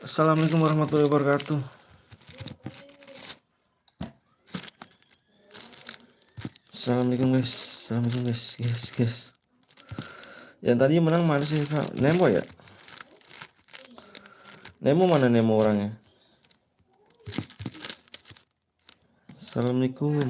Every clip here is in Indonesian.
Assalamualaikum warahmatullahi wabarakatuh. Assalamualaikum guys. Assalamualaikum guys. Yang tadi menang mana sih Kak? Nemo ya? Nemo mana Nemo orangnya? Assalamualaikum.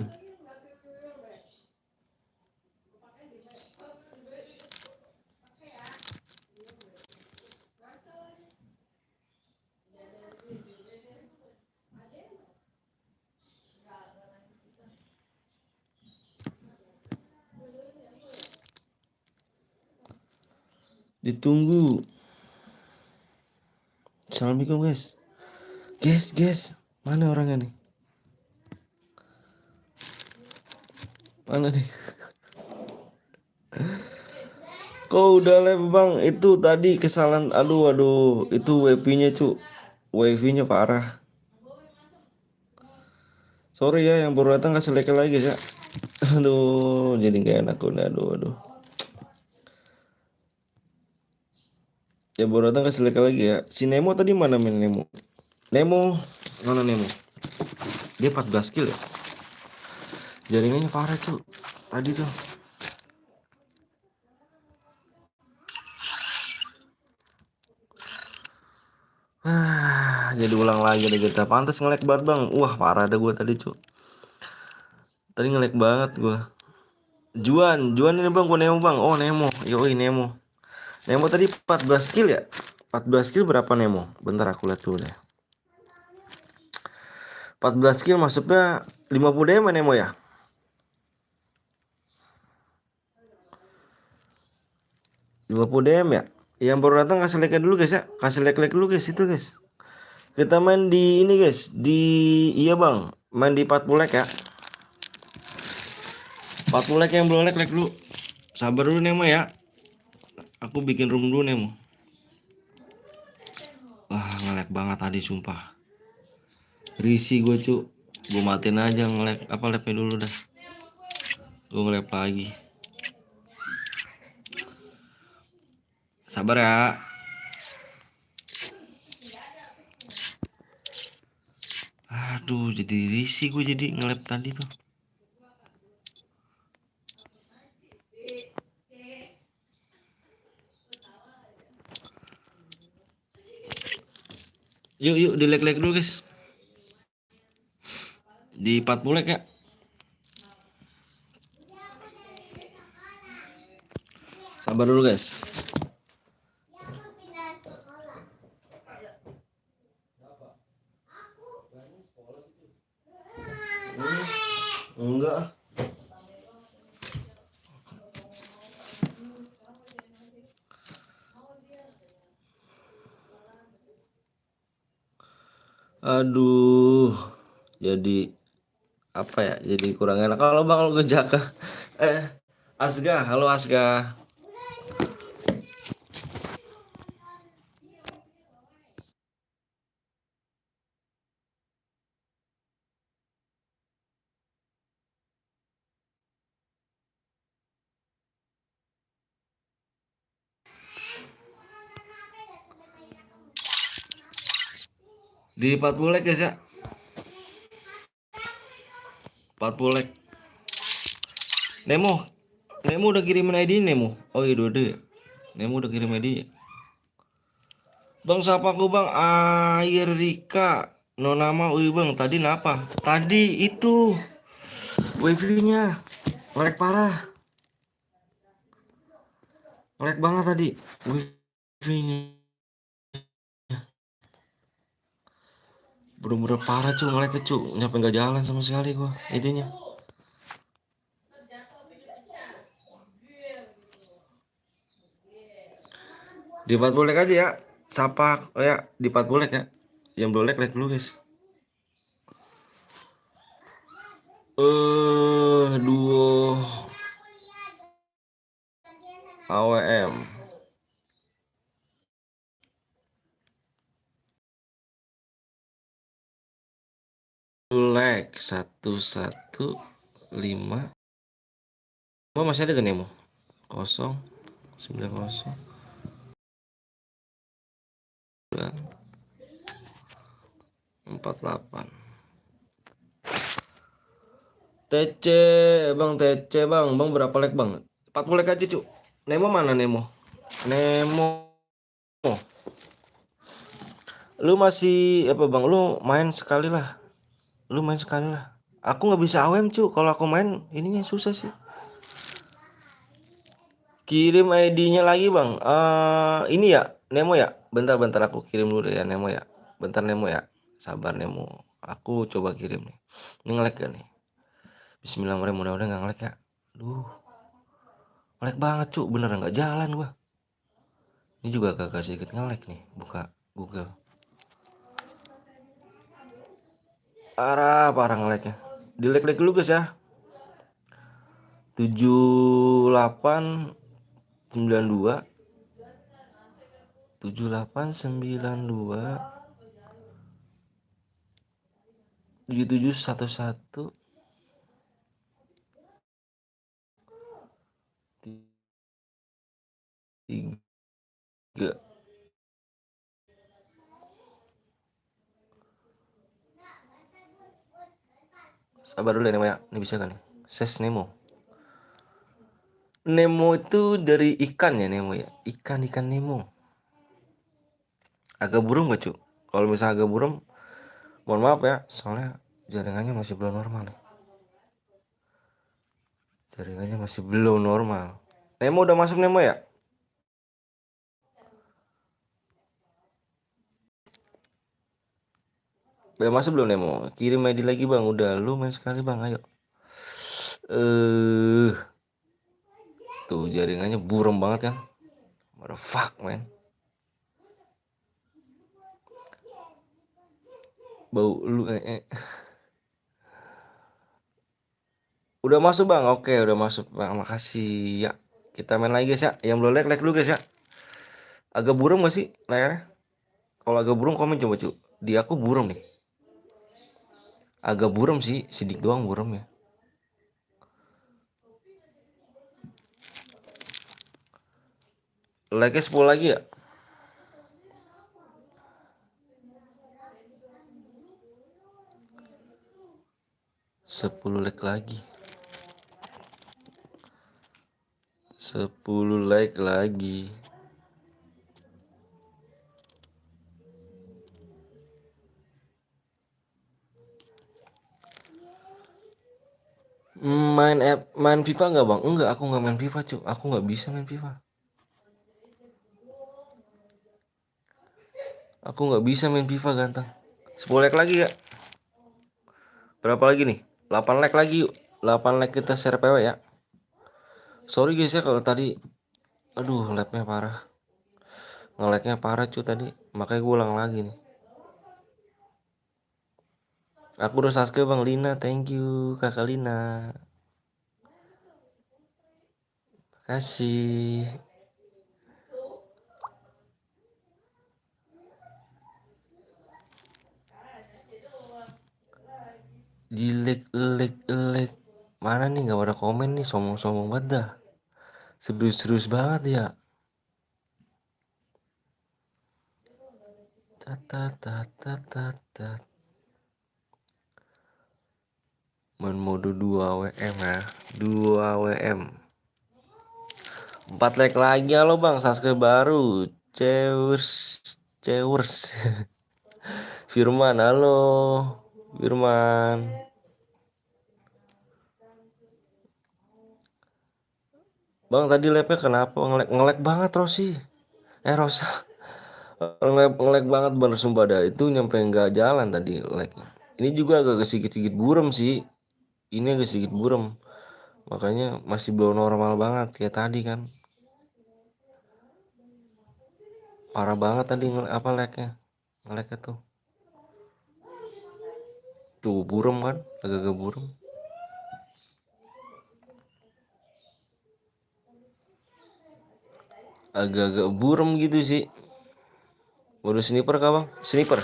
Ditunggu. Assalamualaikum guys. Guys. Mana orangnya nih? Mana nih? Kok udah live bang? Itu tadi kesalahan. Aduh. Itu wifi-nya cu. Wifi-nya parah. Sorry ya yang baru datang kasih like lagi ya. Aduh, jadi gak enak udah. Aduh. Yang baru datang kasih like lagi ya. Si Nemo tadi mana main Nemo? Nemo, mana Nemo? Dia 14 kill ya. Jaringannya parah cu. Tadi tuh. Jadi ulang lagi deh kita. Pantes nge-lag banget bang. Wah parah dah gue tadi cu. Tadi nge-lag banget gue. Juan ini bang, gue Nemo bang. Oh Nemo, yoi Nemo. Nemo tadi 14 kill ya. 14 kill berapa Nemo? Bentar aku lihat dulu deh. 14 kill masuknya 50 DM Nemo ya. 50 DM ya. Yang baru datang kasih like dulu guys ya. Kasih like dulu guys itu guys. Kita main di ini guys. Iya bang. Main di 40 like ya. 40 like yang belum like dulu. Sabar dulu Nemo ya. Aku bikin room dulu Nemo. Wah nge-lag banget tadi sumpah. Risih gue cu. Gue matiin aja nge-lag. Apa lapnya dulu dah. Gue nge-lag lagi. Sabar ya. Aduh jadi risih gue jadi nge-lag tadi tuh. Yuk di like dulu guys. Di 40 like ya. Sabar dulu guys. Enggak. Aduh. Jadi apa ya? Jadi kurang enak. Kalau bang lu Jaka. Asga, halo Asga. Di 40 like guys ya. 40 like. Nemo udah kirimin ID Nemo. Oh iya dua ya. Nemo udah kirim ID ya. Bang siapa aku bang? Air Rika. No nama bang. Tadi kenapa? Tadi itu wifi-nya nge-lag parah. Nge-lag banget tadi wifi-nya. Bener-bener parah cu, nge-lag cu. Nyampe nggak jalan sama sekali gua intinya. Di 40 like aja ya. Sapa ya di 40 like ya. Yang belum like dulu guys. Duo AWM like 115. Masih ada kan Nemo? 090 48. TC bang berapa leg bang? 40 leg aja cu. Nemo mana Nemo? Nemo, lu masih apa bang? Lu main sekali lah. Aku nggak bisa AWM cu. Kalau aku main ininya susah sih. Kirim ID-nya lagi bang. Ini ya Nemo ya. Bentar aku kirim dulu ya Nemo ya. Bentar Nemo ya. Sabar Nemo. Aku coba kirim nih. Ini nge-lag gak nih? Bismillahirrahmanirrahim. Mudah-mudahan nggak nge-lag ya. Duh, nge-lag banget cu. Beneran nggak jalan gua. Ini juga agak sedikit nge-lag nih. Buka Google. Parah nge-lagnya. Di-lag dulu guys ya. 7892 7892 7711 3. Sabar dulu ya Nemo ya. Ini bisa kan nih? Ses Nemo. Nemo itu dari ikan ya Nemo ya. Ikan Nemo. Agak burung gak cu? Kalau misalnya agak burung, mohon maaf ya. Soalnya jaringannya masih belum normal nih. Nemo udah masuk Nemo ya? Udah masuk belum Nemo? Kirim ID lagi bang. Udah lu main sekali bang. Ayo. Tuh jaringannya buram banget kan. What the fuck man. Bau lu Udah masuk bang. Oke udah masuk bang. Makasih ya. Kita main lagi guys ya. Yang belum like dulu guys ya. Agak buram gak sih layarnya? Kalau agak buram komen coba cu. Di aku buram nih. Agak buram sih. Sedikit doang buram ya. Like-nya 10 lagi ya. 10 like lagi. 10 like lagi. Main FIFA nggak bang? Enggak, aku nggak main FIFA cu. Aku nggak bisa main FIFA. Aku nggak bisa main FIFA ganteng. 10 like lagi ya. Berapa lagi nih? 8 like lagi yuk. 8 like kita share PW ya. Sorry guys ya kalau tadi. Aduh, lagnya parah. Nge-lagnya parah cu tadi. Makanya gue ulang lagi nih. Aku udah subscribe bang Lina. Thank you kakak Lina. Kasih. Dilek. Mana nih nggak ada komen nih, sombong banget dah. Serius banget ya. Main mode 2 WM ya. 2 WM. 4 like lagi halo bang, subscribe baru. Cewers. Firman, halo. Firman. Bang tadi labnya kenapa nge-lag banget Rosi? Rosa. Nge-lag banget bener sumpah dah. Itu nyampe nggak jalan tadi lag. Ini juga agak sedikit buram sih. Ini agak sedikit buram. Makanya masih belum normal banget kayak tadi kan. Parah banget tadi apa lagnya. Nge-lagnya tuh. Tuh buram kan, agak buram. Agak buram gitu sih. Mode sniper kah bang? Sniper.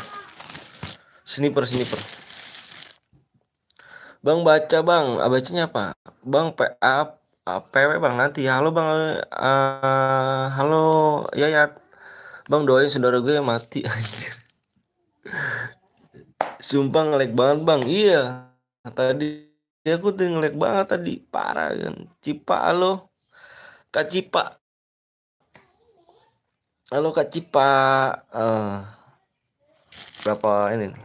Bang baca bang, bacanya apa? Bang PW bang nanti. Halo bang, halo Yayat. Bang doain saudara gue yang mati anjir. Sumpah nge-lag banget bang. Iya. Tadi aku tuh nge-lag banget tadi. Parah kan. Cipa halo. Kak Cipa. Halo Kak Cipa. Eh, berapa ini nih?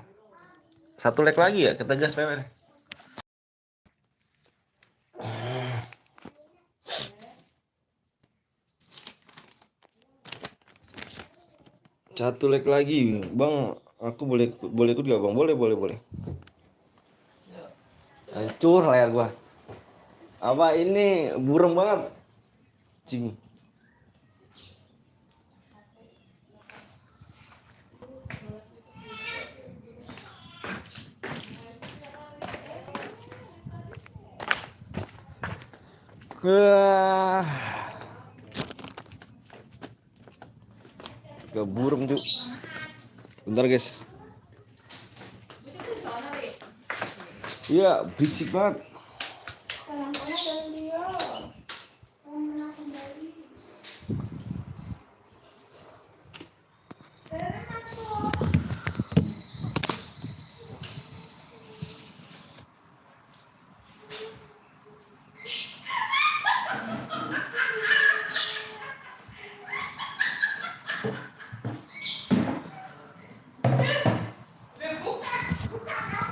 Satu lag lagi ya. Kita gas PW. Satu lag lagi. Bang, aku boleh boleh ikut gak bang? Boleh, boleh, boleh. Hancur layar gua. Apa ini burem banget. Cing. Gak burem tuh. Bentar guys. Iya berisik banget.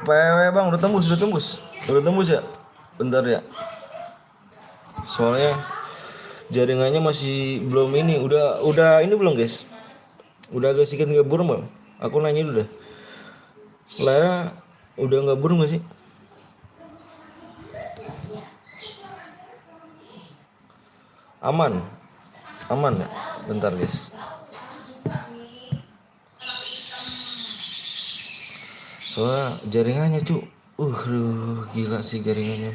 PW bang udah tembus, udah tembus. Udah tembus ya? Bentar ya. Soalnya jaringannya masih belum ini. Udah ini belum guys? Udah agak sedikit nggak burem bang? Aku nanya dulu dah. Lara udah nggak burem gak sih? Aman, aman ya. Bentar guys. Soalnya jaringannya cu. Gila sih jaringannya.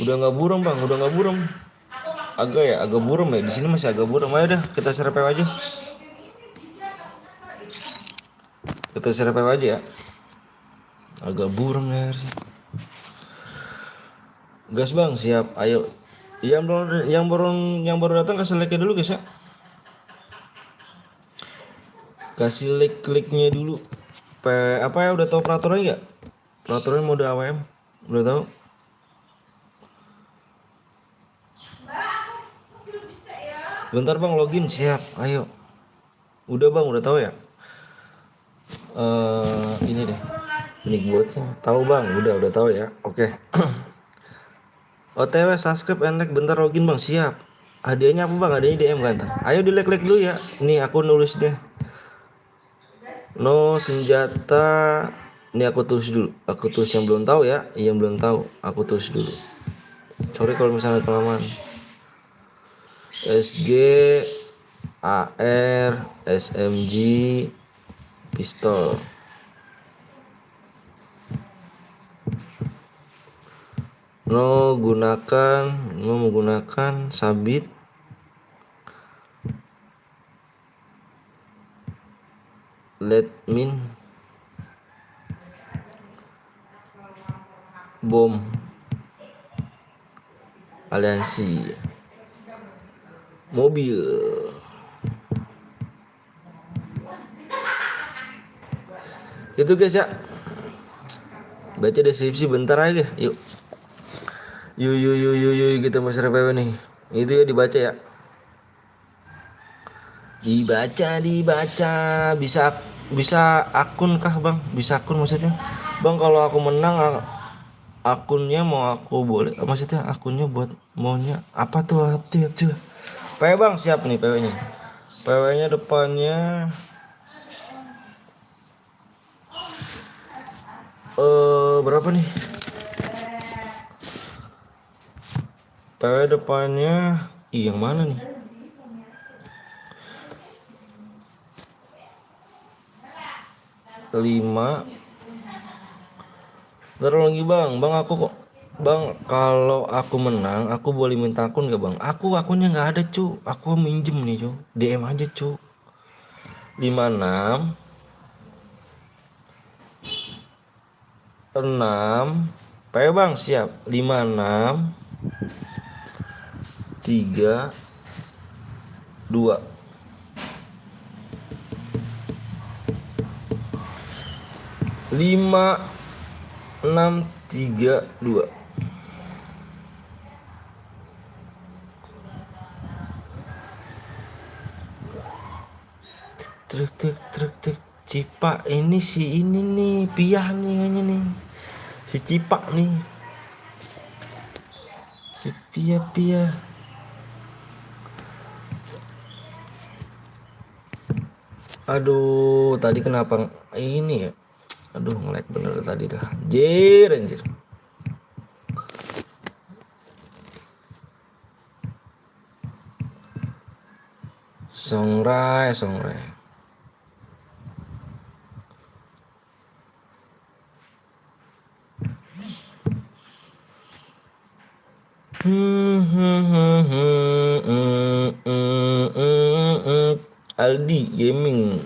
Udah nggak burem bang, udah nggak burem. Agak burem ya. Di sini masih agak burem. Ayo dah kita serempet aja. Kita serempet aja ya. Agak burem ya. Gas bang, siap. Ayo. Yang baru datang kasih like dulu guys ya. Kasih like kliknya dulu. Apa ya udah tahu peraturannya nggak? Peraturan mode AWM udah tahu? Bentar bang login siap. Ayo. Udah bang udah tahu ya. Ini deh. Ini buatnya. Tahu bang udah tahu ya. Oke. OTW subscribe and like bentar login bang siap. Hadiahnya apa bang? Hadiahnya DM kan? Ayo di like dulu ya. Nih aku nulis deh. No senjata. Ini aku tulis dulu. Aku tulis yang belum tahu ya. Yang belum tahu aku tulis dulu. Sorry kalau misalnya kelamaan. SG, AR, SMG, pistol. No menggunakan sabit, lead mine, bom, aliansi, mobil. Itu guys ya. Baca deskripsi bentar aja. Yuk. Yuk kita mau serap nih. Itu ya dibaca ya. Dibaca. Bisa akun kah bang? Bisa akun maksudnya? Bang kalau aku menang akunnya mau aku boleh? Maksudnya akunnya buat maunya apa tuh hati? PW bang siap nih PW nya. PW nya depannya berapa nih? PW depannya yang mana nih? Lima. Ntar lagi bang aku kok bang kalau aku menang aku boleh minta akun gak bang? Akunnya nggak ada cu. Aku minjem nih cu. DM aja cu. 56 6 PW bang siap. 56 3 2. 5632. Truk truk truk truk. Cipak ini si ini nih, Piah nih kayaknya nih. Si Cipak nih. Si Piah Piah. Aduh, tadi kenapa ini ya? Aduh, nge-lag bener tadi dah. Anjir, anjir. Songrai, songrai. Aldi Gaming,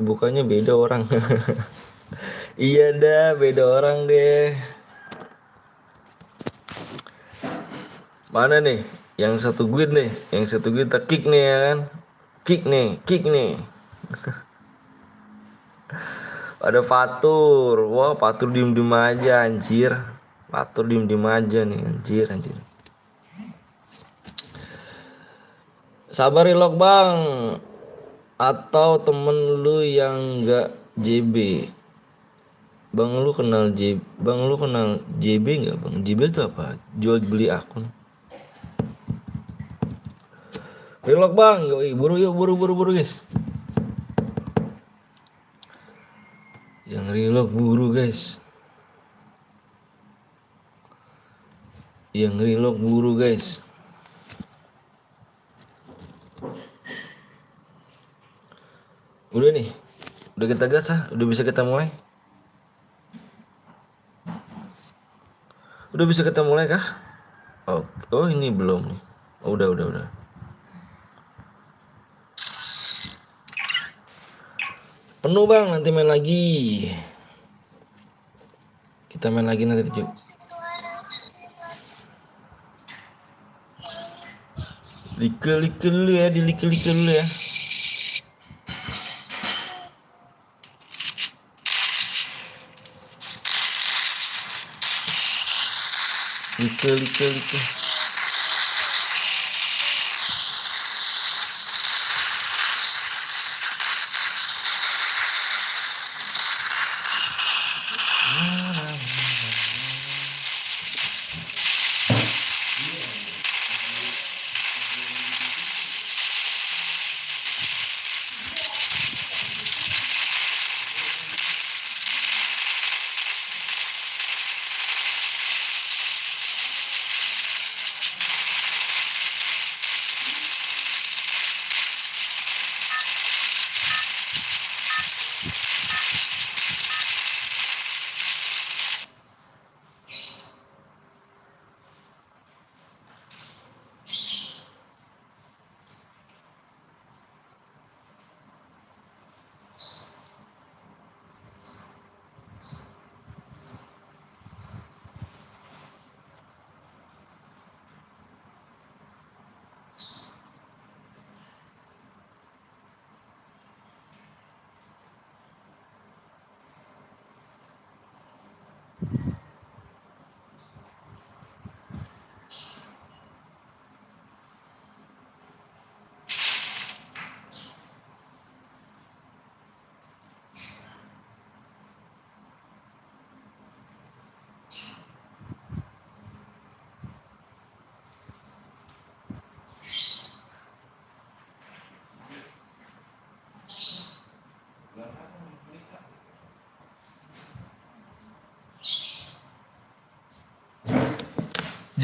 bukannya beda orang. Iya dah, beda orang deh. Mana nih? Yang satu guide nih, yang satu guide tak kick nih ya kan? Kick nih, kick nih. Ada Fatur. Wah, Fatur diem-diem aja anjir. Fatur diem-diem aja nih anjir, anjir. Sabar Ilok bang. Atau temen lu yang nggak JB. Bang lu kenal JB nggak bang? JB itu apa? Jual beli akun. Relok bang, yoi, buru yuk, buru guys. Yang relok buru guys. Yang relok buru guys. Udah nih, udah kita gas ah, udah bisa kita mulai. Udah bisa kita mulai kah? Oh ini belum nih. Oh, udah. Penuh bang, nanti main lagi. Kita main lagi nanti tuh. Like dulu ya, di like dulu ya. Like.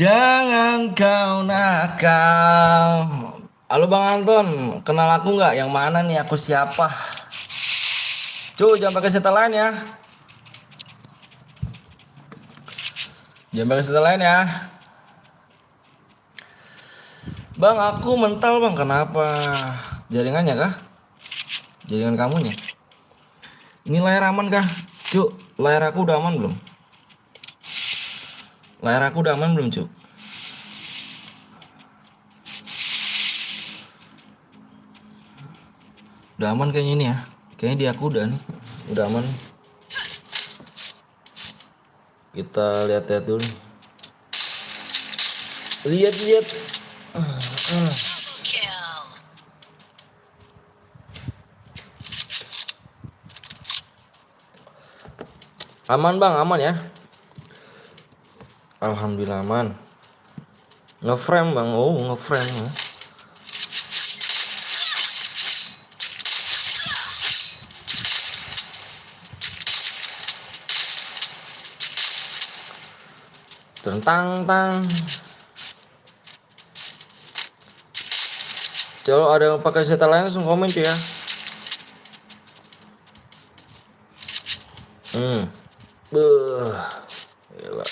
Jangan kau nakal. Halo Bang Anton, kenal aku nggak? Yang mana nih? Aku siapa? Cuy, jangan pakai setelan ya. Jangan pakai setelan ya. Bang, aku mental bang. Kenapa? Jaringannya kah? Jaringan kamu nih. Ini layar aman kah? Cuk, layar aku udah aman belum? Layar aku udah aman belum, Cuk? Udah aman kayaknya ini ya. Kayaknya di aku udah nih. Udah aman. Kita lihat-lihat dulu. Lihat-lihat. Aman bang, aman ya. Alhamdulillah aman. Ngeframe bang, oh ngeframe. Tentang tang. Kalau ada yang pakai senjata lain langsung komen cuy ya. Beuh. Gila.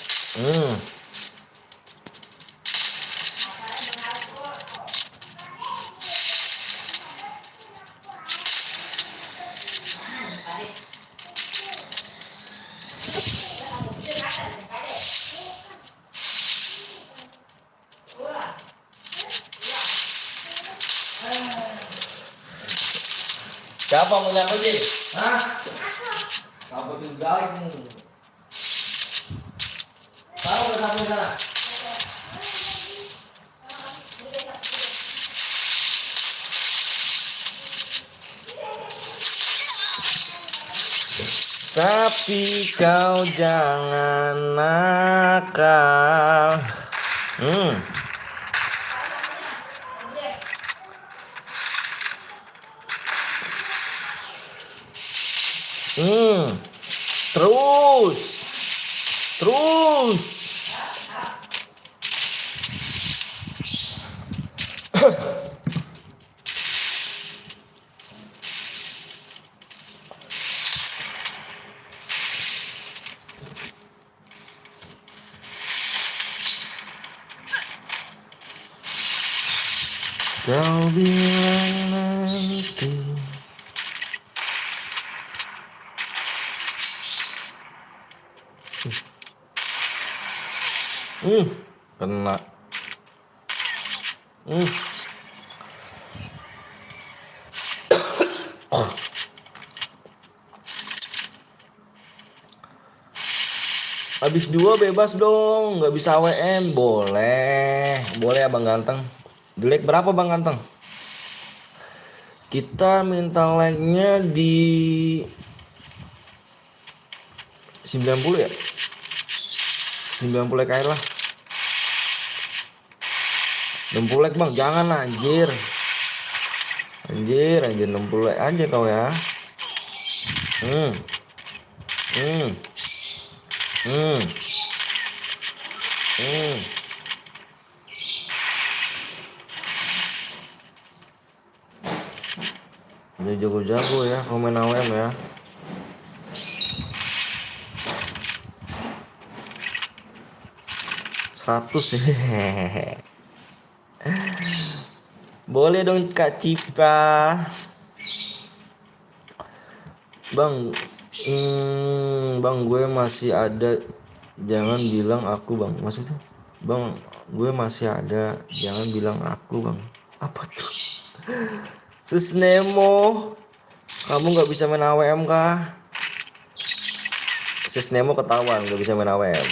Siapa mau lihat lagi? Hah? Siapa tinggal? Tahu nggak sampai sana? Tapi kau jangan nakal. Terus. Kau bilang nanti. Kena. Habis 2 bebas dong, nggak bisa AWM. Boleh abang ganteng. Jelek berapa bang ganteng? Kita minta like-nya di 90 ya. 90 like aja lah. 60 like bang, jangan anjir. Anjir 60 like aja kau ya. Dia jago-jago ya komen AWM ya. Seratus. Boleh dong Kak Cipa. Bang, bang gue masih ada, jangan bilang aku bang. Maksudnya bang gue masih ada, jangan bilang aku bang. Apa tuh? Sus Nemo, kamu nggak bisa main AWM kah? Sus Nemo ketahuan nggak bisa main AWM.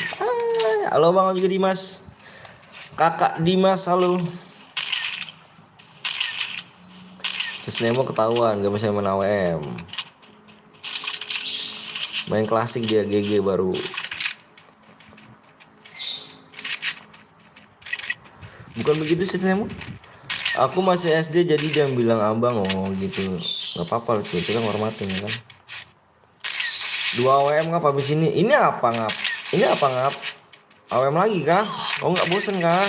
Halo bang juga Dimas, kakak Dimas halo. Sus Nemo ketahuan nggak bisa main AWM. Main klasik dia GG baru. Bukan begitu sih Nemo. Aku masih SD jadi dia bilang abang. Oh gitu. Gak apa-apa tuh, kita ngormatin ya kan. 2 AWM ngap habis ini. Ini apa ngap? AWM lagi kah? Oh nggak bosen kah?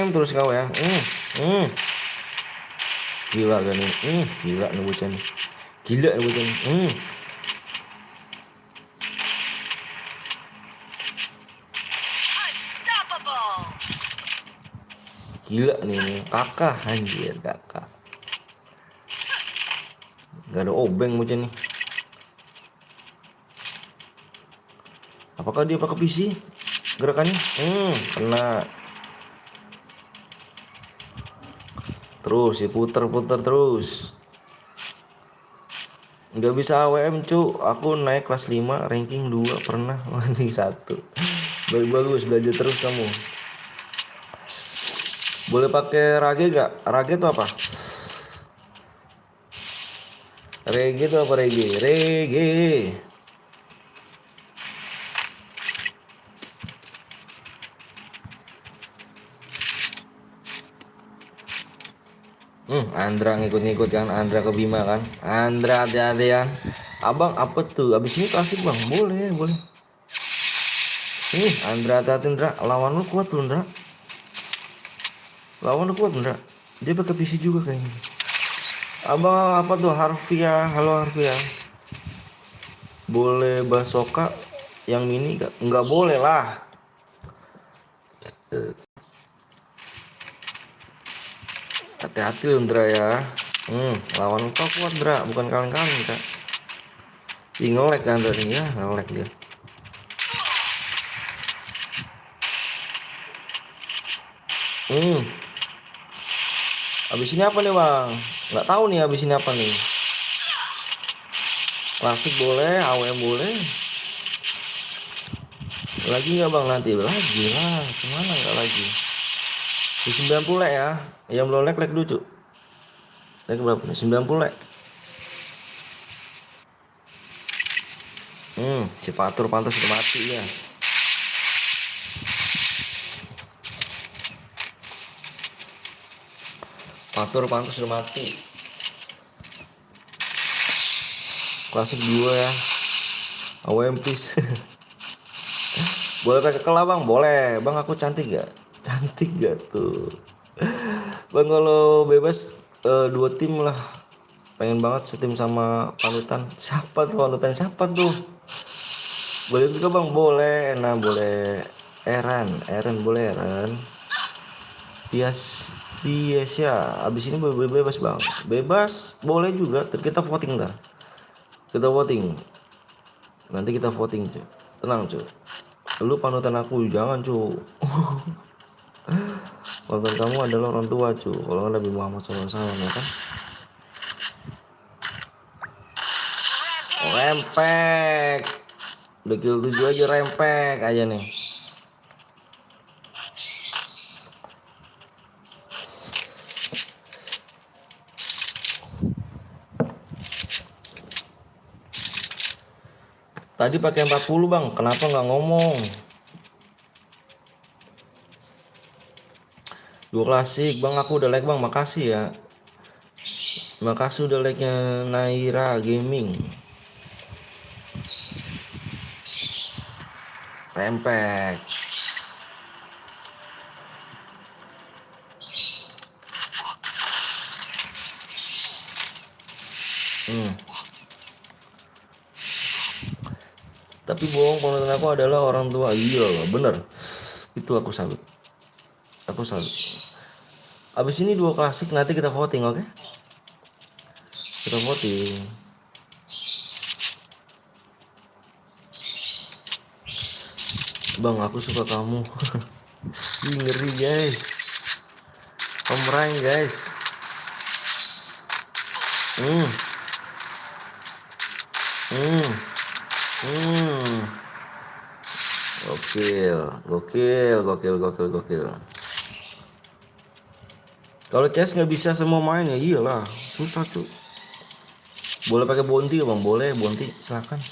Terus kau ya. Gila kan nih. Gila nih bocah nih. Gila nih kakak anjir kakak. Gak ada obeng bocah nih. Apakah dia pakai PC gerakannya? Kena. Terus diputer terus. Nggak bisa AWM cu, aku naik kelas 5 ranking 2 pernah ranking 1. Bagus, belajar terus kamu. Boleh pakai rage gak? Rage itu apa? Rege itu apa rege? Rege. Andra ngikut-ngikut kan, Andra ke Bima kan. Andra hati-hati ya. Abang apa tuh? Abis ini klasik bang, boleh. Andra hati-hati Andra. Lawan lu kuat lu Andra. Lawan lu kuat Andra. Dia pakai PC juga kayaknya. Abang apa tuh Harvia? Halo Harvia. Boleh basoka yang mini gak? Nggak boleh lah. Hati-hati lu Indra ya. Lawan kau kuat Indra, bukan kaleng-kaleng Indra. Ih ngelek kan Indra nih ya, ngelek dia. Abis ini apa nih bang? Nggak tahu nih abis ini apa nih. Klasik boleh, AWM boleh. Lagi nggak bang nanti? Lagi lah, gimana nggak lagi? Di 90 lek ya. Yang belum lek dulu cuk. Lek berapa nih? 90 lek. Si Patur pantas udah mati ya. Patur pantas udah mati. Klasik 2 ya. AWM please. Boleh pakai kelah bang? Boleh. Bang aku cantik gak? Cantik gak tuh? Bang kalau bebas 2 tim lah. Pengen banget setim sama panutan. Siapa tuh panutan? Siapa tuh? Boleh juga bang? Boleh. Nah boleh. Eren boleh Eren. Bias ya. Abis ini bebas bang. Bebas boleh juga. Kita voting ntar. Kita voting. Nanti kita voting cuy. Tenang cuy. Lu panutan aku jangan cuy. Panutan kamu adalah orang tua cuy. Kalau Nabi Muhammad SAW ya kan. Rempek. Udah kill 7 aja rempek aja nih. Tadi pakai 40 bang, kenapa nggak ngomong? 2 klasik bang, aku udah like bang, makasih ya. Makasih udah like-nya Naira Gaming. Rempek. Tapi bohong, panutan aku adalah orang tua. Iya loh, bener. Itu aku salut. Abis ini 2 klasik, nanti kita voting, oke? Kita voting. Bang, aku suka kamu. Ih, ngeri guys. Pemeraing guys. Gokil. Kalau CS nggak bisa semua main ya iyalah, susah cuy. Boleh pakai bounty ya bang? Boleh bounty, silakan.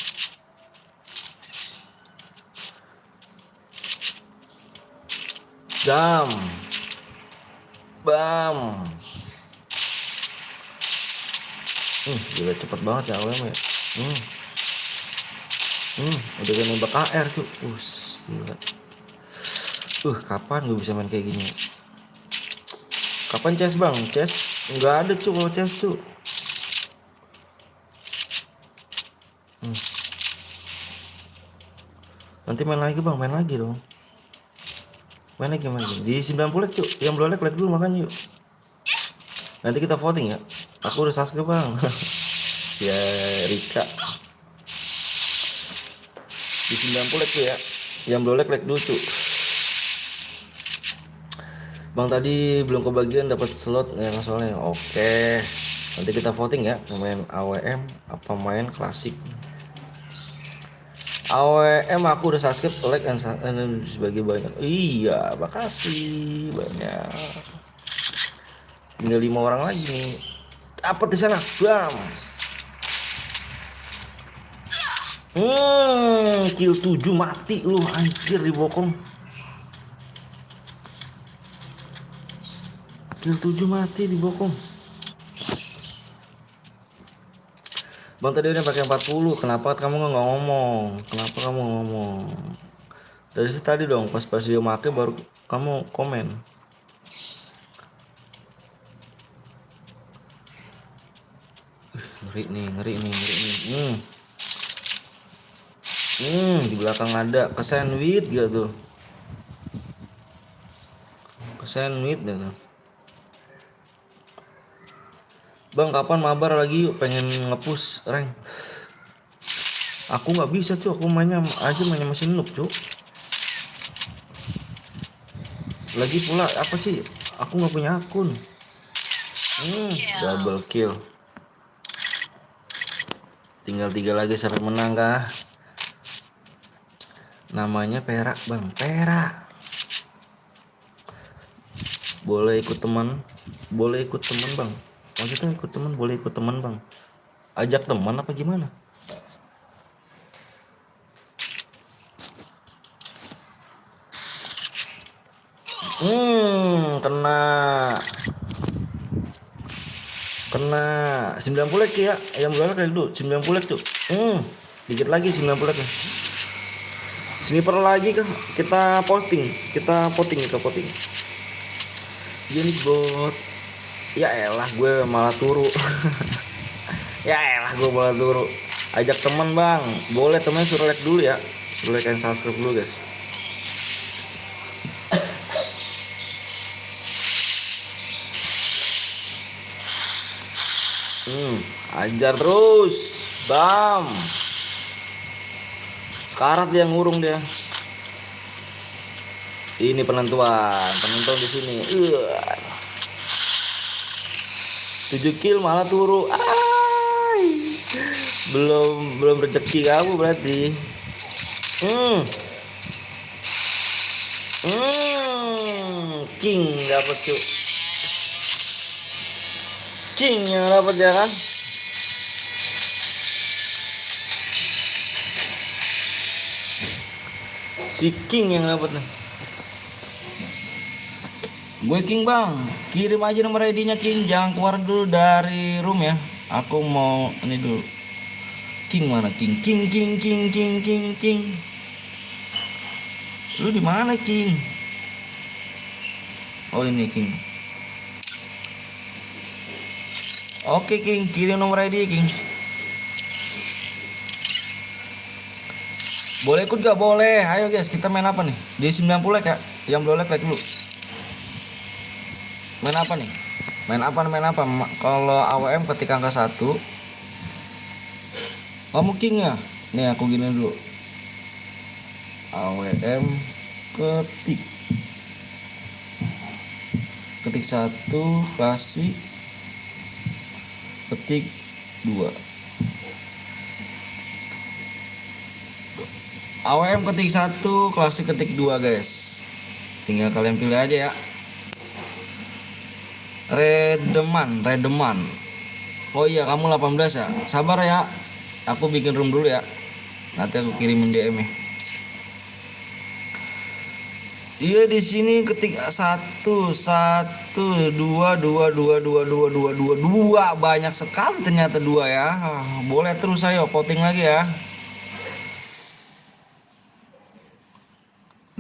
Bam. Gila cepet banget ya awalnya. Udah kayak nembak AR tuh. Gila. Kapan gue bisa main kayak gini? Kapan CS bang? CS nggak ada cuy kalau CS cuy. Nanti main lagi bang, main lagi dong. Main lagi di 90 cuy. Yang belum like dulu makanya yuk. Nanti kita voting ya. Aku udah subscribe bang. Si Rika di 90 tuh ya. Yang belum like dulu tuh. Bang tadi belum kebagian dapat slot ya soalnya. Oke. Nanti kita voting ya, main AWM apa main klasik. AWM aku udah subscribe, like dan sebagai banyak. Iya, makasih banyak. Tinggal 5 orang lagi nih. Dapat di sana, bam. Kill 7 mati lu anjir di bokong. Kill 7 mati di bokong. Bang tadi udah pakai 40. Kenapa kamu nggak ngomong? Kenapa kamu ngomong? Dari tadi dong, pas dia make baru kamu komen. Ngeri nih. Di belakang ada ke sandwich gak tuh? Ke sandwich gak tuh? Bang kapan mabar lagi yuk, pengen ngepush rank. Aku nggak bisa cuy, aku mainnya masih noob cuy. Lagi pula apa sih? Aku nggak punya akun. Double kill. Tinggal 3 lagi sampai menang kah? Namanya perak bang, perak. Boleh ikut teman bang. Maksudnya ikut teman, boleh ikut teman bang. Ajak teman apa gimana? Kena 90 lek ya. Yang berapa kayak dulu 90 lek tuh. Dikit lagi 90 lek. Sniper lagi kan kita posting, kita voting. Jadi bot. Ya elah gue malah turu. Ajak teman bang. Boleh temen suruh like dulu ya. Suruh like dan subscribe dulu guys. Ajar terus. Bam. Sekarat dia ngurung dia. Ini penentuan di sini. 7 kill malah turu. Belum rezeki kamu berarti. King dapat cuy. King yang dapat ya kan. Si King yang dapat nih. Gue King bang, kirim aja nomor ID-nya King, jangan keluar dulu dari room ya. Aku mau ini dulu. King mana King? King. Lu di mana King? Oh ini King. Oke King, kirim nomor ID King. Boleh ikut gak? Boleh. Ayo guys, kita main apa nih? Di 90 like ya. Yang belum like dulu. Main apa nih? Main apa? Kalau AWM ketik angka 1. Kamu King ya? Nih aku gini dulu. AWM ketik 1 klasik ketik 2. AWM ketik 1 klasik ketik 2 guys. Tinggal kalian pilih aja ya. Redeman. Oh iya kamu 18 ya. Sabar ya. Aku bikin room dulu ya. Nanti aku kirimin DM -nya. Iya di sini ketik 1 2 banyak sekali ternyata 2 ya. Boleh terus ayo voting lagi ya.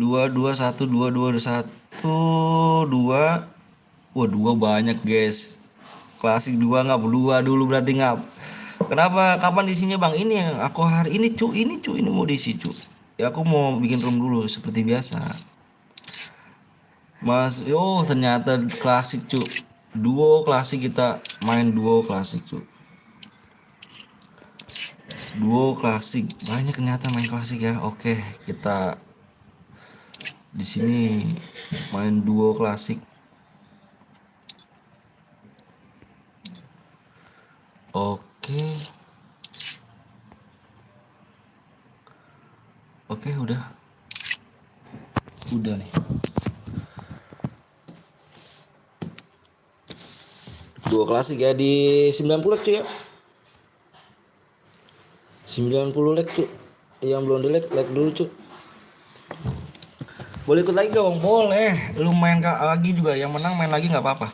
2 1 2. Wah 2 banyak guys. Klasik 2 nggak 2 dulu berarti nggak. Kenapa kapan diisinya bang? Ini yang aku hari ini ini mau diisi cu. Ya aku mau bikin room dulu seperti biasa. Mas, ternyata klasik cu. Duo klasik, kita main duo klasik cu. Duo klasik banyak ternyata main klasik ya. Oke kita di sini main duo klasik. Oke. Oke, udah nih. 2 klasik ya di 90 leg cuy ya. 90 leg cuy. Yang belum di leg dulu cuy. Boleh ikut lagi gak bang? Boleh. Lu main lagi juga, yang menang main lagi nggak apa-apa.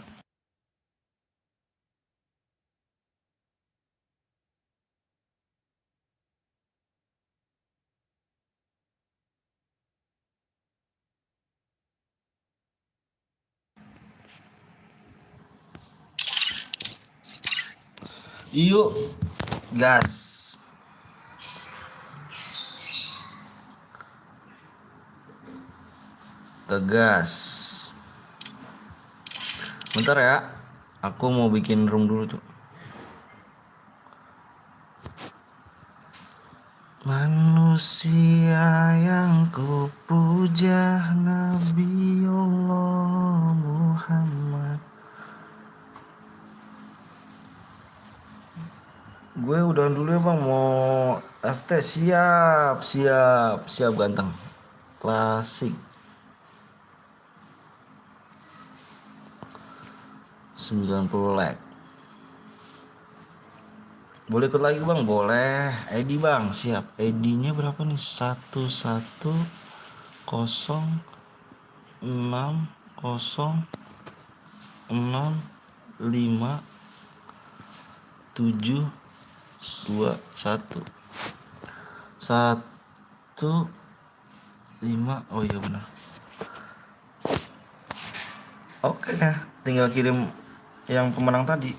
Yuk, gas. Tegas. Bentar ya. Aku mau bikin room dulu tuh. Manusia yang kupuja, Nabiullah Muhammad. Gue udah dulu ya bang, mau FT. Siap ganteng. Klasik 90 leg. Boleh ikut lagi bang? Boleh. ID bang, siap. ID-nya berapa nih? 110606571 15. Oh iya benar. Oke, tinggal kirim yang pemenang tadi.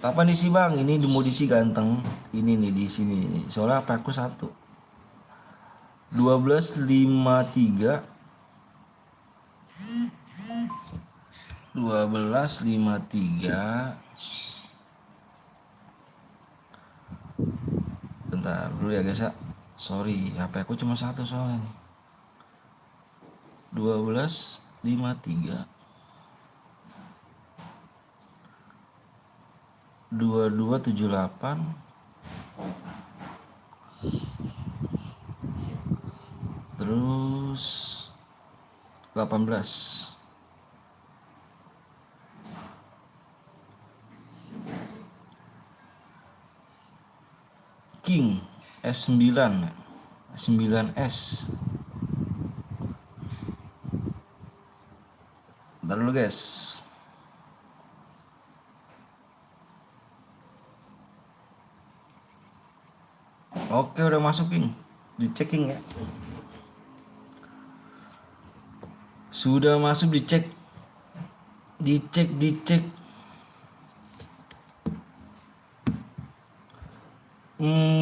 Kapan diisi bang? Ini mau diisi ganteng. Ini nih di sini. Soalnya apa aku 1253 1253. Bentar dulu ya guys ya. Sorry, HP aku cuma satu soalnya nih. 1253 2278 terus 18. King S9 9S. Bentar dulu guys. Oke, udah masuk King. Di checking ya. Sudah masuk, dicek. Dicek.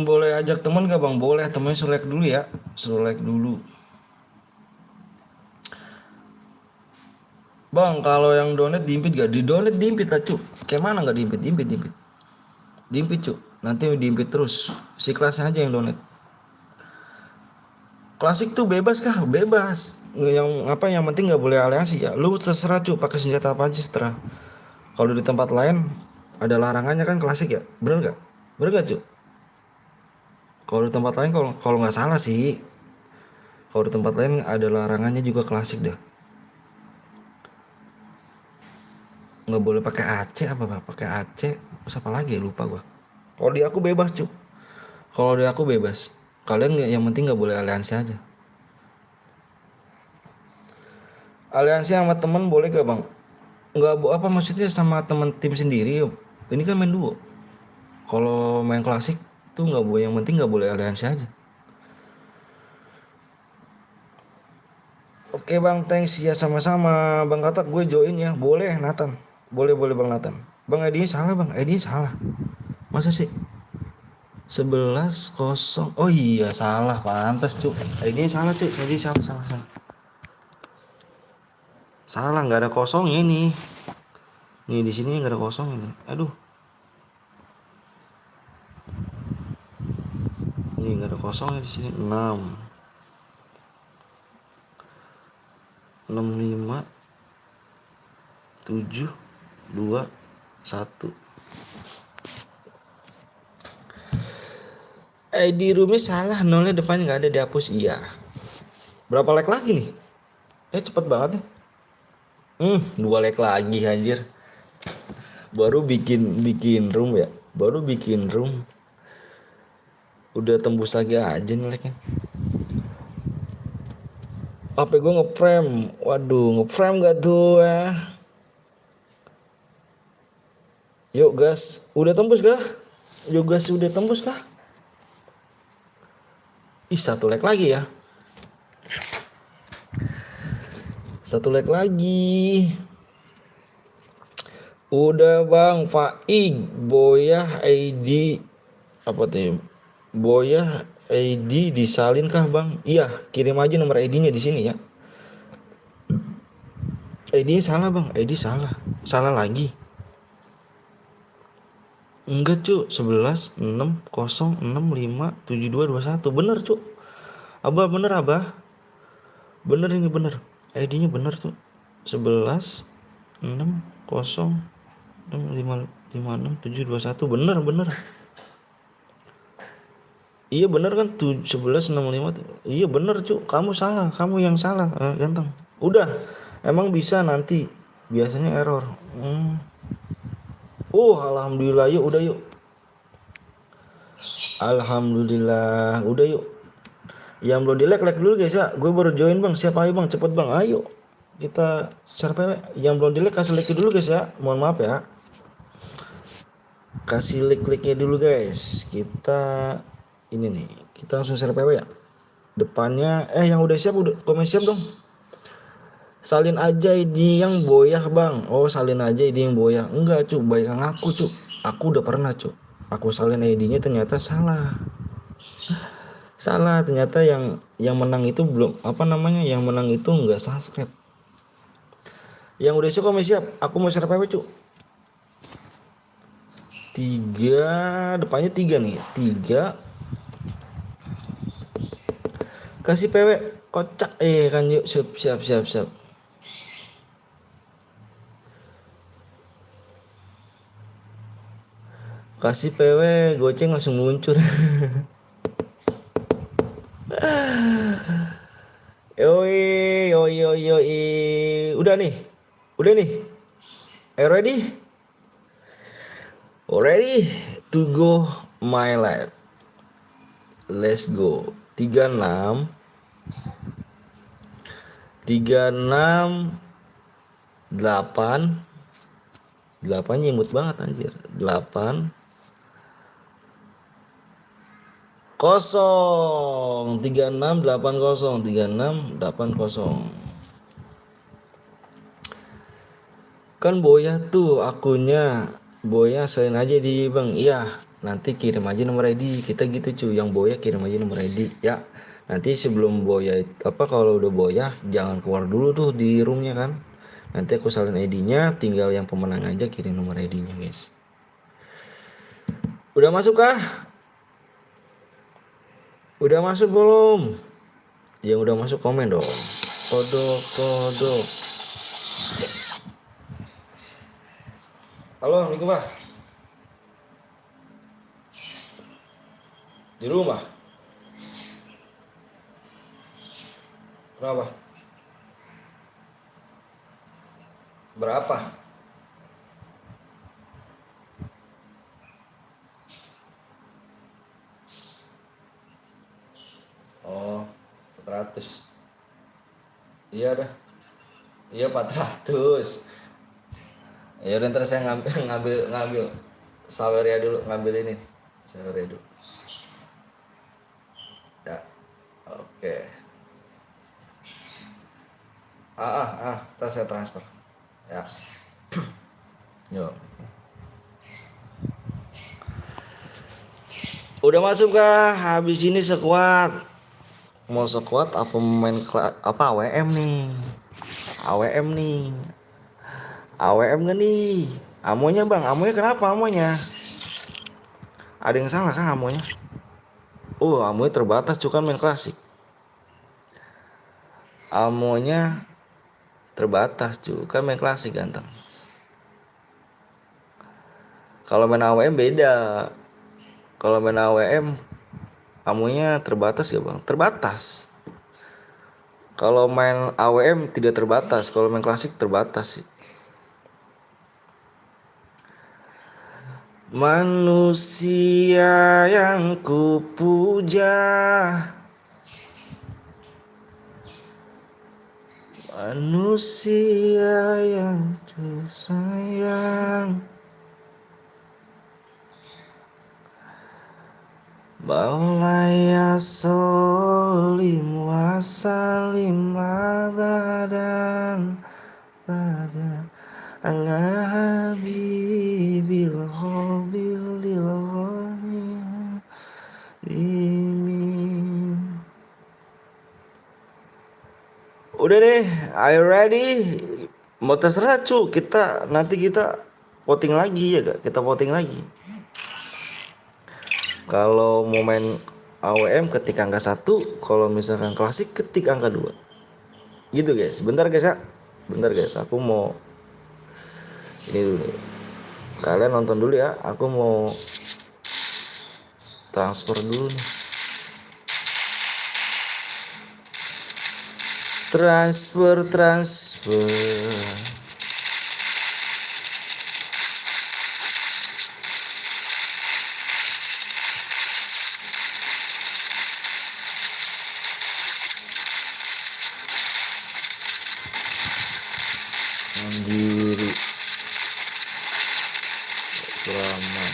Boleh ajak teman gak bang? Boleh, temennya selek dulu ya. Selek dulu. Bang, kalau yang donate diimpit gak? Di donate diimpit lah cu. Kayak mana gak diimpit? Diimpit cu. Nanti diimpit terus. Si kelasnya aja yang donate. Klasik tuh bebas kah? Bebas. Yang apa, yang penting nggak boleh aliansi ya. Lu terserah cu, pakai senjata apa aja terserah. Kalau di tempat lain ada larangannya kan klasik ya. Bener nggak? Bener nggak cu? Kalau di tempat lain, kalau kalau nggak salah sih, kalau di tempat lain ada larangannya juga klasik dah. Nggak boleh pakai AC apa pakai AC. Terus apa lagi ya, lupa gua. Kalau di aku bebas cu. Kalau di aku bebas. Kalian yang penting nggak boleh aliansi aja. Aliansi sama temen boleh gak bang? Nggak apa maksudnya sama temen tim sendiri yuk. Ini kan main duo. Kalau main klasik tuh nggak boleh, yang penting nggak boleh aliansi aja. Oke bang, thanks ya, sama-sama bang Katak, gue join ya. Boleh Nathan, boleh bang Nathan. Bang ID salah bang, ID salah. Masa sih? 11-0. Oh iya salah, pantas cuk. ID salah cuk, ID salah. Salah, nggak ada kosongnya ini. Nih di sini nggak ada kosong ini. Aduh. Ini nggak ada kosongnya di sini. 65 7 2 1. ID roomnya salah, nolnya depannya nggak ada, dihapus. Iya. Berapa like lagi nih? Cepet banget nih. 2 like lagi anjir. Baru bikin bikin room ya. Baru bikin room. Udah tembus lagi aja nih like-nya. HP gue nge-frame. Waduh, nge-frame gak tuh ya? Yuk gas, udah tembus kah? Yuk gas, udah tembus kah? Ih, 1 like lagi ya. 1 like lagi. Udah bang, Faik, Boyah ID apa tuh? Boyah ID disalin kah bang? Iya, kirim aja nomor ID-nya di sini ya. ID-nya salah bang, ID salah, salah lagi. Enggak cu, 11 6 0 6 5 7 2 2 1. Bener cu. Abah bener abah. Bener ini bener. ID-nya bener tuh. 11 6 0 6 5 5 6 7 2 1. Bener bener. Iya bener kan, 11 65. Iya bener cu. Kamu salah, kamu yang salah, ganteng. Udah. Emang bisa nanti. Biasanya error. Alhamdulillah, yuk udah yuk. Alhamdulillah, udah yuk. Yang belum di like dulu guys ya. Gue baru join bang. Siapa ayo bang, cepet bang, ayo. Kita share PW. Yang belum di like kasih like dulu guys ya. Mohon maaf ya. Kasih like-nya dulu guys. Kita ini nih. Kita langsung share PW ya. Depannya yang udah siap, udah komen siap dong. Salin aja ID yang boyah bang. Oh salin aja ID yang boyah. Enggak cu, baik ngaku cu. Aku udah pernah cu. Aku salin ID-nya ternyata salah. Salah, ternyata yang menang itu belum apa namanya, yang menang itu enggak subscribe. Yang udah siap komen siap. Aku mau share PW cu. 3, depannya 3 nih. 3. Kasih PW kocak kan yuk, siap. Kasih PW goceng langsung muncul. Yoi. Udah nih. Ready? Ready to go my life. Let's go. 36 8 nyimut banget anjir. 8 0 36 80 kan Boya tuh akunnya. Boya selain aja di bang. Iya, nanti kirim aja nomor ID kita gitu cuy. Yang Boya kirim aja nomor ID ya. Nanti sebelum Boya kalau udah Boya jangan keluar dulu tuh di roomnya kan. Nanti aku salin ID-nya, tinggal yang pemenang aja kirim nomor ID-nya guys. Udah masuk kah? Udah masuk belum? Yang udah masuk komen dong. Kodok. Halo, Assalamualaikum Pak. Di rumah? Kenapa? Berapa? Oh, 400. Iya dah. Iya 400. Ya udah, ntar saya ngambil Saweria dulu, ngambil ini Saweria dulu ya. Oke. Ntar saya transfer ya. Yo. Udah masuk kah? Habis ini sekuat. Mau sekuat apa main apa AWM nih? AWM gak nih? Amonya bang, amonya kenapa amonya? Ada yang salah kah amonya? Amonya terbatas cuman main klasik. Amonya terbatas kan main klasik ganteng. Kalau main AWM beda. Kalau main AWM Amunya terbatas ya bang? Terbatas. Kalau main AWM tidak terbatas, kalau main klasik terbatas sih. Manusia yang kupuja, manusia yang tersayang, Maulaya solim wasalim abadan pada ala habibil qabil dimin. Udah deh, are you ready? Mau terserah cu, nanti kita voting lagi ya gak? Kita voting lagi. Kalau mau main AWM ketik angka 1, kalau misalkan klasik ketik angka 2. Gitu guys. Bentar guys ya. Bentar guys, aku mau ini dulu nih. Kalian nonton dulu ya. Aku mau transfer dulu nih. Transfer. Mandiri. Suraman.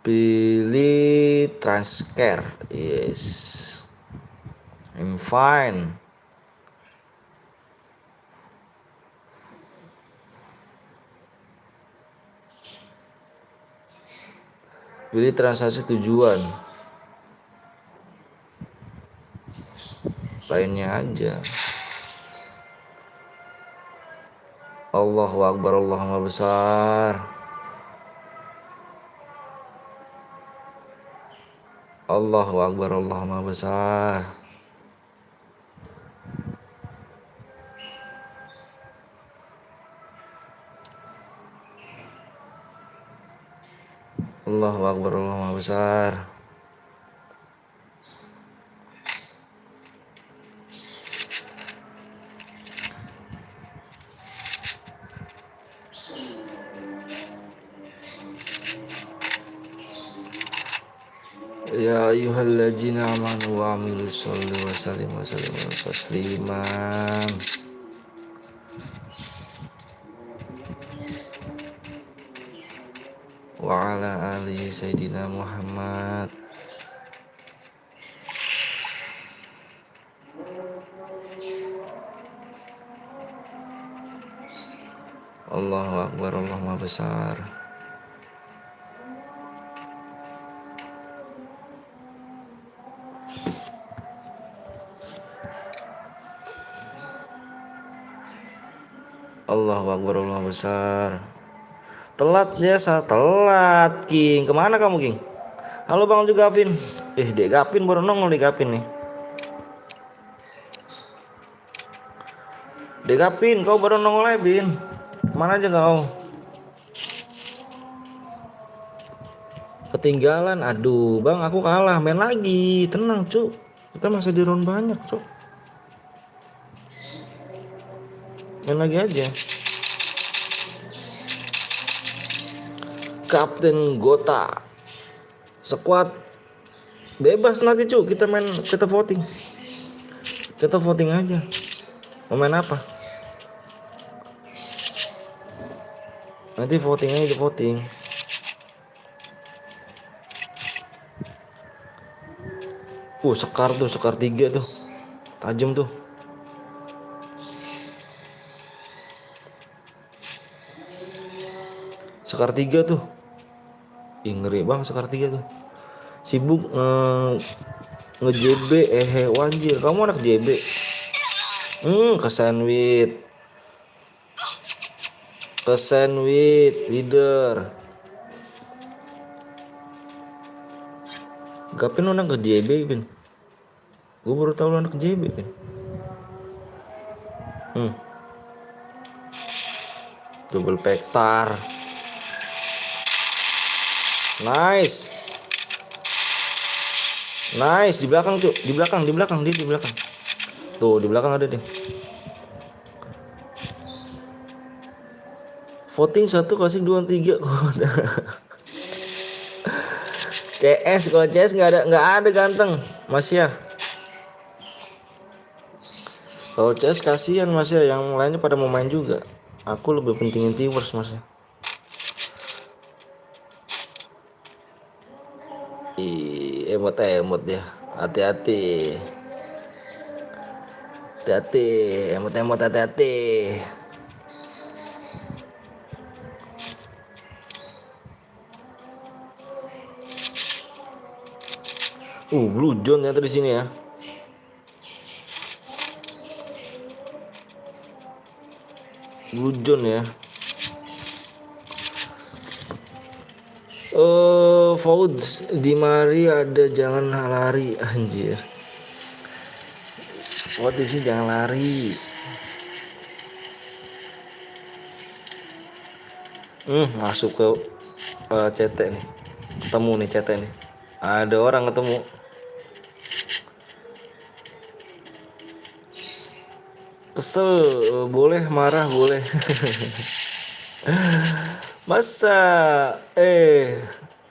Pilih transfer. Yes. I'm fine. Pilih transaksi tujuan. Lainnya aja. Allahu Akbar, Allahu Maha Besar. Allahu Akbar, Allahu Maha Besar. Allahu Akbar, Allahu Maha Besar. Ya ayyuhalladzina amanu wa amilus sholli wa sallimu tasliman. Wa ala alihi sayyidina Muhammad. Allahu Akbar, Allahu Maha Besar. Allahu Akbar, Allahu Maha Besar. Telat ya, telat King. Kemana kamu King? Halo Bang juga Gavin. Dek Gavin baru nongol di Gavin nih. Dek Gavin, kau baru nongol ya Bin. Kemana aja kau? Ketinggalan. Aduh Bang, aku kalah. Main lagi. Tenang cuk. Kita masih di round banyak cuk. Main lagi aja. Kapten Gota. Squad bebas nanti cu, kita voting. Kita voting aja. Mau main apa? Nanti voting aja, voting. Sekar 3 tuh. Tajam tuh. Sekar 3 tuh. Ngeri bang Sekar 3 tuh. Sibuk nge-JB wanjir. Kamu anak JB. Ke sandwich leader. Gapin anak ke JB Pin. Gue baru tahu anak JB Pin. Double pektar. Nice. Nice, di belakang tuh, di belakang dia di belakang. Tuh, di belakang ada deh. Voting 1 kasih 2 3. CS, kalau CS nggak ada ganteng, Mas ya. Kalau CS kasihan Mas ya, yang lainnya pada mau main juga. Aku lebih pentingin viewers Mas ya. Emot ya. Hati-hati. Hati-hati, emot hati-hati. Blue John ternyata di sini ya. Blue John ya. Fouds di mari ada, jangan lari anjir. Fouds di sini jangan lari. Masuk ke CT nih. Ketemu nih CT nih. Ada orang ketemu. Kesel, boleh marah boleh. Masa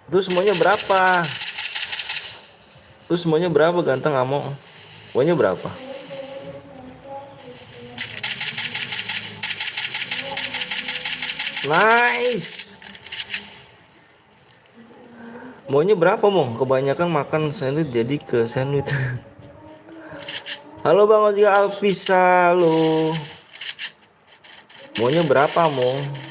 itu semuanya berapa? Itu semuanya berapa ganteng Amo? Pokoknya berapa? Nice. Maunya berapa Mong? Kebanyakan makan sandwich jadi ke sandwich. Halo Bang Ojek Alpis, halo. Maunya berapa Mong?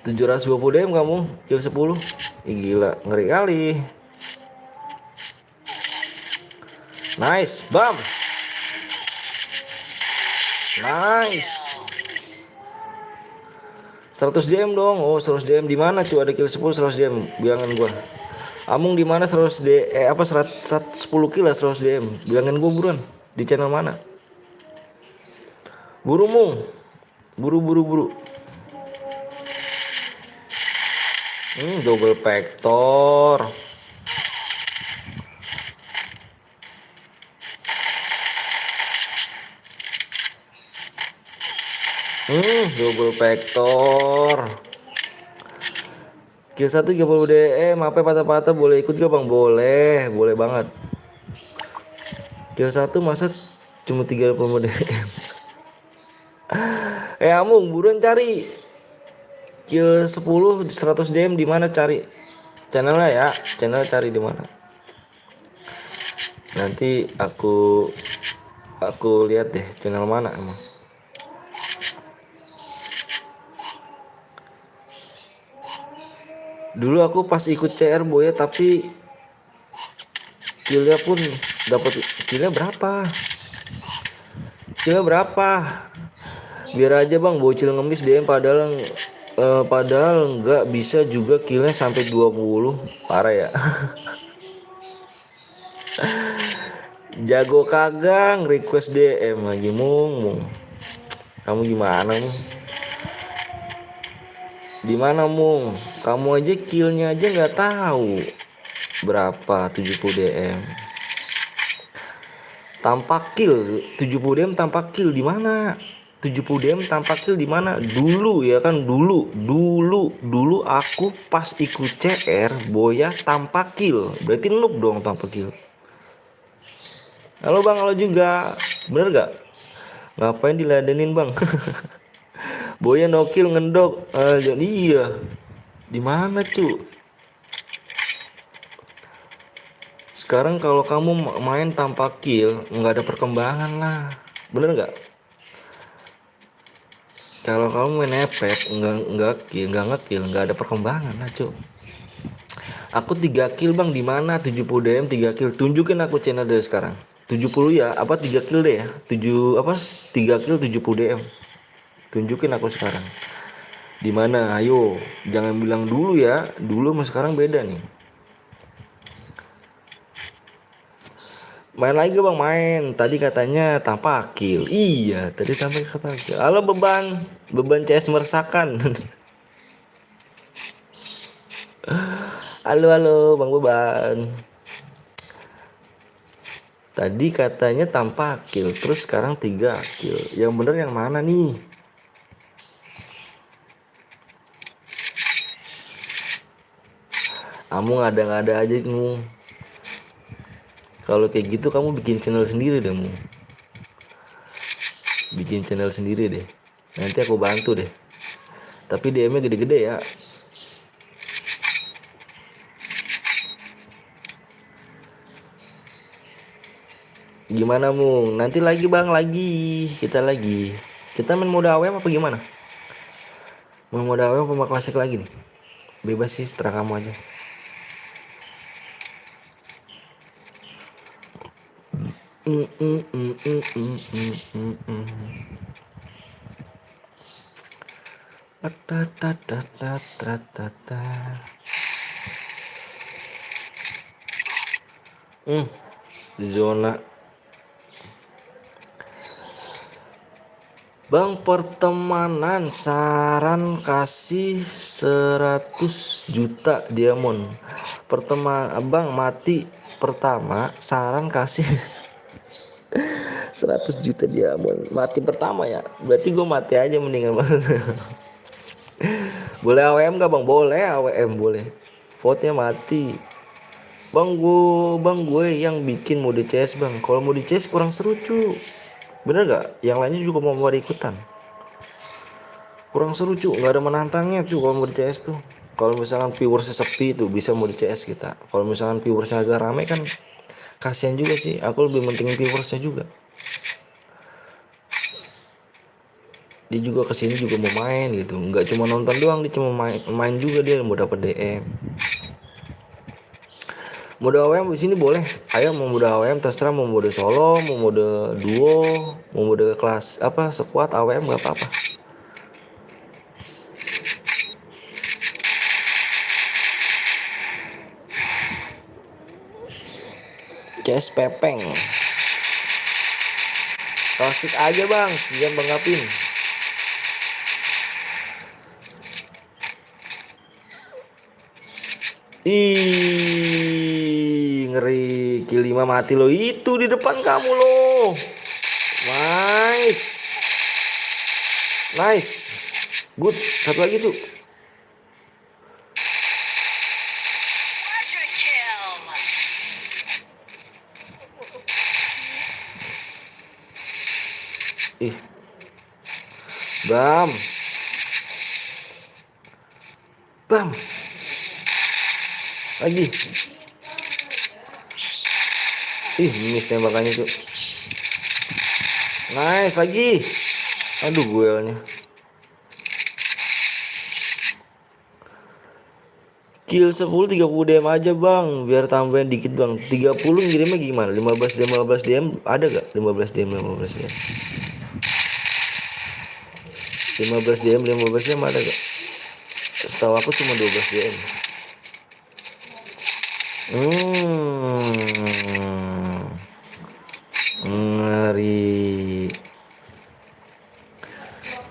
$720 DM kamu, kill 10. Gila, ngeri kali. Nice, bam. Nice. 100 DM dong. 100 DM di mana cuy? Ada kill 10 100 DM. Bilangin gua. Amung di mana 100 10 kill 100 DM. Bilangin gua buruan. Di channel mana? Buru Mung. Buru. Double pektor. Double pektor. Kill 1 30 DM. Apa patah-patah boleh ikut gak Bang? Boleh banget. Kill 1 masa cuma 30 DM. Amung buruan cari. Kill 10 100 DM di mana cari? Channelnya ya. Channel cari di mana? Nanti aku lihat deh channel mana emang. Dulu aku pas ikut CR Boya tapi killnya pun dapat killnya berapa? Biar aja Bang bocil ngemis DM padahal nggak bisa juga killnya sampai 20. Parah ya. Jago kagang request DM lagi Mung. Kamu gimana Mung? Di mana Mung? Kamu aja killnya aja nggak tahu berapa 70 DM. Tanpa kill 70 DM tanpa kill di mana? 70 DM tanpa kill di mana? Dulu ya kan dulu aku pas ikut CR Boya tanpa kill. Berarti noob dong tanpa kill. Halo Bang, halo juga. Bener gak? Ngapain diladenin Bang? Boya no kill ngendok. Iya. Di mana tuh? Sekarang kalau kamu main tanpa kill nggak ada perkembangan lah. Bener nggak? Kalau kamu main epek nggak ngekill nggak ada perkembangan lah cuy. Aku 3 kill Bang, di mana? 70 DM 3 kill. Tunjukin aku channel dari sekarang. 70 ya, apa 3 kill deh ya. 3 kill 70 DM. Tunjukin aku sekarang. Di mana? Ayo, jangan bilang dulu ya. Dulu sama sekarang beda nih. Main lagi bang, main. Tadi katanya tanpa akil. Iya, tadi tanpa akil. Halo beban CS meresahkan. Halo bang beban. Tadi katanya tanpa akil, terus sekarang 3 akil. Yang bener yang mana nih? Kamu ngada-ngada aja kamu. Kalau kayak gitu kamu bikin channel sendiri deh mu. Bikin channel sendiri deh. Nanti aku bantu deh. Tapi DM-nya gede-gede ya. Gimana mu? Nanti lagi bang, lagi. Kita main mode AWM apa gimana? Main mode AWM apa klasik lagi nih? Bebas sih, seterah kamu aja. Zona Bang, pertemanan saran kasih 100 juta diamond. Abang mati pertama saran kasih 100 juta diamond. Mati pertama ya. Berarti gue mati aja mendingan banget. Boleh AWM gak bang? Boleh AWM boleh. Vote-nya mati. Bang gue yang bikin mode CS bang. Kalau mode CS kurang seru cu. Bener gak? Yang lainnya juga mau ikutan. Kurang seru cu, nggak ada menantangnya cu kalau mode CS tuh. Kalau misalkan viewers sepi tuh bisa mode CS kita. Kalau misalkan viewers agak rame kan kasihan juga sih. Aku lebih mentingin viewersnya juga. Dia juga kesini juga mau main gitu. Nggak cuma nonton doang, dia cuma main juga, dia mau dapat DM. Mode AWM di sini boleh. Ayo mau mode AWM terserah, mau mode solo, mau mode duo, mau mode kelas apa squad AWM nggak apa-apa. CS Pepeng. Klasik aja bang, siap bang Apin. Ih, ngeri. Kill 5 mati lo. Itu di depan kamu lo. Nice. Nice. Good. Satu lagi tuh. Ih. Bam. Lagi. Ih, miss tembakannya tuh. Nice lagi. Aduh gue. Kill 10 30 DM aja bang, biar tambahin dikit bang. 30 ngirimnya gimana? 15 DM ada gak? 15 DM 15 DM 15 DM ada gak? Setahu aku cuma 12 DM. Ngeri.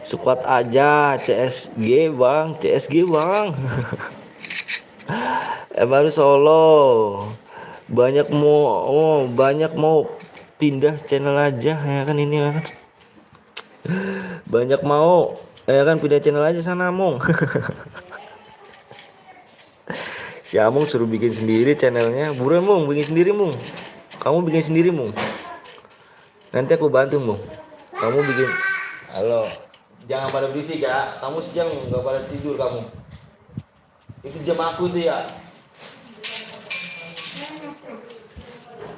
Squad aja CSG bang. Baru solo. Banyak mau pindah channel aja ya kan ini ya kan. Banyak mau ya kan pindah channel aja sana Mong. Si Among suruh bikin sendiri channelnya. Buruan Mong, bikin sendiri Mong. Kamu bikin sendiri Mong. Nanti aku bantu Mong. Kamu bikin. Halo. Jangan pada berisik ya. Kamu siang nggak pada tidur kamu. Itu jam aku tuh ya.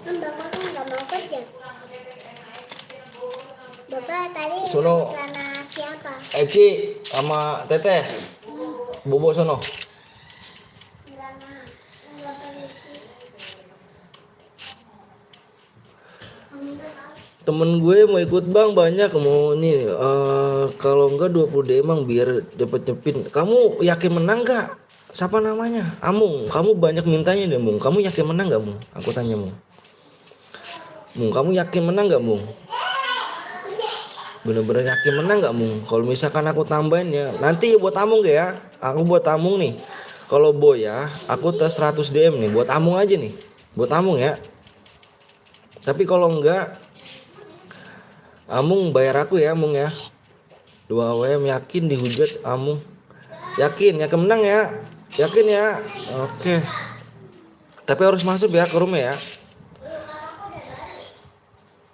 Bapak kan nggak mau kerja. Bapak tadi Sono. karena siapa? Eci sama Teteh. Bobo sono. Enggak permisi. Temen gue mau ikut bang, banyak mau nih kalau enggak 20 DM bang biar dapat nyepin. Kamu yakin menang gak? Siapa namanya? Amung. Kamu banyak mintanya deh Mung. Kamu yakin menang gak Mung? Aku tanya Mung. Mung, kamu yakin menang nggak, Mung? Bener-bener yakin menang nggak, Mung? Kalau misalkan aku tambahin ya, nanti buat Amung gak ya? Aku buat Amung nih. Kalau Boy ya, aku tes 100 DM nih. Buat Amung aja nih. Buat Amung ya. Tapi kalau enggak, Amung bayar aku ya, Amung ya. 2 WM yakin dihujat Amung. Yakin menang ya. Yakin ya. Oke. Tapi harus masuk ya ke rumah ya.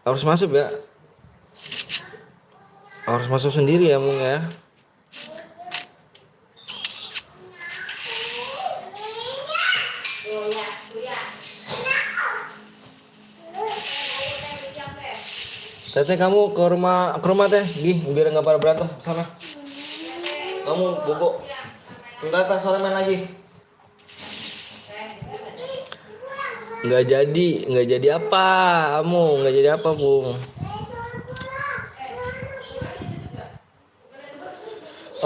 Harus masuk ya. Harus masuk sendiri ya, Mung ya. Teteh kamu ke rumah teh, biar nggak pada berantem sana. Kamu bobo. Ntar sore main lagi. Nggak jadi apa, kamu nggak jadi apa, Bung.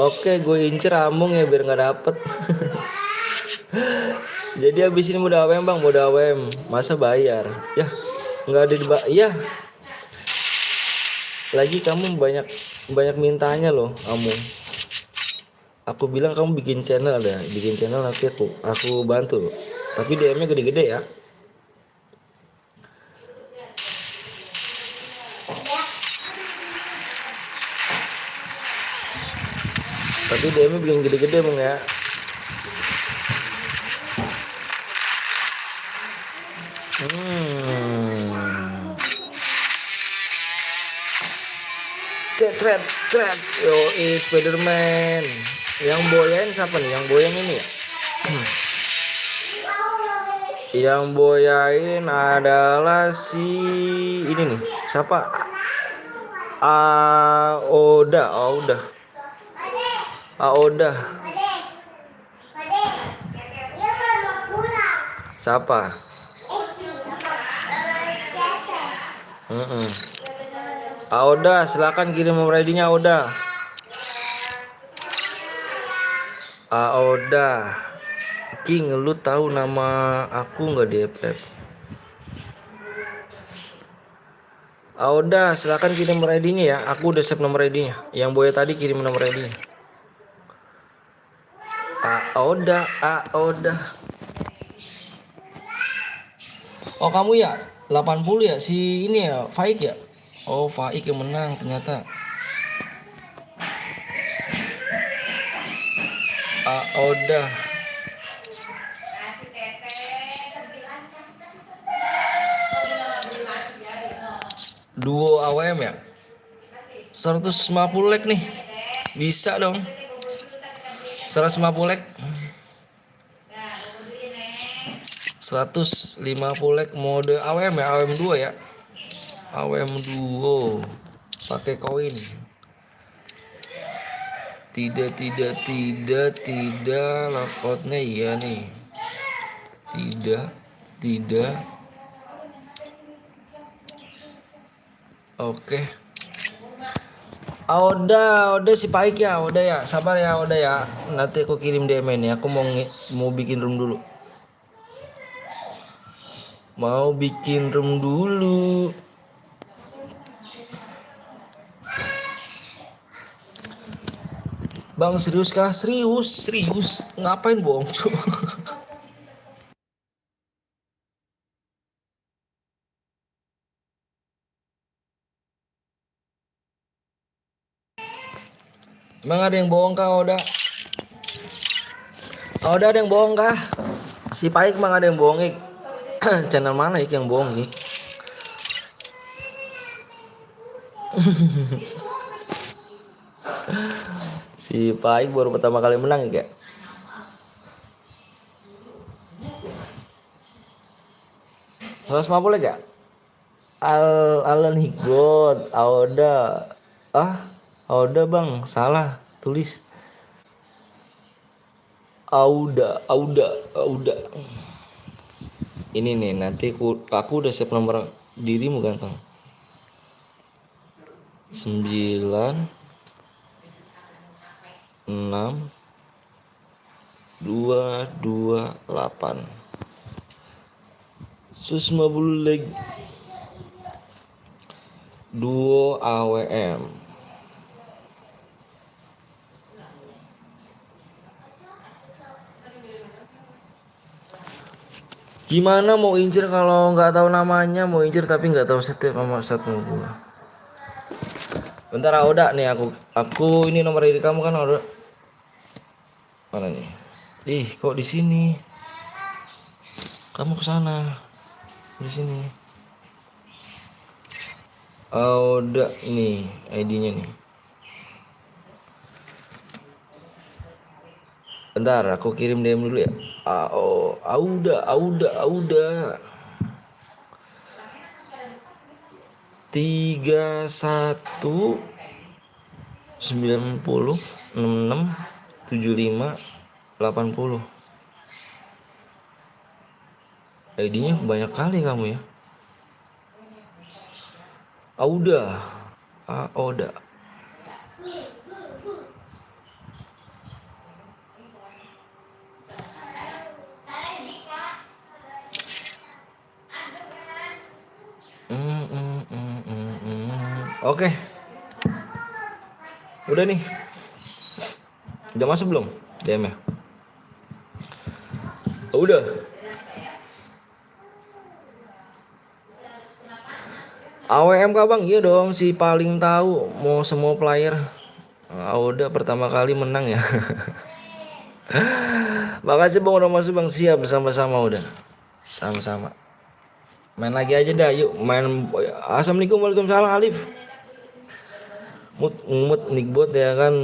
Oke, gue incer Amung ya biar nggak dapet. Jadi abis ini udah AWM bang, udah AWM. Masa bayar? Ya, nggak ada ya. Lagi kamu banyak banyak mintanya loh, Amung. Aku bilang kamu bikin channel ya, bikin channel nanti aku bantu loh. Tapi DM-nya gede-gede ya. Tapi DM-nya bikin gede-gede bang ya. Cret, yo Spiderman. Yang boyain siapa nih? Yang boyain ini ya? Yang boyain adalah si ini nih. Siapa? Oda. Oda. Siapa? Oda, silakan kirim nomor ID-nya Oda. Oda. King, lu tahu nama aku nggak di FF? Oda, silakan kirim nomor ID-nya ya. Aku udah save nomor ID-nya. Yang Boya tadi kirim nomor ID-nya. Oda. Oh kamu ya 80 ya si ini ya Faik ya. Oh Faik yang menang ternyata. Oda. Duo AWM ya. 150 like nih. Bisa dong. 150 like. 150 like mode AWM ya, AWM 2 ya. AWM duo pakai koin. Tidak logoutnya iya nih. Tidak. Oke. Oda si Paik ya, Oda ya. Sabar ya, Oda ya. Nanti aku kirim DM ini. Aku mau bikin room dulu. Bang serius kah? Serius. Ngapain bohong, cu? Emang ada yang bohong kah, Oda? Oda ada yang bohong kah? Si Paik emang ada yang bohong, Ik? Channel mana Ik yang bohong, Ik? Si Paik baru pertama kali menang, Ik ya? boleh gak? Alan Higbot, Oda. Oda bang, salah tulis. Auda. Ini nih nanti aku udah save nomor dirimu kan, Kang? 9 6 228 150 leg. Duo AWM. Gimana mau incer kalau nggak tahu namanya, mau incer tapi nggak tahu setiap nomor satu gua. Bentar Auda nih, aku ini nomor ID kamu kan Auda. Mana nih? Ih, kok di sini? Kamu ke sana. Di sini. Auda nih ID-nya nih. Bentar, aku kirim DM dulu ya. Auda. 31 90 66 75 80. ID-nya banyak kali kamu ya. Auda. Auda. Oke. Udah nih. Udah masuk belum DM-nya? Udah. AWM kah bang? Iya dong, si paling tahu mau semua player. Udah pertama kali menang ya. Makasih bang udah masuk bang, siap bersama-sama udah. Sama-sama. Main lagi aja dah, yuk main. Assalamualaikum, waalaikumsalam Alif. Mut Nickbot ya kan.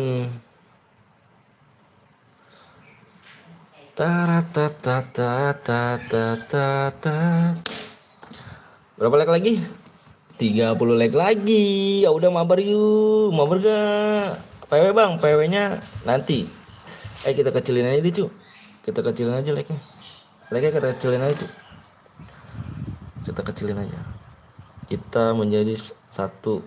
Berapa like lagi? 30 like lagi. Ya udah mabar yuk. Mabar gak? PW bang, PW-nya nanti. Kita kecilin aja deh, cu. Kita kecilin aja like-nya. Like-nya kita kecilin aja, cu. Kita kecilin aja. Kita menjadi 1-4.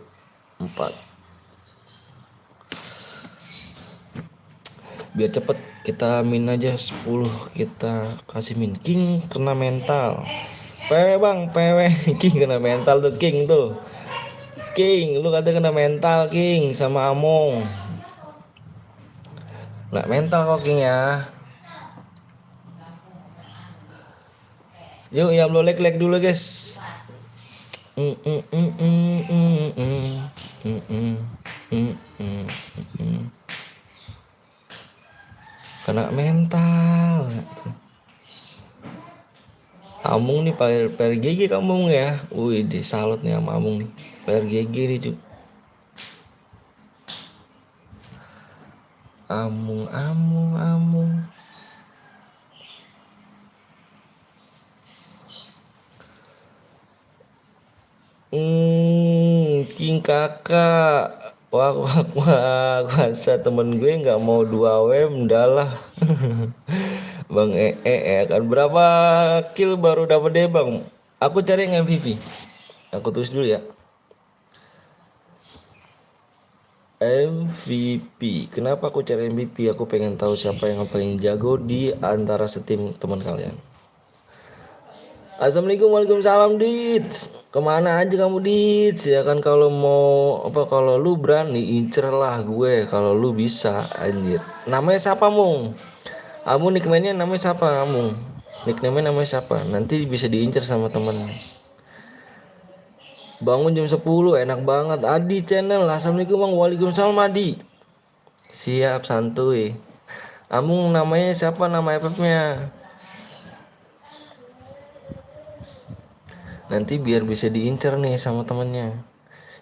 Biar cepet kita min aja 10, kita kasih min. King kena mental. PW bang, PW. King kena mental tuh, King tuh. King, lu kata kena mental King sama Among. Nggak mental kok King ya. Yuk yang belum like dulu guys. Kena mental. Amung nih player GG kamu ya. Wih, salut nih sama Amung nih. Player GG nih cu. Amung. King kakak. Wah, masa temen gue nggak mau 2 WM dah lah. Bang kan berapa kill baru dapat deh bang? Aku cari yang MVP. Aku tulis dulu ya. MVP. Kenapa aku cari MVP? Aku pengen tahu siapa yang paling jago di antara setim teman kalian. Assalamualaikum, waalaikumsalam Dit. Kemana aja kamu Dit? Ya kan kalau mau kalau lu berani incer lah gue. Kalau lu bisa anjir. Namanya siapa Mung? Kamu nickname-nya namanya siapa kamu? Nickname-nya namanya siapa? Nanti bisa diincer sama temen. Bangun jam 10 enak banget. Adi channel. Assalamualaikum bang. Waalaikumsalam Adi. Siap santuy. Kamu namanya siapa, nama FF-nya? Nanti biar bisa diincer nih sama temennya.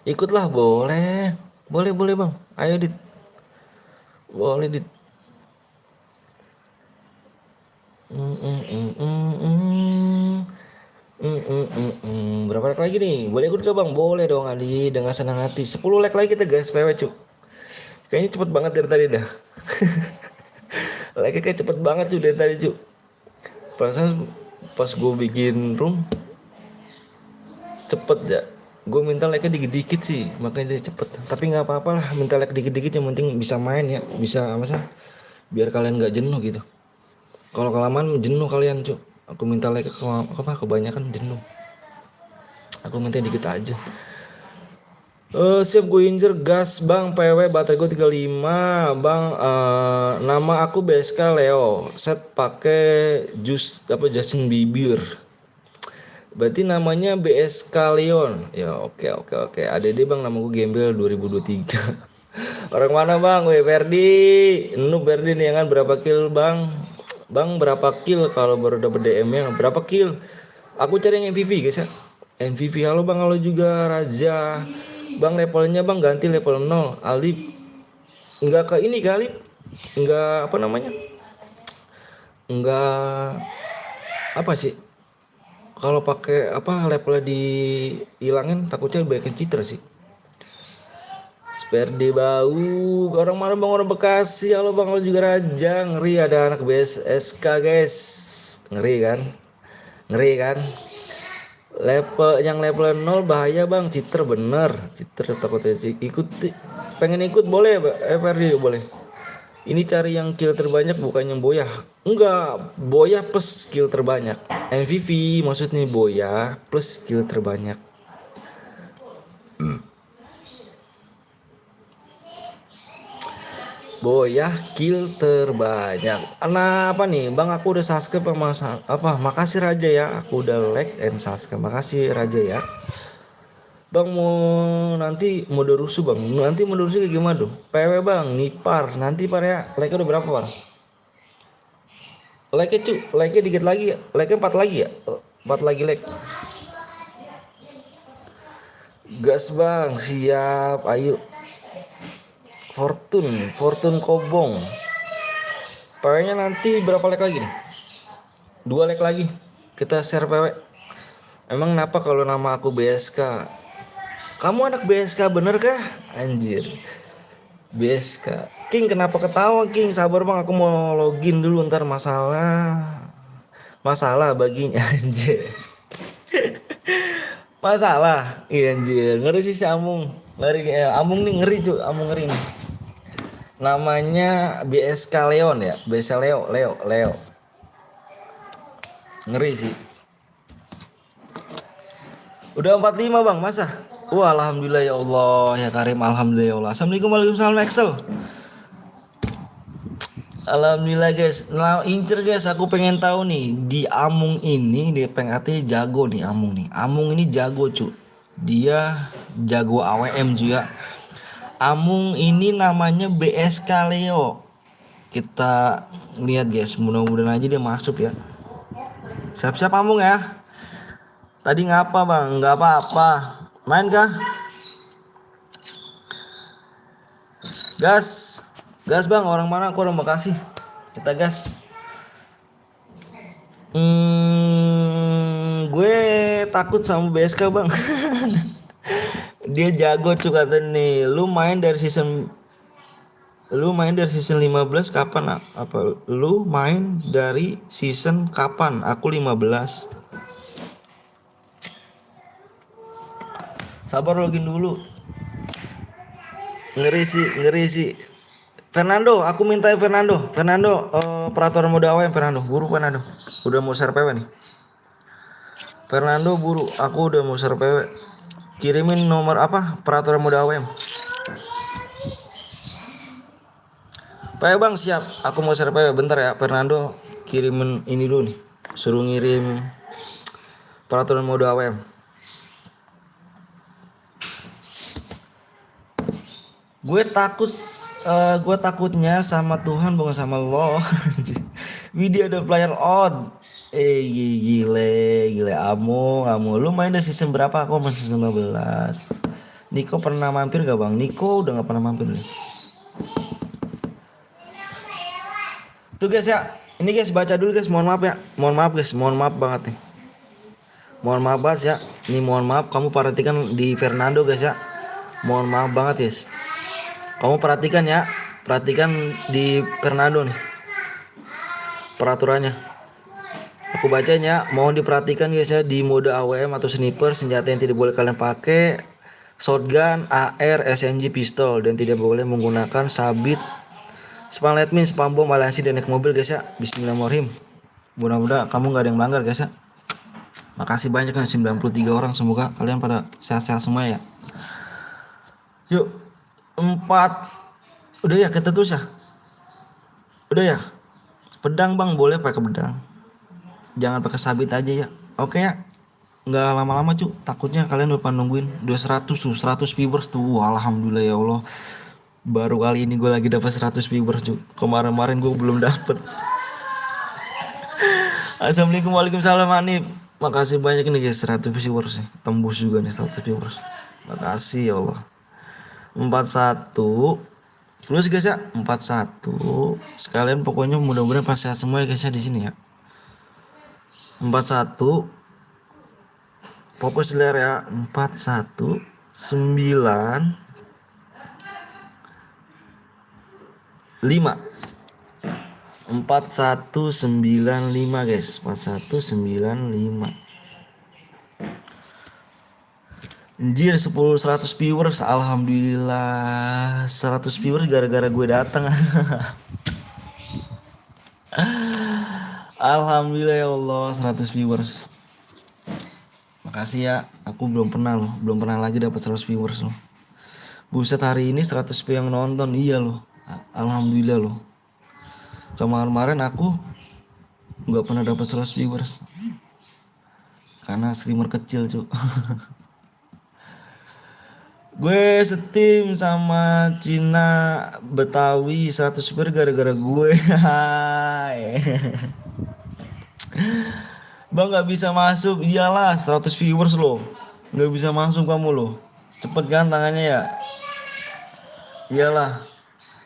Ikutlah boleh. Boleh bang. Ayo Dit. Boleh Dit. Berapa like lagi nih? Boleh ikut gak bang? Boleh dong Adi, dengan senang hati. 10 like lagi kita guys, PW cu. Kayaknya cepet banget dari tadi dah. Like kayak cepet banget cu dari tadi cu. Perasaan pas gue bikin room cepet ya. Gue minta like dikit-dikit sih, makanya jadi cepet. Tapi nggak apa-apa lah, minta like dikit-dikit yang penting bisa main ya, bisa apa sih? Biar kalian nggak jenuh gitu. Kalau kelamaan jenuh kalian cu. Aku minta like kebanyakan jenuh. Aku minta dikit aja. Siap gue injer gas bang, PW baterai gue 35 bang. Nama aku BSK Leo, set pakai jus apa Justin Bieber, berarti namanya BSK Leon ya. Oke oke oke, ada deh bang, nama gue Gembel 2023. Orang mana bang? Weh Ferdi, Ferdi nih kan, berapa kill bang? Bang berapa kill kalau baru dapet DM nya berapa kill? Aku cari yang MVP guys ya. MVP. Halo bang, halo juga Raja. Bang levelnya bang ganti level 0. Alip enggak ke ini kali. Enggak apa namanya? Enggak apa sih? Kalau pakai apa levelnya dihilangin takutnya banyak citra sih. Sperdi bau. Orang mana bang, orang Bekasi. Halo bang, halo juga Raja. Ngeri ada anak BSK guys. Ngeri kan? Ngeri kan? Level 0 bahaya bang, cheater bener, cheater takutnya ikut, pengen ikut boleh Ferdi boleh. Ini cari yang kill terbanyak bukan yang boya, enggak boya plus skill terbanyak, MVP maksudnya boya plus skill terbanyak. Boya kill terbanyak. Nah apa nih bang, aku udah subscribe sama apa, makasih Raja ya, aku udah like and subscribe, makasih Raja ya. Bang mau nanti mode rusuh bang, nanti mode rusuh kayak gimana tuh? PW bang, nipar, nanti par ya, like udah berapa par? Like cu, like dikit lagi ya, like 4 lagi ya, 4 lagi like. Gas bang, siap, ayo. Fortune Kobong. PW-nya nanti berapa like lagi nih? 2 like lagi. Kita share PW. Emang kenapa kalau nama aku BSK? Kamu anak BSK bener kah? Anjir. BSK. King kenapa ketawa King? Sabar bang, aku mau login dulu ntar masalah baginya anjir. Masalah. Iya anjir. Ngeri sih si Amung. Ngeri Amung nih, ngeri cuy, Amung ngeri nih. Namanya BSK Leon ya, BSK Leo. Ngeri sih. Udah 45 bang, masa? Wah alhamdulillah ya Allah ya Karim, alhamdulillah ya Allah. Assalamualaikum, waalaikumsalam Excel. Alhamdulillah guys. Nah incer guys, aku pengen tahu nih di Amung ini, di PNGT jago nih Amung nih. Amung ini jago cu. Dia jago AWM juga. Amung ini namanya BSK Leo. Kita lihat guys, mudah-mudahan aja dia masuk ya. Siap-siap Amung ya. Tadi ngapa bang? Nggak apa-apa. Main kah? Gas. Gas bang, orang mana? Aku orang Bekasi. Kita gas. Gue takut sama BSK bang. Dia jago cuy kata nih. Lu main dari season 15 kapan? Apa? Lu main dari season kapan? Aku 15. Sabar login dulu. Ngeri sih. Fernando, aku minta Fernando, peraturan mode AWM Fernando, buru Fernando. Udah mau share PW nih. Fernando buru, aku udah mau share PW. Kirimin nomor apa? Peraturan mode AWM. PW bang siap, aku mau share PW bentar ya Fernando. Kirimin ini dulu nih. Suruh ngirim peraturan mode AWM. Gue takutnya sama Tuhan bukan sama lo. Video ada player out. Gile Amung. Lu main dari season berapa? Aku masih season 15. Niko pernah mampir gak bang? Niko udah gak pernah mampir nih. Tuh guys ya, ini guys baca dulu guys, mohon maaf ya. Mohon maaf guys, mohon maaf banget nih. Mohon maaf banget ya. Ini mohon maaf, kamu perhatikan di Fernando guys ya. Mohon maaf banget guys. Kamu perhatikan ya, perhatikan di Fernando nih peraturannya. Aku bacanya, mohon diperhatikan guys ya, di mode AWM atau sniper senjata yang tidak boleh kalian pakai shotgun, AR, SMG, pistol, dan tidak boleh menggunakan sabit, spam letmin, spam bom, aliansi, dan naik mobil guys ya. Bismillahirrahmanirrahim. Mudah-mudahan kamu nggak ada yang melanggar guys ya. Makasih banyak kan 93 orang, semoga kalian pada sehat-sehat semua ya. Yuk, 4. Udah ya, kita terus ya. Udah ya. Pedang bang, boleh pakai pedang. Jangan pakai sabit aja ya. Oke ya. Nggak lama-lama cu. Takutnya kalian udah nungguin. Udah 100 tuh, 100 viewers tuh. Wah, alhamdulillah ya Allah. Baru kali ini gue lagi dapat 100 viewers cu. Kemarin-kemarin gue belum dapet. Assalamualaikum, waalaikumsalam Hanif. Makasih banyak nih guys, 100 viewers ya. Tembus juga nih 100 viewers. Makasih ya Allah. 41. Terus guys ya, 41. Sekalian pokoknya mudah-mudahan pas sehat semua ya guys ya di sini ya. 41. Fokus layar ya. 41 9 5. 4195 guys. 4195. Anjir 100 viewers. Alhamdulillah 100 viewers gara-gara gue datang. Alhamdulillah ya Allah 100 viewers. Makasih ya. Aku belum pernah lagi dapat 100 viewers loh. Buset, hari ini 100 yang nonton. Iya loh. Alhamdulillah loh. Kemarin aku nggak pernah dapat 100 viewers. Karena streamer kecil cu. Gue setim sama Cina Betawi 100 viewer gara-gara gue. Bang nggak bisa masuk. Iyalah 100 viewers loh. Nggak bisa masuk kamu loh. Cepet kan tangannya ya. Iyalah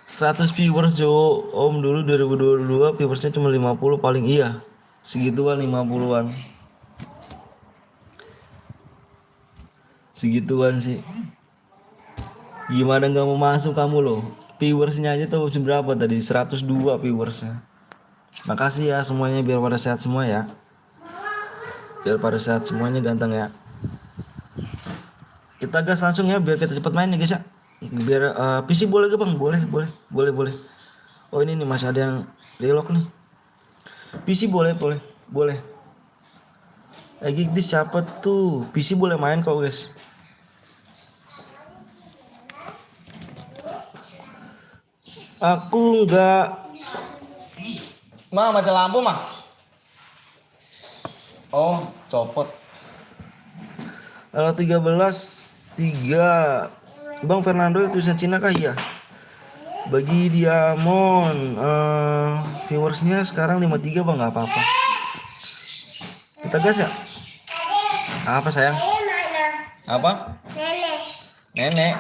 100 viewers cu. Om dulu 2022 viewersnya cuma 50 paling. Iya segituan, 50-an. Segituan sih. Gimana nggak mau masuk kamu loh. Viewersnya aja tuh berapa tadi? 102 viewersnya. Makasih ya semuanya, biar pada sehat semua ya. Biar pada sehat semuanya, ganteng ya. Kita gas langsung ya biar kita cepet main nih guys ya. Biar PC boleh gak bang? Boleh. Oh ini nih masih ada yang relog nih. PC boleh. Lagi di siapa tuh? PC boleh main kok guys. Aku enggak. Mati lampu mah. Oh, copot. Kalau 13 3. Bang Fernando tulisan Cina kah? Iya. Bagi Diamond viewersnya sekarang 53 bang, nggak apa-apa. Kita gas ya. Apa sayang? Apa? Nenek.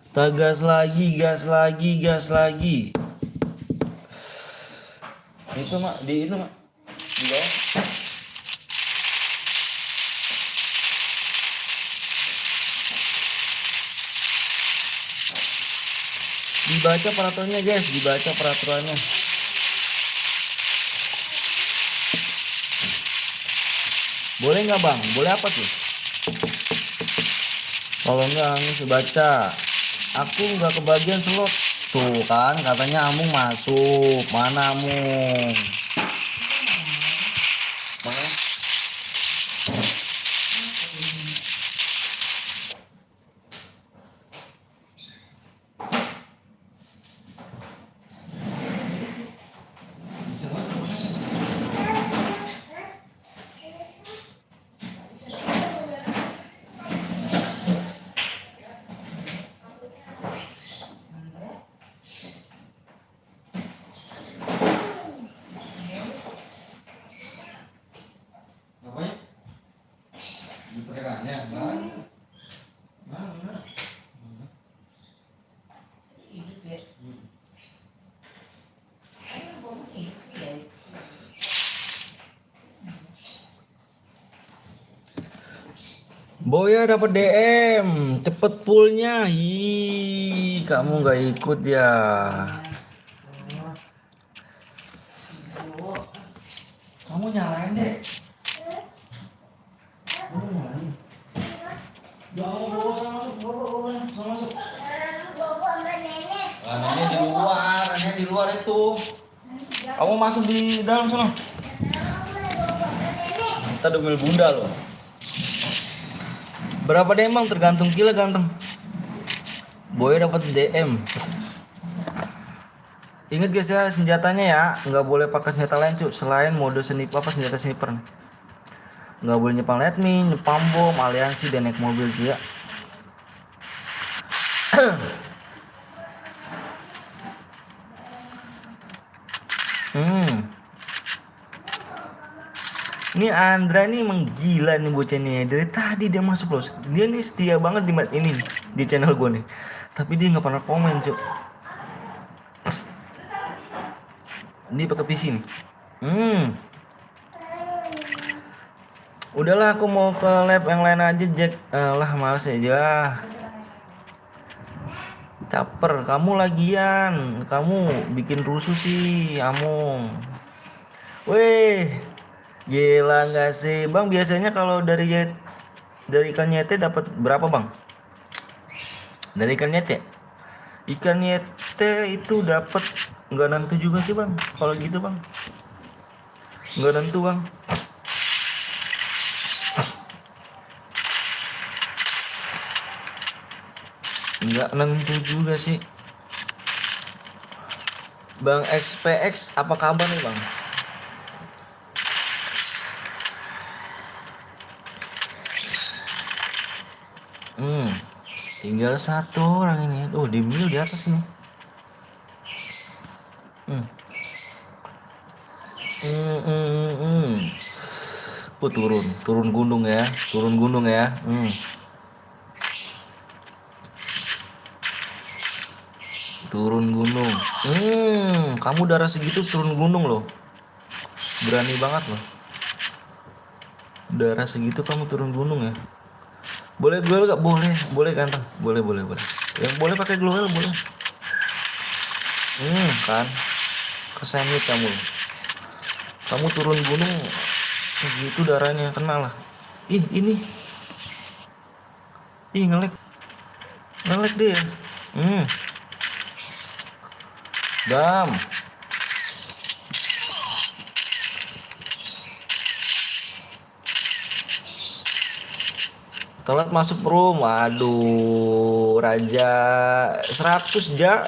Kita gas lagi. Itu mak, di bawah. Dibaca peraturannya guys, Boleh nggak bang? Boleh apa tuh? Kalau nggak harus baca. Aku nggak kebagian slot. Tuh kan katanya Amung masuk. Mana Amung? Mana? Boya dapat DM, cepet pullnya. Hi, kamu nggak ikut ya? Kamu nyalain deh. Kamu nyalain. Jangan bawa masuk. Nenek di luar itu. Kamu masuk di dalam sana. Kata Dumil Bunda loh. Berapa DM bang? Tergantung kila ganteng. Boy dapat DM. Ingat guys ya, senjatanya ya nggak boleh pakai senjata lain cuy selain mode sniper apa senjata sniper. Nggak boleh nyepang lightning, nyepang bom, aliansi dan naik mobil cuy ya. Ini Andra nih emang gila nih bocah nih. Dari tadi dia masuk loh. Dia nih setia banget di ini di channel gue nih. Tapi dia nggak pernah komen cuy. Ini pakai PC nih. Udahlah aku mau ke lab yang lain aja Jack. Lah males aja. Caper kamu lagian. Kamu bikin rusuh sih Amung. Weh. Gila nggak sih bang? Biasanya kalau dari ikan nyete dapat berapa bang? Dari ikan nyete? Ikan nyete itu dapat nggak nentu juga sih bang. Kalau gitu bang, nggak nentu bang. Nggak nentu juga sih. Bang XPX apa kabar nih bang? Tinggal satu orang ini. Oh, di mil di atas nih. Turun gunung ya, turun gunung ya. Turun gunung. Kamu darah segitu turun gunung loh. Berani banget loh. Darah segitu kamu turun gunung ya. Boleh glowel gak? Boleh, boleh ganteng. Boleh. Yang boleh pakai glowel boleh. Kan. Kesemit kamu. Kamu turun gunung segitu darahnya kena lah. Ih, ini. Ih, ngelek dia. Dam. Telat masuk room. Aduh, raja 100 ja.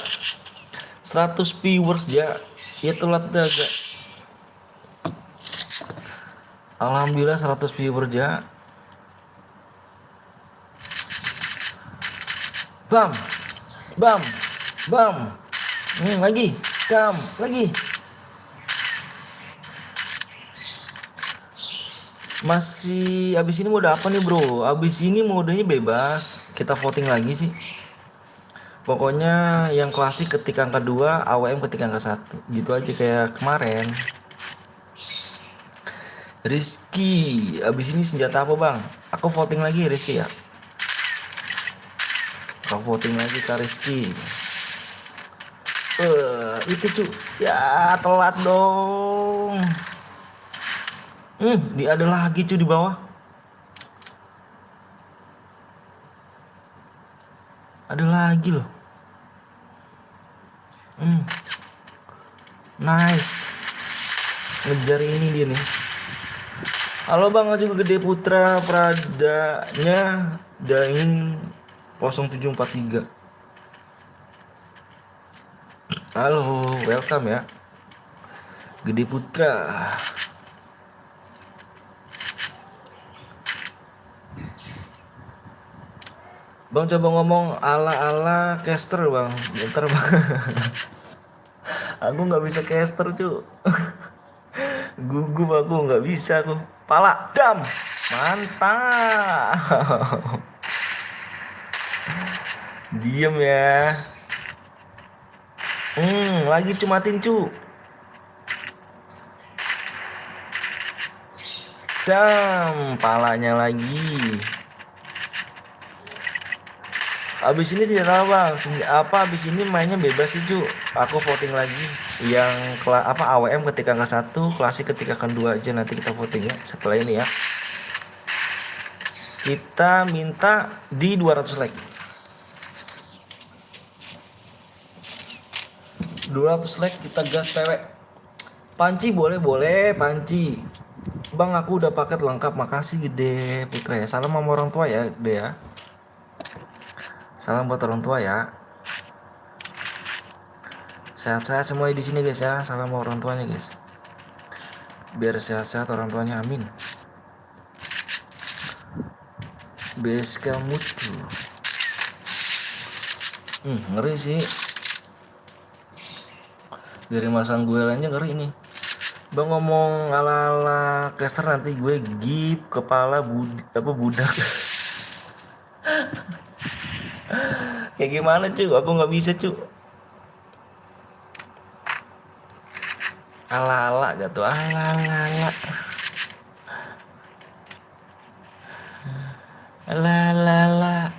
100 viewers ja. Ya telat jaga. Alhamdulillah 100 viewers ja. Bam. Lagi. Dam, lagi. Masih abis ini mode apa nih bro? Abis ini modenya bebas. Kita voting lagi sih. Pokoknya yang klasik ketik angka 2, AWM ketik angka 1. Gitu aja kayak kemarin. Rizky, abis ini senjata apa bang? Aku voting lagi Rizky ya. Aku voting lagi ke Rizky. Itu cuy. Ya telat dong. Ada lagi cuy di bawah. Ada lagi loh. Nice. Ngejar ini dia nih. Halo bang, juga Gede Putra Pradanya Dain 0743. Halo, welcome ya. Gede Putra. Bang coba ngomong ala-ala caster bang. Bentar bang. Aku nggak bisa caster cu. Gugup aku nggak bisa tuh. Pala dam. Mantap. Diem ya. Lagi cumatin cu. Dam, palanya lagi. Abis ini tidak tahu bang, abis ini mainnya bebas sih cu. Aku voting lagi yang AWM ketika angka 1, klasik ketika angka 2 aja. Nanti kita voting ya setelah ini ya. Kita minta di 200 like. 200 like kita gas PW. Panci boleh Panci. Bang, aku udah paket lengkap. Makasih Gede Putra ya. Salam sama orang tua ya, Gede ya. Salam buat orang tua ya. Sehat-sehat semua di sini guys ya. Salam sama orang tuanya guys. Biar sehat-sehat orang tuanya, amin. BSK Mutu. Ngeri sih. Dari masang gue aja ngeri nih. Bang ngomong ala-ala caster nanti gue gip kepala budak. Kayak gimana cu? Aku nggak bisa cu. Ala-ala gitu, ala-ala. Ala-ala.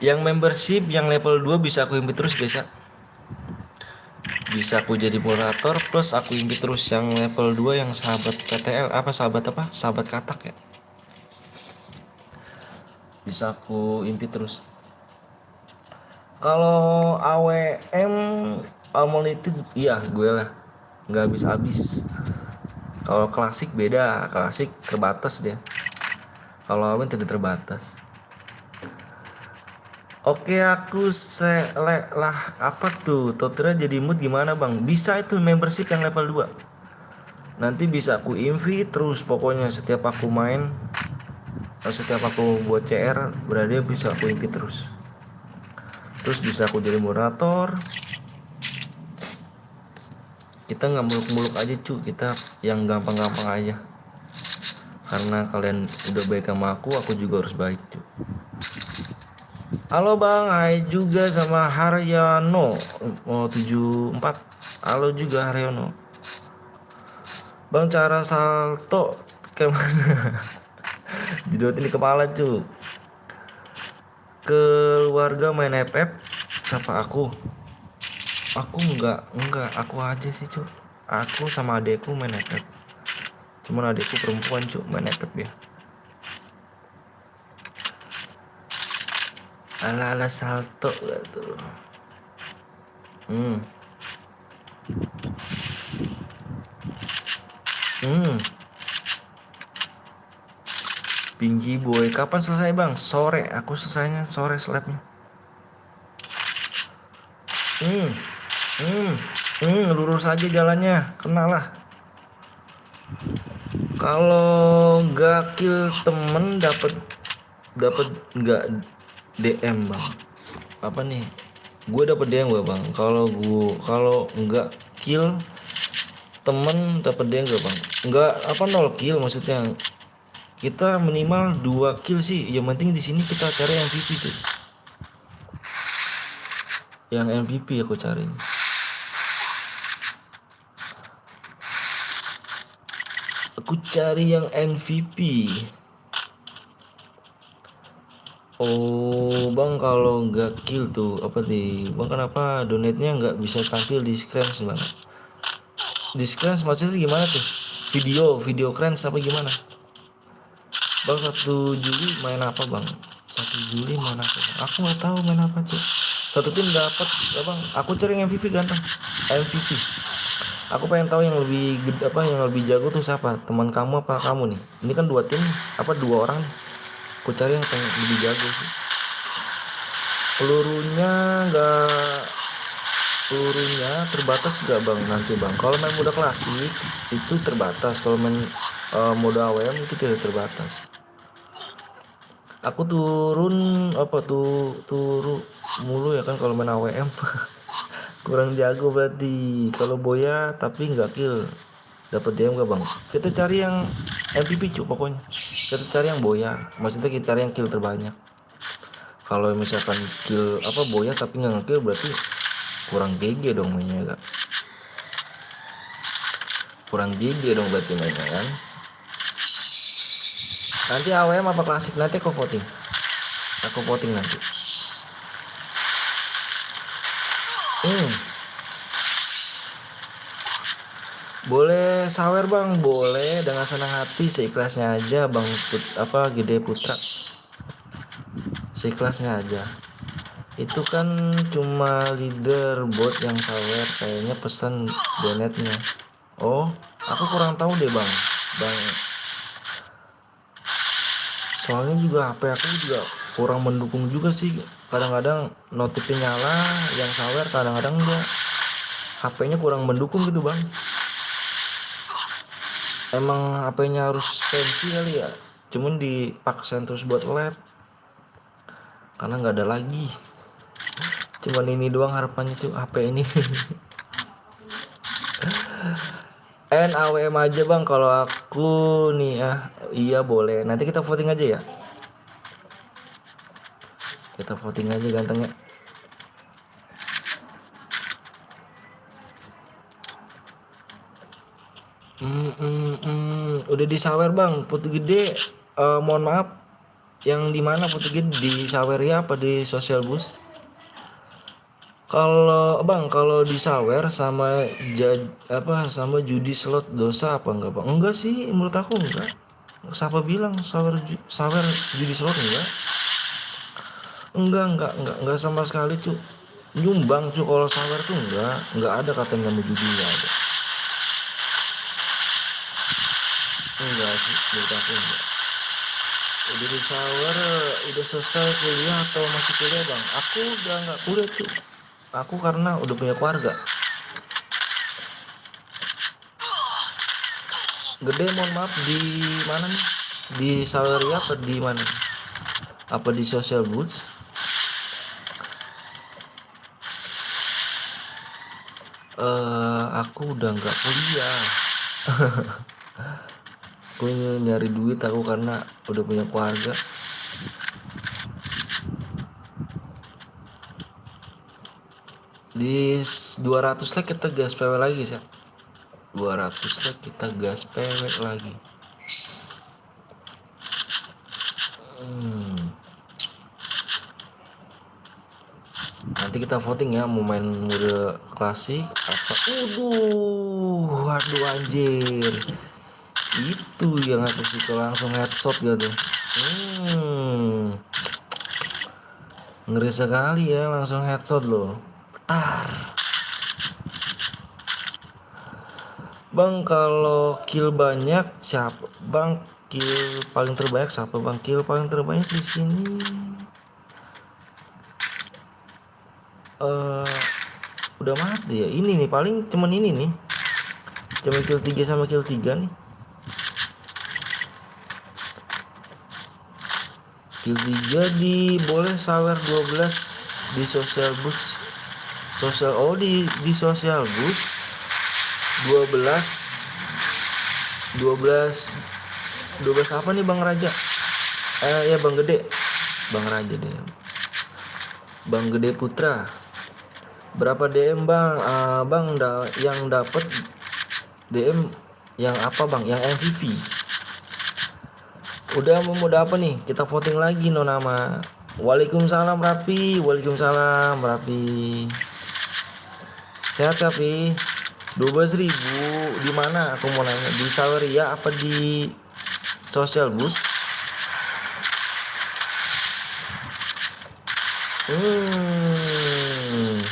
Yang membership yang level 2 bisa aku invite terus guys ya. Bisa aku jadi moderator plus aku invite terus yang level 2 yang sahabat PTL sahabat katak ya. Bisa aku invite terus. Kalau AWM Unlimited iya gue lah nggak habis. Kalau klasik beda, klasik terbatas dia. Kalau AWM tidak terbatas. Oke, aku lah apa tuh? Totalnya jadi mood gimana bang? Bisa itu membership yang level 2. Nanti bisa aku invite terus pokoknya setiap aku main, setiap aku buat CR berarti bisa aku invite terus. Terus bisa aku jadi moderator. Kita nggak muluk-muluk aja cu, kita yang gampang-gampang aja. Karena kalian udah baik sama aku juga harus baik cu. Halo bang, hai juga sama Haryono 74. Halo juga Haryono. Bang, cara salto kemana? Jidotin di kepala cu. Keluarga main FF siapa aku? Aku enggak, aku aja sih cu. Aku sama adekku main FF. Cuman adekku perempuan cu, main FF ya. Ala-ala salto gitu. Pinky boy, kapan selesai bang? Sore, aku selesainya sore slabnya. Lurus aja jalannya, kenalah. Kalau nggak kill temen dapat nggak DM bang? Apa nih? Gue dapat DM gak bang? Kalau nggak kill temen dapat DM gak bang? Nggak apa 0 kill maksudnya. Kita minimal 2 kill sih. Yang penting di sini kita cari MVP tuh. Yang MVP aku cari. Aku cari yang MVP. Oh bang, kalau nggak kill tuh apa nih bang, kenapa donate-nya nggak bisa tampil di screen bang? Di screen maksudnya gimana tuh? Video keren apa gimana bang? 1 Juli main apa bang? 1 Juli main apa bang? Aku nggak tahu main apa tuh. Satu tim dapat ya bang. Aku cari yang MVP ganteng. MVP. Aku pengen tahu yang lebih gede yang lebih jago tuh siapa? Teman kamu apa kamu nih? Ini kan 2 tim apa 2 orang nih. Aku cari yang lebih jago sih. Pelurunya terbatas gak bang nanti bang? Kalau main mode klasik itu terbatas. Kalau main mode AWM itu tidak terbatas. Aku turun mulu ya kan kalau main AWM. Kurang jago berarti. Kalau boya tapi nggak kill dapat DM gak bang? Kita cari yang MVP cu pokoknya. Kita cari yang boya, maksudnya kita cari yang kill terbanyak. Kalau misalkan kill boya tapi nggak nge-kill berarti kurang GG dong mainnya, gak? Kurang GG dong berarti mainnya kan. Nanti AWM apa klasik nanti aku voting nanti. Boleh sawer bang, boleh dengan senang hati, seikhlasnya aja bang. Gede Putra, seikhlasnya aja. Itu kan cuma leader bot yang sawer, kayaknya pesan donetnya. Oh, aku kurang tahu deh bang. Bang, soalnya juga HP aku juga kurang mendukung juga sih. Kadang-kadang notifnya nyala yang sawer, kadang-kadang enggak. HP-nya kurang mendukung gitu bang. Emang HP-nya harus fancy kali ya, cuman dipaksain terus buat lab karena nggak ada lagi. Cuman ini doang harapannya tuh HP ini. NAWM aja bang kalau aku nih ya. Iya boleh, nanti kita voting aja ya. Kita voting aja gantengnya. Udah disawer bang, Putih Gede. Mohon maaf, yang di mana Putih Gede, di sawer ya apa di sosial bus? Kalau di sawer sama sama judi slot dosa apa enggak bang? Enggak sih, menurut aku enggak. Siapa bilang sawer judi slot enggak? Enggak sama sekali tuh. Nyumbang tuh kalau sawer tuh enggak ada katanya mau judi, enggak ada. Enggak sih, menurut aku enggak. Udah di sawer, udah selesai kuliah atau masih kuliah bang? Aku udah enggak kuliah tuh. Aku karena udah punya keluarga. Gede mohon maaf, di mana nih? Di Saweria apa di mana? Apa di social booth? Aku udah nggak kuliah. Aku nyari duit aku karena udah punya keluarga. Di 200 like kita gas PW lagi sih. 200 like kita gas PW lagi. Nanti kita voting ya, mau main mode klasik apa. Waduh anjir. Itu yang aku suka, langsung headshot gitu. Ngeri sekali ya, langsung headshot loh. Petar. Bang, kalau kill banyak siapa? Bang, kill paling terbanyak siapa bang? Kill paling terbanyak di sini. Udah mati ya. Ini nih paling cuman ini nih. Cuman kill 3 sama kill 3 nih. Kill 3 di boleh sawer 12 di social boost. Di social boost 12 apa nih Bang Raja? Ya Bang Gede. Bang Raja deh. Bang Gede Putra. Berapa DM Bang? Bang yang dapat DM yang apa Bang? Yang MVP. Udah mau apa nih? Kita voting lagi no nama. Waalaikumsalam Rapi. Waalaikumsalam Rapi. Sehat Rapi. 12.000 di mana? Aku mau nanya di Saweria apa di social boost?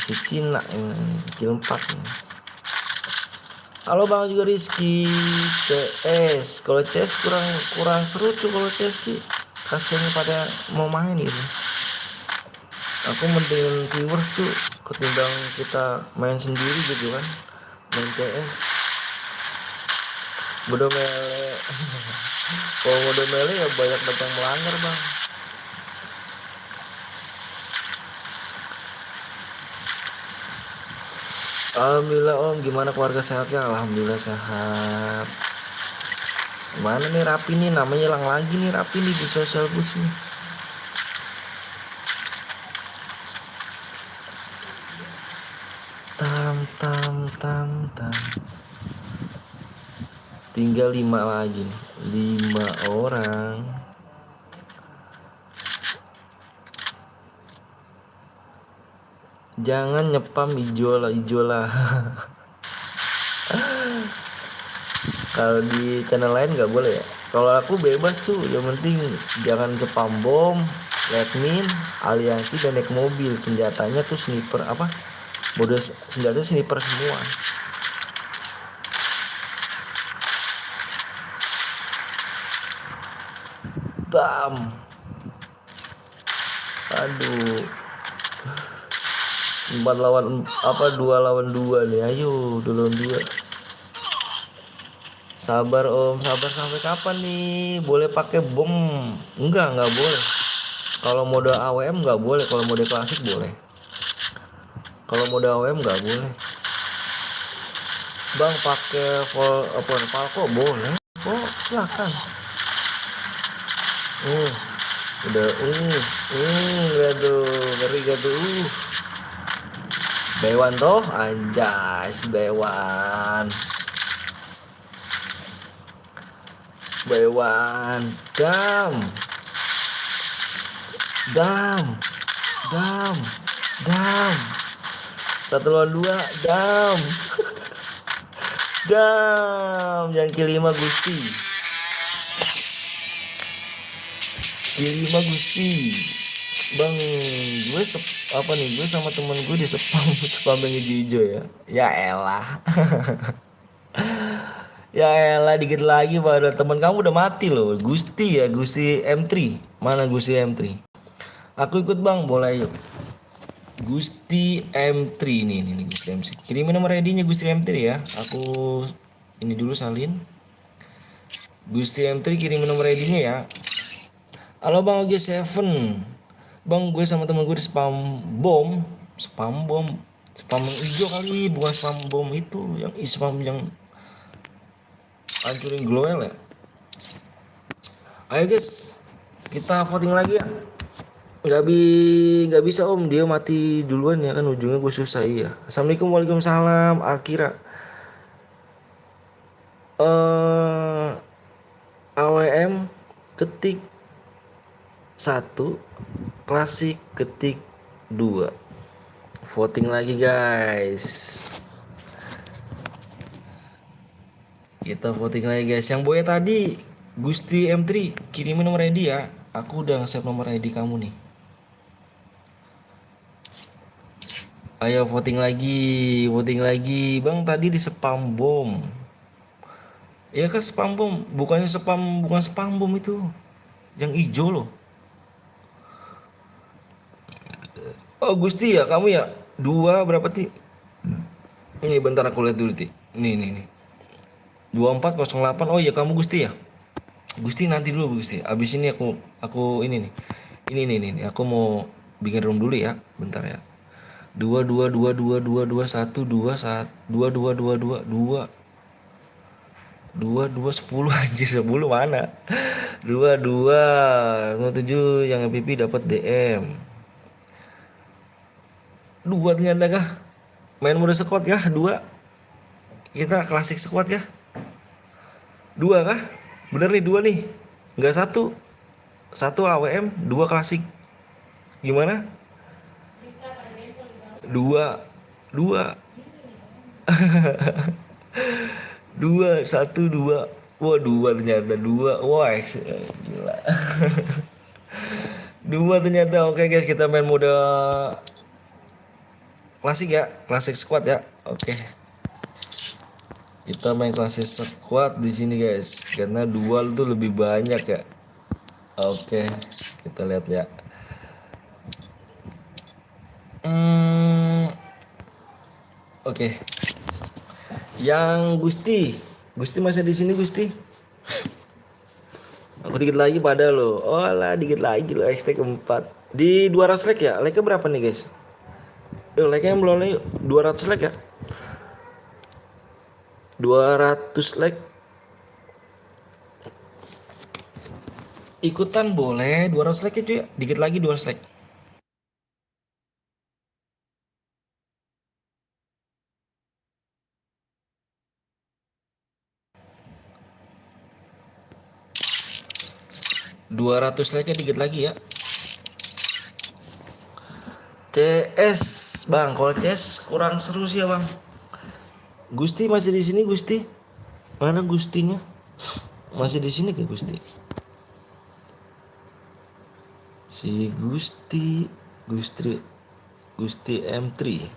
Si Cina kill 4 nih. Halo Bang juga Rizky CS. Kalau CS kurang seru tuh kalau CS sih. Kasiannya pada mau main gitu. Aku mending viewers tuh ketimbang kita main sendiri gitu kan. Main CS. Bodoh mele. Kalau bodoh mele ya banyak melanggar Bang. Alhamdulillah Om, gimana keluarga sehatnya? Alhamdulillah sehat. Mana nih Rapi nih, namanya hilang lagi nih Rapi nih di social boost nih. Tam. Tinggal 5 lagi nih. 5 orang. Jangan nyepam ijola. Kalau di channel lain nggak boleh ya. Kalau aku bebas tuh, yang penting jangan spam bom, admin, aliansi dan naik mobil. Senjatanya tuh sniper apa? Mode senjatanya sniper semua. Bam. Aduh. 2 lawan 2 nih. Ayo, 2 lawan 2. Sabar Om, sabar sampai kapan nih? Boleh pakai bom? Enggak boleh. Kalau mode AWM nggak boleh, kalau mode klasik boleh. Kalau mode AWM nggak boleh. Bang pakai Falco boleh. Oh, silakan. Udah, gaduh, ngeri gaduh. Bewan toh, anjas, Bewan. Bewan, dam, dam, dam, dam. 1 lawan 2, dam, dam. Yang kelima Gusti. Kelima Gusti. Bang, gue sama temen gue di spam yang hijau-hijau ya. Ya elah. Ya elah, dikit lagi pada teman kamu udah mati loh. Gusti ya, Gusti M3. Mana Gusti M3? Aku ikut bang, boleh yuk. Gusti M3 nih Gusti M3. Kirimin nomor ID-nya Gusti M3 ya. Aku ini dulu salin. Gusti M3 kirimin nomor ID-nya ya. Halo bang, OG7. Bang, gue sama temen gue di spam bom. Spam bom. Spam yang hijau kali, bukan spam bom itu. Yang spam yang hancurin glowel ya. Ayo guys, kita voting lagi ya. Nggak bisa om, dia mati duluan ya kan, ujungnya gue susah. Iya. Assalamualaikum, waalaikumsalam. Akira. AWM ketik 1, klasik ketik 2. Voting lagi guys. Kita voting lagi guys. Yang boya tadi Gusti M3 kirimin nomor ID ya. Aku udah nge-save nomor ID kamu nih. Ayo voting lagi, Bang tadi di spam bom. Ya kan spam bom, bukan spam bom itu. Yang hijau loh. Oh Gusti ya, kamu ya? 2 berapa Ti? Ini bentar aku lihat dulu Ti. Nih. 2408. Oh iya kamu Gusti ya? Gusti nanti dulu Gusti. Abis ini aku ini nih. Ini aku mau bikin room dulu ya. Bentar ya. 10 anjir, 10 mana? 7 yang MVP dapat DM. 2 ternyata kah? Main mode squad kah? 2. Kita klasik squad kah? 2 kah? Bener nih 2 nih. Enggak 1. 1 AWM, 2 klasik. Gimana? 2. 2. 2 1 2. Wah 2 ternyata 2. Wah gila. 2 ternyata. Oke guys, kita main mode klasik ya, klasik squad ya. Oke. Kita main klasik squad di sini guys, karena dual tuh lebih banyak ya. Oke, kita lihat ya. Oke. Yang Gusti masih di sini Gusti. Aku dikit lagi pada lo. Oh lah, dikit lagi lo. XT keempat. Di 200 like ya. Like berapa nih guys? Yuk like nya belum nih. 200 like ya. 200 like. Ikutan boleh. 200 like ya cuy. Dikit lagi 200 like. $200 like nya dikit lagi ya. CS bang, kalau CS kurang seru sih ya bang. Gusti masih di sini Gusti? Mana Gustinya? Masih di sini ke Gusti? Si Gusti M3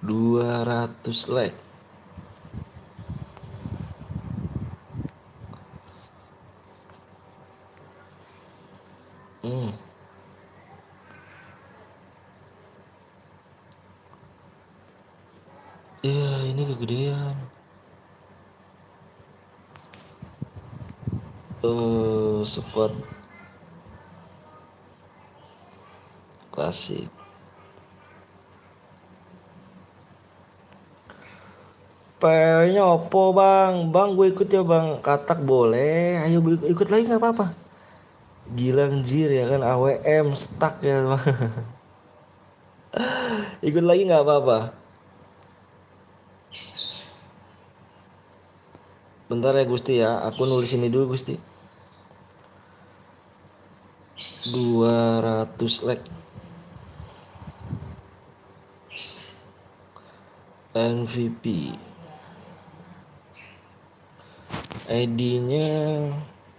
200 like. Ya ini kegedean. Squad klasik. PW-nya Oppo bang. Bang gue ikut ya bang. Katak boleh. Ayo ikut lagi nggak apa-apa. Gilang jir ya kan. AWM stuck ya bang. Ikut lagi nggak apa-apa. Bentar ya Gusti ya. Aku nulis ini dulu Gusti. 200 like. MVP. ID-nya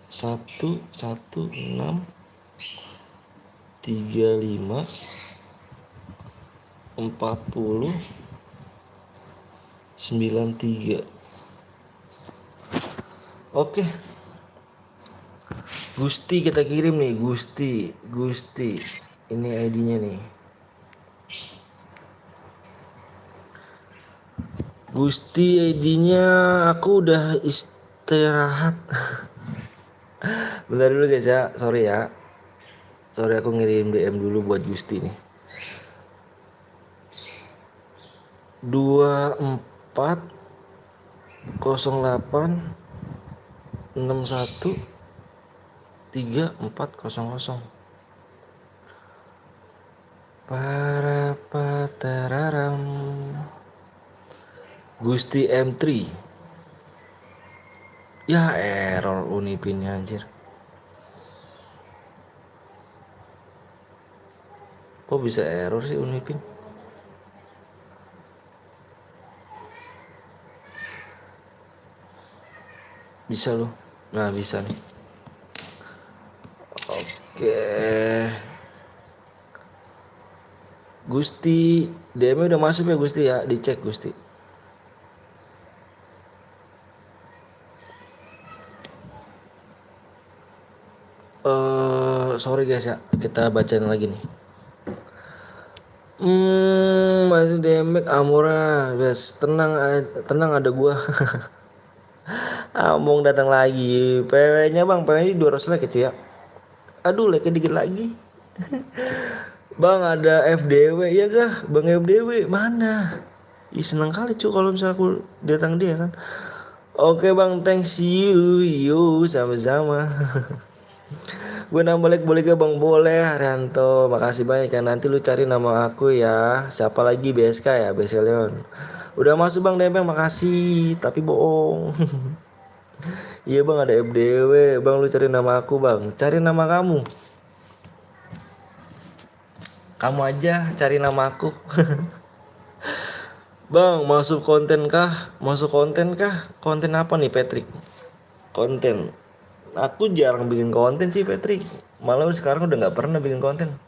116354093. Oke. Gusti kita kirim nih, Gusti. Ini ID-nya nih. Gusti ID-nya aku udah istirahat. Bentar dulu guys ya, sorry ya. Sorry aku ngirim DM dulu buat Gusti nih. 2408613400. Para patararam. Gusti M3. Ya error Unipinnya anjir. Kok bisa error sih Unipin? Bisa loh. Nah bisa nih. Oke. Gusti DM udah masuk ya Gusti ya. Dicek Gusti. Sorry guys ya. Kita bacain lagi nih. Masih demek Amora, guys. Tenang ada gua. Among datang lagi. PW-nya bang, PW-nya 200 like itu ya. Aduh, like dikit lagi. Bang ada FDW ya kah? Bang FDW mana? Ih seneng kali cuy kalau misalnya aku datang dia kan. Oke bang, thanks you sama-sama. Gue nambah like boleh gak bang? Boleh Haryanto, makasih banyak ya. Nanti lu cari nama aku ya. Siapa lagi? BSK ya, BSK Leon. Udah masuk bang DM, makasih. Tapi bohong. Iya bang ada FDW. Bang lu cari nama aku bang. Cari nama kamu. Kamu aja cari nama aku. Bang masuk konten kah? Masuk konten kah? Konten apa nih Patrick? Konten. Aku jarang bikin konten sih Patrick. Malah sekarang udah nggak pernah bikin konten.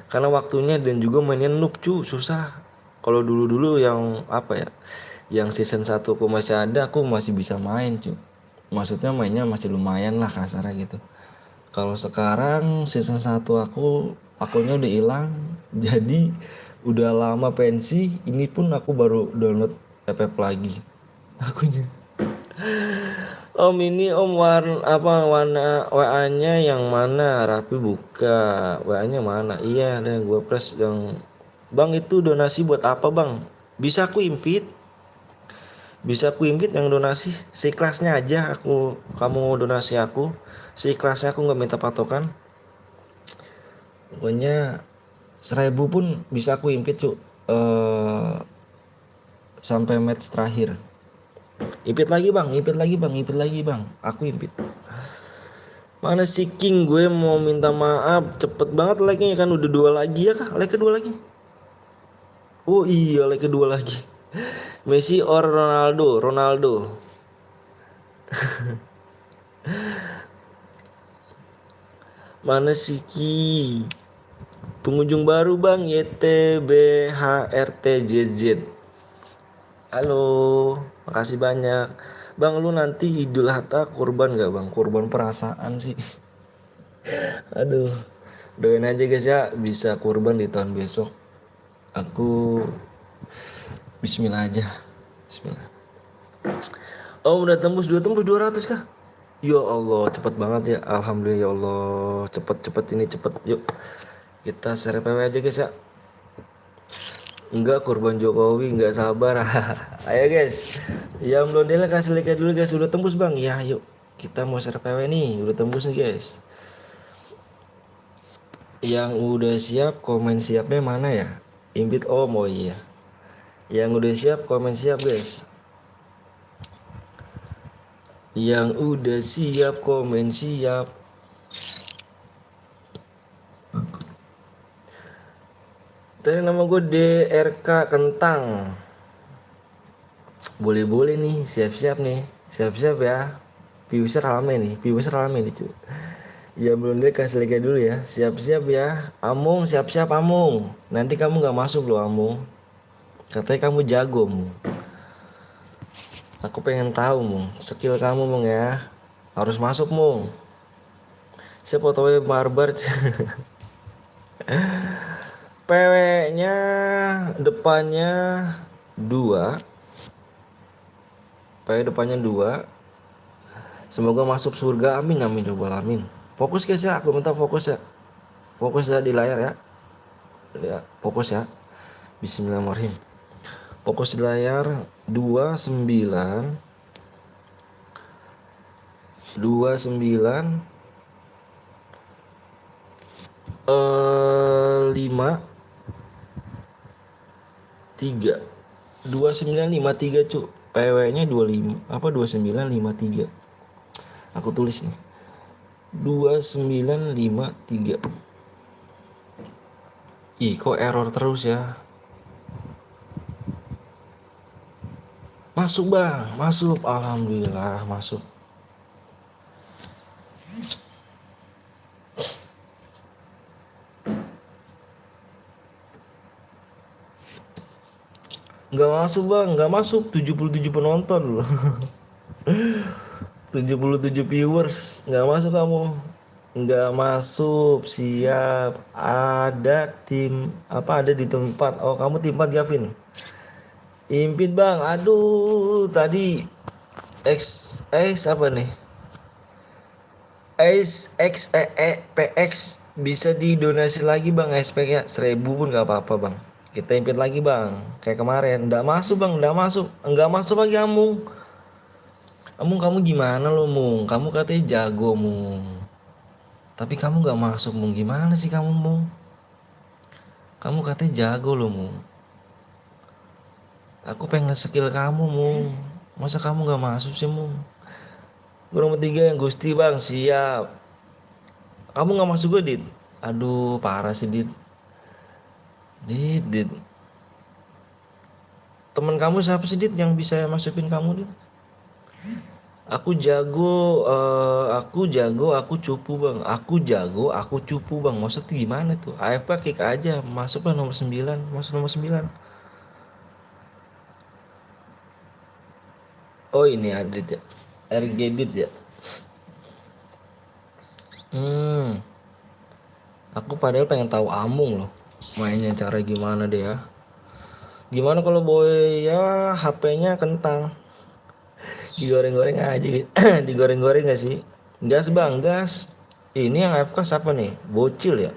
Karena waktunya dan juga mainnya noob cu, susah. Kalau dulu-dulu yang apa ya? Yang season 1 aku masih ada, aku masih bisa main cu. Maksudnya mainnya masih lumayan lah kasarnya gitu. Kalau sekarang season 1 akunnya udah hilang. Jadi udah lama pensi, ini pun aku baru download FF lagi akunnya. Om ini om warna WA-nya yang mana? Rapi buka. WA-nya mana? Iya, ada gua press yang Bang itu donasi buat apa, Bang? Bisa aku impit. Yang donasi seikhlasnya aja kamu donasi aku. Seikhlasnya aku nggak minta patokan. Pokoknya 1000 pun bisa aku impit, Cuk. Sampai match terakhir. Impit lagi, Bang. Aku impit. Mana si King, gue mau minta maaf. Cepet banget like-nya kan udah 2 lagi ya kah? Like kedua lagi. Oh iya, like kedua lagi. Messi or Ronaldo. Mana si Ki? Pengunjung baru bang, YTBHRTJZ. Halo, makasih banyak. Bang lu nanti Idul Adha kurban gak bang? Kurban perasaan sih. Aduh, doain aja guys ya bisa kurban di tahun besok. Aku Bismillah aja. Bismillah. Oh udah tembus 200 kah? Ya Allah cepet banget ya. Alhamdulillah ya Allah. Cepet ini cepet. Yuk kita share PW aja guys ya. Enggak korban Jokowi enggak sabar. Ayo guys. Yang belum dele kasih like dulu guys. Udah tembus bang. Ya yuk kita mau share PW nih. Udah tembus nih guys. Yang udah siap komen siapnya mana ya? Invite om. Oh iya. Yang udah siap komen siap guys. Yang udah siap komen siap. Tadi nama gue DRK Kentang. Boleh-boleh nih, siap-siap nih. Siap-siap ya. Viewer rame nih cuy. Ya belum deh kasih like dulu ya. Siap-siap ya. Amung, siap-siap Amung. Nanti kamu gak masuk loh Amung. Katanya kamu jago Mung. Aku pengen tahu Mung, skill kamu Mung ya. Harus masuk Mung. Saya fotonya barbar. PW-nya depannya 2. PW depannya 2. Semoga masuk surga. Amin amin coba amin. Fokus guys ya, aku minta fokus ya. Fokus ya di layar ya. Ya, fokus ya. Bismillahirrahmanirrahim. Fokus di layar 29 5 3 2953 cuk. PW-nya 25 apa 2953. Aku tulis nih. 2953. Ih, kok error terus ya? Masuk, Bang. Masuk. Alhamdulillah, masuk. Nggak masuk bang, nggak masuk 77 penonton loh. 77 viewers, nggak masuk kamu. Nggak masuk, siap. Ada tim, apa ada di tempat. Oh kamu tim 4 Gavin. Impit bang, aduh tadi X apa nih? PX bisa didonasi lagi bang, SPK ya 1000 pun nggak apa-apa bang. Kita impit lagi bang, kayak kemarin. Nggak masuk bang, nggak masuk lagi Amung. Amung kamu gimana lo Mung? Kamu katanya jago Mung. Tapi kamu nggak masuk Mung, gimana sih kamu Mung? Kamu katanya jago lo Mung. Aku pengen skill kamu Mung. Masa kamu nggak masuk sih Mung? Nomor 3 yang Gusti bang, siap. Kamu nggak masuk gue Dit. Aduh parah sih Dit. Dit. Temen kamu siapa sih Dit yang bisa masukin kamu Dit? Aku jago, aku cupu bang. Aku jago, aku cupu bang. Maksudnya gimana tuh? AFK kick aja, masuklah nomor 9. Masuk nomor 9. Oh ini Adit ya, RGDit ya. Aku padahal pengen tahu Amung loh. Mainnya cara gimana deh ya. Gimana kalau boy ya HP-nya kentang. Digoreng-goreng aja. Digoreng-goreng gak sih? Gas bang, gas. Ini yang AFK siapa nih? Bocil ya?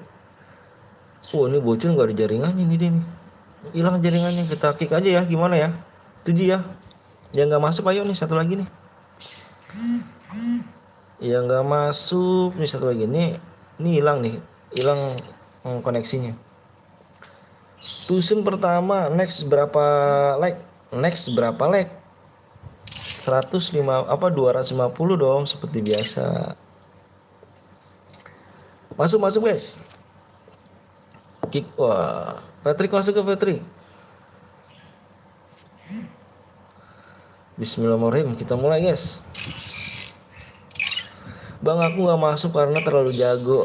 Oh ini bocil gak ada jaringannya nih dia nih. Hilang jaringannya, kita kick aja ya. Gimana ya? 7 ya. Yang gak masuk ayo nih satu lagi nih. Yang gak masuk nih satu lagi nih. Ini hilang nih. Hilang koneksinya. Tusun pertama, next berapa like? 105 apa 250 dong seperti biasa. Masuk guys. Kick. Wah, Patrick masuk ke Patrick. Bismillahirrahmanirrahim, kita mulai guys. Bang aku nggak masuk karena terlalu jago.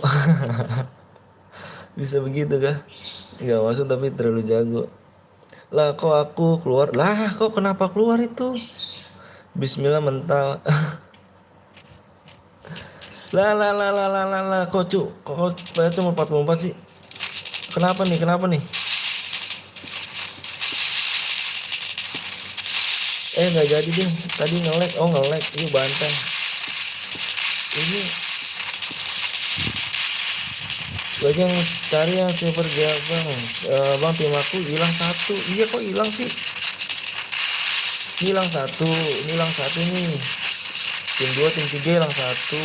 Bisa begitu kah? Nggak masuk tapi terlalu jago. Lah kok aku keluar? Lah kok kenapa keluar itu? Bismillah mental. lah kok cuma 44 sih. Kenapa nih? Nggak jadi deh. Tadi nge-lag. Oh nge-lag. Yuk bantai. Ini gue aja yang cari yang silver dia bang. Bang tim aku hilang satu. Iya kok hilang sih? Hilang satu. Ini hilang satu nih. Tim 2, tim 3 hilang satu.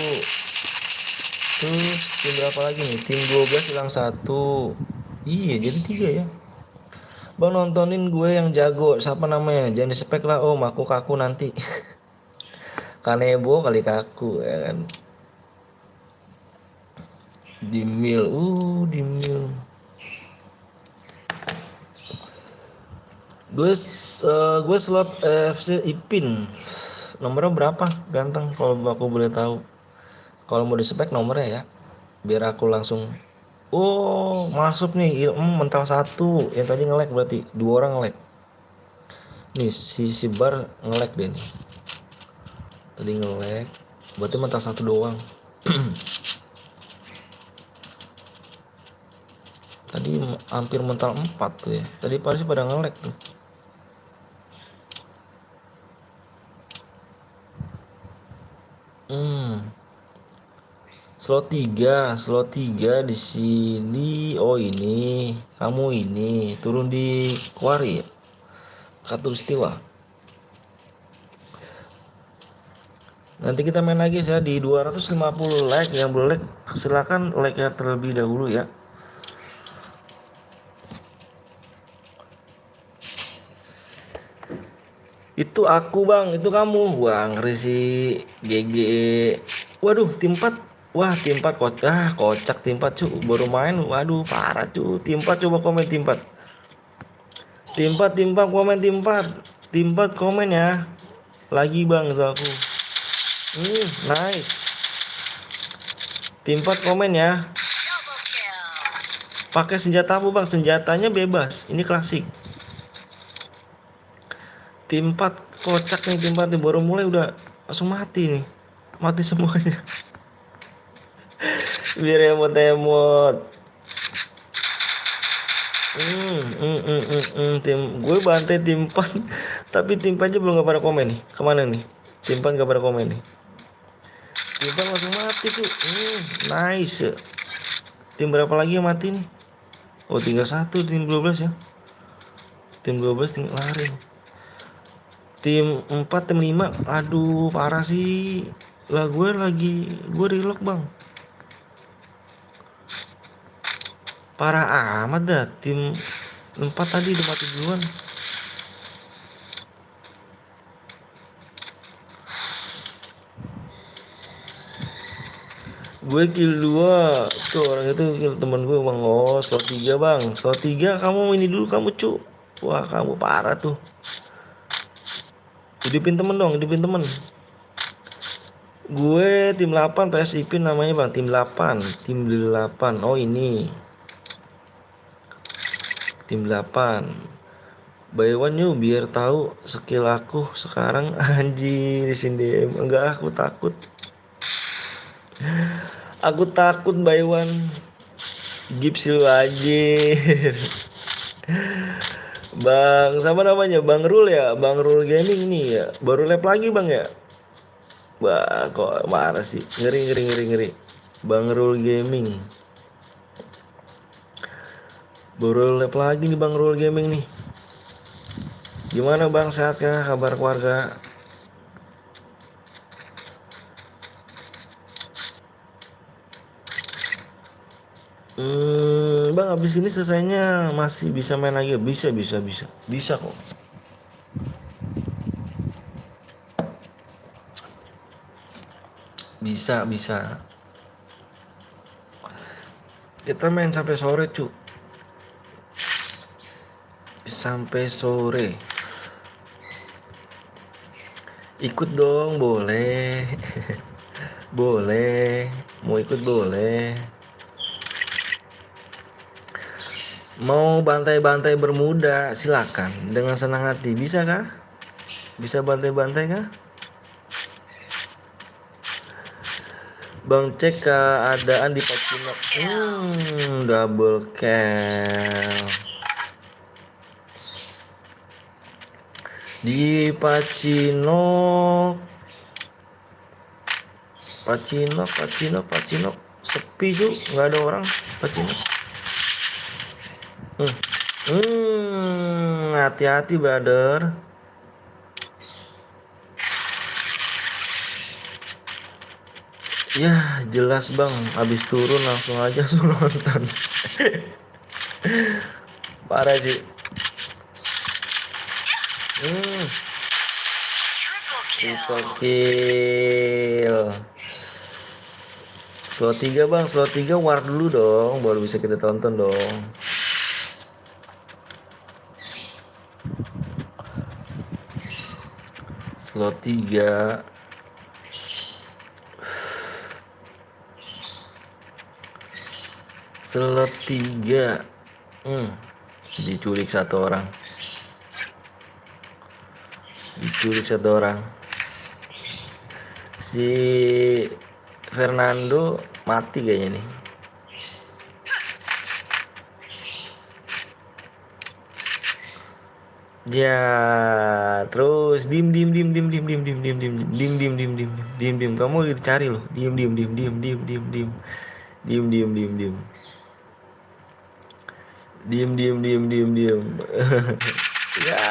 Terus tim berapa lagi nih? Tim 12 hilang satu. Iya jadi 3 ya. Bang nontonin gue yang jago. Siapa namanya? Jangan di-spek lah om. Aku kaku nanti. Kanebo kali kaku ya kan. Dimil. Dimil. Gue slot FC Ipin. Nomornya berapa? Ganteng kalau aku boleh tahu. Kalau mau di-spek nomornya ya. Biar aku langsung. Oh, masuk nih. Mental satu. Yang tadi nge-lag berarti 2 orang nge-lag. Nih si bar nge-lag deh nih. Tadi nge-lag. Berarti mental satu doang. Tadi hampir mental 4 tuh ya. Tadi pasti pada nge-lag tuh. Slot 3 di sini. Oh ini, kamu ini turun di Kuari ya? Katulistiwa. Nanti kita main lagi ya di 250 like. Yang belum like silakan like ya terlebih dahulu ya. Itu aku bang, itu kamu. Wah ngeri si GG. Waduh tim 4. Wah tim 4 kocak tim 4 cu. Baru main. Waduh parah cu. Tim 4 coba komen tim 4. Tim 4 komen tim 4. Tim 4 komen ya. Lagi bang itu aku. Nice. Tim 4 komen ya. Pakai senjata apa bang? Senjatanya bebas. Ini klasik. Tim 4 kocak nih tim 4 nih. Baru mulai udah langsung mati nih. Mati semuanya. Biar emot-emot. Tim gue bantai tim 4. Tapi tim 4 aja belum gak pada komen nih. Kemana nih? Tim 4 gak pada komen nih. Tim 4 langsung mati tuh. Nice. Tim berapa lagi yang mati nih? Oh tinggal 1 tim 12 ya. Tim 12 tinggal lari. Tim 4 tim 5. Aduh parah sih. Lah gue relock bang. Parah amat dah. Tim 4 tadi udah mati duluan. Gue kill 2. Tuh orang itu kill temen gue bang. Oh slot 3 bang. Slot 3 kamu ini dulu kamu cu. Wah kamu parah tuh. Hidupin temen dong. Hidupin temen. Gue tim 8 PSIP namanya bang. Tim 8. Tim 8. Oh ini tim 8. Buy one yuk biar tahu skill aku sekarang. Anjir di sini enggak, aku takut. Aku takut buy one. Gipsil anjir. Bang, sama namanya Bang Rul ya, Bang Rul Gaming nih ya. Baru lab lagi bang ya. Wah, kok marah sih. Ngeri. Bang Rul Gaming. Baru lab lagi nih Bang Rul Gaming nih. Gimana bang, sehat kah kabar keluarga? Bang habis ini selesainya masih bisa main lagi? Bisa kok. Bisa. Kita main sampai sore cu. Sampai sore. Ikut dong boleh. Boleh. Mau ikut boleh. Mau bantai-bantai bermuda silakan dengan senang hati. Bisa kah? Bisa bantai-bantai kah? Bang cek keadaan di Pacinok. Double kill. Di Pacino, sepi tuh, nggak ada orang. Pacino. Hati-hati brother. Ya jelas bang, abis turun langsung aja suruh nonton. Parah sih. Triple kill. Slot 3 bang, slot 3 war dulu dong, baru bisa kita tonton dong. Slot 3. Slot 3. Diculik satu orang. Si Fernando mati kayaknya nih. Ya, terus dim. Kamu lagi dicari loh. Dim. Ya.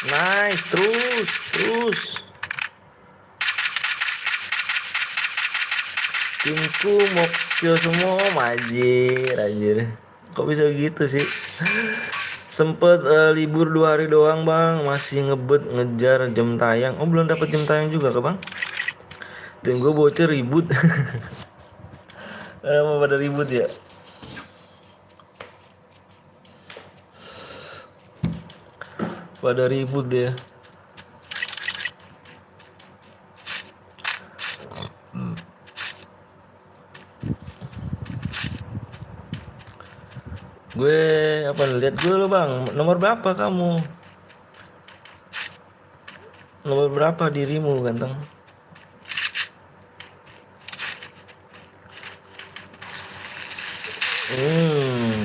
Nice. Terus. Timku mau kill semua, anjir. Kok bisa gitu sih? Sempet libur 2 hari doang bang, masih ngebet ngejar jam tayang. Oh belum dapat jam tayang juga ke bang? Tim gue bocor ribut. Kenapa pada ribut ya? Pada ribut ya. Gue lihat gue lo bang, nomor berapa kamu? Nomor berapa dirimu ganteng?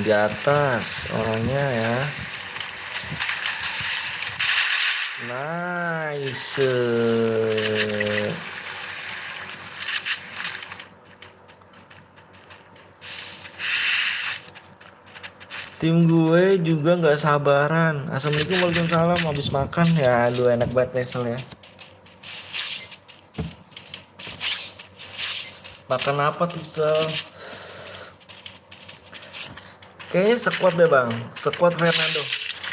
Di atas orangnya ya. Nice. Tim gue juga nggak sabaran. Assalamualaikum, waalaikumsalam. Habis makan ya, aduh enak banget Nesel ya. Makan apa tuh Sel? Kayaknya squad deh bang, squad Fernando.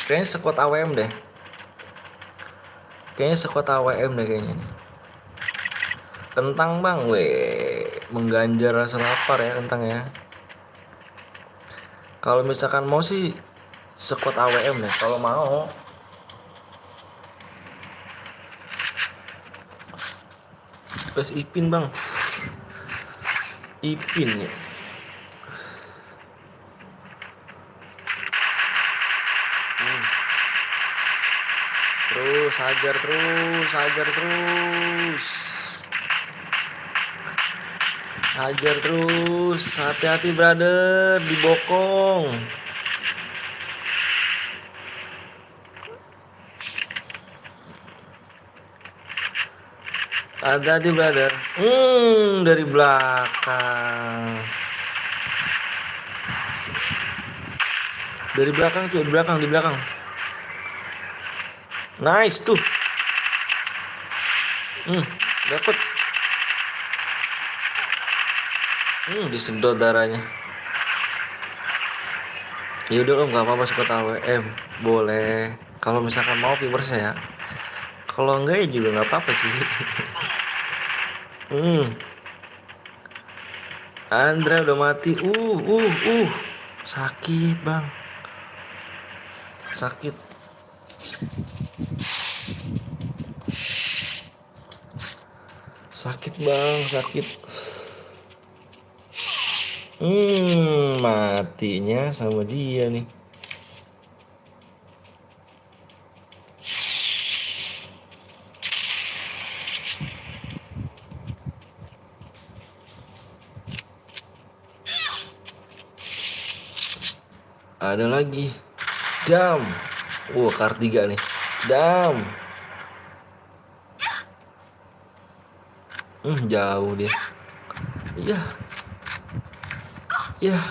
Kayaknya squad AWM deh. Kayaknya nih. Kentang bang, mengganjar rasa lapar ya kentang ya. Kalau misalkan mau sih squad AWM deh. Kalau mau. Terus Ipin bang. Ipin ya. Terus hajar terus. Hati-hati brother, dibokong. Hati-hati brother. Dari belakang. Di belakang. Nice tuh. Dapat. Disedot darahnya. Ya udah lo nggak apa-apa suka AWM, boleh. Kalau misalkan mau viewers ya. Kalau enggak ya juga nggak apa-apa sih. Andra udah mati. Sakit bang. Sakit bang. Matinya sama dia nih. Ada lagi. Dam. Kar 3 nih. Dam. Jauh dia. Iya. Iya.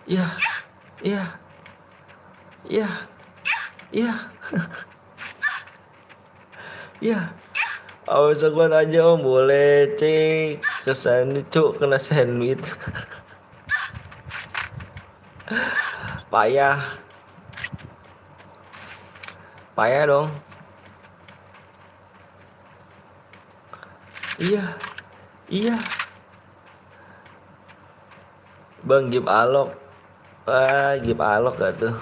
Iya. Iya. Iya. Iya. Iya. Awas kuat aja om, boleh cek ke sandwich cuk, kena sandwich. Payah. Payah dong. Iya. Iya. Bang give alok. Give alok gak tuh?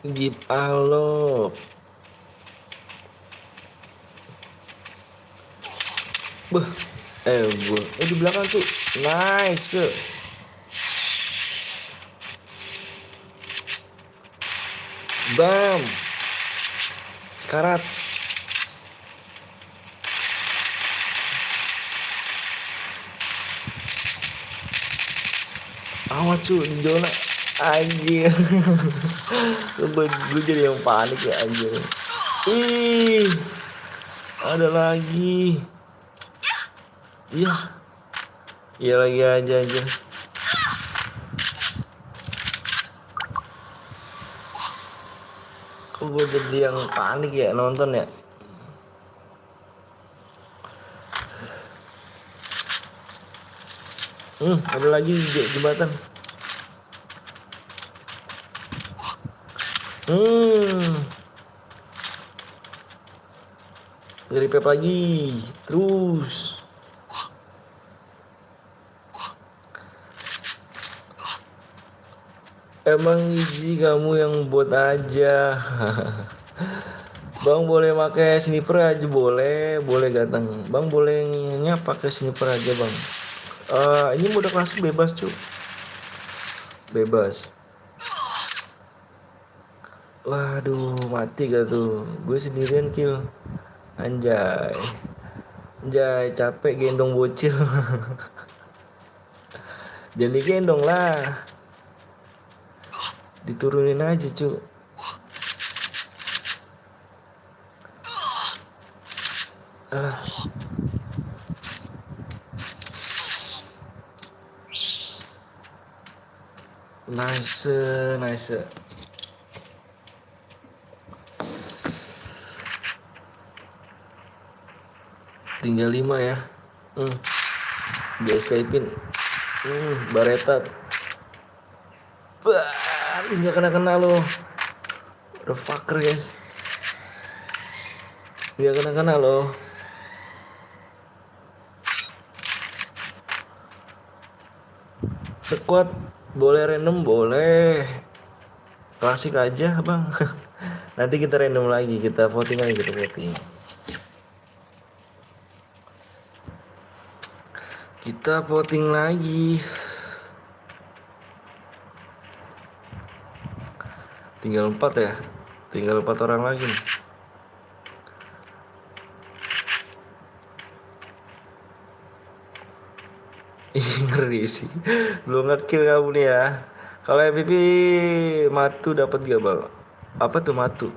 Give alok. Beh, di belakang tuh. Nice. Bam. Sekarat. Awas cu, di zona. Anjir. Gue jadi yang panik ya anjir. Ih. Ada lagi. Iya. Iya lagi aja. Kok gue jadi yang panik ya nonton ya. Ada lagi jembatan. Repair lagi. Terus. Emang Iji kamu yang buat aja. Bang boleh pakai sniper aja, boleh ganteng. Bang bolehnya pakai sniper aja bang. Ini mode klasik bebas cu. Bebas. Waduh, mati gak tuh? Gue sendirian kill. Anjay, capek gendong bocil. Jangan digendong lah. Diturunin aja cu. Alah. Nice. Tinggal 5 ya. Di escape-in. Baretat. Nggak kena lo. The fucker guys. Nggak kena lo. Squad boleh random, boleh klasik aja bang. Nanti kita random lagi, kita voting lagi, kita voting lagi. Tinggal 4 ya. Tinggal 4 orang lagi nih. Ngeri sih. Belum nge-kill kamu nih ya. Kalau MVP matu dapat gak bang? Apa tuh matu?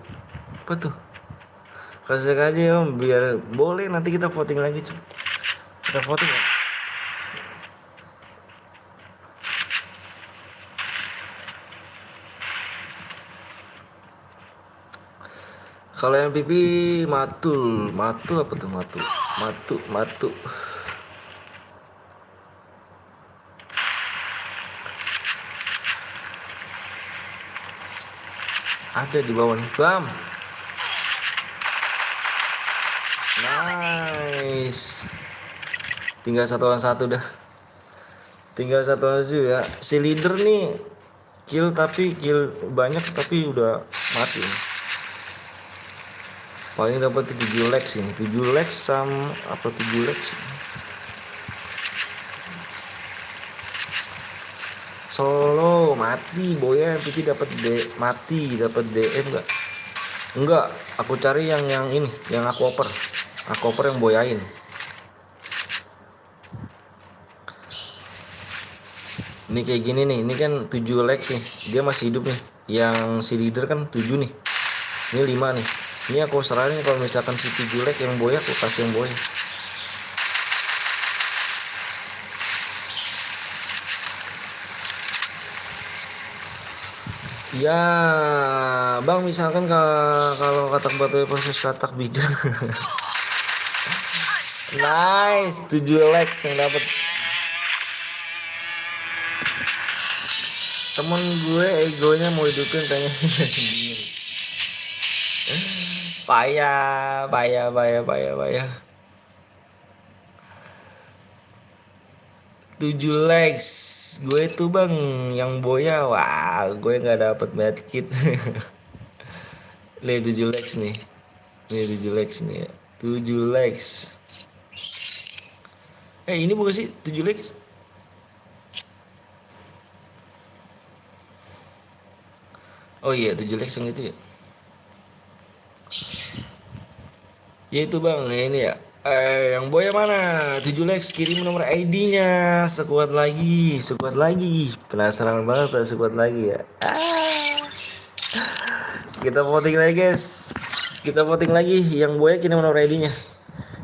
Apa tuh? Kasih aja om, biar boleh nanti kita voting lagi cuy. Kita voting ya. Kalau MVP matu apa tuh matu. Ada di bawah nih, bam. Nice. Tinggal 1 lawan 1 dah. Tinggal 1 lawan 1 ya. Si leader nih kill banyak tapi udah mati. Paling dapat 7 lex ini. 7 lex sama apa 7 lex. Solo mati, Boya MVP dapat mati, dapat DM enggak? Enggak, aku cari yang ini, yang aku oper. Koper yang boyain. Ini kayak gini nih, ini kan 7 leg nih, dia masih hidup nih. Yang si leader kan 7 nih, ini 5 nih. Ini aku serahin kalau misalkan si 7 leg yang boya, aku kasih yang boya. Ya bang, misalkan kalau katak batu versus katak bijak. Nice, 7 leg yang dapat. Temen gue egonya mau hidupin pengen sendiri. Payah, payah, payah, payah, payah. 7 legs. Gue itu bang yang boya. Wah, gue nggak dapet medkit. Nih 7 legs nih. Nih 7 legs nih ya. 7 legs. Ini bukan sih 7 legs? Oh iya 7 legs yang itu ya. Ya itu bang, ini ya. Yang boya mana? 7 legs, kirim nomor ID-nya. Sekuat lagi, sekuat lagi. Penasaran banget tuh sekuat lagi ya. Kita voting lagi guys. Kita voting lagi. Yang boya kirim nomor ID-nya.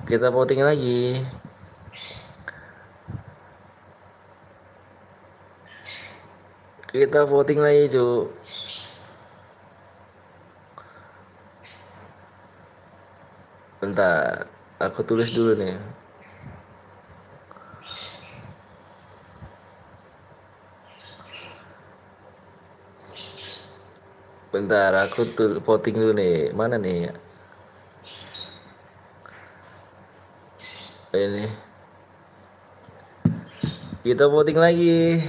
Kita voting lagi. Kita voting lagi cu. Bentar, aku tulis dulu nih. Bentar, aku tuh voting dulu nih. Mana nih? Ini. Kita voting lagi.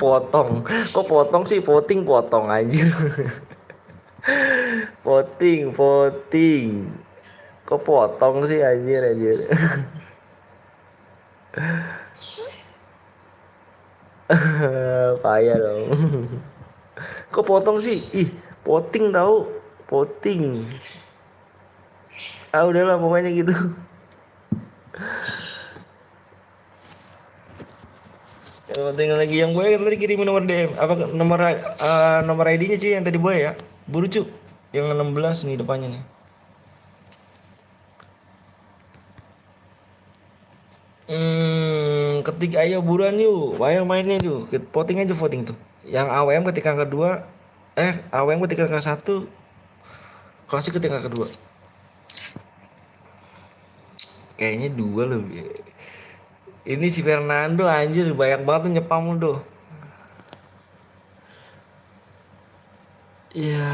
Potong. Kok potong sih? Voting potong anjir. Voting, voting. Kok potong sih anjir anjir. Payah dong. Kok potong sih? Ih, voting tahu. Voting. Udahlah pokoknya gitu. Tinggal lagi yang gue tadi kirimin nomor DM apa nomor ID-nya cuy yang tadi gue ya. Buru cu. Yang 16 nih depannya nih. Ketik ayo buruan yuk. Ayo mainnya yuk. Voting aja voting tuh. Yang AWM ketika kedua AWM ketika ke satu, klasik ketika kedua. Kayaknya 2 lebih. Ini si Fernando anjir banyak banget tuh nyepam tuh. Ya,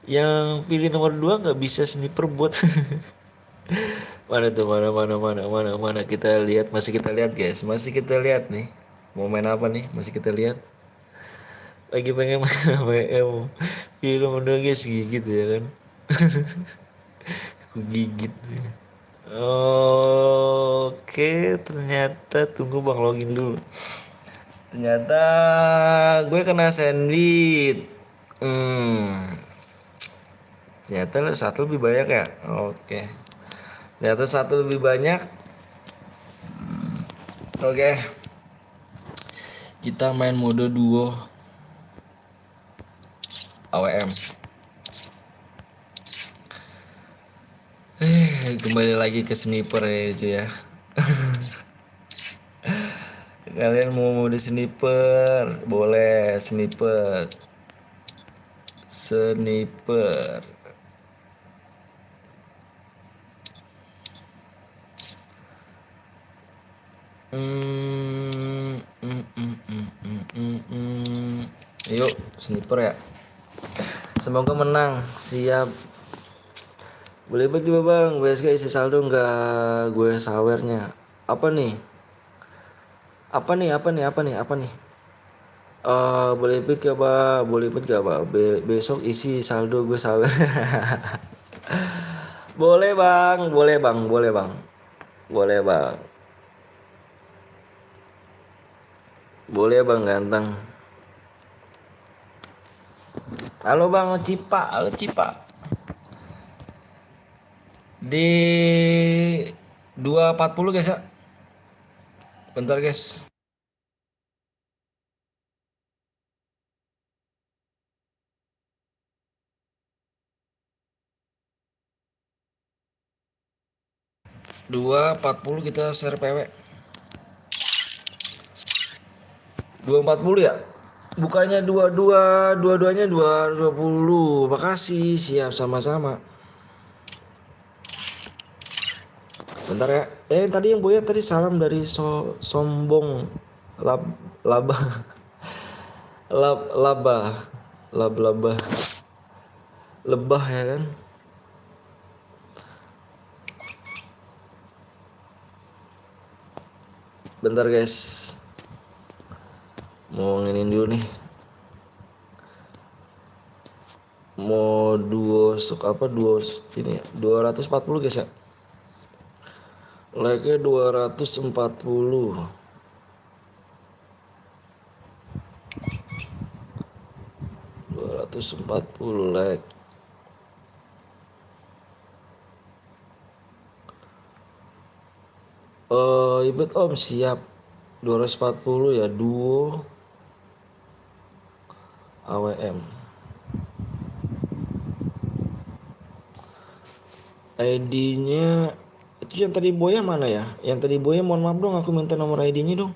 yang pilih nomor 2 nggak bisa sniper buat. Mana tuh mana kita lihat, masih kita lihat guys, masih kita lihat nih. Mau main apa nih? Masih kita lihat. Lagi pengen main AWM. Pilih nomor 2 guys, gigit ya kan. Aku gigit. Oke, ternyata tunggu bang login dulu. Ternyata gue kena sandwich. Ternyata satu lebih banyak ya. Oke. Ternyata satu lebih banyak. Oke. Kita main mode duo AWM. Kembali lagi ke sniper ya cuy ya. Kalian mau mode sniper? Boleh sniper. Sniper. Yuk sniper ya. Semoga menang. Siap. Boleh banget juga bang. BSK isi saldo nggak gue sawernya. Apa nih? Apa nih? Boleh pit gak bang? Besok isi saldo gue sawer. Boleh bang. Boleh bang ganteng. Halo bang Cipa. Di 2.40 guys ya. Bentar guys. Dua 40 kita share PW. 2.40 ya. Bukannya dua-duanya 2.20. Makasih, siap sama-sama. Bentar ya. Tadi yang Boya tadi salam dari sombong laba laba laba lebah ya kan. Bentar guys, mau nginin dulu nih, mau duo ini 240 guys ya, like nya 240 like. Ibet om siap 240 ya, duo AWM. ID-nya itu yang tadi Boya mana ya? Yang tadi Boya mohon maaf dong, aku minta nomor ID-nya dong.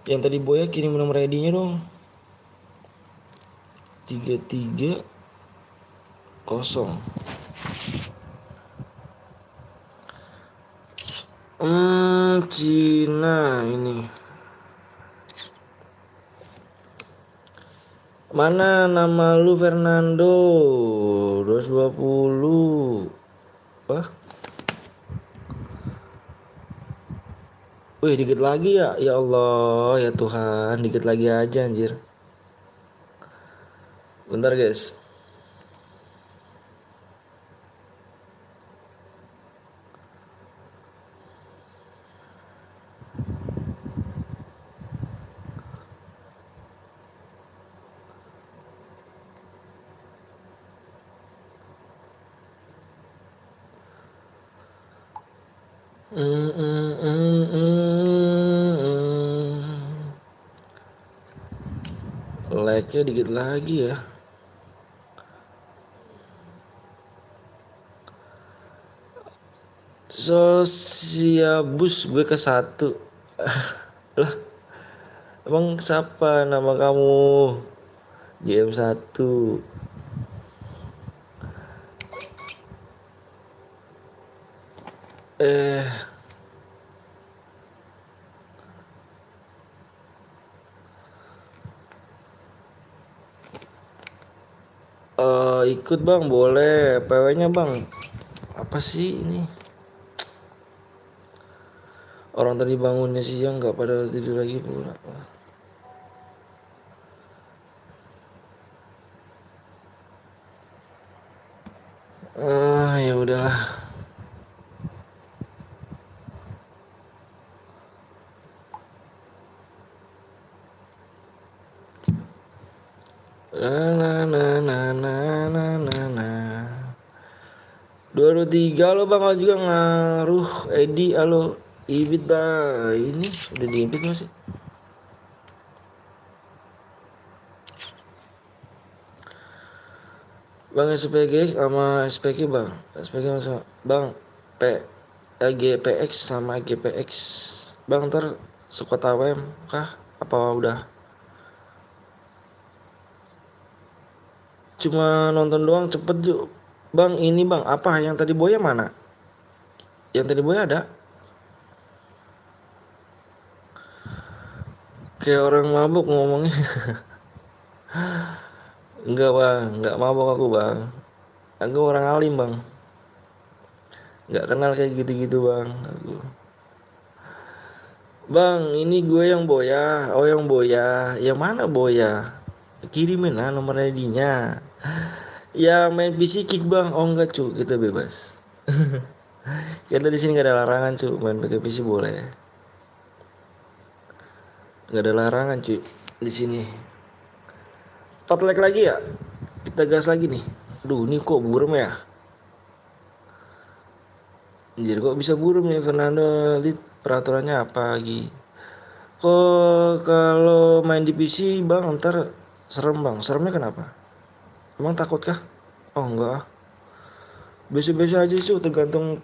Yang tadi Boya kirim nomor ID-nya dong. 330 Cina ini. Mana nama lu Fernando 220. Wah. Wih, dikit lagi ya. Ya Allah, ya Tuhan, dikit lagi aja anjir. Bentar guys. Like-nya dikit lagi ya. Sosiabus gue ke 1. Lah, emang siapa nama kamu? GM1. Ikut bang, boleh. PW-nya bang. Apa sih ini? Orang tadi bangunnya siang nggak pada tidur lagi pula. Ya udahlah. Na 223 lo bang, juga ngaruh. Edi halo, Ibit bang. Ini udah diibit masih. Bang SPG sama SPG bang. SPG sama bang GPX sama GPX. Bang ntar squad AWM kah? Apa udah? Cuma nonton doang cepet yuk. Bang ini bang, apa yang tadi Boya mana? Yang tadi Boya ada? Kayak orang mabuk ngomongnya. Enggak bang, enggak mabuk aku bang. Aku orang alim bang. Enggak kenal kayak gitu-gitu bang aku. Bang ini gue yang Boya. Oh yang Boya. Yang mana Boya? Kirimin lah nomor ID-nya. Ya main PC kick bang. Oh enggak cu, kita bebas. Kita di sini gak ada larangan cu, main pakai PC boleh. Gak ada larangan cu di sini. 4 leg lagi ya? Kita gas lagi nih. Aduh ini kok burem ya? Jadi kok bisa burung nih Fernando? Lihat peraturannya apa lagi? Kok kalau main di PC bang ntar serem bang? Seremnya kenapa? Emang takut kah? Oh enggak, biasa-biasa aja sih, tergantung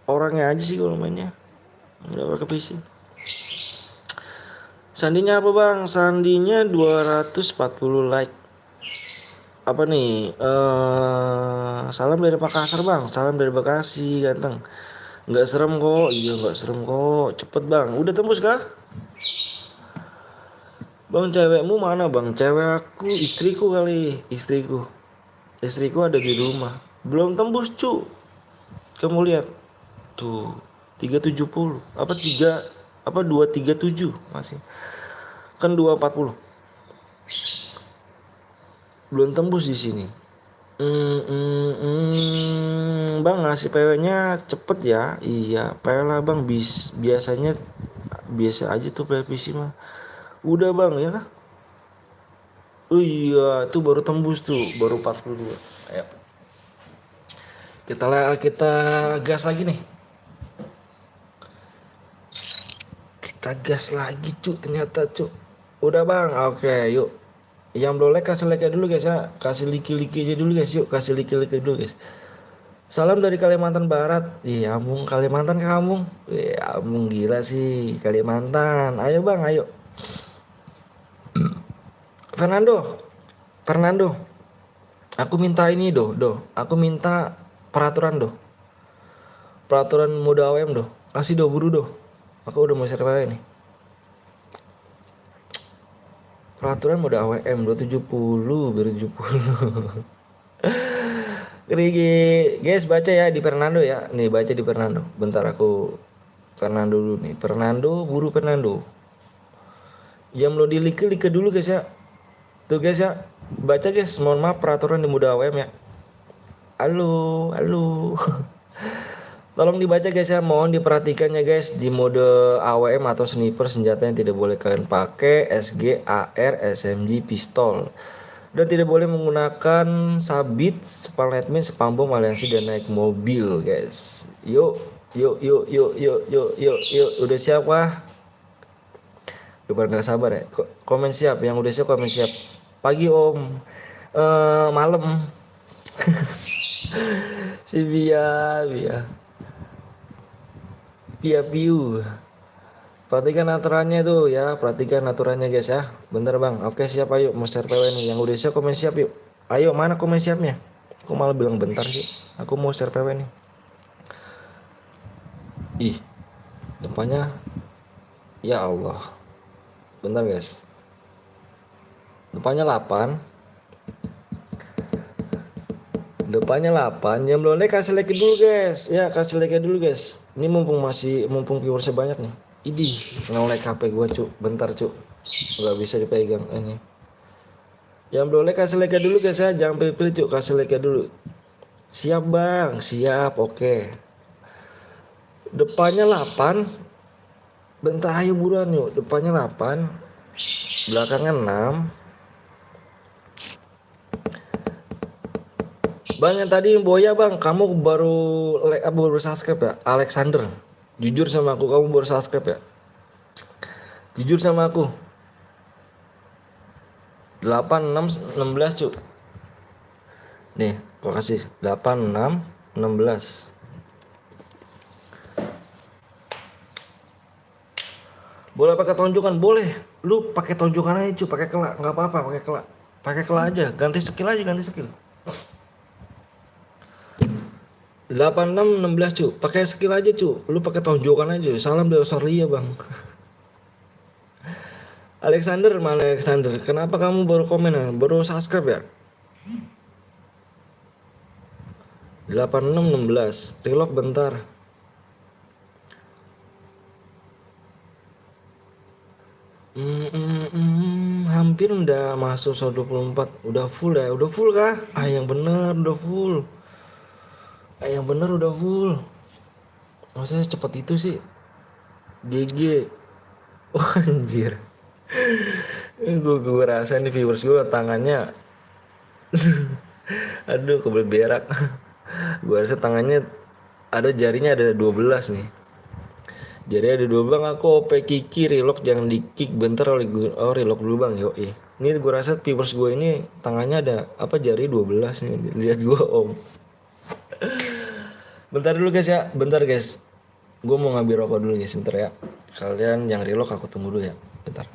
orangnya aja sih kalau mainnya. Nggak pakai PC. Sandinya apa bang? Sandinya 240 like. Apa nih? Salam dari Makassar bang. Salam dari Bekasi ganteng. Nggak serem kok. Iya nggak serem kok. Cepet bang. Udah tembus kah? Bang cewekmu mana bang? Cewek aku istriku kali. Istriku ada di rumah. Belum tembus cu. Kamu lihat. Tuh 370. Apa 237 masih. Kan 240. Belum tembus di sini. Bang ngasih PW-nya cepet ya. Iya, PW lah bang. Biasanya biasa aja tuh PW PC mah. Udah bang ya kah? Oh iya, tuh baru tembus tuh, baru 42. Ayo. Kita gas lagi nih. Kita gas lagi cu, ternyata cu. Udah bang, oke yuk. Yang belum like kasih like dulu guys ya. Kasih like aja dulu guys, yuk kasih like dulu guys. Salam dari Kalimantan Barat. Iya, Ambung Kalimantan kamu. Iya, Ambung gila sih Kalimantan. Ayo bang, ayo. Fernando, Fernando. Aku minta ini Aku minta peraturan Peraturan mode AWM Kasih buru Aku udah mau share nih. Peraturan mode AWM 270 biar 70. Rigi, guys baca ya di Fernando ya. Nih baca di Fernando. Bentar aku Fernando dulu nih. Fernando, buru Fernando. Jam lo di like dulu guys ya. Tuh guys ya. Baca guys, mohon maaf peraturan di mode AWM ya. Halo, halo. Tolong dibaca guys ya, mohon diperhatikan ya guys. Di mode AWM atau sniper senjata yang tidak boleh kalian pakai SG, AR, SMG, pistol. Dan tidak boleh menggunakan sabit, spalnetmin, spam bom, aliansi dan naik mobil guys. Yuk. Udah siap kah? Udah pada gak sabar ya. Komen siap, yang udah siap komen siap. Pagi om. Malam. Si Bia. Pia piu. Perhatikan aturannya tuh ya, perhatikan aturannya guys ya. Bentar bang, oke siap ayo mau share PW nih. Yang udah siap komen siap yuk. Ayo mana komen siapnya? Aku malah bilang bentar sih. Aku mau share PW nih. Ih, depannya ya Allah. Bentar guys. Depannya 8. Depannya 8. Yang belum like kasih like dulu guys. Ya kasih like dulu guys. Ini mumpung viewersnya banyak nih. Idih, nge-like HP gua cu. Bentar cu. Gak bisa dipegang ini. Yang belum like kasih like dulu guys ya. Jangan pilih-pilih cu, kasih like dulu. Siap bang, siap, oke. Depannya 8. Bentar ayo buruan yuk. Depannya 8. Belakangnya 6. Bang yang tadi Boya bang, kamu baru subscribe ya? Alexander, jujur sama aku, kamu baru subscribe ya? Jujur sama aku. 8 6 16 cu. Nih, aku kasih 8 6 16. Boleh pakai tonjokan, boleh. Lu pakai tonjokan aja cu, pakai kelak, nggak apa-apa, pakai kelak. Pakai kelak aja, ganti skill aja, ganti skill. 86 16 cu, pakai skill aja cu, lu pakai tonjokan aja. Salam dari Australia bang. Alexander mana Alexander? Kenapa kamu baru komen, baru subscribe ya? 86 16, reload bentar. Hampir udah masuk 124, udah full ya, udah full kah? Yang bener udah full. Yang bener udah full. Maksudnya cepat itu sih. GG. Oh, anjir. Gue rasa nih viewers gue tangannya aduh kebelet berak. Gue rasa tangannya Ada jarinya ada 12 nih. Jadi ada 2 bang, aku OP Kiki relock jangan di kick bentar oh relock dulu bang. Yo ini gue rasa viewers gue ini tangannya ada apa jari 12 nih, lihat gue om. Bentar dulu guys ya, bentar guys, gue mau ngambil rokok dulu guys, bentar ya. Kalian yang relock aku tunggu dulu ya, bentar.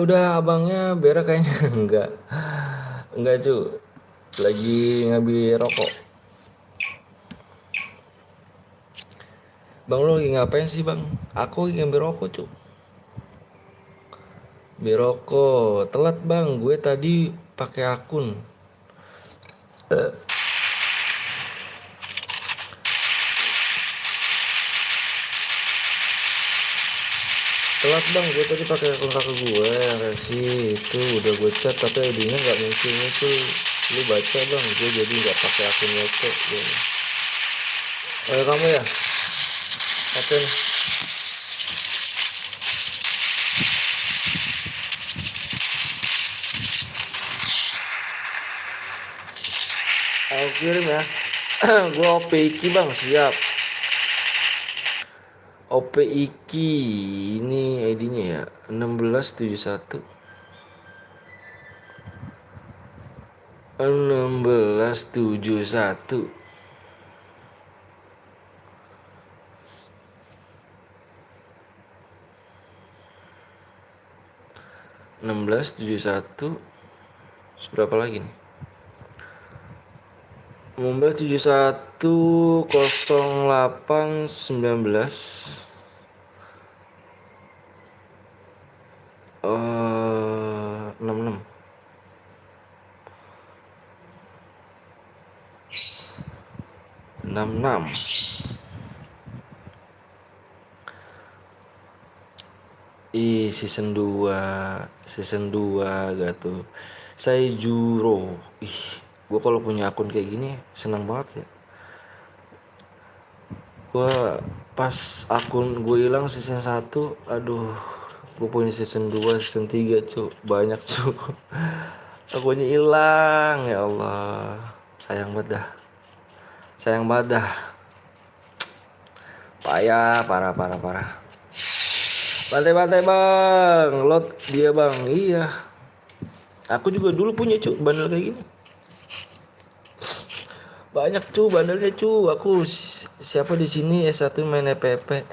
Udah abangnya berak kayaknya. Enggak cu, lagi ngambil rokok. Bang lu lagi ngapain sih bang? Aku lagi ngambil rokok cu. Biroko, telat bang, gue tadi pakai akun. Telat bang, gue tadi pakai akun kakak gue, Resi itu udah gue chat tapi ID-nya nggak muncul. Lu baca bang, gue jadi nggak pakai akun Yoto. Ayo kamu ya, oke nih. Aku kirim ya. Gue OP Iki bang, siap. OP Iki ini ID-nya ya 1671 1671 1671 berapa lagi nih? 1671 08 19 66 66. Season 2 gak tuh. Saijuro. Gue kalau punya akun kayak gini senang banget ya. Gue pas akun gue hilang season 1, aduh, gue punya season 2, season 3 cu, banyak cu. Akunnya hilang, ya Allah. Sayang banget dah. Payah, parah. Bantai-bantai bang, lot dia bang. Iya, aku juga dulu punya cu bandel kayak gini. Banyak cu bandelnya cu. Aku siapa di sini S1 main EPP.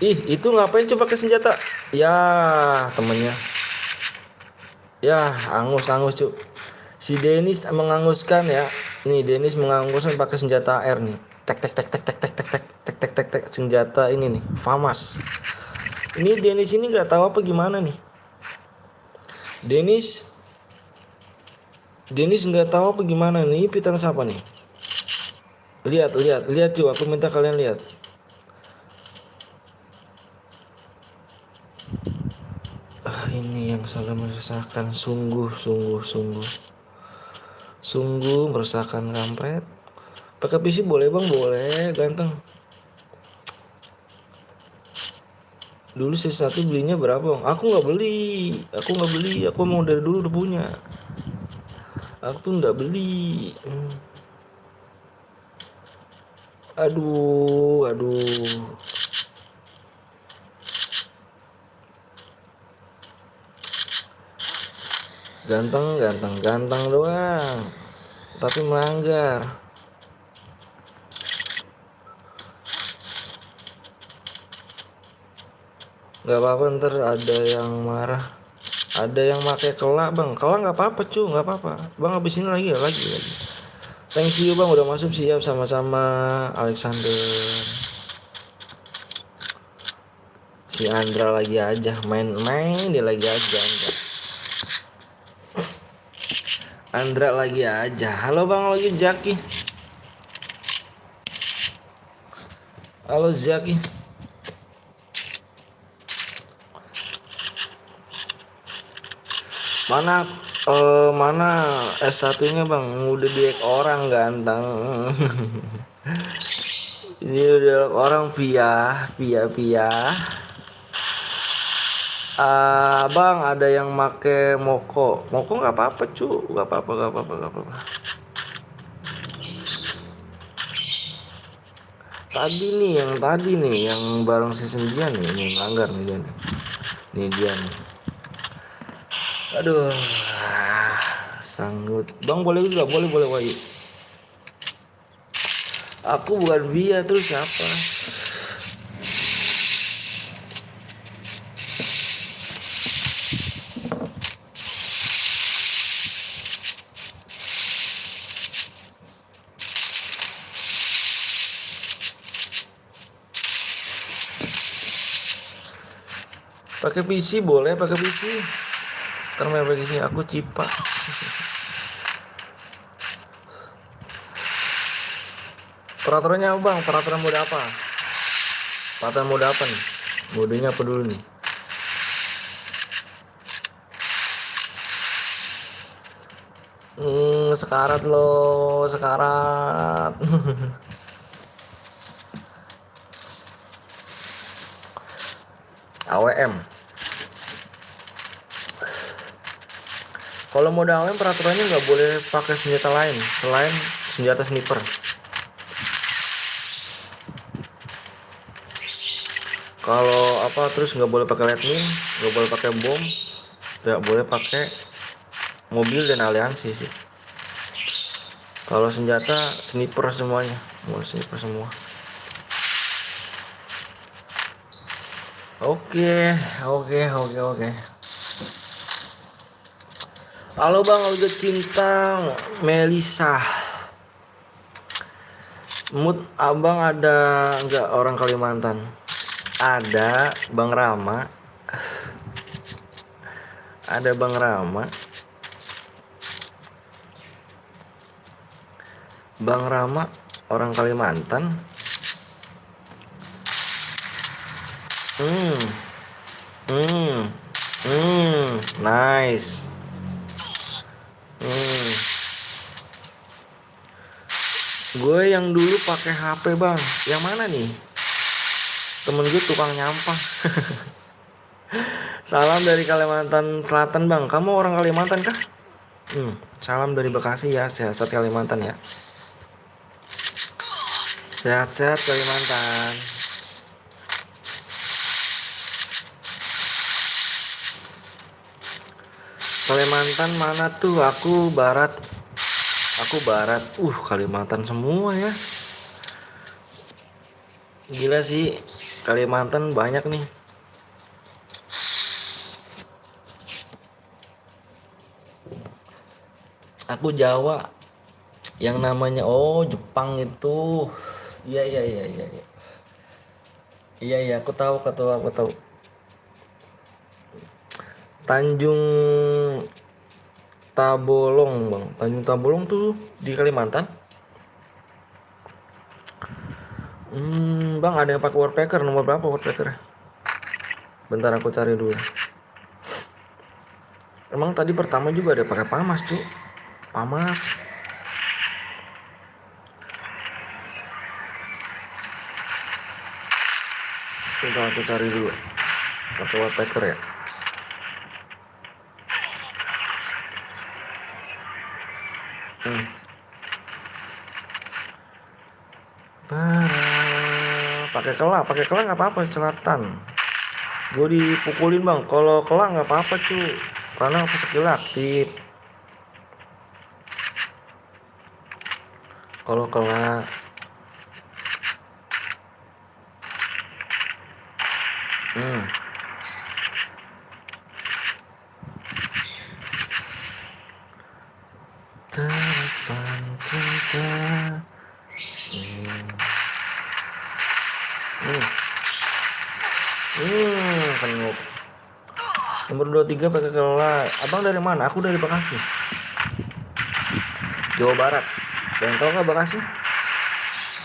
Ih, itu ngapain coba pakai senjata? Ya, temennya. Ya, angus cu. Si Denis menganguskan ya. Nih, Denis menganguskan pakai senjata AR nih. Tek tek tek tek tek tek tek tek tek tek tek tek senjata ini nih, FAMAS. Ini Denis ini nggak tahu apa gimana nih. Denis Denis nggak tahu apa gimana nih. Pitan siapa nih? Lihat, lihat, lihat cu. Aku minta kalian lihat. Ini yang selalu meresahkan, sungguh, sungguh, sungguh, sungguh meresahkan kampret. Pakai PC boleh bang, boleh, ganteng. Dulu C1 belinya berapa bang? Aku nggak beli, aku mau dari dulu udah punya. Aku tuh nggak beli. Aduh, aduh. Ganteng, ganteng, ganteng doang. Tapi melanggar. Gak apa-apa, ntar ada yang marah. Ada yang pakai kelak bang. Kelak nggak apa-apa cu, nggak apa-apa. Bang habis ini lagi. Thank you bang udah masuk, siap, sama-sama Alexander. Si Andra lagi aja main-main, dia lagi aja Andra lagi aja. Halo bang, lagi Jaki. Halo Zaki. Mana mana S1-nya bang? Udah diek orang ganteng. Ini udah orang pia. Bang ada yang make moko nggak apa-apa cu, nggak apa-apa. Tadi nih yang bareng season dia nih, ini melanggar nih dia nih. Aduh, sanggut bang, boleh juga, boleh Wahyu. Aku bukan Via, terus siapa? Pakai PC boleh, pakai PC. Terus pakai PC, aku cipa. Peraturannya apa bang? Peraturan mode apa? Peraturan mode apa nih? Modenya apa dulu nih? Sekarat lo, sekarat. AWM. Kalau mode AWM peraturannya nggak boleh pakai senjata lain selain senjata sniper. Kalau apa terus nggak boleh pakai lightning, nggak boleh pakai bom, tidak boleh pakai mobil dan aliansi sih. Kalau senjata sniper semuanya, mau sniper semua. Oke. Halo bang, Olga Cinta, Melisa. Mood abang ada nggak orang Kalimantan? Ada Bang Rama. Ada Bang Rama. Bang Rama orang Kalimantan. Nice. Gue yang dulu pakai HP bang. Yang mana nih? Temen gue tukang nyampah. Salam dari Kalimantan Selatan bang. Kamu orang Kalimantan kah? Salam dari Bekasi ya. Sehat Kalimantan ya. Sehat-sehat Kalimantan. Kalimantan mana tuh? Aku barat. Kalimantan semua ya. Gila sih, Kalimantan banyak nih. Aku Jawa. Yang namanya Jepang itu. Iya. Iya, aku tahu. Tanjung Tabolong, Bang. Tanjung Tabolong tuh di Kalimantan. Bang, ada yang pakai woodpecker. Nomor berapa woodpecker? Bentar aku cari dulu. Emang tadi pertama juga ada pakai pamas, cuy. Pamas. Bentar aku cari dulu. Pakai woodpecker ya. Pakai kelak nggak apa-apa, celatan. Gue dipukulin bang. Kalau kelak nggak apa-apa cuy, karena aku skill aktif. Kalau kelak Terapan cinta. Penuh. Nomor 23 pakai kelak. Abang dari mana? Aku dari Bekasi, Jawa Barat. Ada yang tahu nggak Bekasi?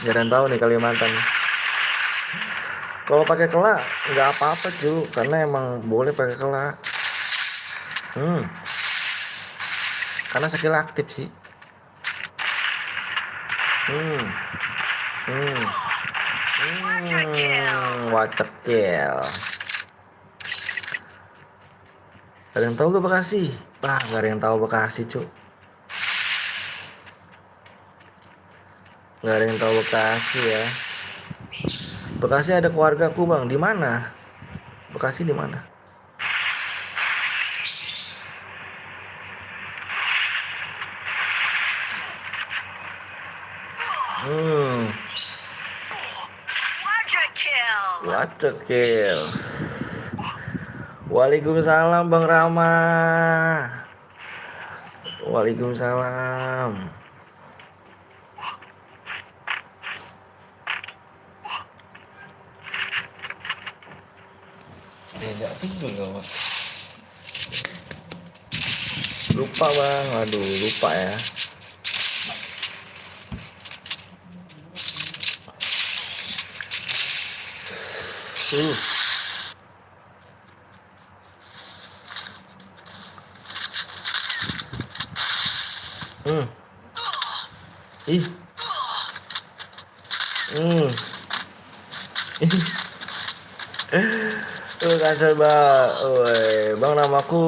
Nggak ada yang tahu nih Kalimantan. Kalau pakai kelak nggak apa-apa cuy, karena emang boleh pakai kelak. Karena skill aktif sih. Wacekil. Ada yang tahu gak Bekasi? Gak ada yang tahu Bekasi cuy. Gak ada yang tahu Bekasi ya. Bekasi ada keluargaku bang. Di mana? Bekasi di mana? Wacekil. Waalaikumsalam Bang Rama. Waalaikumsalam. Tidak tidur gak, lupa bang, waduh lupa ya. Ih. Cancel bang. Bang, namaku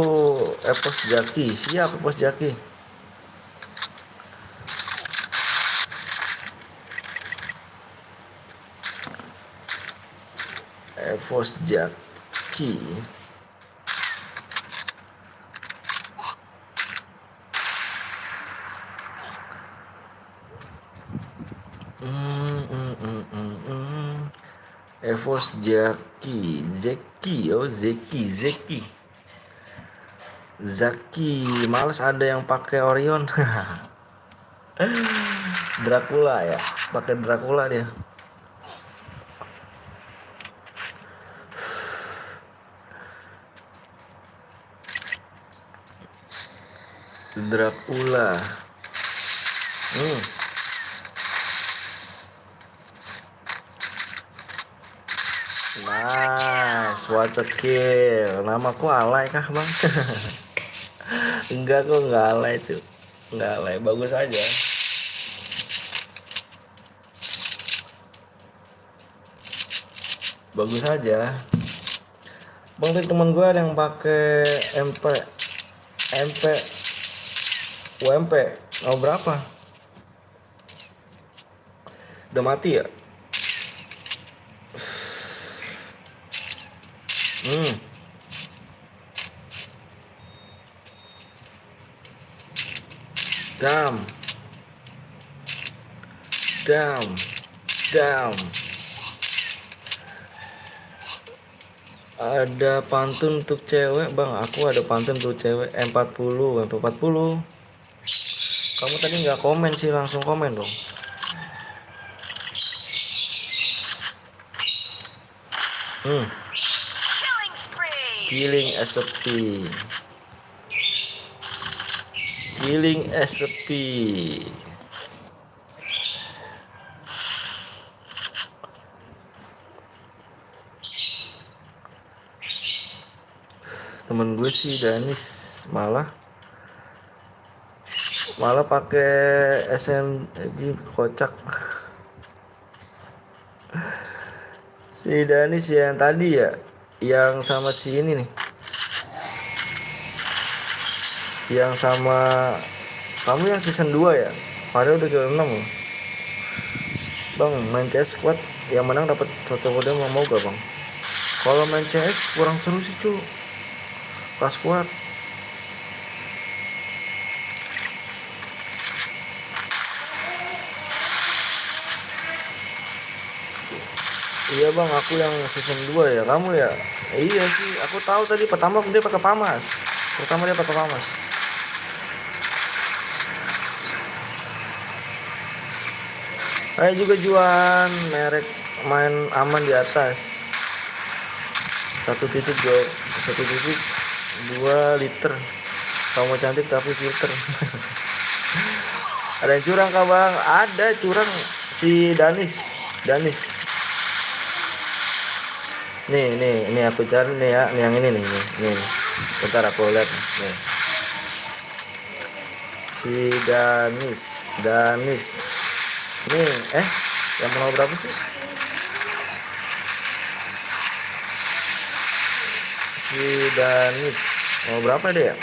Epos Jaki. Siap Epos Jaki. Epos Jaki. Evos Zaki, Zaki, males ada yang pakai Orion. Dracula ya, pakai Dracula dia. Dracula. Nice, wacekil. Namaku alay kah bang? Enggak kok, enggak alay cuy. Enggak alay, bagus aja. Bagus aja. Bang, tadi teman gue ada yang pakai UMP. Mau berapa? Udah mati ya? Hmm. Damn. Damn. Damn. Ada pantun untuk cewek bang. Aku ada pantun untuk cewek. M40 MP40. Kamu tadi nggak komen sih, langsung komen dong. Killing as a pea. Killing as a pea. Temen gue sih Danis malah pakai SMG kocak. Si Danis yang tadi ya, yang sama si ini nih, yang sama kamu yang season 2 ya, padahal udah ke 6 loh. Bang main CS squad yang menang dapat satu kode, mau gak bang? Kalau main CS kurang seru sih cu, pas squad. Iya bang, aku yang season 2 ya, kamu ya? Iya sih, aku tahu tadi pertama dia pakai Pamas. Saya juga jualan merek main aman di atas. 1.2 liter. Kamu cantik tapi filter. Ada yang curang kah bang? Ada curang, si Danis. Nih aku cari nih ya, nih yang ini nih. Bentar aku lihat nih. Si Danis. Nih, yang mau berapa sih? Si Danis mau berapa deh ya?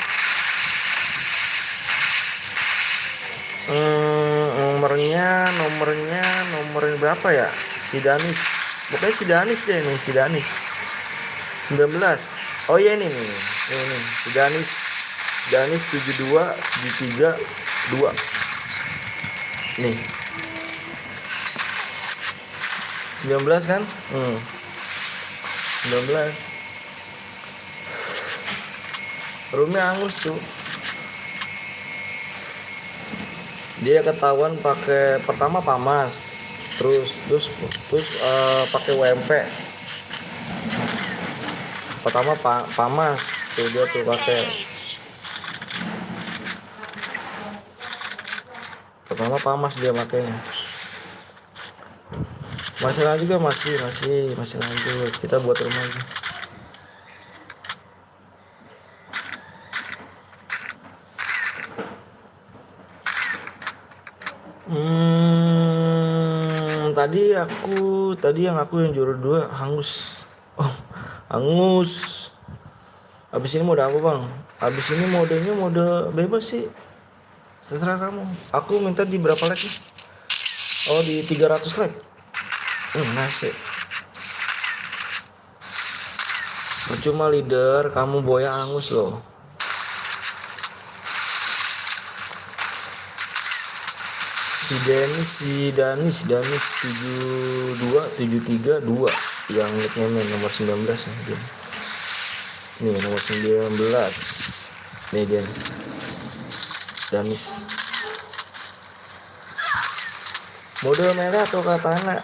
Nomornya berapa ya? Si Danis. Pokoknya si Danis deh nih, si Danis. 19. Oh iya ini nih. Si Danis 72 2. Nih. 19 kan? 19. Roomnya angus tuh. Dia ketahuan pakai pertama Pamas, terus pakai WMP. Pertama Pamas tuh, dia tuh pakai pertama Pamas dia makainya. Masih lanjut juga, masih lanjut. Kita buat rumah aja. Tadi yang juara 2 hangus. Oh, hangus. Habis ini mode apa, Bang? Habis ini modenya mode bebas sih. Terserah kamu. Aku minta di berapa like nih? Oh, di 300 like. Nasib. Percuma leader, kamu boya hangus loh. Si Danis 7273 2 yang nickname nomor 19 ya dia. Nih nomor 19. Nih dia. Danis. Mode merah atau katana?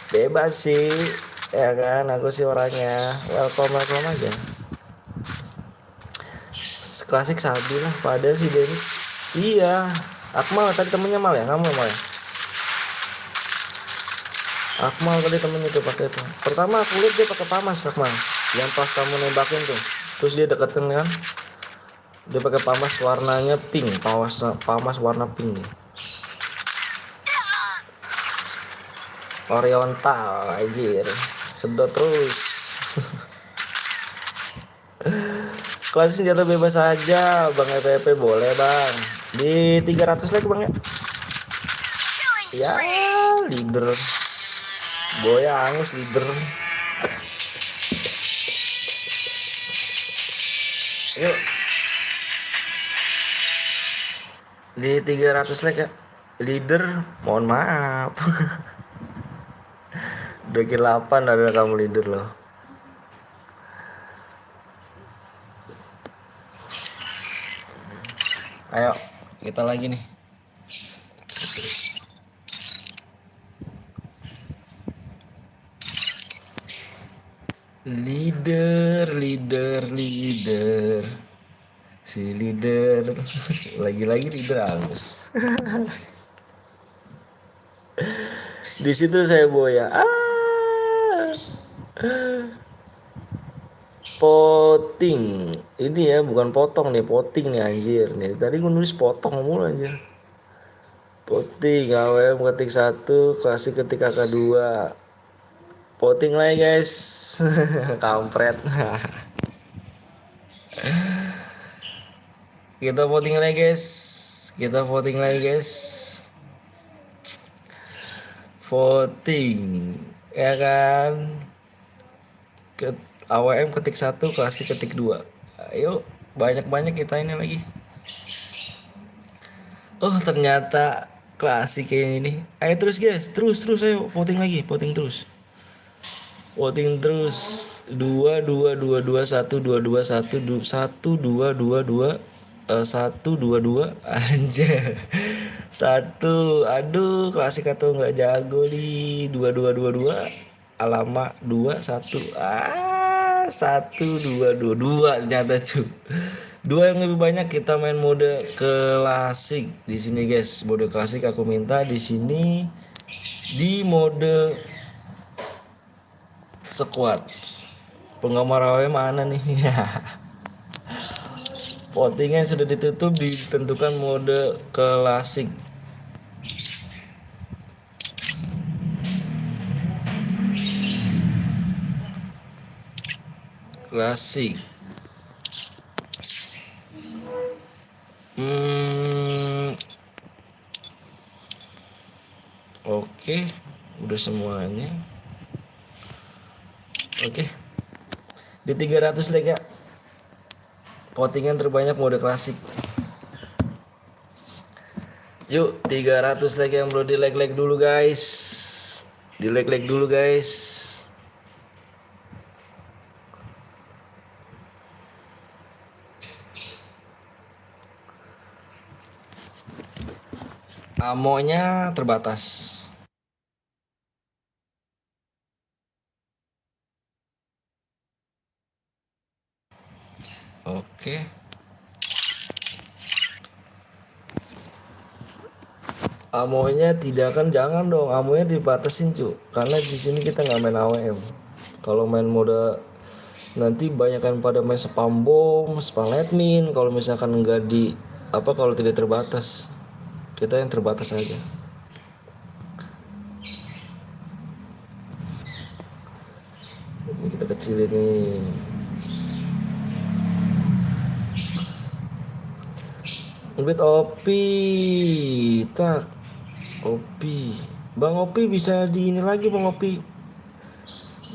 Bebas sih. Ya kan, aku sih orangnya welcome aja. Klasik sabi lah pada si Danis. Iya, Akmal tadi temennya Mal ya, kamu Mal ya? Akmal tadi temennya tuh pakai itu. Pertama aku lihat dia pakai Pamas Akmal, yang pas kamu nembakin tuh, terus dia deketin kan, dia pakai Pamas warnanya pink, Pamas warna pink nih. Oriental anjir, sedot terus. Klasik senjata bebas aja, Bang EPP boleh Bang. Di 300 like Bang ya. Ya, leader. Boya angus leader. Yuk. Di 300 like ya. Leader, mohon maaf. Udah kill 8 ada kamu leader loh. Ayo, kita lagi nih. Leader. Si leader lagi-lagi leader angus. Di situ saya boya. Poting. Ini ya bukan potong nih, poting nih anjir. Nih tadi gue nulis potong mulu anjir. Poting AWM ketik 1, klasik ketik angka 2. Poting lagi guys. Kampret. Kita voting lagi guys. Voting ya kan. AWM ketik 1, klasik ketik 2. Ayo banyak-banyak kita ini lagi. Oh ternyata klasik kayak ini. Ayo terus guys, terus ayo voting lagi, voting terus. 2 1 2 2 1 1 2 2 2 1 2 2 anjir. 1 aduh klasik atau nggak jago nih. 2 alamak 2 1 1 2 2 2 ternyata cuy. 2 yang lebih banyak kita main mode klasik di sini guys. Mode klasik aku minta di sini di mode squad. Penggemar AW mana nih? Votingnya sudah ditutup, ditentukan mode klasik. Klasik. Oke, udah semuanya. Oke. Di 300 like ya. Votingan terbanyak mode klasik. Yuk 300 like yang belum di like dulu guys. Di like dulu guys. Amonya terbatas. Oke. Amonya tidak kan, jangan dong, amonya dibatasin cu, karena di sini kita nggak main AWM. Kalau main mode nanti banyakan pada main spam bom, spam admin. Kalau misalkan nggak di kalau tidak terbatas, kita yang terbatas aja. Ini kita kecilin nih. Duit Opi, tak Opi, Bang Opi bisa di ini lagi Bang Opi,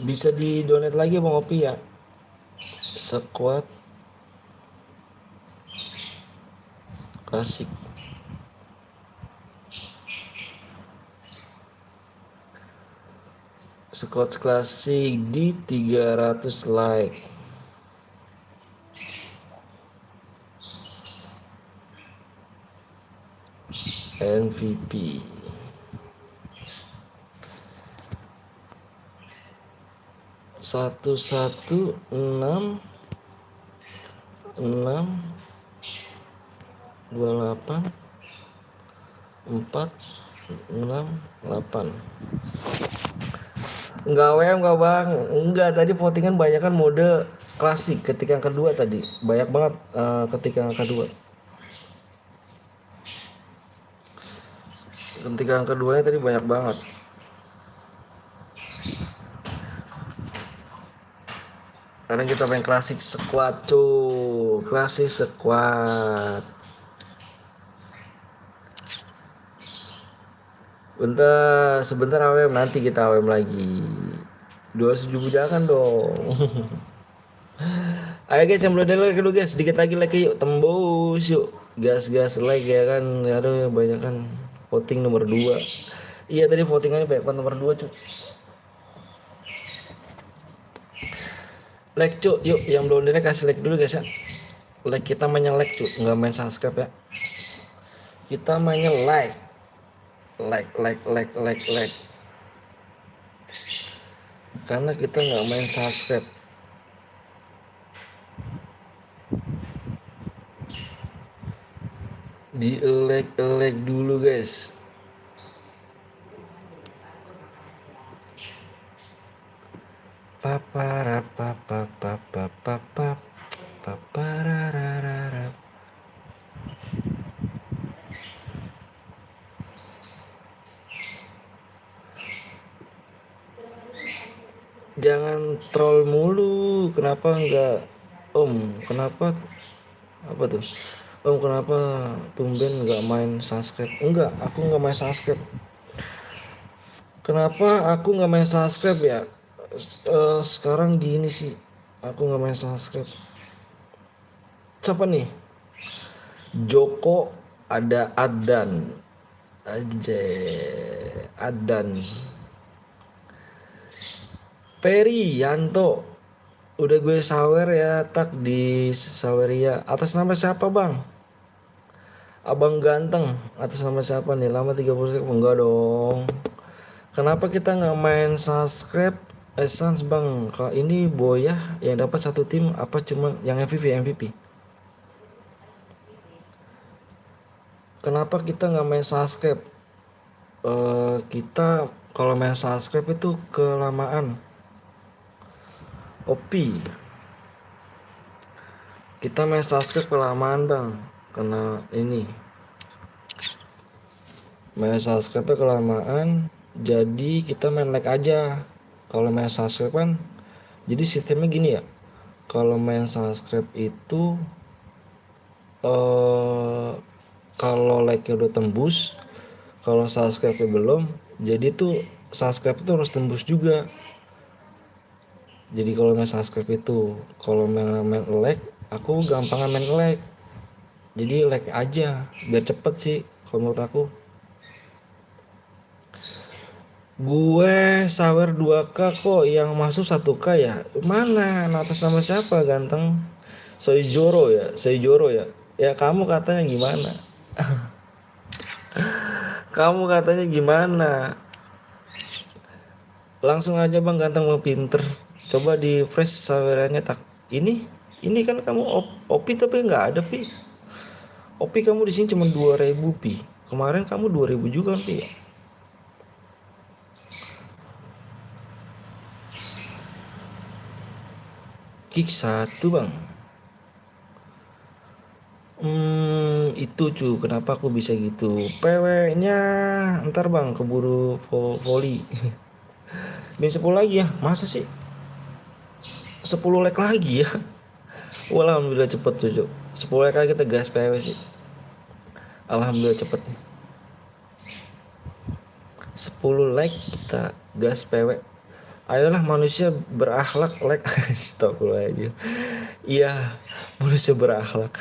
bisa di donate lagi Bang Opi ya. Squad klasik. Squad klasik di 300 like. MVP 116 6 28 4 6 8. Enggak WM enggak bang, enggak, tadi votingan banyak kan mode klasik ketika yang kedua tadi, banyak banget ketika yang kedua. Ketika yang keduanya tadi banyak banget. Karena kita main klasik squad cuy, klasik squad. Bentar, sebentar AWM, nanti kita AWM lagi. 27 jangan dong. Ayo guys, yang belum like dulu guys, sedikit lagi like yuk, tembus yuk. Gas like ya kan. Aduh, banyak kan voting nomor 2. Iya tadi votingannya banyak banget nomor 2 cuy. Like cuy, yuk yang belum like kasih like dulu guys ya. Like kita mainnya like cuy, nggak main subscribe ya. Kita mainnya like. Like. Karena kita nggak main subscribe. Di like dulu guys. Paparapapapapapapapararar. Jangan troll mulu. Kenapa enggak Om? Kenapa apa tuh? Om kenapa tumben enggak main subscribe? Enggak, aku enggak main subscribe. Kenapa aku enggak main subscribe ya? Sekarang gini sih, aku enggak main subscribe. Siapa nih? Joko, ada Adan. Adan. Peri Yanto, udah gue sawer ya, tak di saweria. Atas nama siapa bang? Abang ganteng. Atas nama siapa nih? Lama 30 sekali. Enggak dong. Kenapa kita nggak main subscribe? Sans bang, kalau ini Boyah yang dapat satu tim apa cuma yang MVP? Kenapa kita nggak main subscribe? Kita kalau main subscribe itu kelamaan. OP. Kita main subscribe kelamaan bang, karena ini main subscribe kelamaan, jadi kita main like aja. Kalau main subscribe kan, jadi sistemnya gini ya. Kalau main subscribe itu kalau like-nya udah tembus, kalau subscribe-nya belum, jadi tuh subscribe itu harus tembus juga. Jadi kalau main subscribe itu, kalau main like, aku gampangan main like. Jadi like aja, biar cepet sih kalau menurut aku. Gue sawer 2K kok, yang masuk 1K ya. Mana? Atas nama siapa ganteng? Soijoro ya. Ya kamu katanya gimana? Kamu katanya gimana? Langsung aja bang, ganteng mau pinter. Coba di fresh sawerannya tak. Ini kan kamu OP tapi nggak ada pi. OP kamu di sini cuma 2000 pi. Kemarin kamu 2000 juga pi. Kick 1 bang. Itu cu, kenapa aku bisa gitu? PW-nya ntar bang, keburu volley. Bin 10 lagi ya, masa sih? 10 like lagi ya. Wah, alhamdulillah cepet tuh cu. 10 like lagi kita gas PW sih. Alhamdulillah cepet nih. 10 like kita gas PW. Ayolah manusia berakhlak, like. Astagfirullahaladzim. Iya, manusia berakhlak.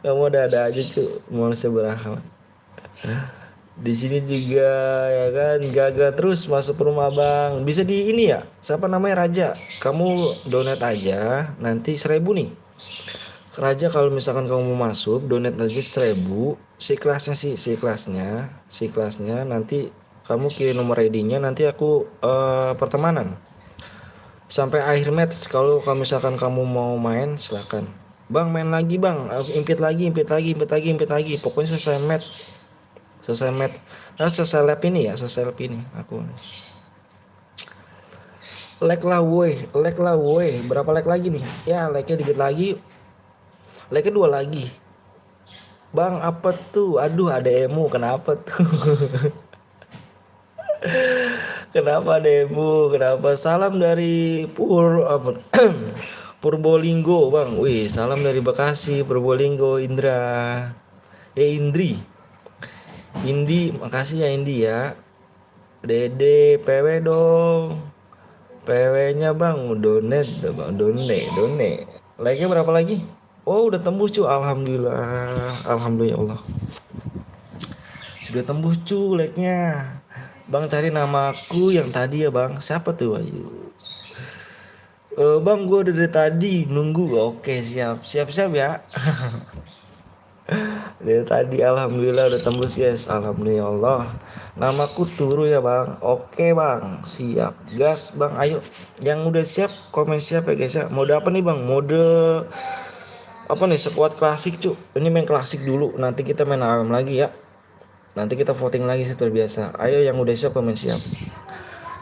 Kamu ada aja cu, manusia berakhlak. Di sini juga ya kan, gagal terus masuk rumah bang. Bisa di ini ya, siapa namanya Raja. Kamu donate aja, nanti 1000 nih. Raja kalau misalkan kamu mau masuk, donate lagi 1000. Siklasnya nanti kamu kirim nomor ID-nya, nanti aku pertemanan sampai akhir match. Kalau misalkan kamu mau main silakan. Bang main lagi bang, impit lagi. Pokoknya selesai match. Selesai lap ini aku. Like lah woi. Berapa like lagi nih? Ya like-nya dikit lagi. Like-nya 2 lagi. Bang apa tuh? Aduh ada emo, kenapa tuh? Kenapa demo? Kenapa? Salam dari Purbolinggo bang. Wih, salam dari Bekasi, Purbolinggo, Indra. Indri. Indi, makasih ya Indi ya. Dede, PW dong. PW-nya bang, donate, bang, donate. Like-nya berapa lagi? Oh, udah tembus cu, alhamdulillah, alhamdulillah ya Allah. Sudah tembus cu, like-nya. Bang cari namaku yang tadi ya bang. Siapa tuh Ayu? Bang, gue udah dari tadi nunggu. Oke, siap ya. Dari tadi alhamdulillah udah tembus guys. Alhamdulillah ya Allah. Namaku Turu ya bang. Oke bang, siap. Gas bang, ayo. Yang udah siap komen siap ya guys ya. Mode apa nih bang? Mode apa nih? Squad klasik cu. Ini main klasik dulu. Nanti kita main AWM lagi ya. Nanti kita voting lagi seperti biasa. Ayo yang udah siap komen siap.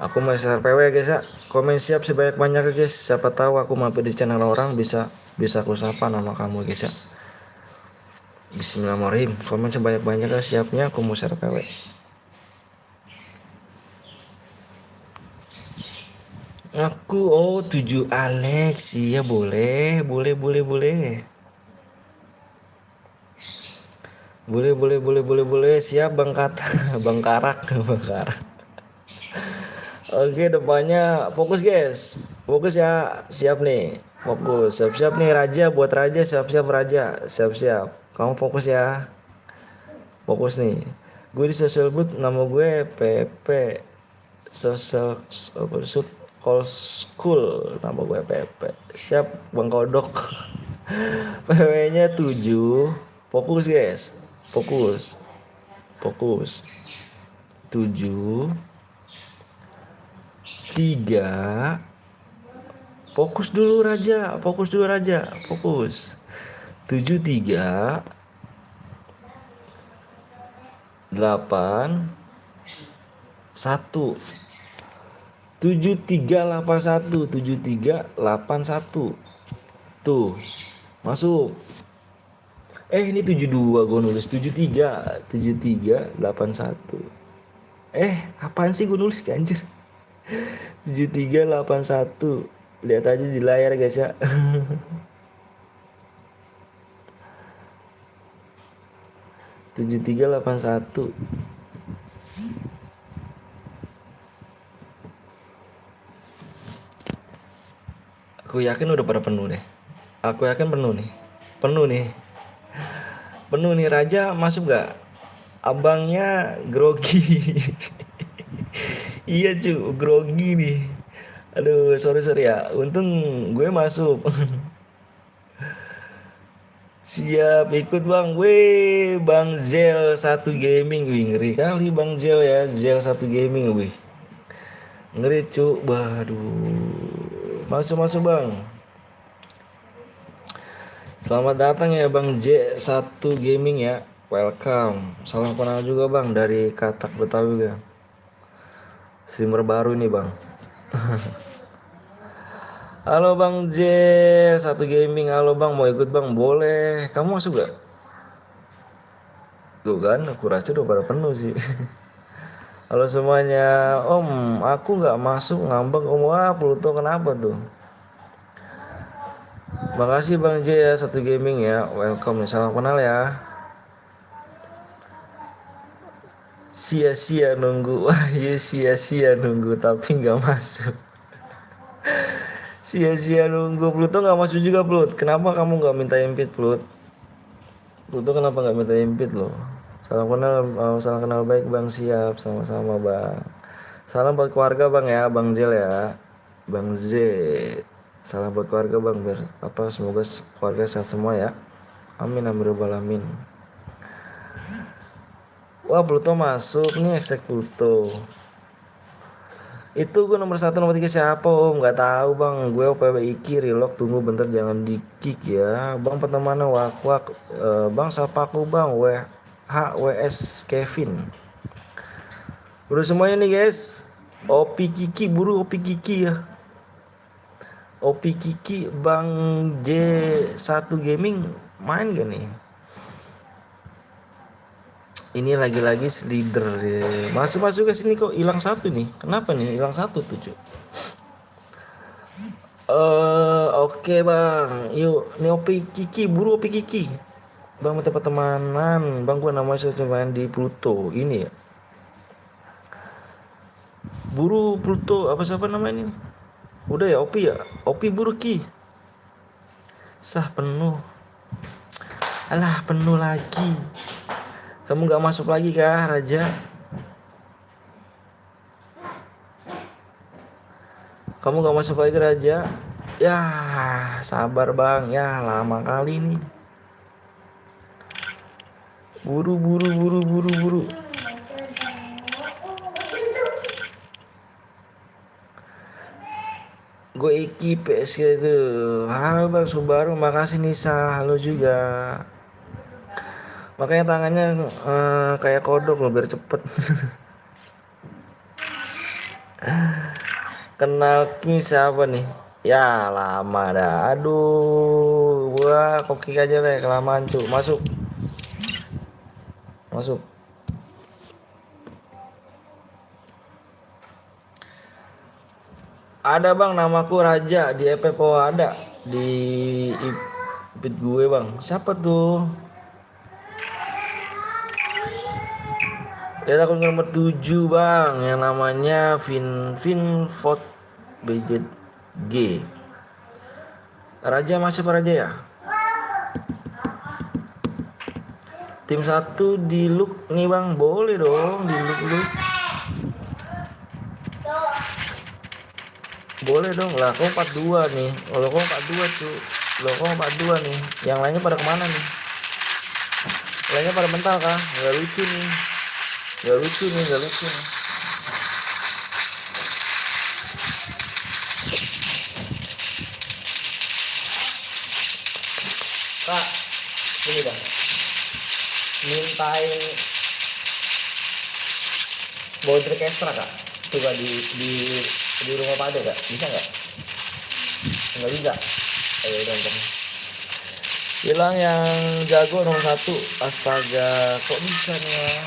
Aku mau share PW guys ya. Komen siap sebanyak-banyaknya guys. Siapa tahu aku mampir di channel orang bisa aku sapa nama kamu guys ya. Bismillahirrahmanirrahim. Komen sebanyak-banyaknya siapnya aku mau share PW. Aku 7 Alex. Iya boleh. Boleh. Siap Bang Kata. Bang Karak. Oke, depannya fokus guys. Fokus ya. Siap nih. Fokus. Siap-siap nih Raja, buat Raja, siap-siap Raja. Siap-siap. Kamu fokus ya. Fokus nih. Gue di social booth nama gue PP. Social call school nama gue PP. Siap Bang Kodok. PW-nya 7. Fokus guys. Fokus. 7 3. Fokus dulu Raja. Fokus. 7 3 8 1. 7381. Tuh. Masuk. Ini 72 gue nulis 7381. Apaan sih gue nulis anjir. 7381. Lihat aja di layar guys ya. 7381. Aku yakin udah pada penuh deh. Aku yakin penuh nih. Penuh nih Raja masuk gak? Abangnya grogi. Iya cu, grogi nih. Aduh, sorry ya. Untung gue masuk. Siap ikut bang. Weh, Bang Zel 1 Gaming. Wih, ngeri kali Bang Zel ya. Zel 1 Gaming wih. Ngeri cu. Waduh. Masuk bang. Selamat datang ya Bang J1 Gaming ya. Welcome. Salam kenal juga bang dari Katak Betawi ya. Streamer baru nih bang. Halo Bang J1 Gaming. Halo bang, mau ikut bang? Boleh. Kamu masuk gak? Tuh kan, aku rasa udah pada penuh sih. Halo semuanya. Om, aku gak masuk ngambek om. Wah, Pluto kenapa tuh? Makasih Bang J1 Gaming ya. Welcome nih, salam kenal ya. Sia-sia nunggu. Wah, iya sia-sia nunggu tapi gak masuk. Sia-sia nunggu. Pluto gak masuk juga Plut. Kenapa kamu gak minta invite Plut? Pluto kenapa gak minta invite loh? Salam kenal baik bang. Siap, sama-sama bang. Salam buat keluarga bang ya, Bang Zel ya. Bang Z. Salam buat keluarga bang, biar semoga keluarga sehat semua ya. Amin amin. Wah Pluto masuk nih, eksek Pluto. Itu gue nomor 1 nomor 3 siapa om? Gak tahu bang. Gue OPW Iki Relock. Tunggu bentar jangan di kick ya bang. Pertemanan wak. Bang sapa aku bang. WHWS Kevin. Udah semuanya nih guys. Opi Kiki buru. Opi Kiki ya. Opi Kiki Bang J1 Gaming main gak nih? Ini lagi-lagi leader ya. Masuk ke sini kok hilang 1 nih. Kenapa nih hilang 1 tuh, Cuk? Oke, Bang. Yuk, ini Opi Kiki, buru Opi Kiki. Bang minta pertemanan. Bang gua namanya sudah main di Pluto ini ya. Buru Pluto apa siapa namanya ini? Udah ya Opi ya. Opi buru Ki. Sah penuh. Alah penuh lagi. Kamu gak masuk lagi kah Raja? Kamu gak masuk lagi Raja? Ya sabar bang. Ya lama kali nih. Buru buru buru buru buru. Gue Iki PSG itu. Halo Bang Subaru, makasih Nisa. Halo juga. Makanya tangannya kayak kodok loh biar cepet. Kenal King siapa nih? Ya lama dah. Aduh, gua koki aja deh kelamaan cu. Masuk, masuk. Ada bang, namaku Raja di EPPO ada di feed gue bang. Siapa tuh? Lihat akun nomor 7 bang, yang namanya Vinfot BJG. Raja masuk Raja ya? Tim 1 di look nih bang, boleh dong di look. Boleh dong lah, kok 42 nih. Kalau kok 42 cuy. Loh kok 42 nih. Yang lainnya pada kemana nih? Lainnya pada mental kah? Gak lucu nih. Gak lucu nih. Kak, ini bang. Mintain boundary extra kak. Coba di rumah Pak Ade kak. Bisa nggak? Nggak bisa. Ayo dong. Hilang yang jago nomor 1. Astaga, kok bisa nih ya?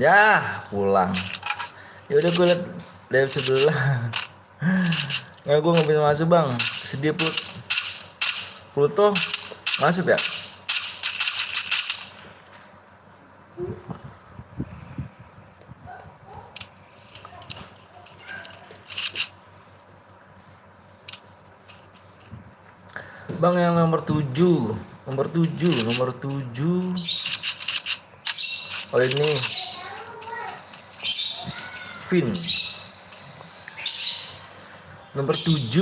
Ya pulang. Ya udah gue liat live sebelah. Nggak, gue nggak bisa masuk bang. Sedih Pluto masuk ya. Bang yang nomor 7. Oh ini Vin nomor 7.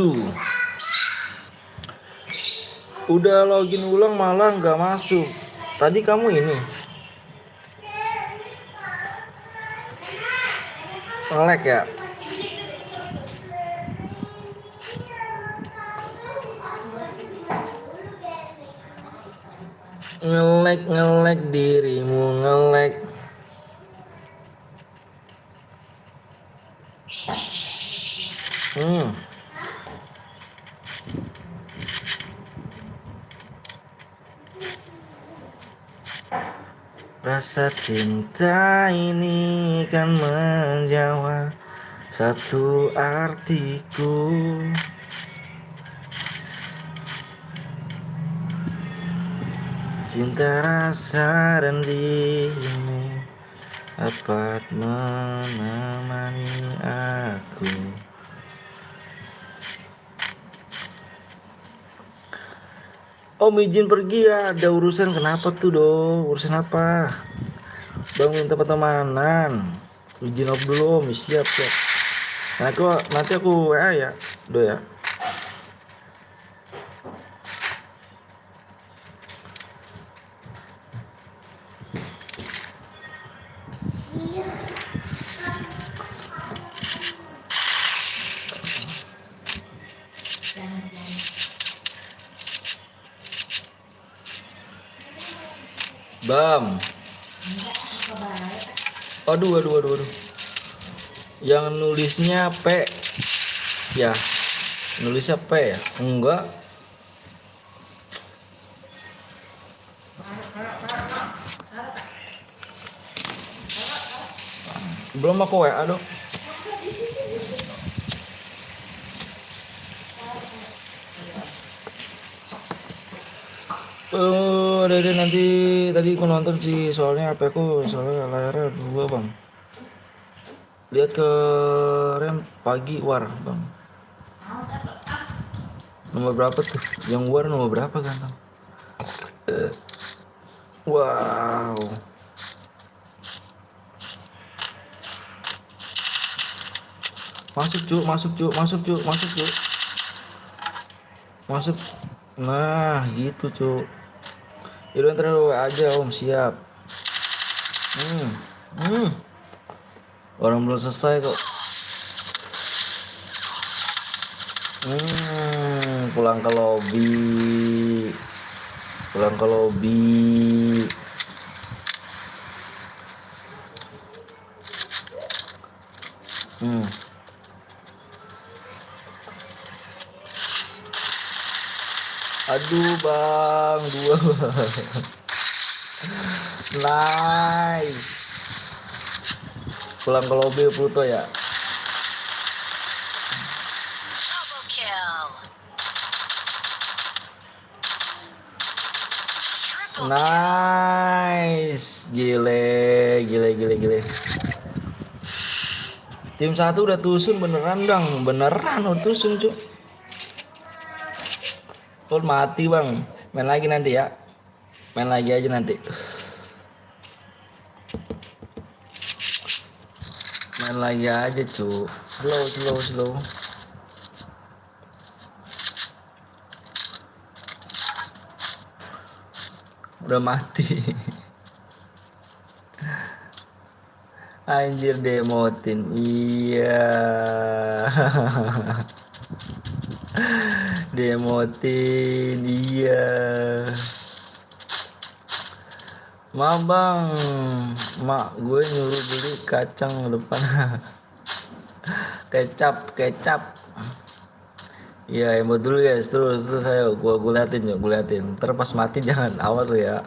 Udah login ulang malah nggak masuk. Tadi kamu ini nge-lag ya? Nge-lag dirimu nge-lag. Rasa cinta ini kan menjawab satu artiku. Cinta rasa dan dirimu dapat menemani aku. Om izin pergi ya, ada urusan. Kenapa tuh dong? Urusan apa? Bang minta pertemanan. Izin off dulu om, siap. Nanti aku WA ya, do ya. Bam. Aduh. Yang nulisnya P. Ya. Nulisnya P ya? Enggak. Belum aku WA dong. Dede nanti tadi aku nonton sih, soalnya HP aku soalnya layarnya 2 bang. Lihat ke rem pagi war bang. Nomor berapa tuh? Yang war nomor berapa ganteng? Wow. Masuk cuk. Masuk. Nah gitu cuk. Yaudah ntar aja om, siap. Orang belum selesai kok. Pulang ke lobby. Aduh bang, 2. Nice. Pulang ke lobby Pluto ya. Nice. Gile. Tim 1 udah tusun beneran dong. Beneran udah tusun cuk. Pul mati bang. Main lagi nanti ya. Main lagi aja nanti. Main lagi aja cu. Slow. Udah mati. Anjir demotin. Iya. Demotin. Iya. Ma bang, mak gue nyuruh beli kacang depan. kecap. Iya emot dulu guys, terus ayo gue liatin. Ntar pas mati jangan awal tuh ya.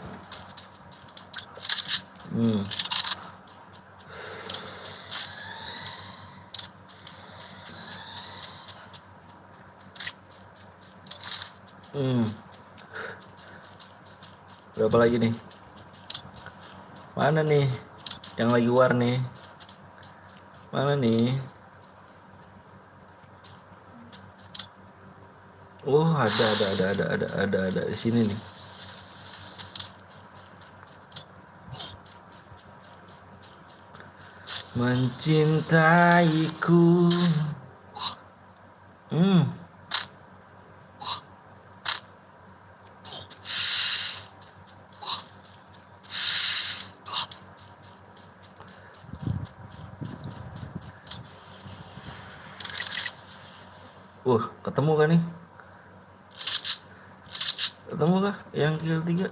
Berapa lagi nih? Mana nih? Yang lagi war nih? Mana nih? Oh ada di sini nih. mencintaiku. Hmm. Ketemu kan nih? Ketemu kah yang kill 3?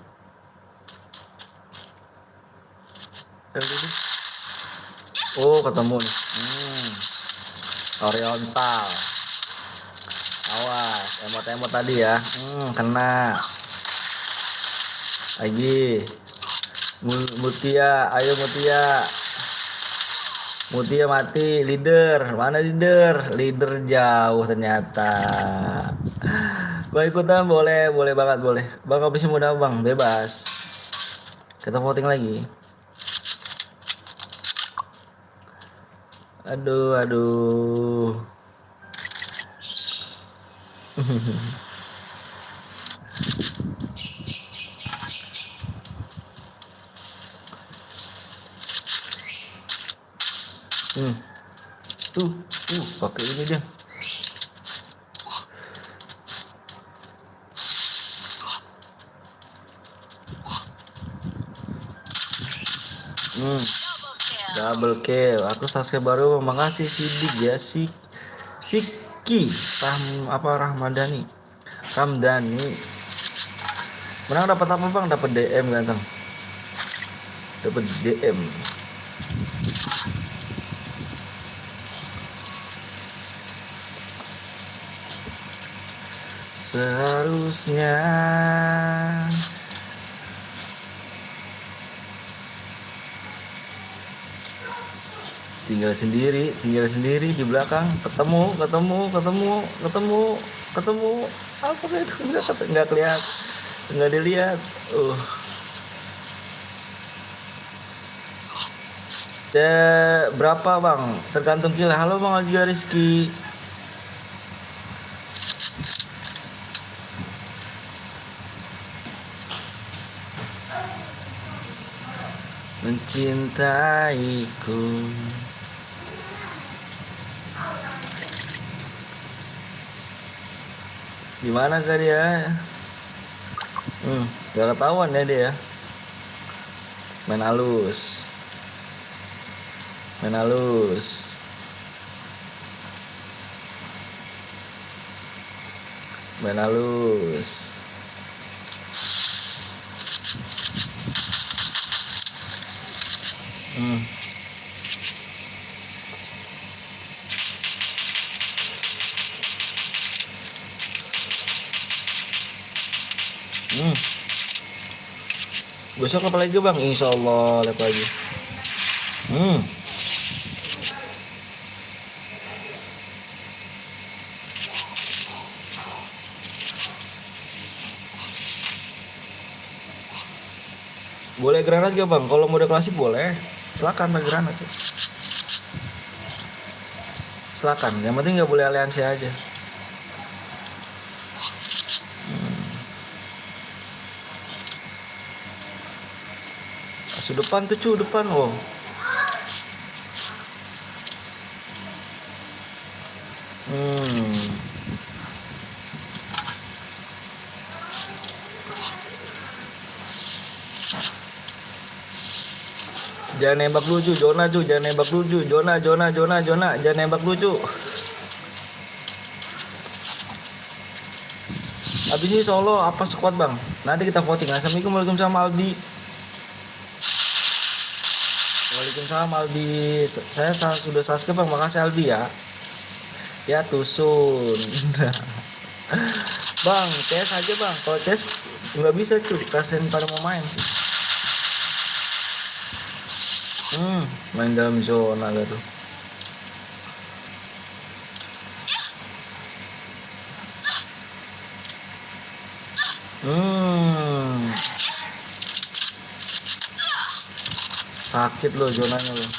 Yang ini? Ketemu nih. Oriental. Awas, emot-emot tadi ya. Kena. Lagi. Mutia, ayo Mutia. Mutia mati, leader. Mana leader? Leader jauh ternyata. Bang ikutan boleh banget boleh. Bang habis muda bang, bebas. Kita voting lagi. Aduh. Tuh, pakai ini dia. Double kill. Aku subscribe baru. Makasih Sidik ya, Siki Rahmadani. Menang dapat apa bang? Dapat DM ganteng. Dapat DM. Seharusnya tinggal sendiri di belakang. Ketemu apa itu? Nggak kelihatan, nggak dilihat. Berapa bang? Tergantung kill. Halo bang Alja Rizky. Mencintaiku. Gimana kah dia? Gak ketahuan ya dia. Main halus. Besok apa lagi bang? Insya Allah lihat lagi. Boleh granat gak bang? Kalau mode klasik boleh. Silakan bang granat. Silakan. Yang penting nggak boleh aliansi aja. Masuk depan tuh cu, depan. Jangan nembak lucu, Jona cu, jangan nembak lucu, Jona, jangan nembak lucu. Habis ini solo apa squad bang? Nanti kita voting. Assalamualaikum, waalaikumsalam Aldi. Waalaikumsalam Aldi. Saya sudah subscribe bang, makasih Aldi ya. Ya tusun. Bang, CS aja bang. Kalau CS nggak bisa cuy, kasihan pada mau main sih. Main dalam zona gitu. Sakit loh zonanya loh.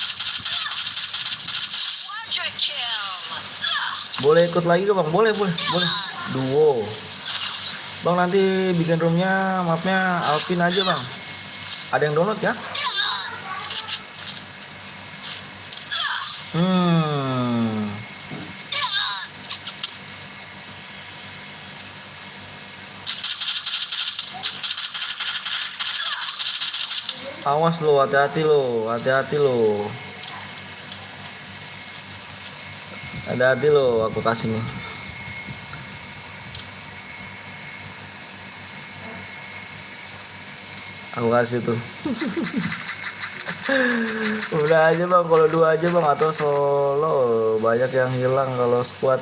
Boleh ikut lagi ke bang? Boleh. Duo. Bang nanti bikin roomnya, mapnya Alpin aja bang. Ada yang download ya? Hmm. Awas lo, hati-hati lo, hati-hati lo. Hati-hati lo, aku kasih nih. Aku kasih tuh. Udah aja bang, kalau 2 aja bang, atau solo banyak yang hilang kalau squad.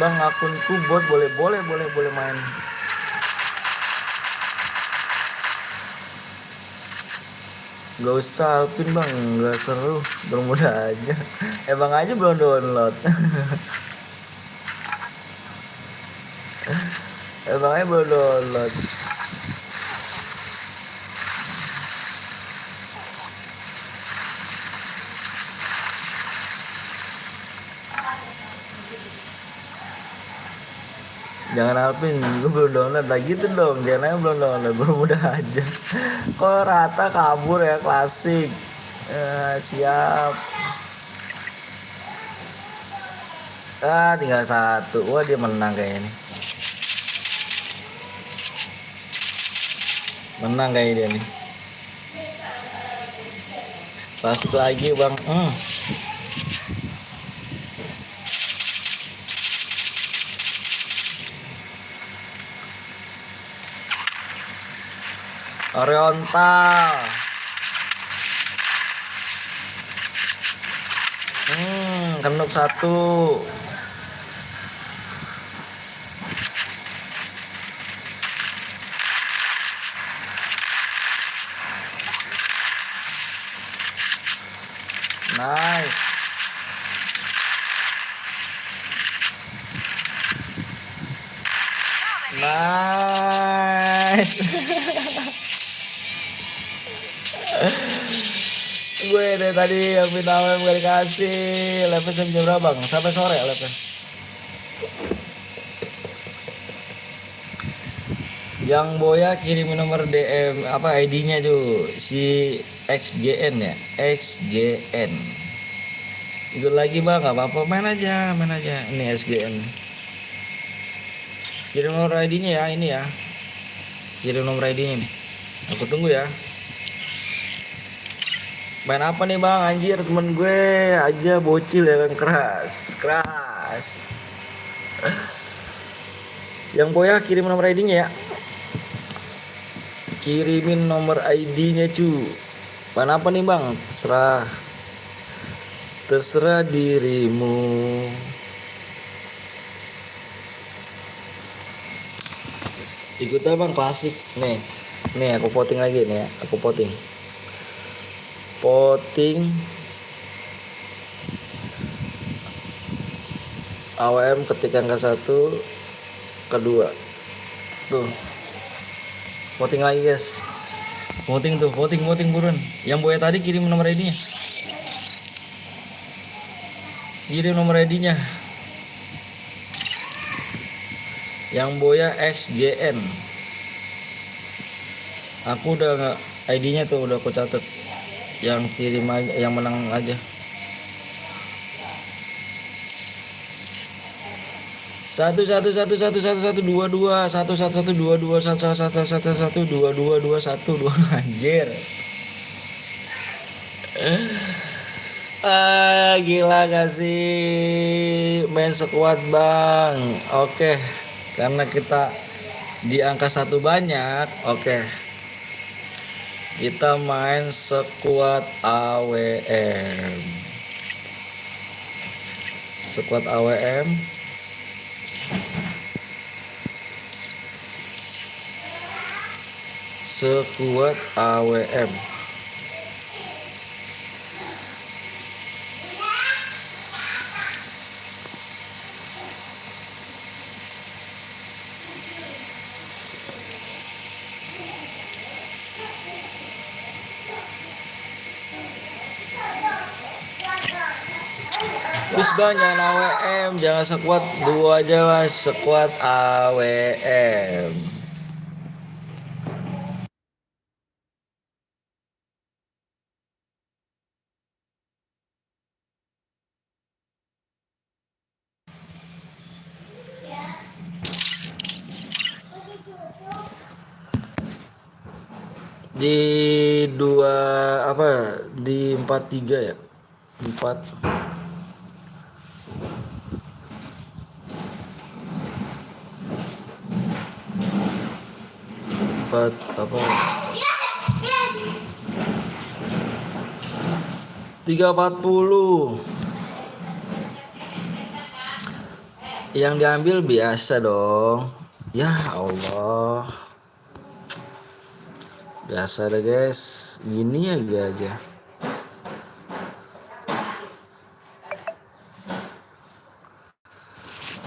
Bang, akunku bot, boleh main. Gak usah Alpin bang, gak seru, bermuda aja. Bang aja belum download. Bang aja belum download. Jangan Alvin, gue belum download lagi tuh dong. Jangan aja belum download, bermudah aja. Kok rata kabur ya, klasik. Siap. Tinggal 1. Wah, dia menang kayaknya nih. Menang kayaknya dia nih. Klasik lagi bang. Oriental. Kenuk 1. Nice. Nice. Gue dari tadi yang minta gue dikasih. Level jam berapa bang? Sampai sore level. Yang Boya kirim nomor DM apa ID-nya tuh si XGN ya, XGN. Ikut lagi bang, nggak apa-apa, main aja. Ini XGN. Kirim nomor ID-nya ya, ini ya. Kirim nomor ID-nya nih. Aku tunggu ya. Main apa nih bang? Anjir, temen gue aja bocil ya kan, keras. Yang Boya kirim nomor ID-nya ya. Kirimin nomor ID-nya cu. Main apa nih bang? Terserah dirimu. Ikut bang, klasik nih aku voting lagi nih ya. Aku voting AWM ketik angka 1, kedua tuh. Voting lagi guys. Voting buruan. Yang Boya tadi kirim nomor ID-nya. Yang Boya XGN. Aku udah nggak, ID-nya tuh udah aku catat. Yang kirim aja, yang menang aja. Satu dua dua satu dua dua satu dua satu dua. Anjir. Gila gak sih main sekuat bang. Oke, karena kita di angka 1 banyak. Oke, kita main sekuat AWM. Sekuat AWM. Terus bang, jangan AWM, jangan sekuat 2 aja lah, sekuat AWM. Di dua apa? Di 43 ya? 4 4 apa? 340. Yang diambil biasa dong. Ya Allah. Biasa deh guys. Gini aja.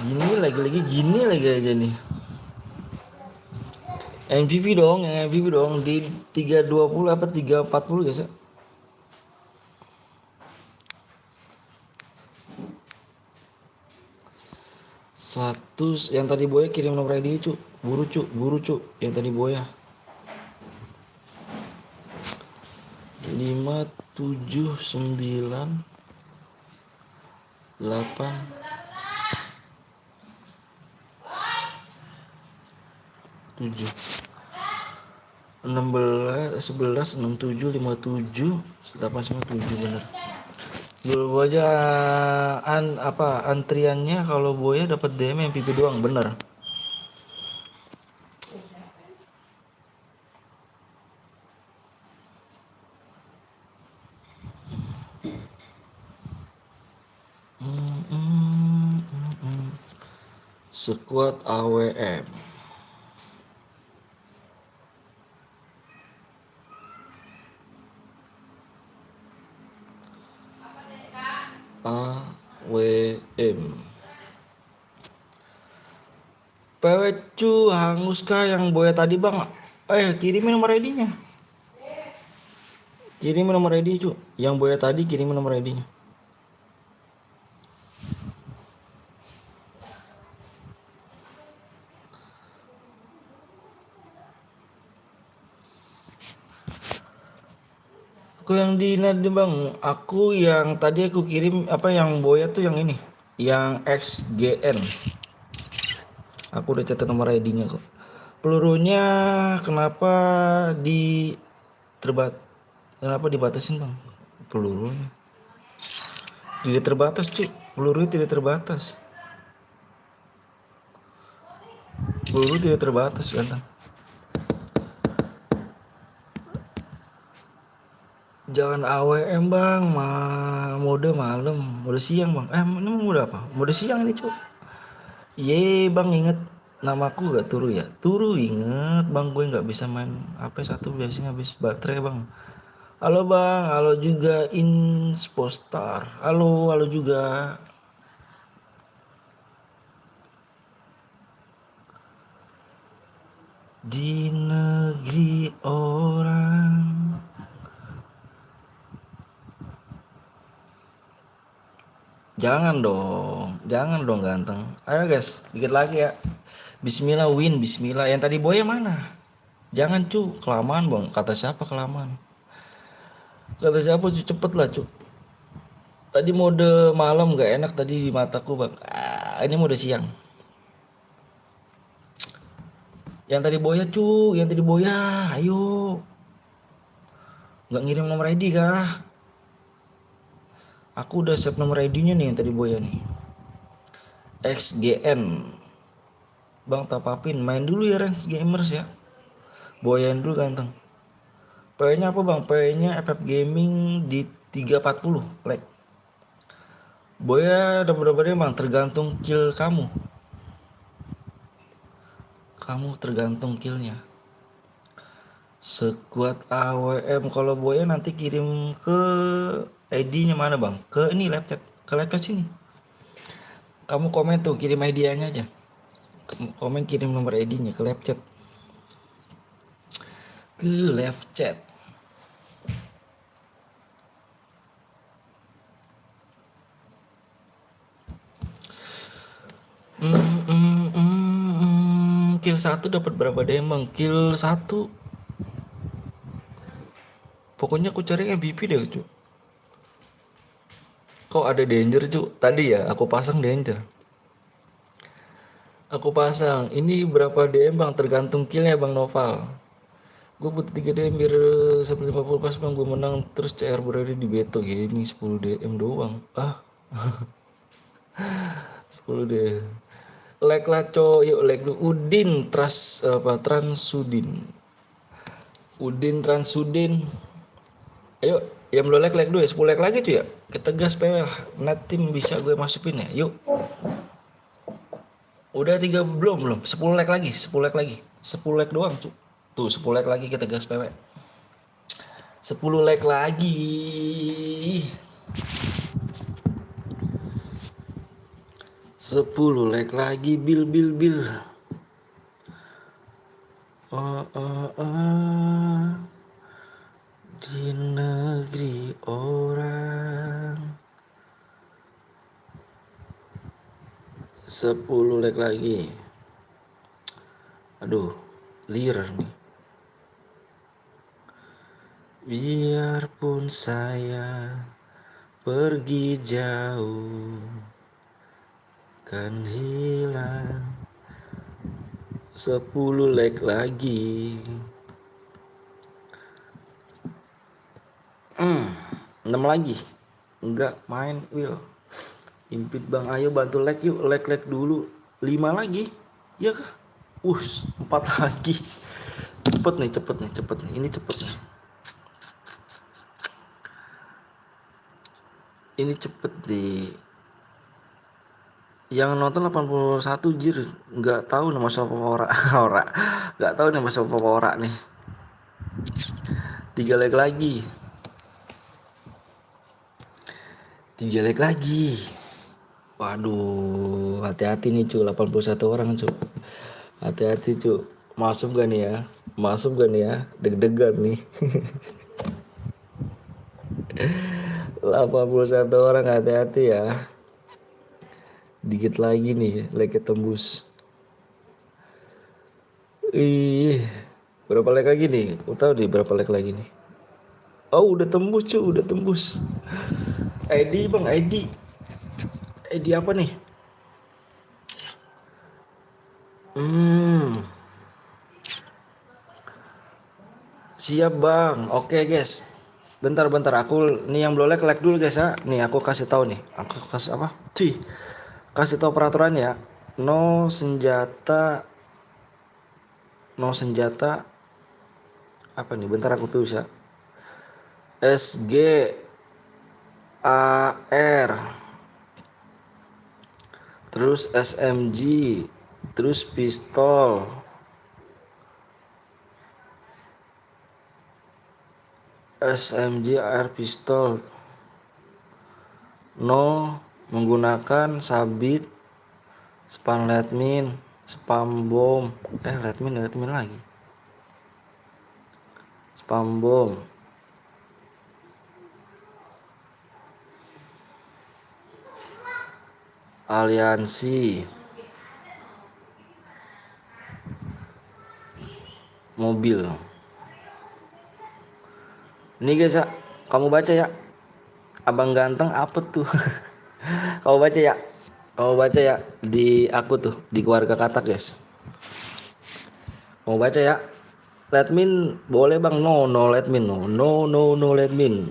Gini lagi aja nih. MVP dong, yang MVP dong di 320 apa 340 guys ya. Satu yang tadi Boya kirim nomor ID cu. Buru cu yang tadi Boya. 5 7 9 8 7 16 11 67 57 897 bener. Dulu aja antriannya kalau Boya dapat DM MVP doang bener. Sekuat AWM. AWM. PWcu hangus kah yang Boya tadi bang? Kirimin nomor ID-nya. Kirimin nomor ID cu. Yang Boya tadi kirimin nomor ID-nya. Aku yang di Nadi bang, aku yang tadi aku kirim apa yang Boya tuh yang ini, yang XGN. Aku udah catat nomor ID-nya kok. Pelurunya kenapa kenapa dibatasin bang? Pelurunya tidak terbatas cuy, pelurunya tidak terbatas. Peluru tidak terbatas ganteng. Jangan AWM bang, mode malam, mode siang bang. Ini mode apa? Mode siang ini cuy. Ye bang inget namaku gak Turu ya? Turu inget bang, gue nggak bisa main HP1 biasanya habis baterai bang. Halo bang, halo juga Inspostar. Halo juga. Di negeri orang. Jangan dong ganteng. Ayo guys, dikit lagi ya. Bismillah win, bismillah. Yang tadi Boya mana? Jangan cu, kelamaan bang. Kata siapa kelamaan? Kata siapa cu, cepet lah cu. Tadi mode malam gak enak tadi di mataku bang. Ini mode siang. Yang tadi Boya cu, yang tadi Boya, ayo. Nggak ngirim nomor ID kah? Aku udah save nomor ID-nya nih yang tadi Boya nih. XGN. Bang tapapin, main dulu ya Ranks Gamers ya. Boyain dulu ganteng. PW-nya apa bang? PW-nya FF Gaming di 340 like. Boya dapat berapa bang? Tergantung kill kamu. Kamu tergantung killnya. Sekuat AWM. Kalau Boya nanti kirim ke ID-nya mana bang? Ke ini live chat. Ke live chat sini. Kamu komen tuh, kirim ID-nya aja. Komen kirim nomor ID-nya ke live chat. Ke live chat. Kill 1 dapat berapa DM bang? Kill 1 pokoknya aku cari MVP deh cu. Kok ada danger cu? Tadi ya aku pasang danger. Aku pasang. Ini berapa DM bang? Tergantung killnya bang Noval. Gue butuh 3 DM biar sampai 50 pas bang, gue menang. Terus CR berada di Beto Gaming 10 DM doang. 10 DM. Like lah co, yuk like dulu. Udin Transudin. Udin Transudin. Ayo, yang belum like dulu ya, 10 like lagi tuh ya. Kita gas PW lah. Net tim bisa gue masukin ya. Yuk. Udah 3 belum? 10 like lagi, 10 like lagi. 10 like doang tuh. Tuh 10 like lagi kita gas PW. 10 like lagi. 10 like lagi, bil. Di negeri orang. 10 like lagi. Aduh, liar nih. Biarpun saya pergi jauh, kan hilang. 10 like lagi. 6 lagi. Enggak main Will. Impit bang, ayo bantu like yuk. Like dulu. 5 lagi. Ya kah? 4 lagi. Cepet nih. Ini cepet nih. Ini cepet deh. Yang nonton 81 jir. Nggak tahu nama siapa ora. Nggak tahu nama siapa ora nih. 3 like lagi. 3 like lagi. Waduh, hati-hati nih cu, 81 orang cu. Hati-hati cu. Masuk gak nih ya? Deg-degan nih. 81 orang, hati-hati ya. Dikit lagi nih, like tembus. Berapa like lagi nih? Aku tahu nih berapa like lagi nih. Oh, udah tembus cu, udah tembus. ID bang, ID apa nih? Siap bang. Oke guys. Bentar. Aku nih yang belum like dulu guys ya. Nih aku kasih tahu nih. Aku kasih apa? Kasih tahu peraturan ya. No senjata. Apa nih? Bentar aku tulis ya. SG AR. Terus SMG. Terus pistol. SMG AR pistol. No menggunakan sabit, spam letmin, spam bom. Letmin lagi. Spam bom. Aliansi. Mobil. Ini guys ya, kamu baca ya. Abang ganteng apa tuh? Kamu baca ya di aku tuh, di keluarga katak guys. Kamu baca ya. Letmin boleh bang, no letmin, no letmin.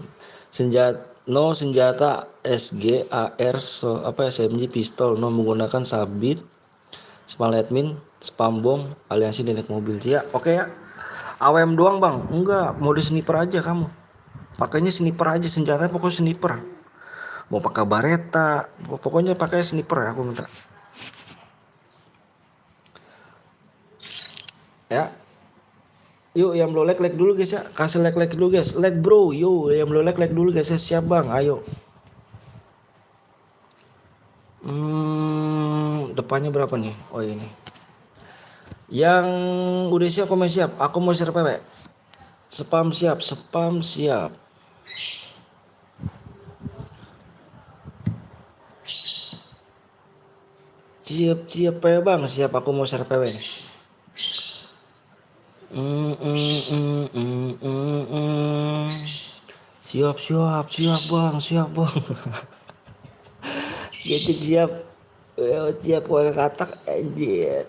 Senjata SG AR SMG pistol, no menggunakan sabit, spam letmin, spam bom, aliansi dan naik mobil. Ya, oke ya. AWM doang bang, enggak, mode sniper aja kamu. Pakainya sniper aja, senjatanya pokoknya sniper. Mau pakai bareta, pokoknya pakai sniper ya aku minta. Ya. Yuk yang belum like dulu guys ya. Kasih like dulu guys. Like bro, yuk yang belum like dulu guys ya. Siap bang, ayo. Depannya berapa nih? Oh ini. Yang udah siap komen siap. Aku mau share PW. Spam siap. Siap PW bang. Siap aku mau share PW. Siap bang. Gitu siap. Siap keluarga katak anjir.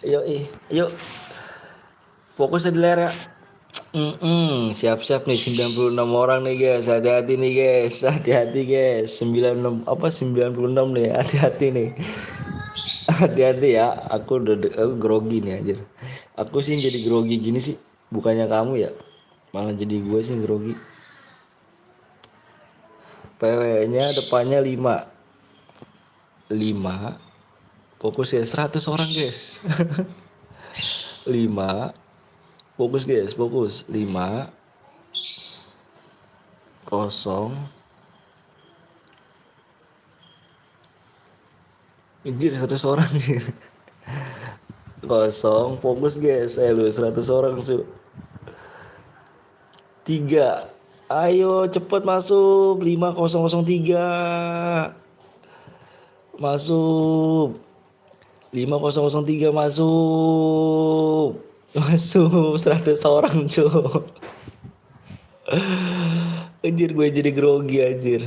Yuk. Fokus di layar ya. Siap-siap nih 96 orang nih guys. Hati-hati nih guys. Hati-hati guys. 96 apa 96 nih. Hati-hati nih. Hati-hati ya. Aku grogi nih anjir. Aku sih jadi grogi gini sih. Bukannya kamu ya. Malah jadi gue sih grogi. PW-nya depannya 5. 5. Fokus ya 100 orang guys. 5. Fokus guys, fokus. 5 kosong. Anjir 100 orang sih. Kosong, fokus guys. Lu 100 orang su. 3. Ayo cepet masuk. 5003. Masuk. 5003 masuk. Masuk 100 orang cu. Anjir gue jadi grogi anjir.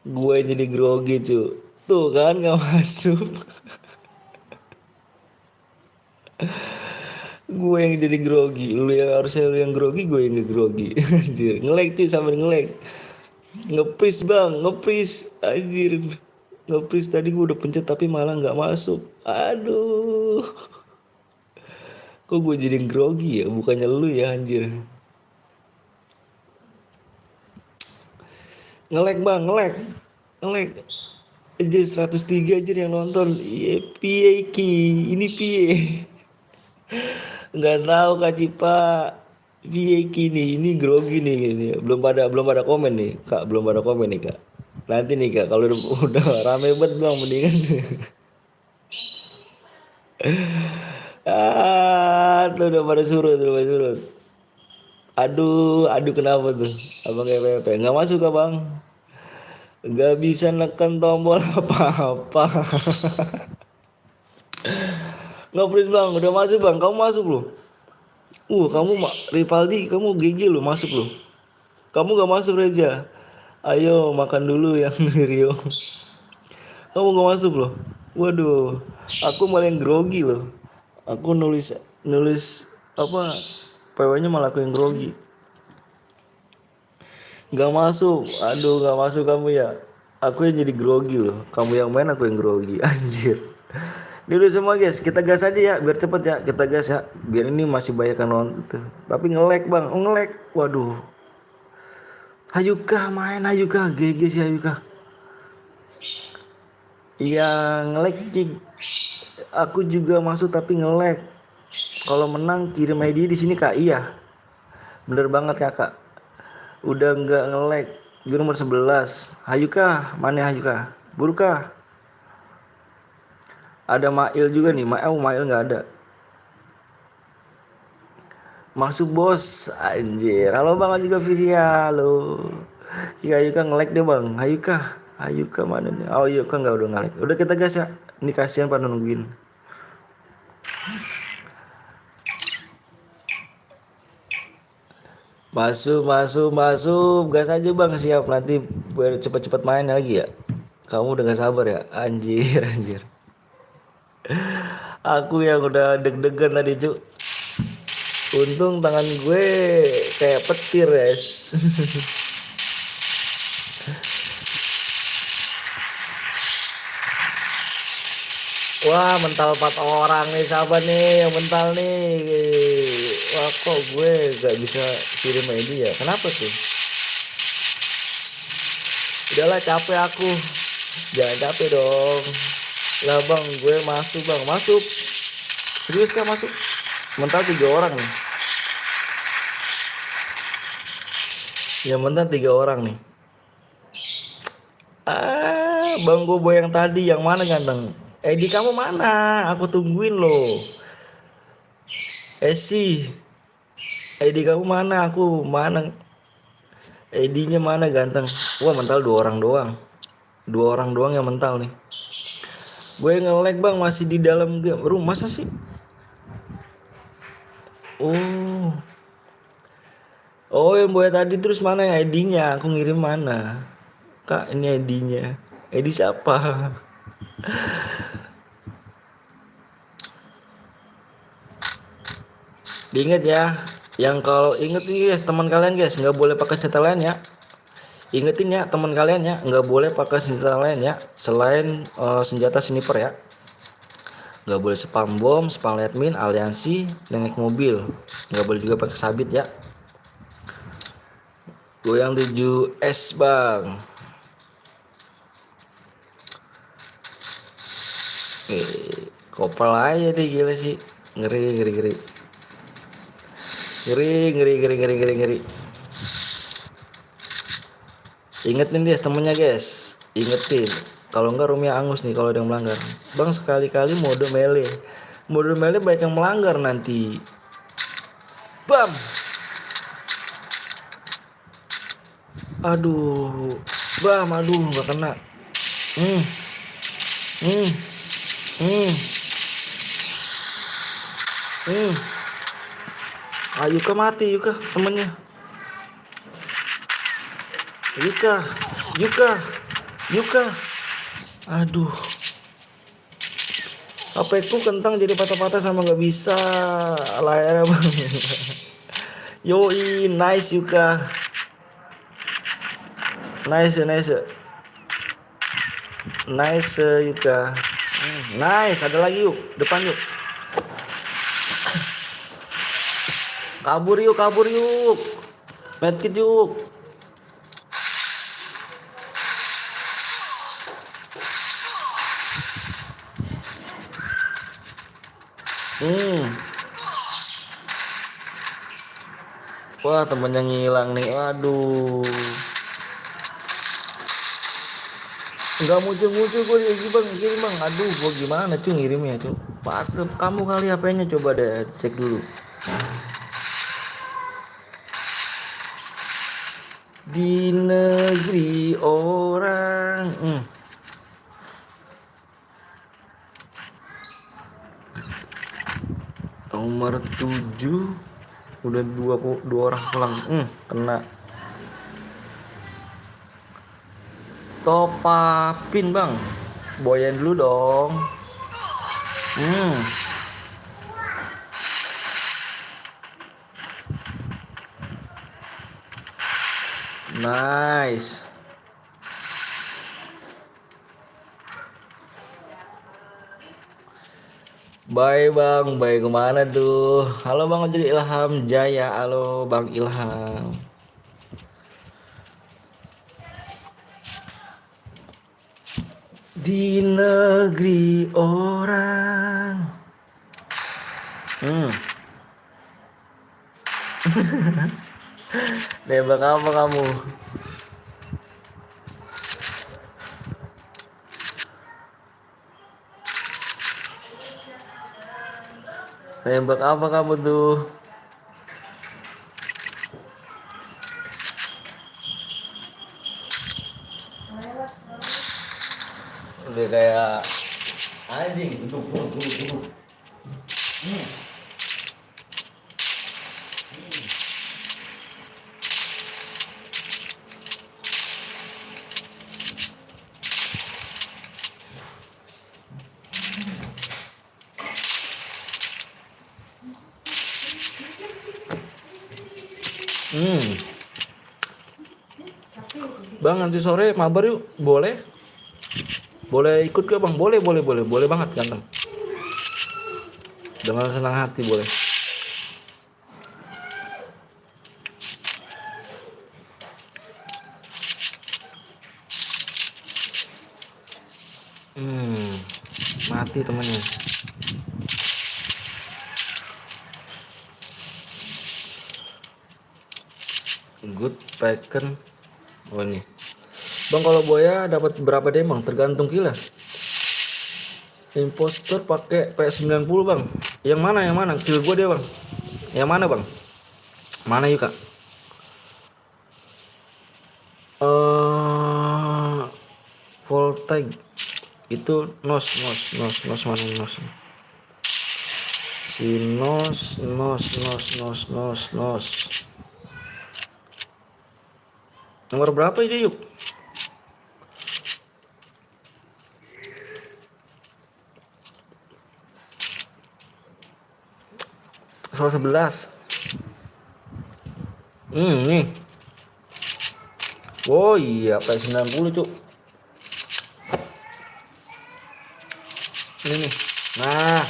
Gue jadi grogi cu. Tuh kan gak masuk. Gue yang jadi grogi. Lu yang harusnya lu yang grogi, gue yang grogi. Anjir, nge-lag cuy sambil nge-lag. Nge-freeze bang, nge-freeze. Anjir. Nge-freeze tadi gue udah pencet tapi malah nggak masuk. Aduh. Kok gue jadi grogi ya? Bukannya lu ya anjir. Nge-lag bang, nge-lag. Nge-lag. Anjir 103 aja yang nonton. Iya, piye iki? Ini piye? Nggak tahu Kak Cipa. Piye gini, ini grogi nih ini. Belum pada komen nih, Kak. Belum pada komen nih, Kak. Nanti nih, Kak, kalau udah rame banget Bang, mendingan. Tuh udah pada surut, udah pada surut. Aduh kenapa tuh? Abang EPP nggak masuk Kak, Bang. Nggak bisa neken tombol apa-apa. Nggak please Bang, udah masuk Bang. Kamu masuk loh. Kamu Rivaldi, kamu GG loh, masuk loh. Kamu gak masuk Reja. Ayo makan dulu yang Rio. Kamu gak masuk loh. Waduh, aku malah yang grogi loh. Aku nulis nulis apa? PW-nya malah aku yang grogi. Gak masuk. Aduh, gak masuk kamu ya. Aku yang jadi grogi loh. Kamu yang main, aku yang grogi. Anjir. Dulu semua guys, kita gas aja ya, biar cepet ya. Kita gas ya, biar ini masih banyak yang nonton. Tapi nge-lag bang, nge-lag. Waduh. Hayuka main, Hayuka, GG sih Hayuka. Iya nge-lag. Aku juga masuk tapi nge-lag. Kalau menang kirim ID di sini Kak. Iya. Bener banget Kakak. Udah nggak nge-lag. Gue nomor 11. Hayuka, mana Hayuka? Buruka. Ada Mail juga nih. Mail nggak ada. Masuk bos. Anjir. Halo Bang juga Vidya. Halo. Ya Hayuka nge-lag deh Bang. Hayuka mana nih? Oh Hayuka nggak udah nge-lag. Udah kita gas ya. Ini kasihan pada nungguin. Masuk. Gas aja Bang, siap nanti biar cepet-cepet main lagi ya. Kamu udah gak sabar ya? Anjir. Aku yang udah deg-degan tadi, Cuk. Untung tangan gue kayak petir, guys. Wah, mental 4 orang nih, sahabat nih yang mental nih. Wah, kok gue gak bisa kirim ID ya? Kenapa tuh? Udahlah, capek aku. Jangan capek dong. Lah bang, gue masuk bang, masuk. Serius kah masuk? Mental 3 orang nih. Ya mental 3 orang nih. Bang Gobo yang tadi yang mana ganteng? Di kamu mana? Aku tungguin loh. Esi, di kamu mana? Aku mana? Nya mana ganteng? Wah mental 2 orang doang. 2 orang doang yang mental nih. Gue nge-lag bang masih di dalam rumah masa sih? Oh yang buat tadi terus mana yang ID-nya? Aku ngirim mana? Kak ini ID-nya. ID siapa? Diinget ya, yang kalau inget nih guys, teman kalian guys, nggak boleh pakai senjata lain ya. Ingetin ya teman kalian ya, nggak boleh pakai senjata lain ya, selain senjata sniper ya. Nggak boleh spam bom, spam lead aliansi, dan naik mobil. Nggak boleh juga pakai sabit ya. Goyang 7S bang. Kopel aja deh gila sih. Ngeri ngeri ngeri. Ngeri ngeri ngeri ngeri ngeri ngeri. Ingetin guys temennya guys. Ingetin. Kalau enggak roomnya angus nih kalau ada yang melanggar. Bang sekali-kali mode melee. Mode melee banyak yang melanggar nanti. Bam. Aduh. Bam, aduh nggak kena. Hmm. Hmm. Hmm. Hmm. Ah, Yuka mati Yuka temennya. Yuka. Yuka. Yuka. Aduh. HP ku kentang jadi patah-patah sama nggak bisa layarnya bang. Yoi, nice Yuka. Nice, nice. Nice Yuka. Nice, ada lagi yuk. Depan yuk. Kabur yuk, kabur yuk. Medkit yuk. Hmm. Wah, temennya ngilang nih. Aduh. Nggak muncul-muncul gue lagi bang, gini bang. Aduh, gue gimana cuy ngirimnya cuy. Patep kamu kali HP-nya coba deh cek dulu. Di negeri orang. Nomor 7 udah dua orang pulang. Kena. Topapin bang. Boyain dulu dong. Nice. Bye bang, bye kemana tuh? Halo bang Ojek Ilham Jaya, halo bang Ilham. Di negeri orang. Nembak apa kamu? Nembak apa kamu tuh? Udah kayak anjing. Duduk, duduk, duduk, duduk. Bang nanti sore mabar yuk, boleh? Boleh ikut ke bang? Boleh, boleh, boleh, boleh banget ganteng. Dengan senang hati boleh. Mati temennya. Good Packen. Oh ini. Bang kalau boya dapat berapa deh bang? Tergantung kila. Imposter pakai P90 bang. Yang mana yang mana? Kill gue dia bang. Yang mana bang? Mana yuk kak? Voltag itu nos mana nos? Si nos. Nomor berapa ini yuk? 111. Nih. Oh iya, P90 cuk. Ini nih. Nah,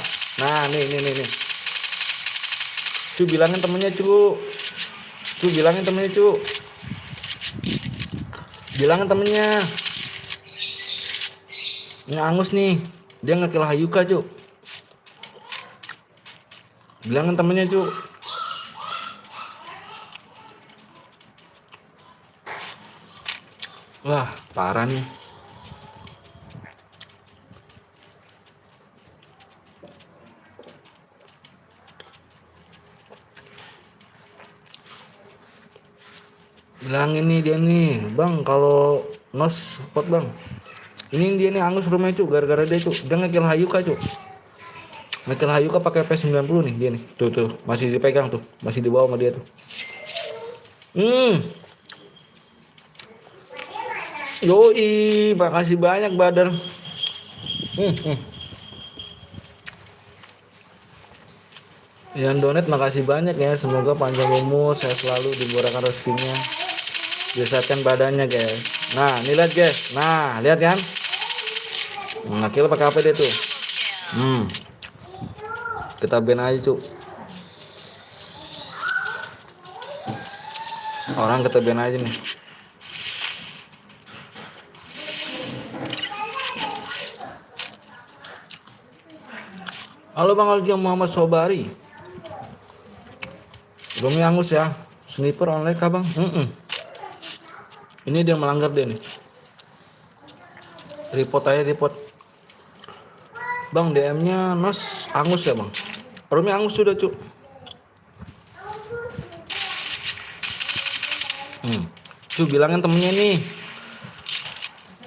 nih. Cu bilangin temennya cu. Bilangin temennya cu. Bilangin temennya. Ini Angus nih. Dia ngekill Hayuka cu. Bilangin temennya cu. Wah, parah nih. Bilangin nih dia nih, Bang, kalau nos spot Bang. Ini dia nih Angus rumahnya cu, gara-gara dia cu. Dia ngekill Hayuka cu. Ngekill Hayuka pakai P90 nih dia nih. Tuh, masih dipegang tuh, masih dibawa sama dia tuh. Yoi, makasih banyak Badar. Yang donat makasih banyak ya. Semoga panjang umur, saya selalu dimurahkan rezekinya. Disehatkan badannya guys. Nah, ini lihat guys. Nah, lihat kan? Kill pakai apa dia tuh? Kita ban aja cu. Orang kita ban aja nih. Halo Bang Aljo Muhammad Sobari. Belum Angus ya. Sniper online kah Bang? Ini dia melanggar dia nih. Report aja report. Bang DM-nya Nos Angus ya Bang? Romi Angus sudah cu. Cu bilangin temennya nih.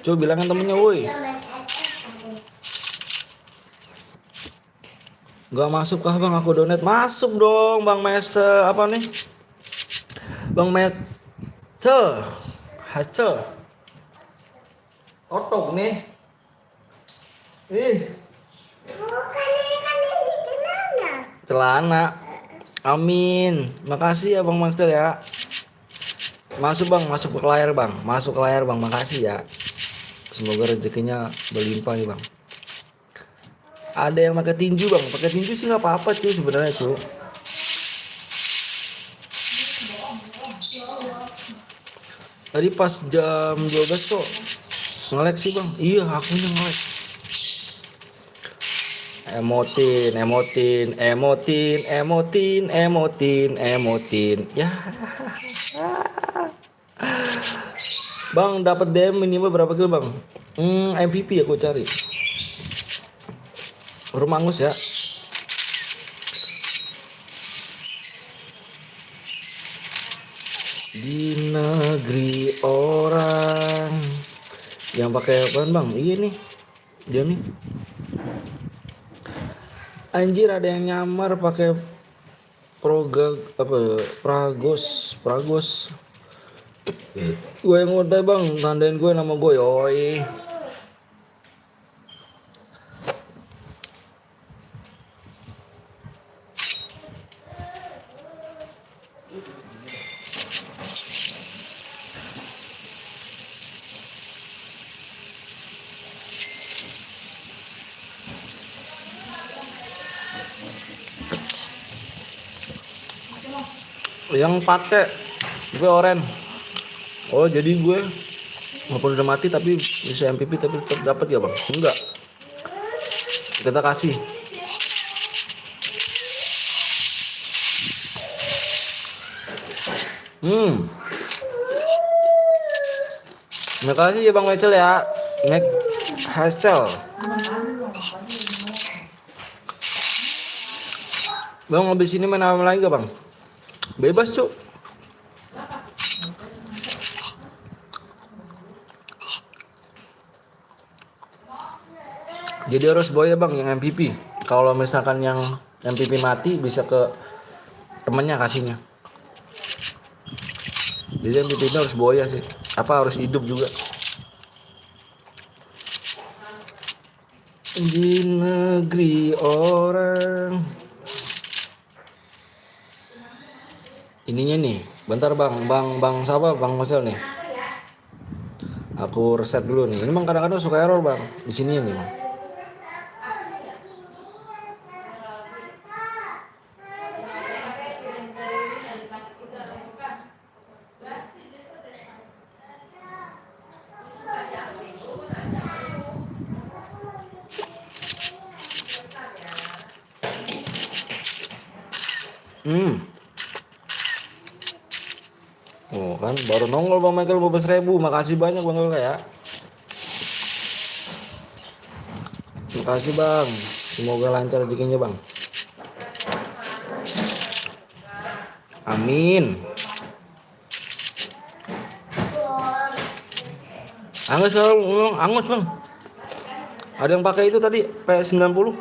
Cu bilangin temennya woi. Gak masuk kah Bang aku donate? Masuk dong Bang Mese. Apa nih? Bang Mece Hacel Otok nih. Bukan ini kan ini celana. Celana. Amin. Makasih ya Bang Maxel ya. Masuk Bang, masuk ke layar Bang. Masuk ke layar Bang, makasih ya. Semoga rezekinya berlimpah nih Bang. Ada yang pakai tinju Bang. Pakai tinju sih nggak apa-apa cuy sebenarnya cuy. Tadi pas jam 12 kok nge-lag sih Bang. Iya, akunya nge-lag. Emotin. Ya. Bang dapat DM minimal berapa kill Bang? MVP aku cari. Rumah Angus ya. Di negeri orang yang pakai apa Bang? Iya nih. Dia nih. Anjir ada yang nyamar pakai Pragos. Gue yang ngontai Bang, tandain gue nama gue yoi. Yang pakai gue oren. Oh jadi gue walaupun udah mati tapi bisa MVP tapi tetap dapat ya Bang? Enggak. Kita kasih. Terima kasih ya Bang Michael ya. Hazel. Bang habis ini main apa lagi gak Bang? Bebas cuk. Jadi harus boy ya Bang yang MVP. Kalau misalkan yang MVP mati bisa ke temennya kasihnya. Jadi MVP-nya harus boya sih. Apa harus hidup juga. Di negeri orang. ininya nih. Bentar bang siapa bang Marcel nih. Aku reset dulu nih. Ini emang kadang-kadang suka error bang. Di sini nih bang. Hmm. Oh kan baru nongol bang Michael 15.000. Makasih banyak bang Olga ya. Makasih bang. Semoga lancar rezekinya bang. Amin. Angus kalau ngomong angus bang. Ada yang pakai itu tadi P90.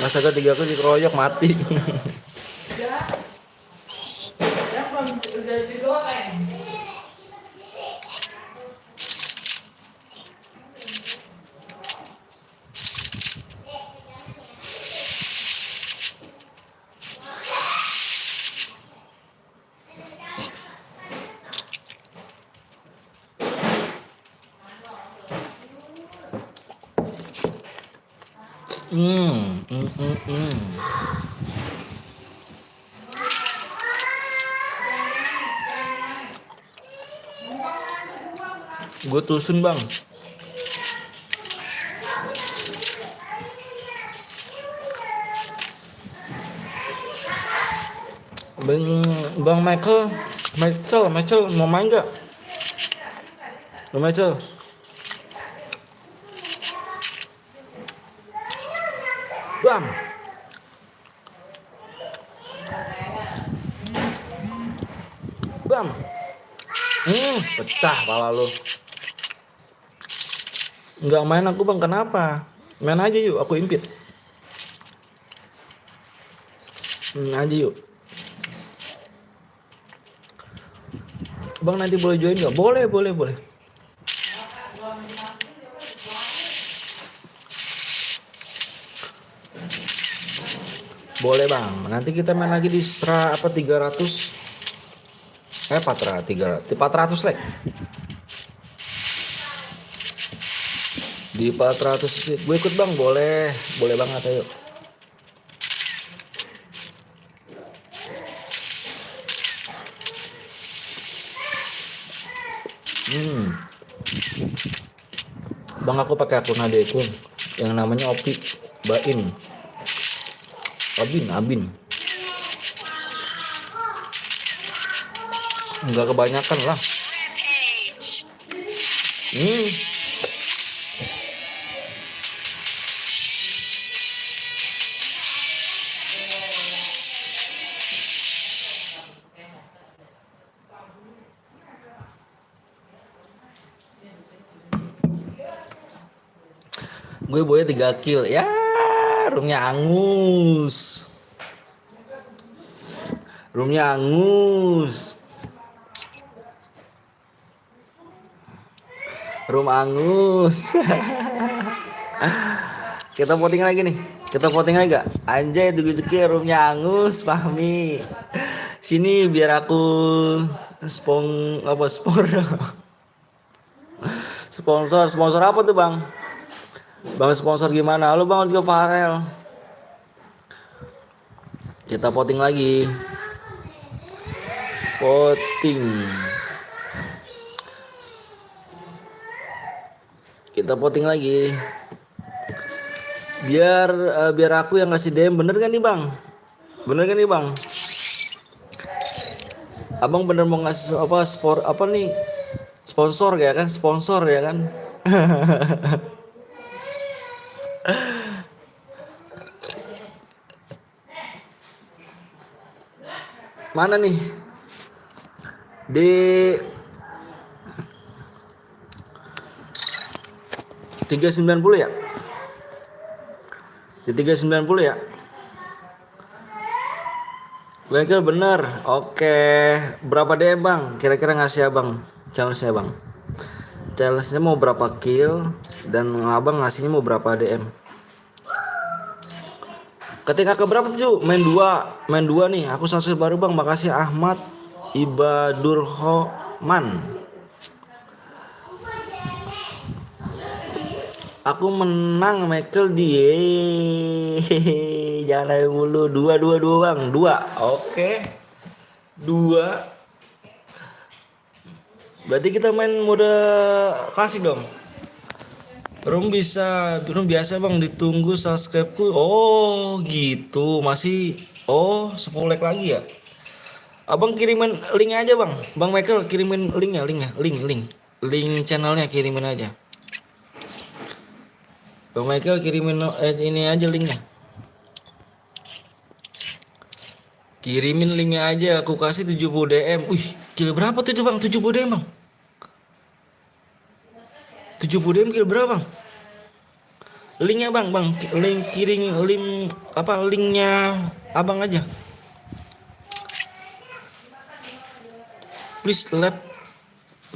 Masa ketiga aku dikeroyok mati. Hmm, hmm, hmm, hmm. Gue tusun bang. Bang, bang Michael mau main gak? Bang Michael, bang, bang. Pecah pala lu. Nggak main aku bang, kenapa? Main aja yuk, aku impit. Main aja yuk. Bang nanti boleh join nggak? Boleh. Boleh bang. Nanti kita main lagi di 300. 400 like. Di 400 gue ikut bang, boleh banget ayo. Bang aku pakai akun adekku yang namanya Opi Abin. Enggak kebanyakan lah. Gue boleh 3 kill. Ya, roomnya angus. Room angus. Kita voting lagi nih. Gak? Anjay tujuh roomnya angus, Fahmi. Sini biar aku sponsor apa tuh bang? Bang sponsor gimana? Halo bang juga Farel. Kita voting lagi. Kita voting lagi. Biar aku yang ngasih DM, bener kan nih bang? Abang bener mau ngasih sponsor ya kan? Mana nih? Di 390 ya? Di 390 ya? Bengkel bener. Oke. Berapa DM bang? Kira-kira ngasih abang challenge-nya bang? Challenge-nya mau berapa kill dan abang ngasihnya mau berapa DM? Ketika keberapa tuh? Main 2. Main 2 nih. Aku subscribe baru Bang. Makasih Ahmad Ibadurrahman. Aku menang Michael di jangan aja mulu. 2 Bang. 2. Oke. 2. Berarti kita main mode klasik dong. Rum biasa Bang, ditunggu subscribe-ku. Oh gitu. Masih 10 like lagi ya. Abang kirimin link aja Bang. Bang Michael kirimin linknya. Link channelnya kirimin aja. Bang Michael kirimin ini aja linknya. Kirimin linknya aja, aku kasih 70 DM. Wih, kill berapa tuh itu Bang? 70 DM Bang. 70 DM kill berapa Bang? Linknya Bang, link apa linknya Abang aja. Please lab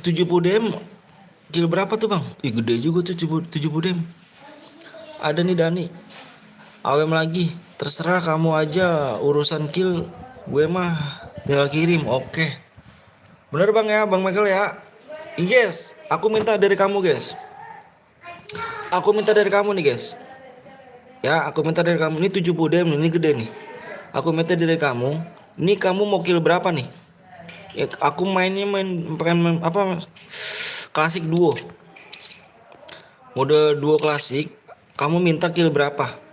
70 DM kill berapa tuh Bang? Ih gede juga tuh 70 DM. Ada nih Dani. AWM lagi. Terserah kamu aja urusan kill, gue mah tinggal kirim. Oke. Bener Bang ya, Bang Michael ya. Yes, aku minta dari kamu guys. Aku minta dari kamu nih guys. Ya, aku minta dari kamu. Ini 70 DM ini gede nih. Aku minta dari kamu. Ini kamu mau kill berapa nih? Ya, aku main apa? Klasik duo. Mode duo klasik. Kamu minta kill berapa?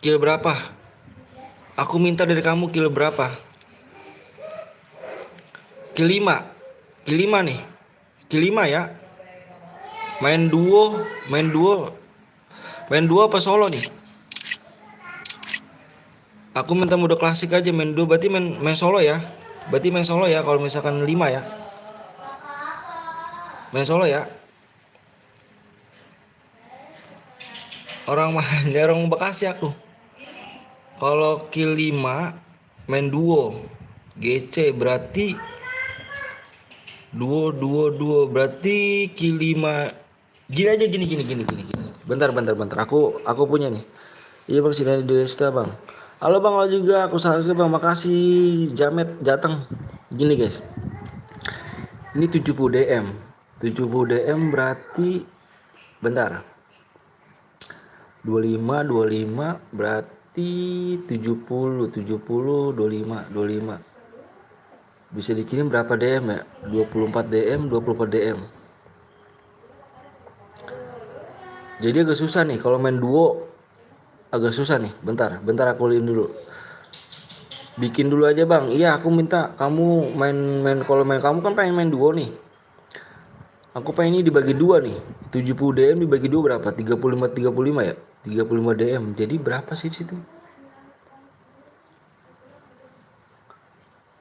Kill berapa? Aku minta dari kamu kill berapa? Kill 5. Kill 5 nih. Kill 5 ya. Main duo apa solo nih? Aku minta mode klasik aja, main duo berarti main solo ya. Berarti main solo ya kalau misalkan 5 ya. Main solo ya. Orang Bekasi aku. Kalau kill 5 main duo GC berarti duo berarti kill 5. Gini aja gini. Bentar. Aku punya nih. Iya Bang, sini di DSK Bang. Halo Bang, lo juga aku salah Bang. Makasih Jamet datang. Gini guys. Ini 70 DM. 70 DM berarti bentar. 25 berarti 70 25. Bisa dikirim berapa DM ya? 24 DM. Jadi agak susah nih kalau main duo, agak susah nih. Bentar aku lihat dulu. Bikin dulu aja Bang. Iya, aku minta kamu main kalau main kamu kan pengen main duo nih. Aku pengen ini dibagi 2 nih. 70 DM dibagi 2 berapa? 35 ya? 35 DM. Jadi berapa sih di situ?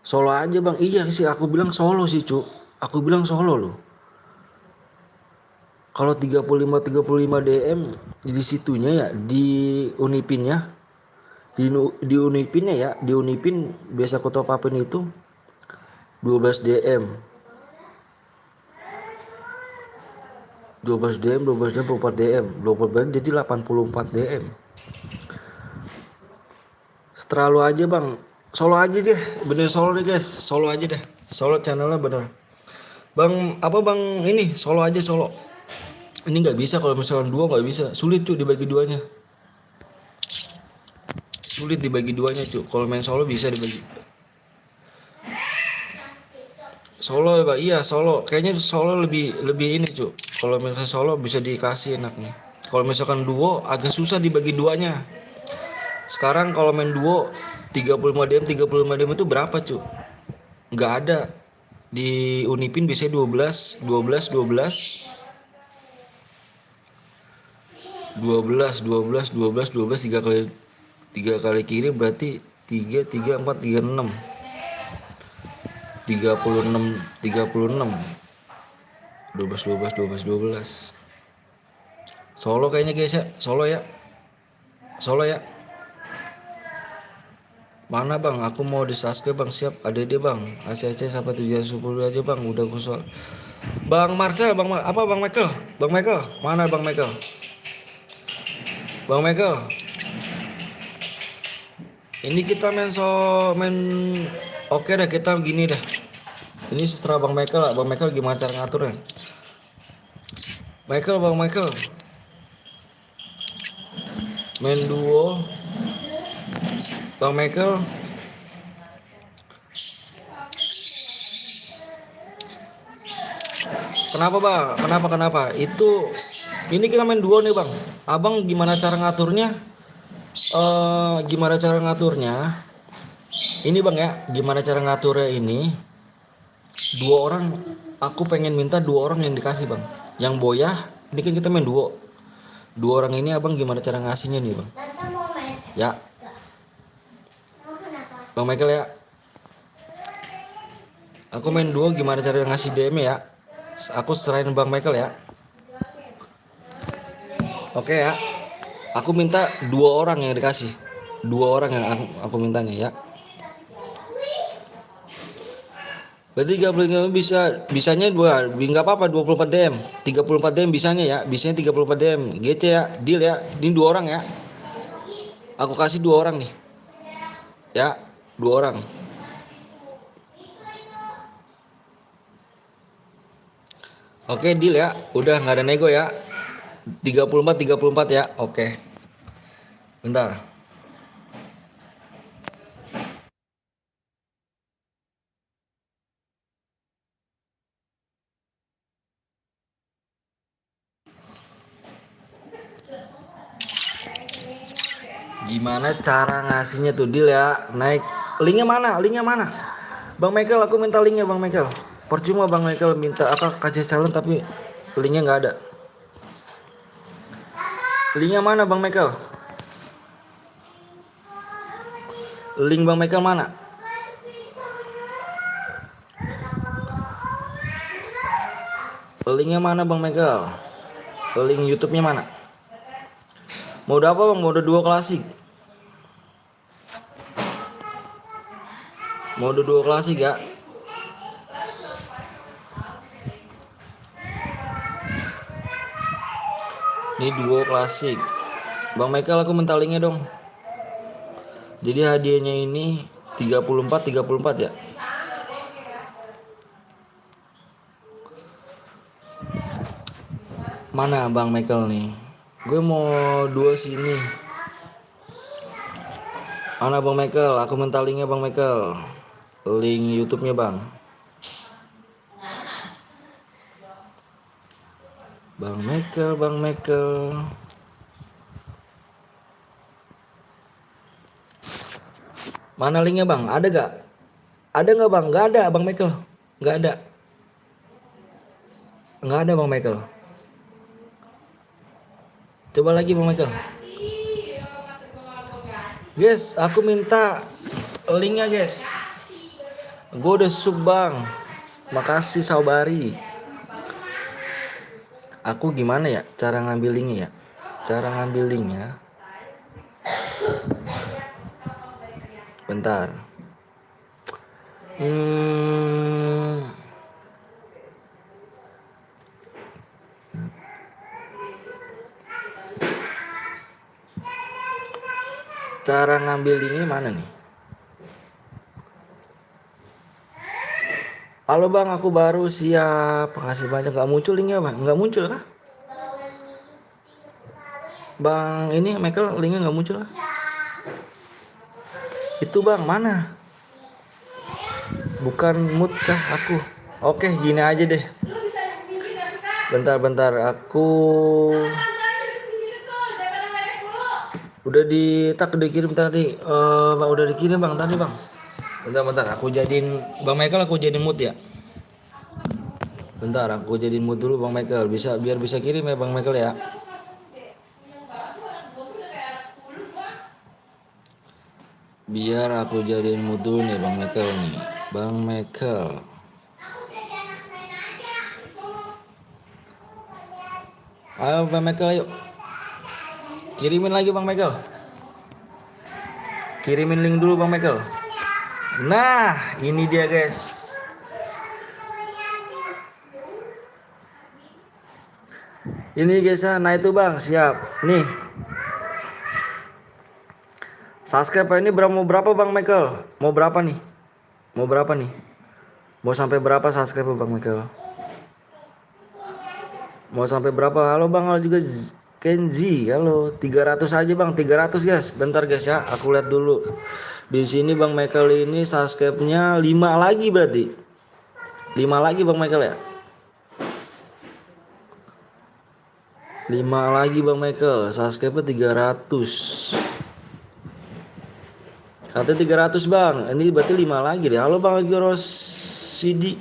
Solo aja Bang. Iya sih, aku bilang solo sih, Cuk. Aku bilang solo loh. Kalau 35 DM di situnya ya, di Unipinnya. Di Unipinnya ya, di Unipin biasa aku top upin itu 12 DM. 24 DM 24 DM jadi 84 DM. Terlalu aja Bang. Solo aja deh. Bener solo deh guys. Solo aja deh. Solo channelnya bener. Bang apa Bang ini solo aja solo. Ini nggak bisa kalau misalnya dua nggak bisa. Sulit cuy dibagi duanya. Sulit dibagi duanya cuy. Kalau main solo bisa dibagi. Solo ya Pak. Iya solo. Kayaknya solo lebih ini cuy. Kalau misalnya solo bisa dikasih enak nih. Kalau misalkan duo agak susah dibagi duanya. Sekarang kalau main duo 35 DM itu berapa cuy? Nggak ada. Di Unipin biasanya 12 tiga kali kirim berarti 36 12. Solo kayaknya guys ya. Solo ya. Mana Bang? Aku mau di subscribe Bang. Siap. Ada dia Bang. Aceh sampai 710 aja Bang. Udah aku Bang Marcel, Bang Michael? Bang Michael, mana Bang Michael? Bang Michael, ini kita main oke deh, kita gini deh. Ini setelah Bang Michael lah. Bang Michael gimana cara ngaturnya? Bang Michael, main duo. Bang Michael, kenapa Bang? Kenapa? Ini kita main duo nih Bang. Abang gimana cara ngaturnya? Gimana cara ngaturnya? Ini Bang ya, gimana cara ngaturnya ini? Dua orang, aku pengen minta dua orang yang dikasih Bang. Yang boyah, ini kan kita main duo. Dua orang ini Abang gimana cara ngasihnya nih Bang? Tante mau main? Ya, Mau kenapa? Bang Michael ya. Aku main duo gimana cara ngasih DM ya? Aku serahin Bang Michael ya. Oke ya. Aku minta dua orang yang dikasih. Dua orang yang aku mintanya ya. Berarti bisanya nggak apa-apa 24 DM. 34 DM bisanya ya. Bisanya 34 DM. GC ya, deal ya. Ini dua orang ya. Aku kasih dua orang nih. Ya, dua orang. Oke, deal ya. Udah nggak ada nego ya. 34 ya. Oke. Bentar. Gimana cara ngasihnya tuh, deal ya. Naik. Linknya mana? Bang Michael, aku minta linknya Bang Michael. Percuma Bang Michael minta kasih challenge tapi linknya nggak ada. Linknya mana Bang Michael? Link Bang Michael mana? Linknya mana Bang Michael? Link YouTube-nya mana? Mode apa Bang? Mode 2 klasik. Mode 2 klasik ya. Ini duo klasik. Bang Michael, aku minta linknya dong. Jadi hadiahnya ini 34 ya. Mana Bang Michael nih? Gue mau duo sini. Mana Bang Michael? Aku minta linknya Bang Michael. Link YouTube-nya Bang. Bang Michael. Mana linknya Bang? Ada gak? Ada nggak Bang? Nggak ada Bang Michael. Nggak ada. Nggak ada Bang Michael. Coba lagi Bang Michael. Guys, aku minta linknya guys. Gue udah sub Bang. Makasih Saubari. Aku gimana ya cara ngambil linknya ya? Cara ngambil linknya. Bentar. Cara ngambil linknya mana nih? Halo Bang, aku baru siap. Makasih banyak. Gak muncul linknya Bang? Gak muncul kah? Bang, ini Michael linknya gak muncul kah? Itu Bang, mana? Bukan mood kah aku? Oke, gini aja deh. Bentar, aku udah dikirim tadi. Udah dikirim Bang tadi Bang. Bentar, aku jadiin Bang Michael, aku jadiin mood ya. Bentar, aku jadiin mood dulu Bang Michael. Biar bisa kirim ya Bang Michael ya. Biar aku jadiin mood dulu nih Bang Michael nih. Bang Michael. Ayo Bang Michael, ayo. Kirimin lagi Bang Michael. Kirimin link dulu Bang Michael. Nah, ini dia guys. Ini guys ya, nah itu bang, siap. Nih, subscribe ini mau berapa bang Michael? Mau berapa nih? Mau berapa nih? Mau sampai berapa subscribe bang Michael? Mau sampai berapa? Halo bang, halo juga Kenzi, halo. 300 aja bang, 300 guys. Bentar guys ya, aku lihat dulu. Di sini bang Michael ini subscribe-nya 5 lagi berarti. 5 lagi bang Michael ya. 5 lagi bang Michael, subscribe 300. Katanya 300 bang, ini berarti 5 lagi deh. Halo bang Rosidi.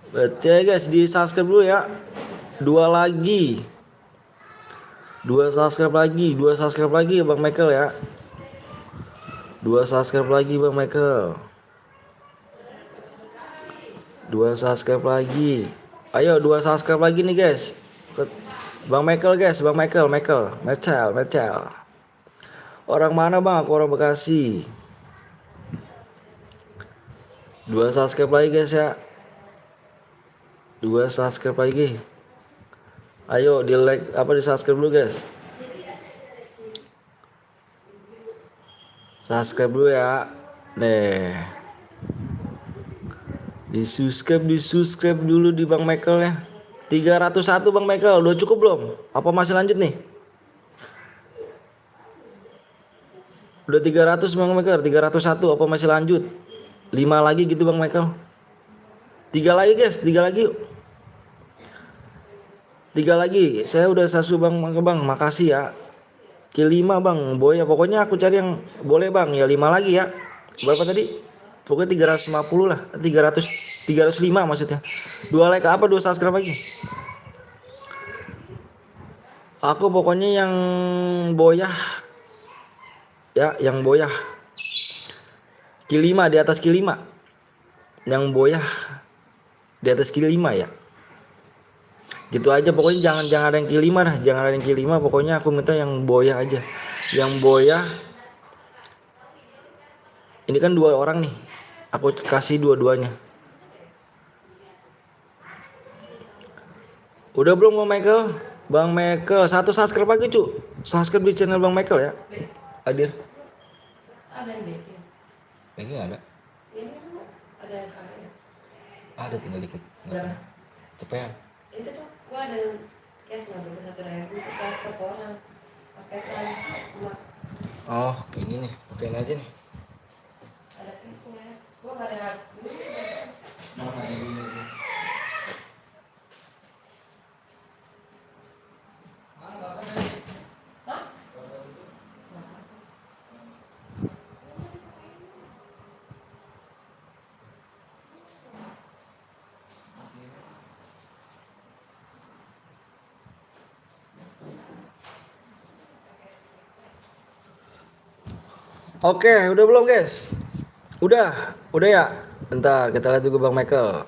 Berarti ya guys, di subscribe dulu ya. 2 lagi. 2 subscribe lagi, 2 subscribe lagi bang Michael ya. 2 subscribe lagi bang Michael. 2 subscribe lagi. Ayo 2 subscribe lagi nih guys. Bang Michael guys, Bang Michael. Orang mana bang? Aku orang Bekasi. 2 subscribe lagi guys ya. 2 subscribe lagi. Ayo di like di subscribe dulu guys. Subscribe dulu ya. Nih. Di subscribe dulu di Bang Michael ya. 301 Bang Michael, udah cukup belum? Apa masih lanjut nih? Udah 300 Bang Michael, 301 apa masih lanjut? 5 lagi gitu Bang Michael. 3 lagi guys, 3 lagi yuk. 3 lagi, saya udah sasu Bang makasih ya. Ke 5 Bang, boy ya pokoknya aku cari yang boleh Bang, ya 5 lagi ya. Berapa tadi? Pokoknya 350 lah, 305 maksudnya. 2 like apa 2 subscribe lagi. Aku pokoknya yang boyah. Ya, yang boyah. Ke 5 di atas ke 5. Yang boyah di atas ke 5 ya. Gitu aja pokoknya jangan ada yang ke 5 dah, jangan ada yang ke 5 pokoknya aku minta yang boyah aja. Yang boyah. Ini kan 2 orang nih. Aku kasih dua-duanya. Udah belum Bang Michael? Bang Michael, 1 subscribe lagi cu. Subscribe di channel Bang Michael ya. Hadir. Ada yang bikin. Bikin ada. Ini ada yang kaya. Ada tinggal dikit. Berapa? Cepetan. Itu tuh gua ada yang cash 61.000 terus transfer ke orang. Pakai plan cuma Oh, ini nih. Pakein aja nih. ada cashnya. Gua nggak ada duit. Oke, udah belum guys? Udah ya. Bentar, kita lihat juga Bang Michael.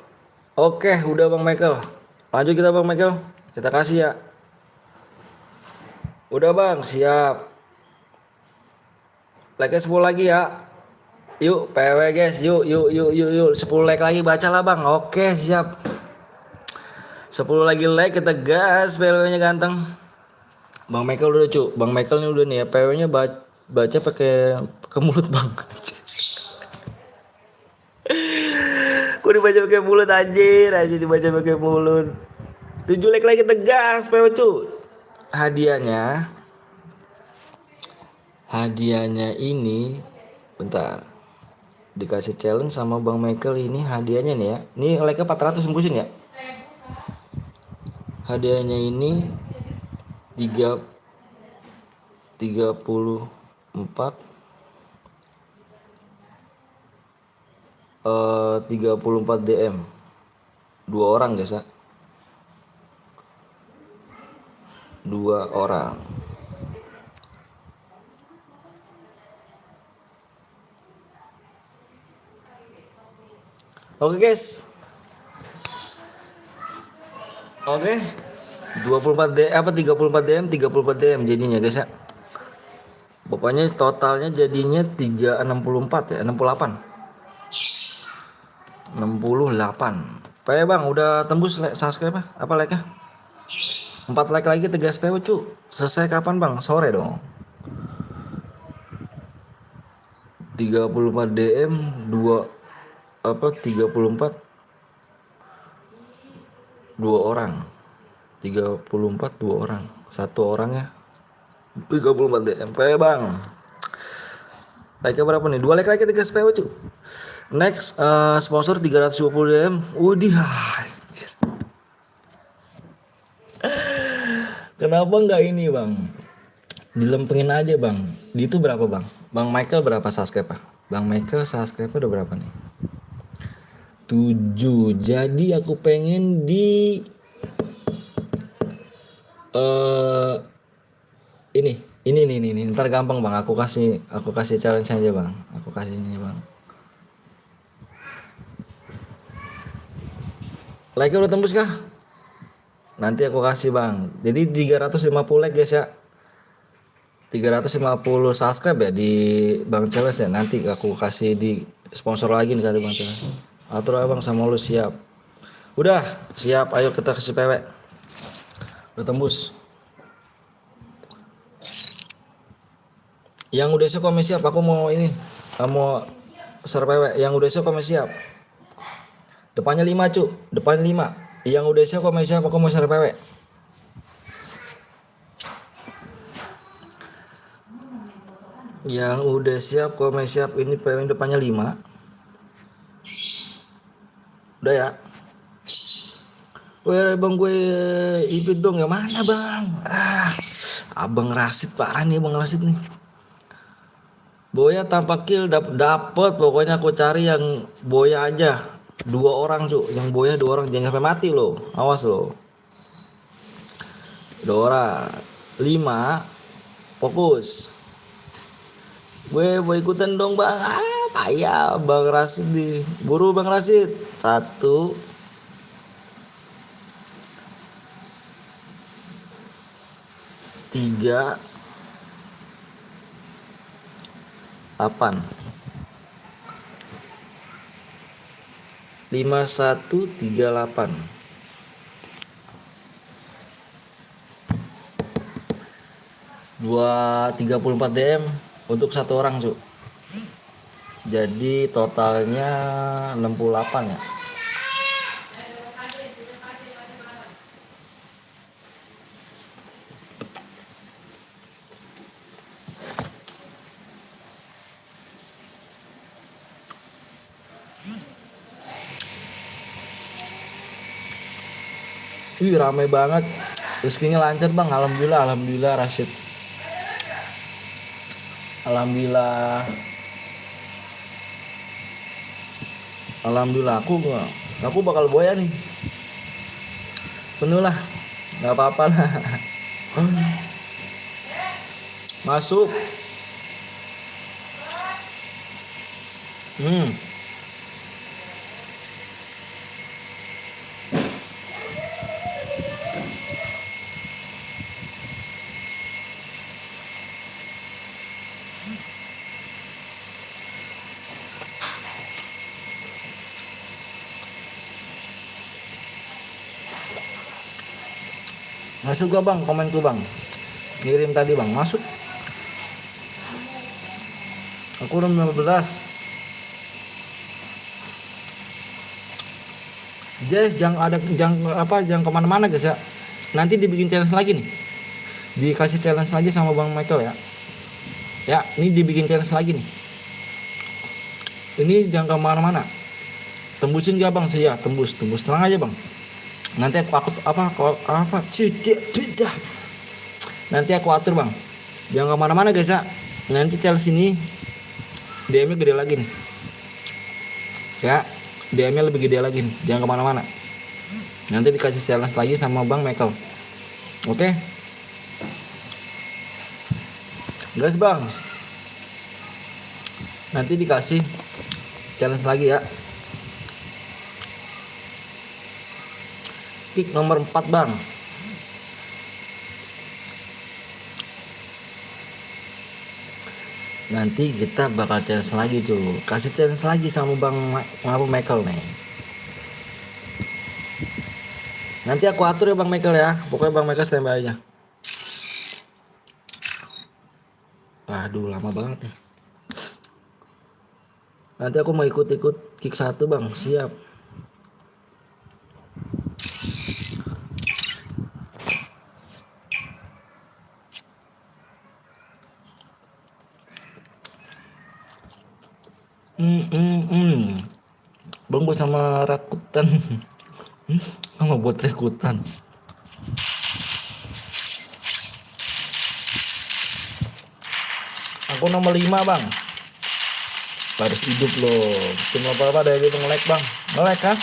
Oke, udah Bang Michael. Lanjut kita Bang Michael. Kita kasih ya. Udah Bang, siap. Like 10 lagi ya. Yuk, PW guys, yuk. 10 like lagi bacalah Bang. Oke, siap. 10 lagi like kita gas, PW-nya ganteng. Bang Michael udah cu. Bang Michael ini udah nih ya, PW-nya baca pakai mulut Bang. Kok dibaca pakai mulut anjir, dibaca pakai mulut. 7 like lagi tegas PW cu. Hadiahnya ini bentar. Dikasih challenge sama Bang Michael ini hadiahnya nih ya. Ini like-nya 400 bungkusin ya. Hadiahnya ini 34 34 DM. 2 orang guys ya. 2 orang. Oke guys. Oke. 24 DM 34 DM jadinya guys ya. Pokoknya totalnya jadinya 364 ya, 68. Bang, udah tembus subscribe apa like-nya? 4 like lagi 3 SPW cu. Selesai kapan bang? Sore dong. 34 DM 2 apa 34 2 orang. 34 2 orang. Satu orangnya 34 DM. Bang. Like berapa nih? 2 like lagi 3 SPW cu. Next sponsor 320 DM. Udih anjir. Kenapa nggak ini bang? Dilempengin aja bang. Di itu berapa bang? Bang Michael berapa subscribe? Bang Michael subscribe udah berapa nih? 7. Jadi aku pengen di ini. Ntar gampang bang. Aku kasih challenge aja bang. Aku kasih ini bang. Like udah tembus kah? Nanti aku kasih bang. Jadi 350 like guys ya. 350 subscribe ya di Bang Challenge ya. Nanti aku kasih di sponsor lagi nih kata Bang Challenge. Atur abang sama lu siap. Udah siap, ayo kita kasih PW. Udah tembus. Yang udah siap komen siap. Aku mau ini. Mau share PW. Yang udah siap komen siap. Depannya 5 cu. Depan 5. Yang udah siap komen siap. Aku mau share PW. Yang udah siap komen siap. Ini PW depannya 5. Udah ya. Weh bang gue ipit dong ya mana bang? Abang Rasid parah nih Bang Rasid nih. Boya tanpa kill dapet pokoknya aku cari yang boya aja 2 orang cu, yang boya 2 orang jangan sampai mati loh, awas loh. 2 orang 5 fokus. Gue mau ikutan dong bang, payah Bang Rasid nih, buru Bang Rasid. 1 3 8 5138 234 DM untuk 1 orang cu. Jadi totalnya 68 ya. Wih ramai banget. Rezekinya lancar bang. Alhamdulillah Rashid. Alhamdulillah aku bakal boya nih. Penuh lah. Gak apa-apa lah. Masuk. Masuk gak bang komenku bang? Ngirim tadi bang, masuk. Aku udah 15. Jangan kemana-mana guys ya. Nanti dibikin challenge lagi nih. Dikasih challenge lagi sama Bang Michael ya. Ya, ini dibikin challenge lagi nih. Ini jangan kemana-mana. Tembusin gak bang? Saya tembus tenang aja bang. Nanti aku nanti aku atur bang. Jangan kemana-mana guys ya. Nanti challenge ini DM-nya gede lagi nih. Ya, DM-nya lebih gede lagi nih. Jangan kemana-mana. Nanti dikasih challenge lagi sama Bang Michael. Oke? Guys bang. Nanti dikasih challenge lagi ya. Kick nomor 4 bang. Nanti kita bakal challenge lagi cuy. Kasih challenge lagi sama Bang Michael nih. Nanti aku atur ya Bang Michael ya. Pokoknya Bang Michael standby aja. Aduh lama banget nih. Nanti aku mau ikut-ikut kick 1 Bang. Siap. Bang buat sama Rakuten. Sama buat Rakuten. Aku nomor 5 Bang. Harus hidup loh. Cuma apa dari itu nge-lag Bang. Nge-lag kah?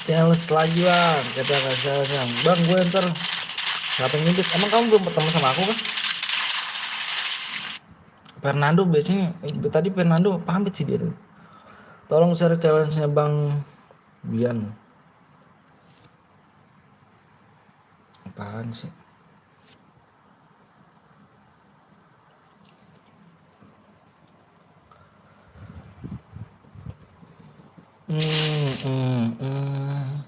Challenge lagi Bang. Kita kasih Bang gue ntar ngapain ngintip. Emang kamu belum ketemu sama aku kah? Fernando biasanya tadi Fernando pamit sih dia tuh. Tolong share challenge-nya Bang Bian. Apaan sih? Hmm, hmm, hmm.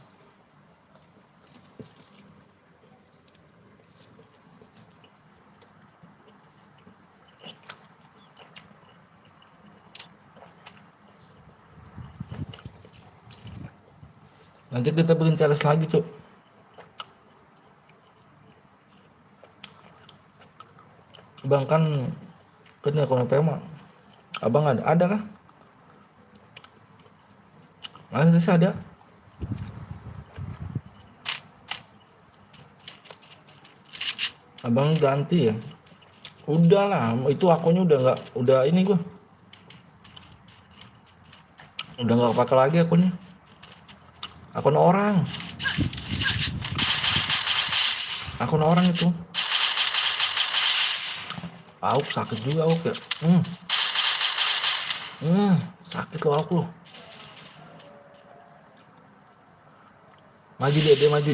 Nanti kita bikin challenge lagi Cuk. Bang kan ya kalau PMA. Abang ada kah? Ada sih ada. Abang ganti ya. Udah lah, itu akunnya udah ini gua. Udah nggak pakai lagi akunnya. Akun orang. Akun orang itu. Aku sakit juga aku kayak. Sakit loh aku loh. Maju dia maju.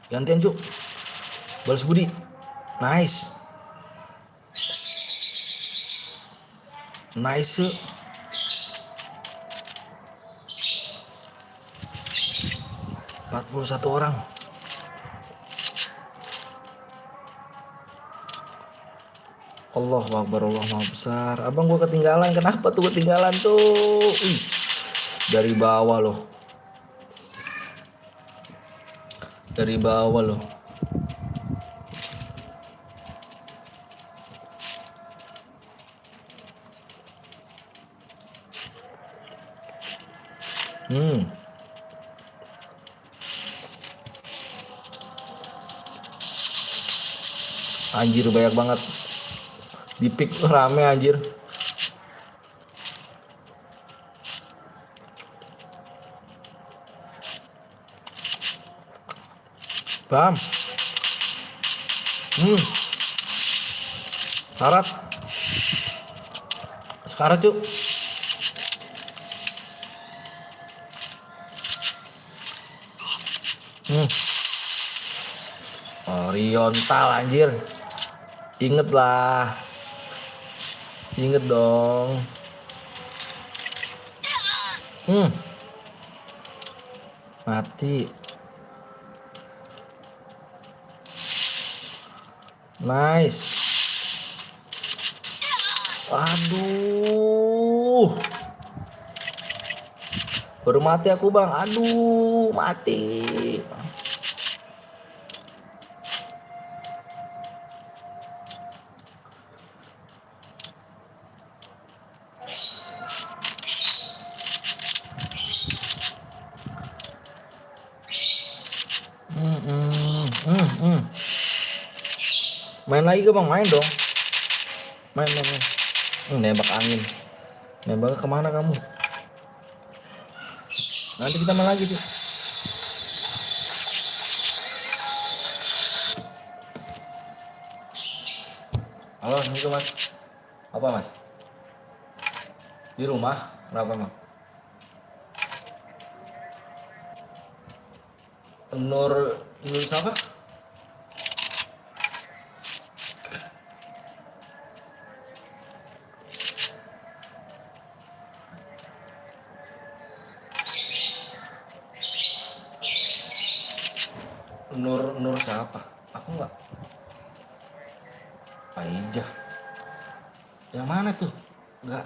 Gantian Cuk. Balas budi. Nice. Nice. 41 orang. Allahu Akbar, Allah Maha Besar. Abang gua ketinggalan. Kenapa tuh ketinggalan tuh? Dari bawah loh. Dari bawah loh. Anjir banyak banget. Di pick rame anjir. Bam. Syarat. Sekarat Cuk. Oriental anjir. Inget lah. Inget dong. Mati. Nice. Aduh. Baru mati aku Bang. Aduh, mati. Main lagi ke Bang, main dong. Main. Nembak angin. Nembaknya kemana kamu? Nanti kita main lagi sih. Halo, itu Mas. Apa Mas? Di rumah? Kenapa emang? Nur Nur siapa? Nur siapa? Aku nggak. Aijah. Yang mana tuh? Nggak.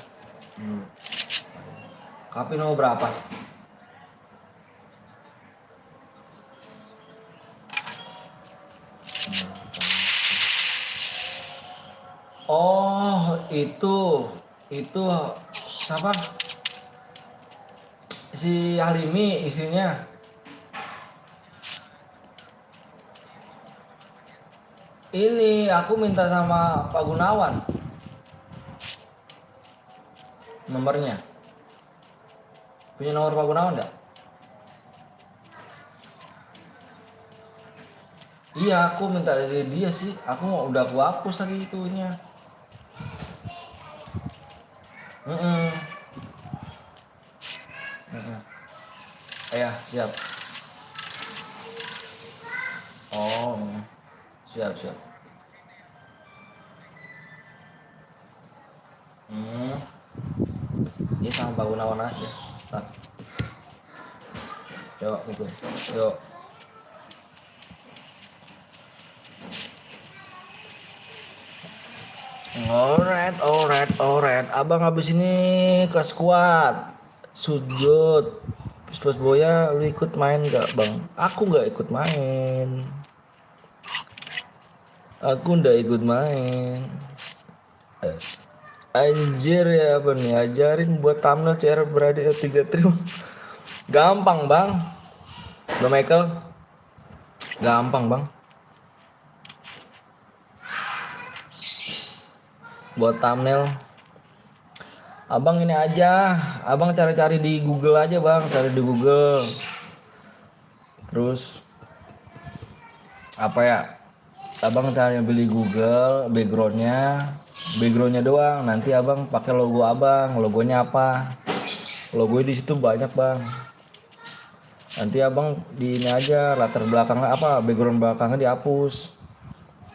KP nomor berapa? Oh, itu siapa? Si Halimi isinya. Ini aku minta sama Pak Gunawan nomornya. Punya nomor Pak Gunawan nggak? Iya, aku minta dari dia sih. Aku udah aku hapus lagi itunya. Mm-mm. Mm-mm. Ya, siap. Oh, siap. Hmm. Ini sama Pak Gunawan aja. Nah, yuk, gitu. Yuk. Alright. Abang habis ini kelas kuat. Sujud. Terus Boya, lu ikut main gak bang? Aku gak ikut main. Anjir ya apa nih? Ajarin buat thumbnail cara beradik 3 trim. Gampang bang. Bang Michael. Gampang bang. Buat thumbnail. Abang ini aja. Abang cari-cari di Google aja bang. Cari di Google. Terus apa ya? Abang cari beli Google backgroundnya doang. Nanti abang pakai logo abang. Logonya apa? Logonya di situ banyak bang. Nanti abang di ini aja latar belakangnya apa? Background belakangnya dihapus.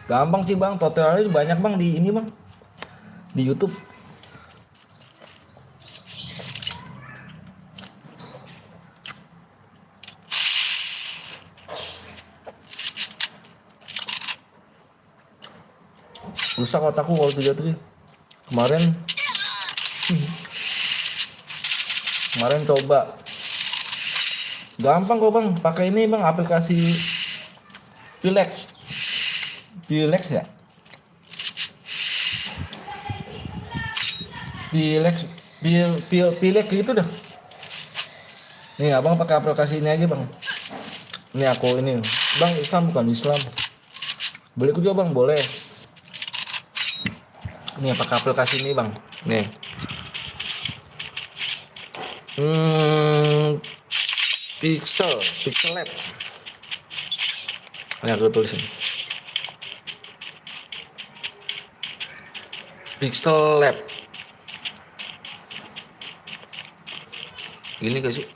Gampang sih bang. Tutorialnya banyak bang di ini bang. Di YouTube. Rusak otakku kalau 3 kemarin coba gampang kok bang, pakai ini bang aplikasi Pilex ya, Pilex gitu dah. Nih abang pakai aplikasi ini aja bang. Ini aku ini bang, Islam bukan Islam, boleh ikut juga bang, boleh. Nih pakai aplikasi ini bang, nih. Pixel Lab. Ini aku tulisin. Pixel Lab. Gini gak sih?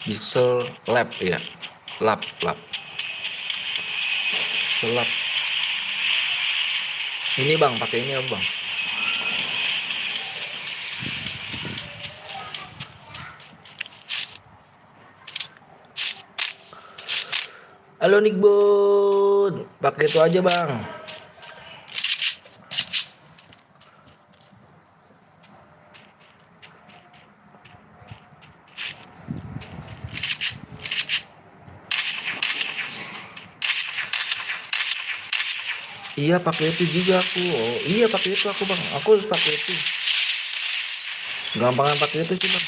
Pixel Lab ya. Lab. Pixel Lab. Ini bang, pakai ini ya bang. Halo Nickbud, pakai itu aja bang. Iya pakai itu juga aku. Oh, iya pakai itu aku bang. Aku harus pakai itu. Gampangan pakai itu sih bang.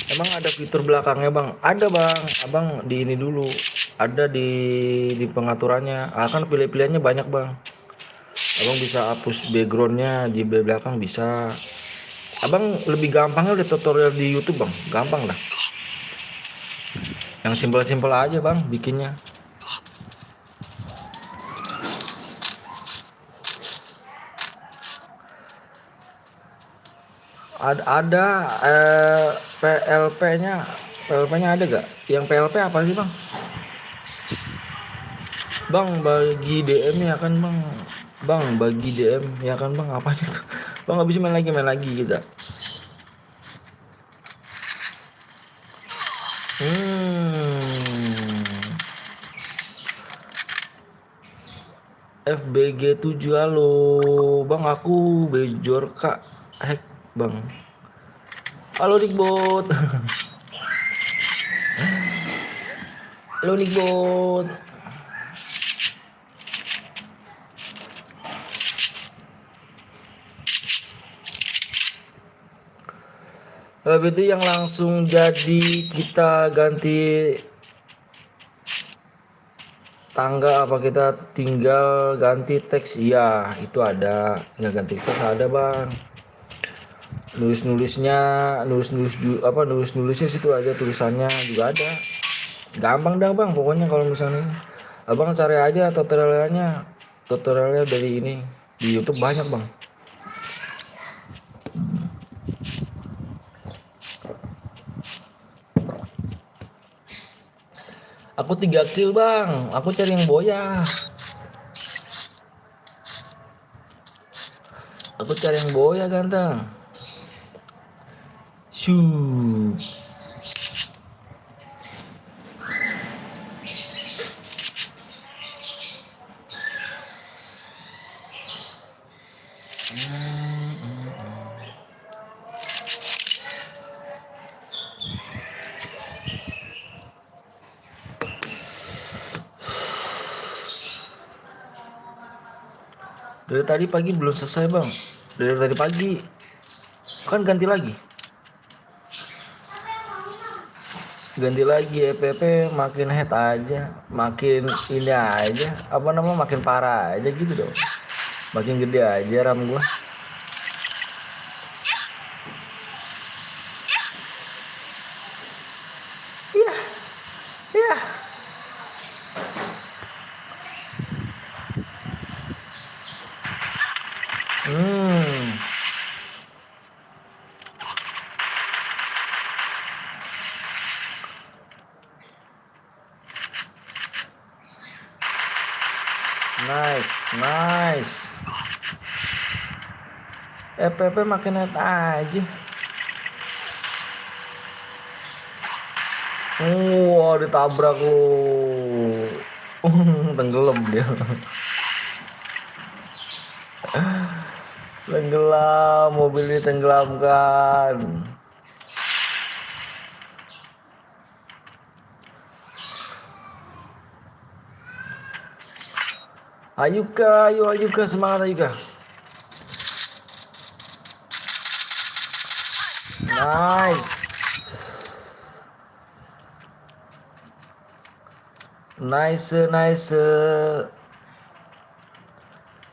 Emang ada fitur belakangnya bang? Ada bang. Abang di ini dulu. Ada di pengaturannya. Kan pilih-pilihannya banyak bang. Abang bisa hapus backgroundnya di belakang bisa. Abang lebih gampangnya lihat tutorial di YouTube bang. Gampang dah. Yang simpel-simpel aja bang bikinnya. Ada PLP-nya. PLP-nya ada gak? Yang PLP apa sih bang? Bang bagi DM ya kan bang. Bang bagi DM ya kan bang, apa itu? Bang habis main lagi kita. FBG 7, halo bang, aku Bejor kak hack bang. Halo Nickbot. Halo Nickbot. Habis itu yang langsung jadi kita ganti tangga apa kita tinggal ganti teks? Iya itu ada, tinggal ganti teks ada bang. Nulis-nulisnya situ aja, tulisannya juga ada. Gampang dah bang, pokoknya kalau misalnya abang cari aja tutorialnya dari ini di YouTube banyak bang. Aku 3 kill bang, aku cari yang boya. Aku cari yang boya ganteng. Shoo. Dari tadi pagi belum selesai bang. Dari tadi pagi kan ganti lagi EPP, makin head aja, makin ini aja, apa namanya, makin parah aja gitu dong, makin gede aja RAM gua. Iya iya. Nice. EPP makin head aja. Wah, ditabrak lu. Tenggelam dia. Tenggelam, mobil ditenggelamkan. Ayuka, ayo Ayuka, semangat Ayuka. Nice.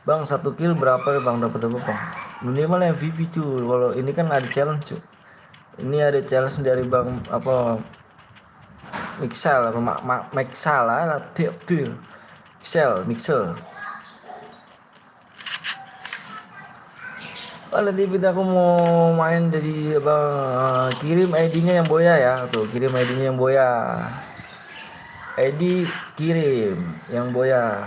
Bang 1 kill berapa ya bang, dapat apa bang? Minimal MVP tuh. Kalau ini kan ada challenge cuy. Ini ada challenge dari bang apa, Mixel apa Mixel lah, tiap tuh Mixel. Oh, nanti aku mau main dari abang, kirim ID-nya yang boya ya, tuh kirim ID-nya yang boya. ID kirim yang boya.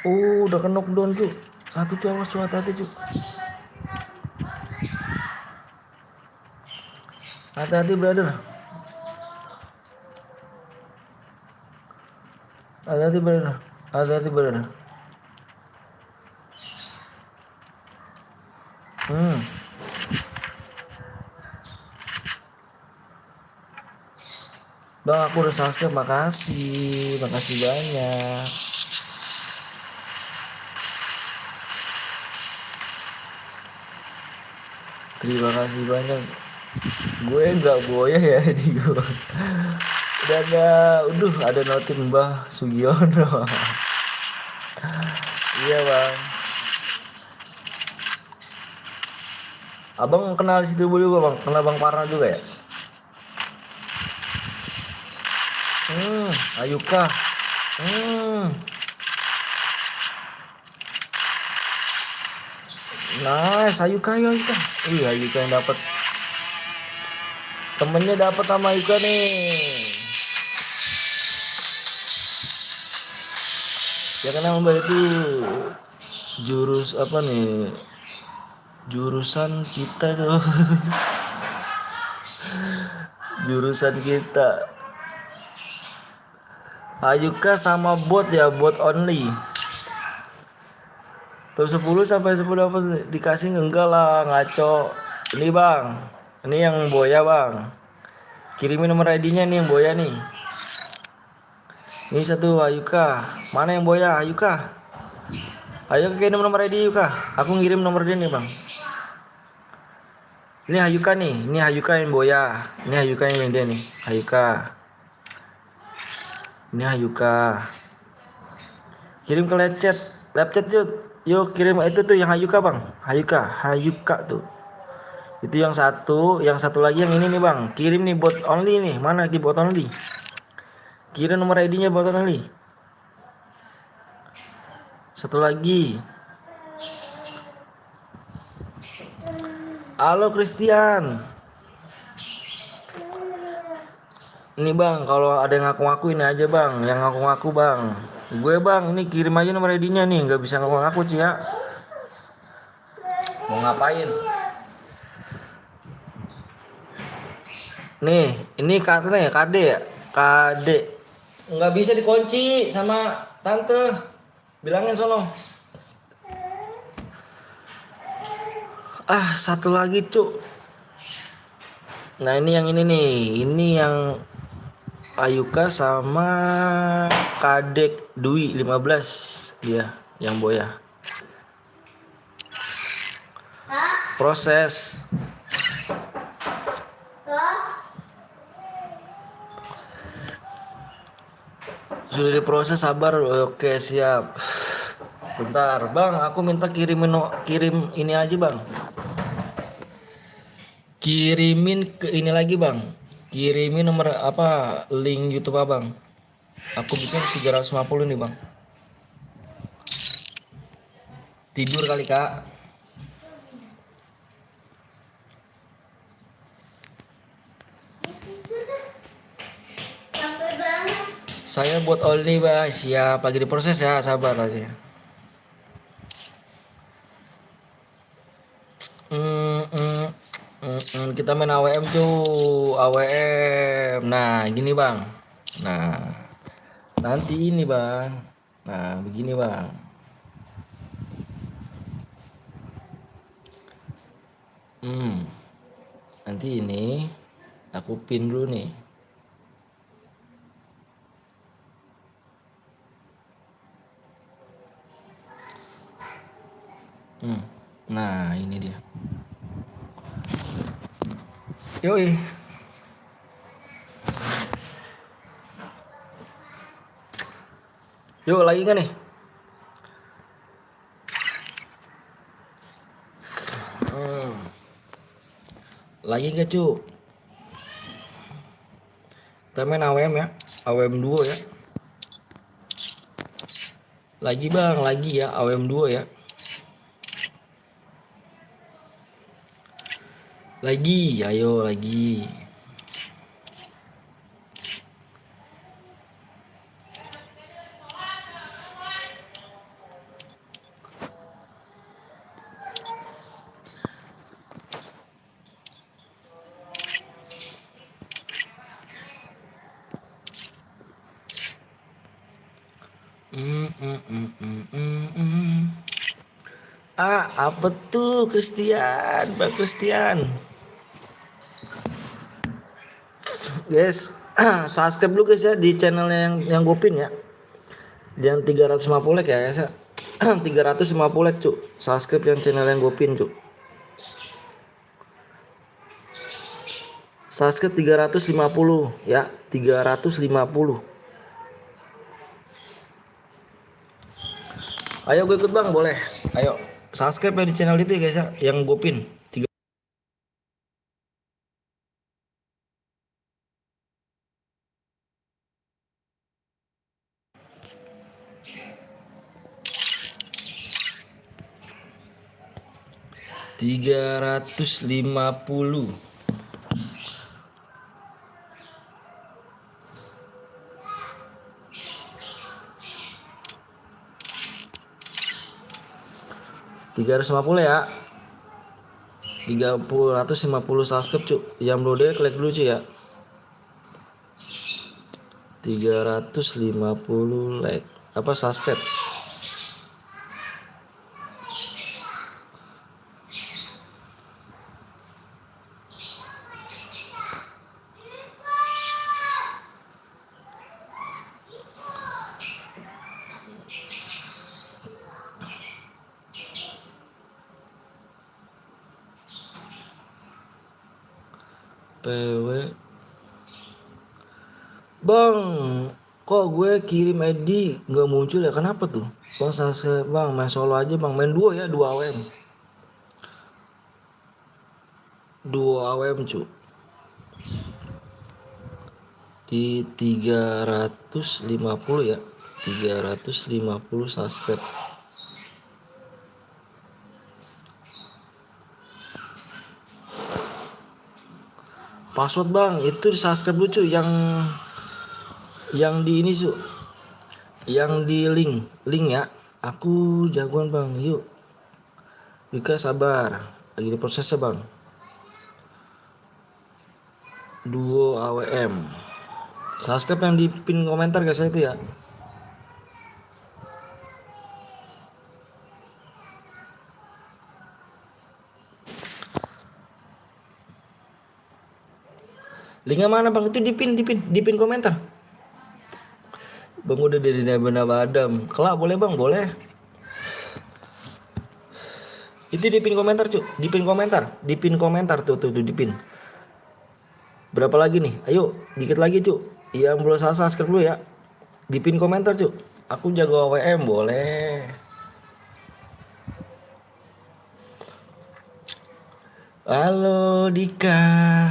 Udah ke knockdown cu. Satu cu, awas cu, hati-hati cu. Hati-hati brother. Hati-hati brother. Bang aku udah subscribe, makasih banyak. Terima kasih banyak. Gue nggak boya ya di gue. Udah ada notif Mbah Sugiono. Iya bang. Abang kenal situ juga bang, kenal Bang Parno juga ya? Ayuka. Nice, Ayuka, Ayuka. Ayuka yang dapat. Temennya dapat sama Ayuka nih. Ya karena Mbak itu jurus apa nih? Jurusan kita tuh. Jurusan kita. Ayuka sama bot ya, bot only. Top 10 sampai 10 apa dikasih enggak lah, ngaco. Ini Bang. Ini yang boya Bang. Kirimin nomor ID-nya nih yang boya nih. Ini satu Ayuka. Mana yang boya Ayuka? Ayo kirim nomor ID Ayuka. Aku ngirim nomor dia nih Bang. Ini Ayuka nih. Ini Ayuka yang boya. Ini Ayuka yang dia nih. Ayuka. Ini Ayuka. Kirim ke live chat yuk kirim itu tuh yang Ayuka Bang. Ayuka tuh. Itu yang satu lagi yang ini nih Bang. Kirim nih bot only nih. Mana lagi bot only? Kirim nomor ID-nya bot only. Satu lagi. Halo Christian. Ini Bang, kalau ada yang ngaku-ngaku ini aja Bang, yang ngaku-ngaku Bang. Gue Bang, ini kirim aja nomor ID-nya nih, nggak bisa ngaku-ngaku sih ya. Mau ngapain? Nih, ini KD ya? KD. Nggak bisa dikunci sama tante. Bilangin sono. Satu lagi cuk. Nah ini yang ini nih. Ini yang Ayuka sama Kadek Dwi 15. Dia yang boya. Proses. Sudah diproses, sabar. Oke siap. Bentar Bang, aku minta kirim ini aja Bang. Kirimin ke ini lagi Bang. Kirimin nomor apa link YouTube Abang. Aku bikin 350 nih Bang. Tidur kali Kak. Capek banget. Saya buat only Bang. Siap, lagi diproses ya, sabar aja. Kita main AWM cuy, AWM. Nah gini Bang. Nah nanti ini Bang. Nah begini Bang. Nanti ini aku pin dulu nih. Nah ini dia. Yoi. Yuk lagi kan nih? Lagi gak cu? Kita main AWM ya, AWM duo ya. Lagi Bang, lagi ya, AWM duo ya. Lagi, ayo lagi. Apa tuh Christian, Bang Christian? Guys, subscribe dulu guys ya di channelnya yang gue pin ya. Yang 350 like ya guys ya. 350 like cuk. Subscribe yang channel yang gue pin cuk. Subscribe 350 ya, 350. Ayo gue ikut Bang, boleh. Ayo subscribe ya di channel itu ya guys ya, yang gue pin. 350. Ya. 350 subscribe cu. Yang belum deh klik dulu cu ya. 350 like apa subscribe. PW Bang, kok gue kirim ID nggak muncul ya? Kenapa tuh? Bang saya bang main solo aja bang, main duo ya, 2 AWM. 2 AWM cu. Di 350 ya. 350 subscribe. Password bang, itu di subscribe lucu yang di ini cu. Yang di link ya. Aku jagoan bang, yuk. Wika sabar, lagi di prosesnya bang. Duo AWM. Subscribe yang di pin komentar guys itu ya. Linknya mana bang? Itu di pin komentar. Bang udah dari benar badam. Kelak boleh bang, boleh. Itu di pin komentar cu, di pin komentar tuh di pin. Berapa lagi nih? Ayo, dikit lagi cu. Yang belum subscribe dulu ya. Di pin komentar cu. Aku jago AWM boleh. Halo Dika,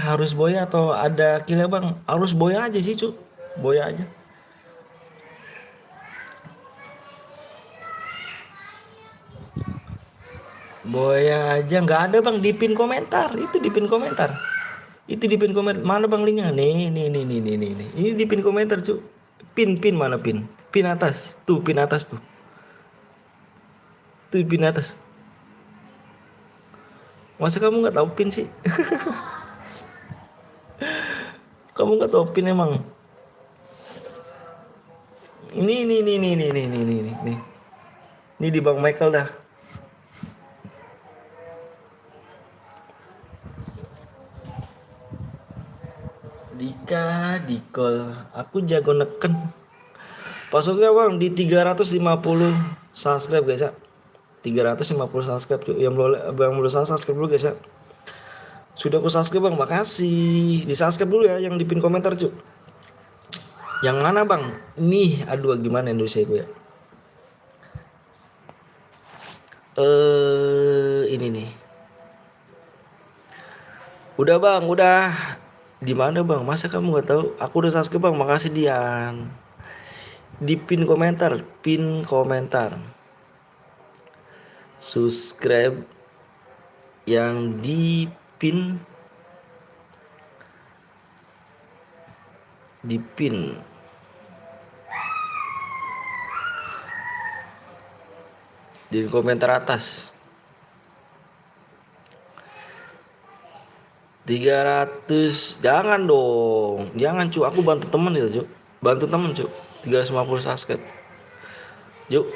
harus boya atau ada killer bang? Harus boya aja sih cu, boya aja. Boya aja nggak ada bang di pin komentar, itu di pin komentar. Itu di pin komentar. Mana bang linknya? Nih. Ini di pin komentar cu. Pin mana pin? Pin atas. Tuh pin atas tuh. Tuh pin atas. Masa kamu nggak tahu pin sih? Kamu nggak tahu pin emang? Nih. Ini di Bang Michael dah. Dika, Dikol. Aku jago neken. Passwordnya bang di 350 subscribe guys ya. 350 subscribe cuy. Yang belum subscribe dulu guys ya. Sudah aku subscribe bang, makasih. Di subscribe dulu ya yang di pin komentar cuy. Yang mana bang? Nih, aduh gimana Indonesia gue ya. Ini nih. Udah bang, udah. Di mana bang? Masa kamu nggak tahu? Aku udah subscribe bang, makasih Dian. Di pin komentar. Subscribe yang di pin. Di komentar atas. 300, jangan dong, jangan cu, aku bantu temen itu cu, 350 subscribe, yuk,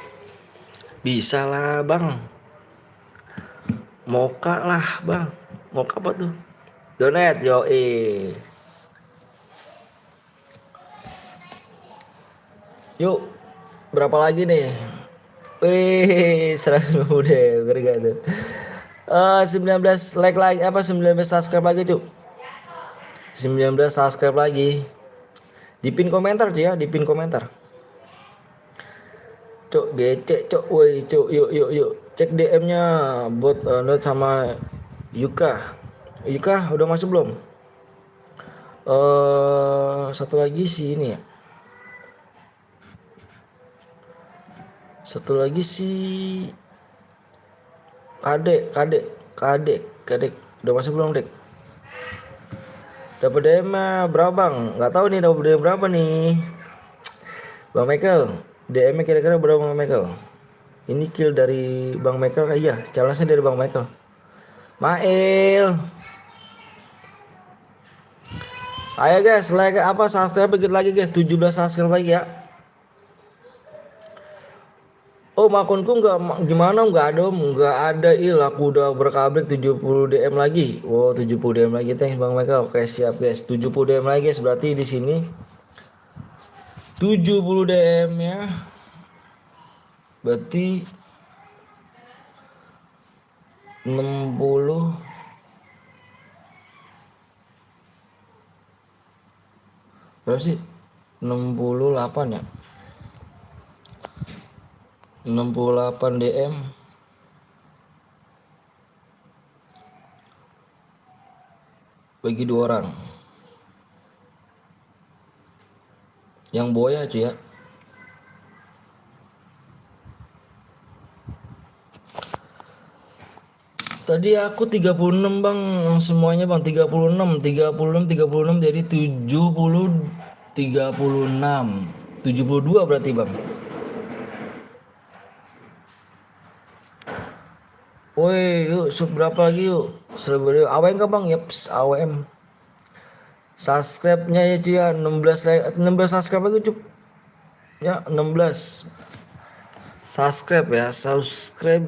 bisa lah bang, moka lah bang, moka apa tuh, donate yo yuk, berapa lagi nih, 150 deh, bergak tuh. 19 like lagi apa 19 subscribe lagi cu, 19 subscribe lagi di pin komentar tuh ya, di pin komentar cuk, becek cuk, woi cuk, yuk cek DM nya buat Not sama Yuka udah masuk belum? Satu lagi sih ini ya, satu lagi si Kade Kadek udah masuk belum dek? Dapat DM berapa bang? Nggak tahu nih dapat DM berapa nih. Bang Michael, DM nya kira-kira berapa Bang Michael? Ini kill dari Bang Michael kah? Iya, challenge dari Bang Michael. Mail. Ayo guys, like apa subscribe dikit lagi guys, 17 subscribe lagi ya. Oh, akunku gimana nggak ada nggak ada aku udah berkabrik 70 DM lagi. Wow, 70 DM lagi, thanks Bang Michael. Oke siap guys, 70 DM lagi guys, berarti di sini 70 DM ya. Berarti 60 berapa sih? 68 ya. 68 DM bagi 2 orang. Yang boya cuy ya. Tadi aku 36 bang, semuanya bang 36 jadi 70 36 72 berarti bang. Woi yuk berapa lagi yuk? 1000 AWM kan bang? Yaps AWM. Subscribe nya ya cuy ya 16 subscribe lagi cuy ya. 16 subscribe ya, subscribe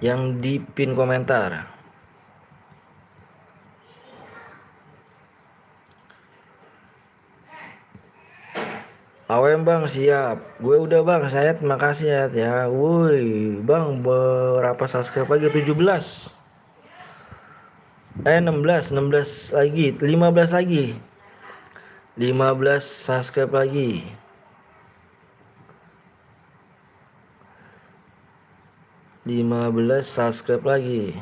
yang di pin komentar. AWM bang siap. Gue udah bang, saya terima kasih ya. Woi bang, berapa subscribe lagi? 17 16 lagi, 15 lagi, 15 subscribe lagi, 15 subscribe lagi.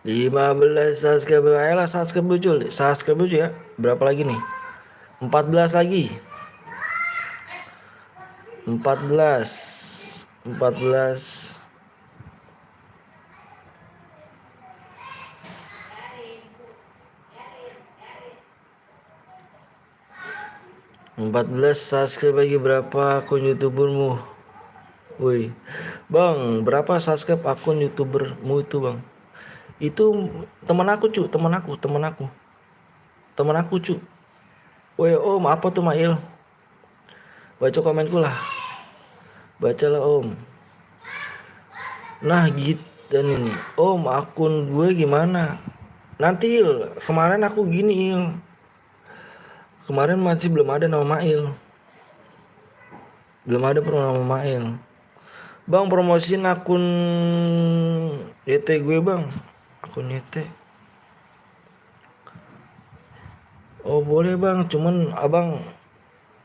Lima belas subscribe. Ayolah subscribe muncul ya. Berapa lagi nih? 14 lagi. 14 subscribe lagi. Berapa akun youtubermu? Woi bang, berapa subscribe akun youtubermu itu bang? Itu teman aku cu, teman aku cu. Woi om, apa tuh Mail? Baca komenku lah, bacalah om. Nah gitu. Dan ini om, akun gue gimana nanti Il? Kemarin aku gini Il, kemarin masih belum ada nama Mail, belum ada nama Mail. Bang promosiin akun YT gue bang, akun YT. Oh boleh bang, cuman abang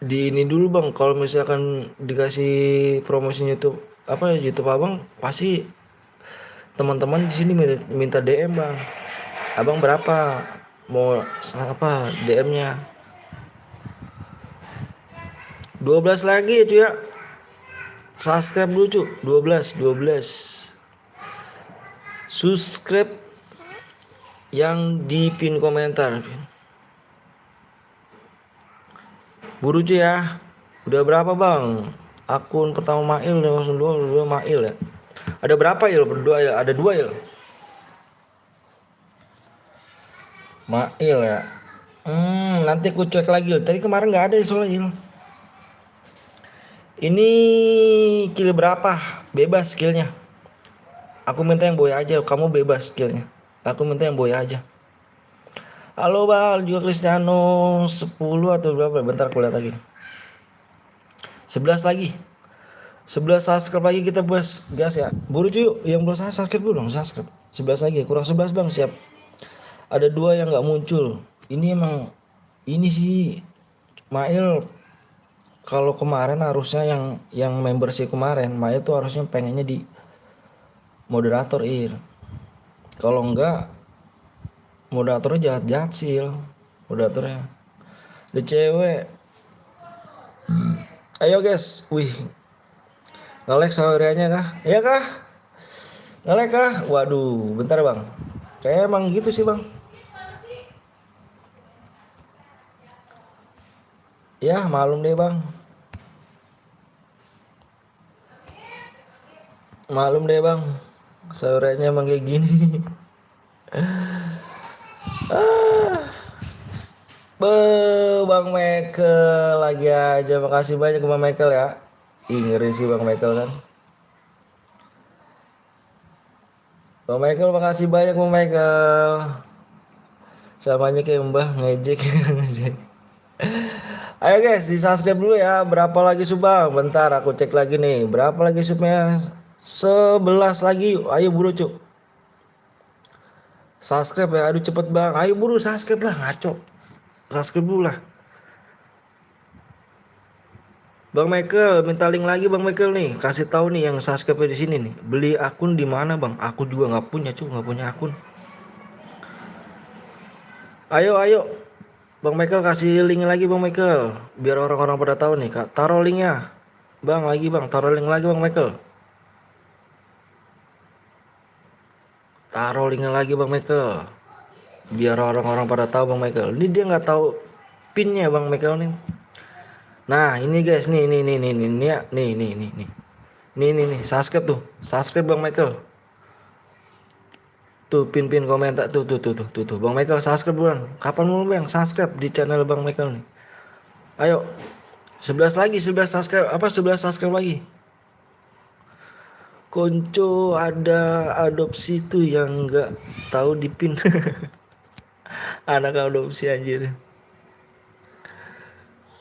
di ini dulu bang. Kalau misalkan dikasih promosi YouTube apa YouTube abang, pasti teman-teman di sini minta DM bang. Abang berapa mau apa DM-nya? 12 lagi itu ya. Subscribe dulu cu. 12 subscribe yang di pin komentar. Buru cuy ya. Udah berapa bang? Akun pertama Mail langsung dua Mail ya. Ada berapa Il? Berdua ya. Ada 2 Il. Mail ya. Nanti aku cek lagi Il. Tadi kemarin nggak ada soalnya Il. Ini kill berapa? Bebas skillnya. Aku minta yang boy aja. Kamu bebas skillnya. Aku minta yang boy aja. Halo Bal, juga Cristiano 10 atau berapa? Bentar aku lihat lagi. 11 lagi. 11 subscribe lagi kita bos. Gas ya. Buru cuy, yang belum subscribe dulu dong, subscribe. 11 lagi, kurang 11 Bang, siap. Ada 2 yang nggak muncul. Ini emang ini sih Mail. Kalau kemarin harusnya yang membership kemarin, Mail tuh harusnya pengennya di moderator Ir. Kalau enggak moderatornya jahat-jahat sih, moderatornya. Ada cewek Ayo guys, wih, nge-lag saudaranya kah? Iya kah? Nge-lag kah? Waduh, bentar bang. Kayak emang gitu sih bang. Ya malum deh bang. Malum deh bang. Saudaranya emang kayak gini. Be, Bang Michael lagi aja. Makasih banyak Bang Michael ya. Ih, ngeri sih Bang Michael kan. Bang Michael makasih banyak Bang Michael. Samanya kayak Mbah ngejek. Ngejek. Ayo guys, di subscribe dulu ya. Berapa lagi sub bang? Bentar aku cek lagi nih. Berapa lagi subnya? 11 lagi. Ayo buru cuk. Subscribe ya. Aduh cepet bang. Ayo buru subscribe lah ngaco. Subscribe dulu lah. Bang Michael, minta link lagi Bang Michael nih. Kasih tahu nih yang subscribe di sini nih. Beli akun di mana Bang? Aku juga nggak punya cuy, nggak punya akun. Ayo ayo. Bang Michael kasih link lagi Bang Michael. Biar orang-orang pada tahu nih Kak. Taruh linknya. Bang lagi Bang, taruh link lagi Bang Michael. Taruh linknya lagi Bang Michael. Biar orang-orang pada tahu Bang Michael. Ini dia nggak tahu pinnya Bang Michael nih. Nah ini guys, nih ya, nih, subscribe tuh, subscribe Bang Michael. Tuh pin komentar tuh, Bang Michael subscribe buruan. Kapan mau Bang subscribe di channel Bang Michael nih? Ayo, 11 lagi, 11 subscribe, apa 11 subscribe lagi. Konco ada adopsi tuh yang nggak tahu di pin. Anak adopsi anjir.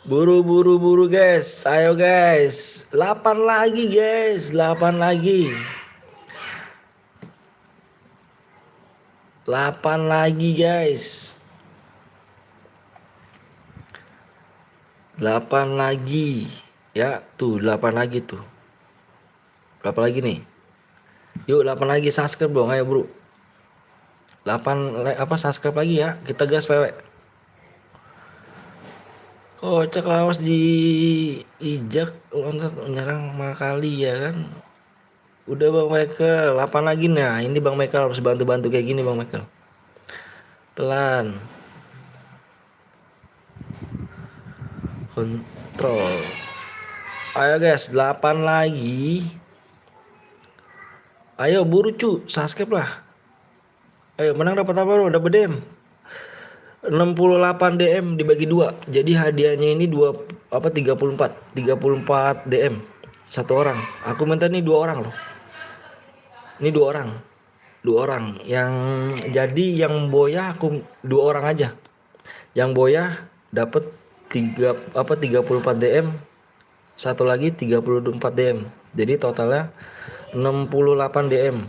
Buru guys. Ayo guys. 8 lagi guys. 8 lagi. 8 lagi guys. 8 lagi. Ya, tuh 8 lagi tuh. Berapa lagi nih? Yuk 8 lagi subscribe dong. Ayo bro. 8 apa subscribe lagi ya. Kita gas pewek. Kocak lawas di ijak loncat menyerang kali ya kan. Udah Bang Michael, 8 lagi nah. Ini Bang Michael harus bantu-bantu kayak gini Bang Michael. Pelan. Kontrol. Ayo guys, 8 lagi. Ayo buru cu, subscribe lah. Ayo menang dapat apa lo? Dapat DM. 68 DM dibagi 2. Jadi hadiahnya ini 2 apa 34. 34 DM. Satu orang. Aku minta nih 2 orang loh. Ini 2 orang. 2 orang. Yang jadi yang boya aku 2 orang aja. Yang boya dapat 34 DM. Satu lagi 34 DM. Jadi totalnya 68 DM.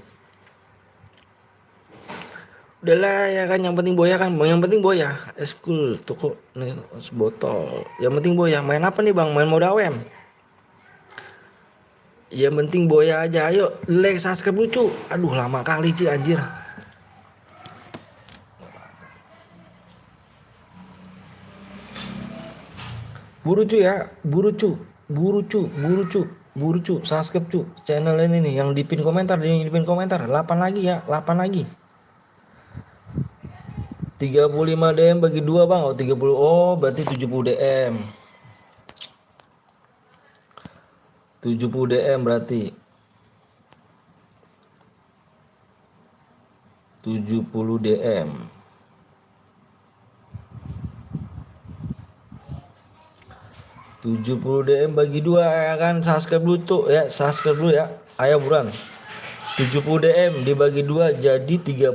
Udahlah ya kan yang penting boya kan. Yang penting boya. Eskul toko nih botol. Yang penting boya. Main apa nih Bang? Main mode AWM. Yang penting boya aja. Ayo like subscribe lucu. Aduh lama kali sih anjir. Buru cu ya. Buru cu. Subscribe cu. Channel ini nih yang di pin komentar. 8 lagi ya. 8 lagi. 35 DM bagi 2 Bang. Oh 30. Oh berarti 70 DM. 70 DM berarti. 70 DM. 70 DM bagi 2 ya kan. Subscribe dulu tuh ya. Subscribe dulu ya. Ayo buruan. 70 DM dibagi 2 jadi 35.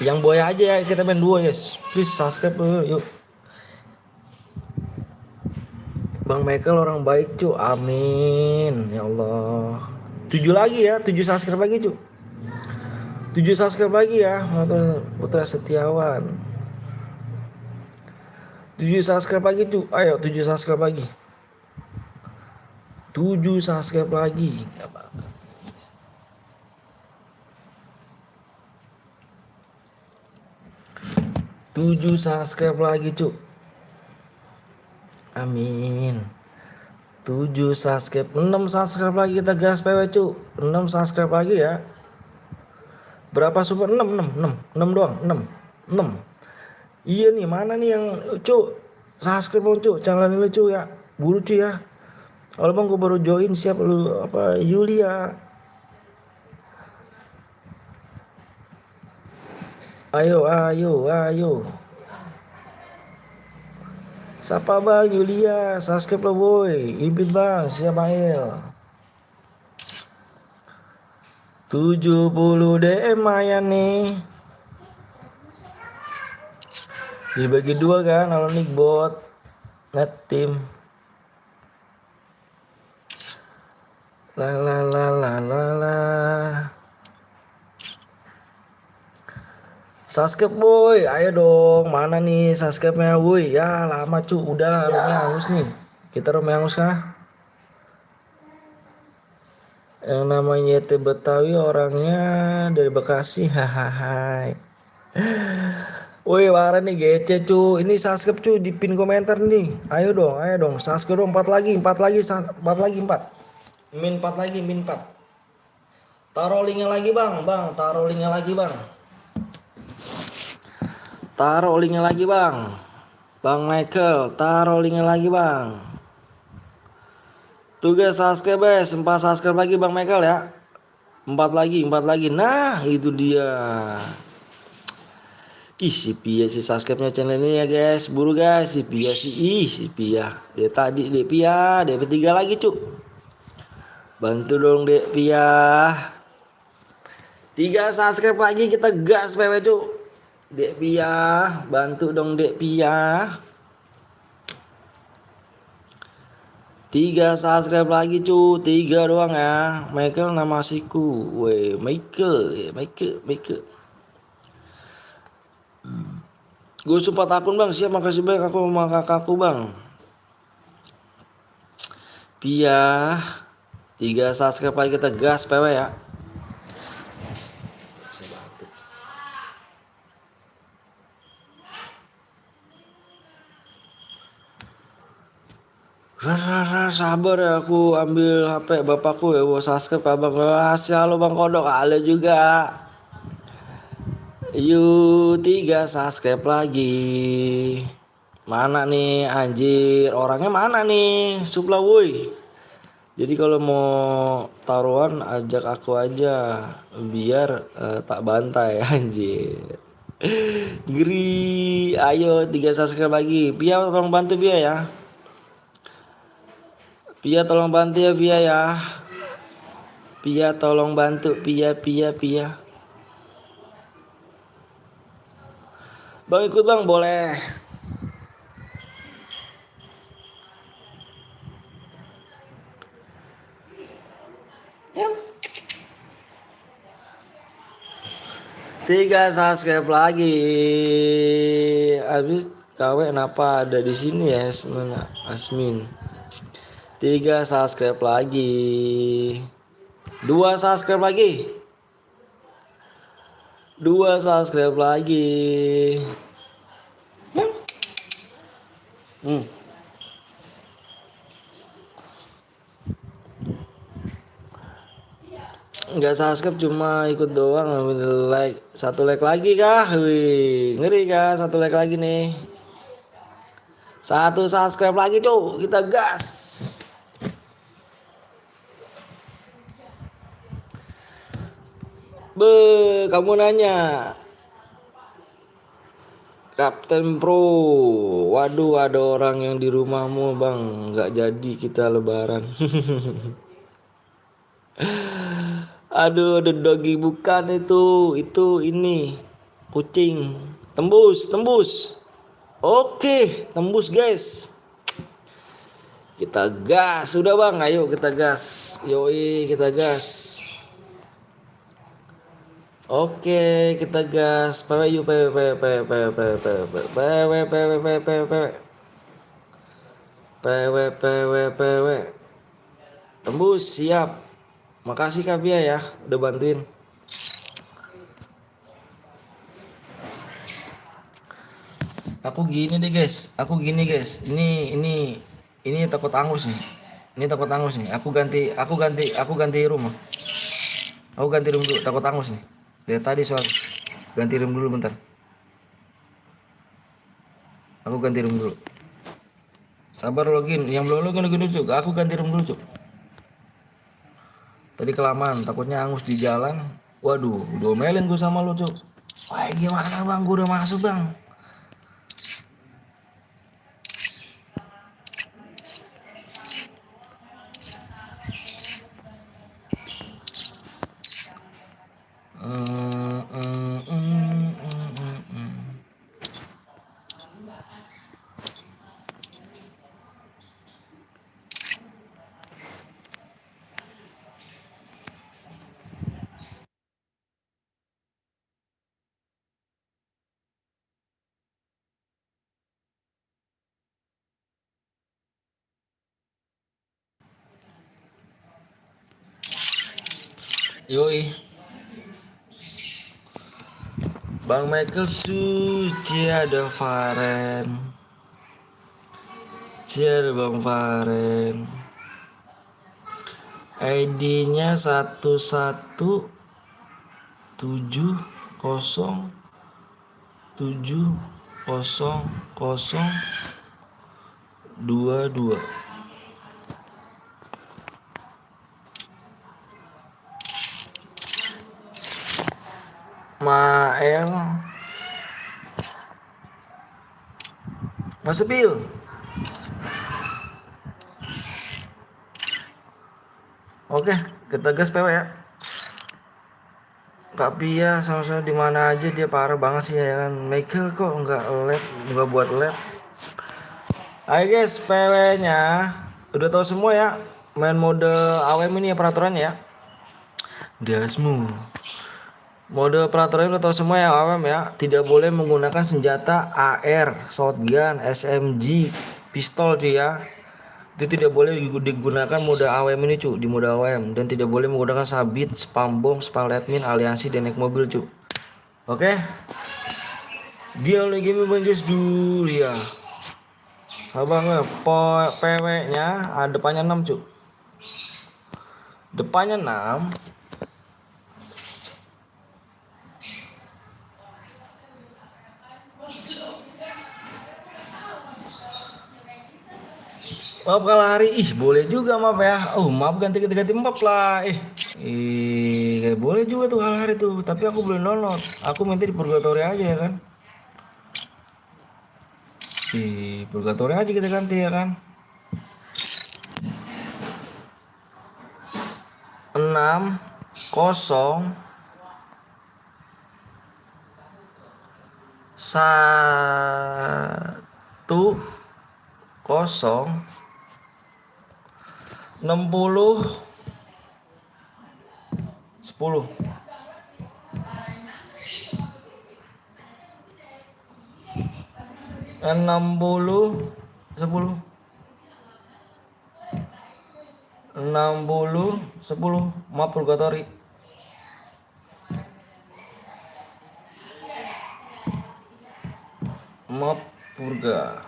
Yang boya aja ya kita main 2 guys. Please subscribe dulu yuk. Bang Michael orang baik cu. Amin ya Allah. 7 lagi ya. 7 subscribe lagi cu. 7 subscribe lagi ya. Putra Setiawan. 7 subscribe lagi cu. Ayo 7 subscribe lagi. 7 subscribe lagi. 7 subscribe lagi cu. Amin. 7 subscribe, 6 subscribe lagi kita gas PW cu. 6 subscribe lagi ya. Berapa super? 6 doang, 6. Iya nih, mana nih yang cu? Subscribe dong cu, channel ini cu ya. Buru cu ya. Kalau bang gue baru join, siap lu apa Yulia. Ayo. Siapa bang Yulia? Subscribe lo boy. Impit bang, siap Mail. 70 DM lumayan nih. Dibagi 2 kan, kalau Nick bot, net team. La. Subscribe boy, ayo dong. Mana nih subscribe-nya boy? Ya lama cu, udahlah rumahnya hangus nih. Kita rumahnya hangus kah? Yang namanya YT Betawi orangnya dari Bekasi. Hahaha. Woi, parah nih gece cu. Ini subscribe cu di pin komentar nih. Ayo dong. Subscribe dong 4 lagi. Min 4 lagi, min 4. Taruh linknya lagi bang. Taruh linknya lagi bang. Bang Michael, taruh linknya lagi bang. Tuh guys, subscribe guys. 4 subscribe lagi bang Michael ya. 4 lagi. Nah, itu dia. Ih, si Pia si subscribe-nya channel ini ya guys. Buru guys, si Pia. Dia tadi Dek Pia, DP 3 lagi cu. Bantu dong Dek Pia. 3 subscribe lagi kita gas PW cu. Dek Pia, bantu dong Dek Pia. 3 subscribe lagi cu, 3 doang ya. Michael nama siku. Weh, Michael. Gue support akun bang, siap makasih banyak aku sama kakakku bang. Pia, 3 subscribe lagi kita gas PW ya. Sabar ya, aku ambil HP bapakku ya, gua subscribe abang. Halo bang Kodok, ada juga. Yuk 3 subscribe lagi. Mana nih anjir, orangnya mana nih? Supla woi. Jadi kalau mau taruhan ajak aku aja biar tak bantai anjir. Geri, ayo 3 subscribe lagi. Pia tolong bantu Pia ya. Pia tolong bantu ya Pia ya. Pia tolong bantu Pia. Bang ikut bang boleh. Ya. 3 subscribe lagi. Habis KW kenapa ada di sini ya Asmin. 3 subscribe lagi. 2 subscribe lagi. 2 subscribe lagi. Nggak subscribe cuma ikut doang. Like 1 like lagi kah? Wih, ngeri kah? 1 like lagi nih. 1 subscribe lagi cuy. Kita gas. Kamu nanya Kapten Pro, waduh ada orang yang di rumahmu bang, nggak jadi kita lebaran. Aduh ada doggy bukan itu ini kucing. Tembus. Oke, tembus guys. Kita gas, sudah bang, ayo kita gas. Yoi kita gas. Oke, kita gas. PW. Tembus, siap. Makasih Kak Bia ya, udah bantuin. Aku gini guys. Ini takut angus nih. Ini takut angus nih. Aku ganti room. Aku ganti room dulu, takut angus nih. Dari tadi soal ganti room dulu bentar. Aku ganti room dulu. Sabar login, yang belum login dulu cuk. Aku ganti room dulu cuk. Tadi kelamaan, takutnya angus di jalan. Waduh, domelin gue sama lu cuk. Wah gimana bang, gue udah masuk bang. Yoi, Bang Michael Suci ada Faren. Ada Bang Faren. ID-nya 1170700022. Mael Mas Sepil. Oke, kita gas PW ya. Kak Pia sama-sama di mana aja dia parah banget sih ya kan. Michael kok nggak buat lab. Ayo guys, PW-nya udah tahu semua ya. Main mode AWM ini ya peraturannya ya. Dasmu. Mode peraturannya udah tahu semua ya AWM ya. Tidak boleh menggunakan senjata AR, shotgun, SMG, pistol cuy ya. Itu tidak boleh digunakan mode AWM ini cu, di mode AWM. Dan tidak boleh menggunakan sabit, spam bom, spam admin, aliansi, dan naik mobil cu. Oke. Dia lagi main guys dulu ya. Sabar nggak? PW nya depannya 6 cu. Depannya 6. Maaf kalah hari, boleh juga maaf ya. Maaf ganti map lah. Boleh juga tuh kalah hari tuh. Tapi aku belum download. Aku minta di purgatory aja ya kan. Purgatory aja kita ganti ya kan. 6 0 1 0 60 10 60 10 60 10 map purgatory. Map purga.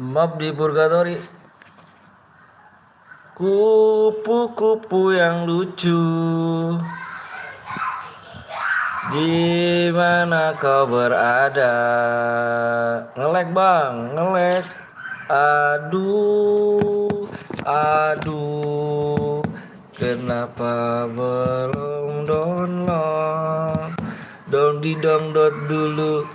Map di purgatory. Kupu-kupu yang lucu, di mana kau berada? Ngelek bang, ngelek. Aduh, kenapa belum download? Didongdot dulu.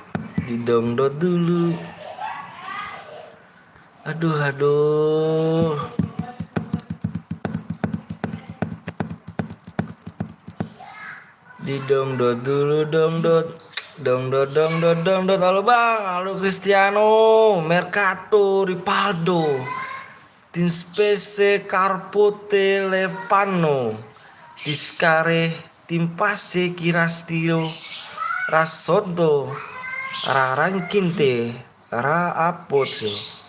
Aduh. Didongdot dulu, dongdot. Halo bang, halo Cristiano, Mercato, Ripaldo, Tim Spese, Carpo, Telepano, Discare, Timpase, Kirastio, Rasotto, Raranquinte, Raaposo.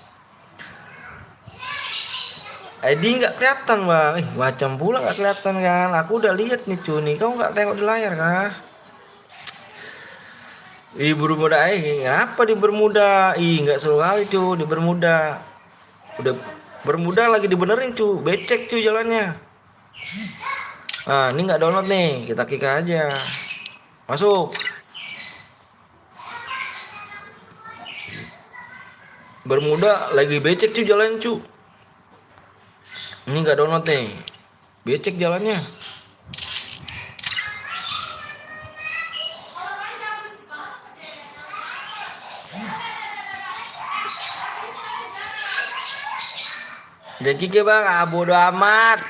ID nggak kelihatan bang, macam pula nggak kelihatan kan? Aku udah lihat nih cuy, nih kau nggak tengok di layar kah? Ih, Bermuda, kenapa di Bermuda? Ih, nggak seru kali cu di Bermuda. Udah Bermuda lagi dibenerin cu, becek cu jalannya. Nah, ini nggak download nih, kita kick aja. Masuk. Bermuda lagi becek cu jalan cu. Ini nggak download nih, becek jalannya. Jadi kick ya bang, bodo amat.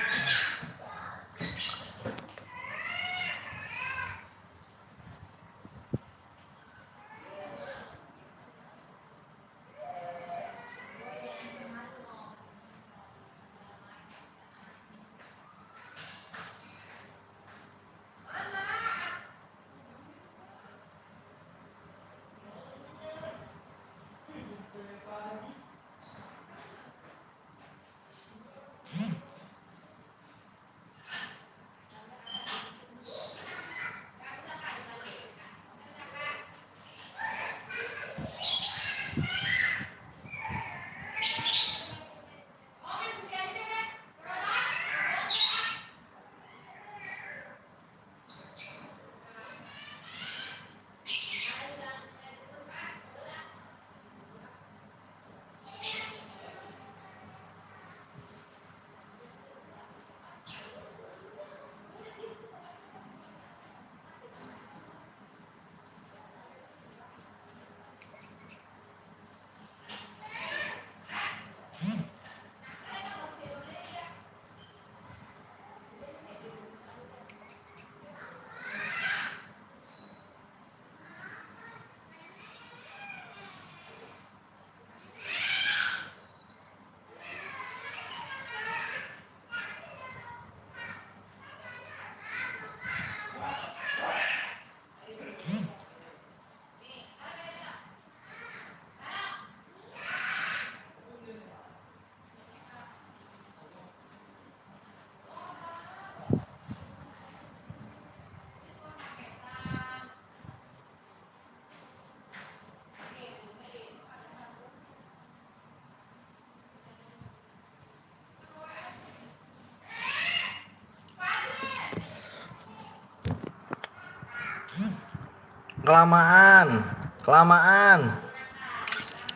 Kelamaan, kelamaan,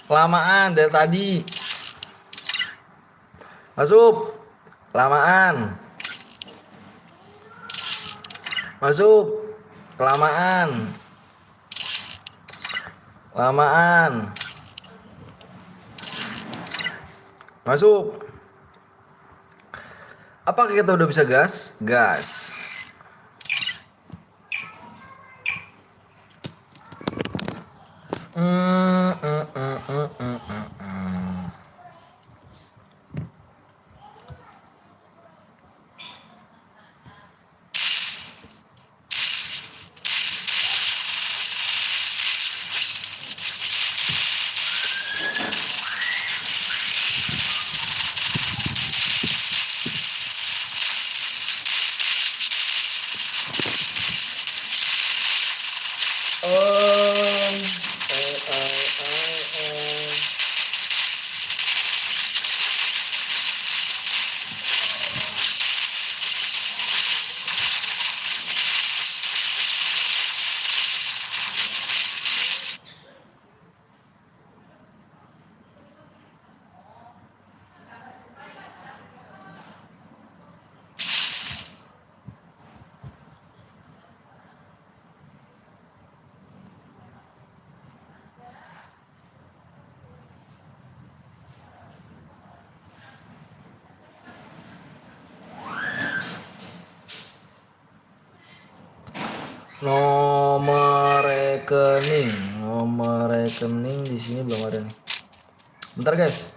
kelamaan dari tadi. Masuk, kelamaan, masuk, kelamaan, kelamaan, masuk. Apakah kita udah bisa gas? Gas. Nomor rekening di sini belum ada nih. Bentar guys.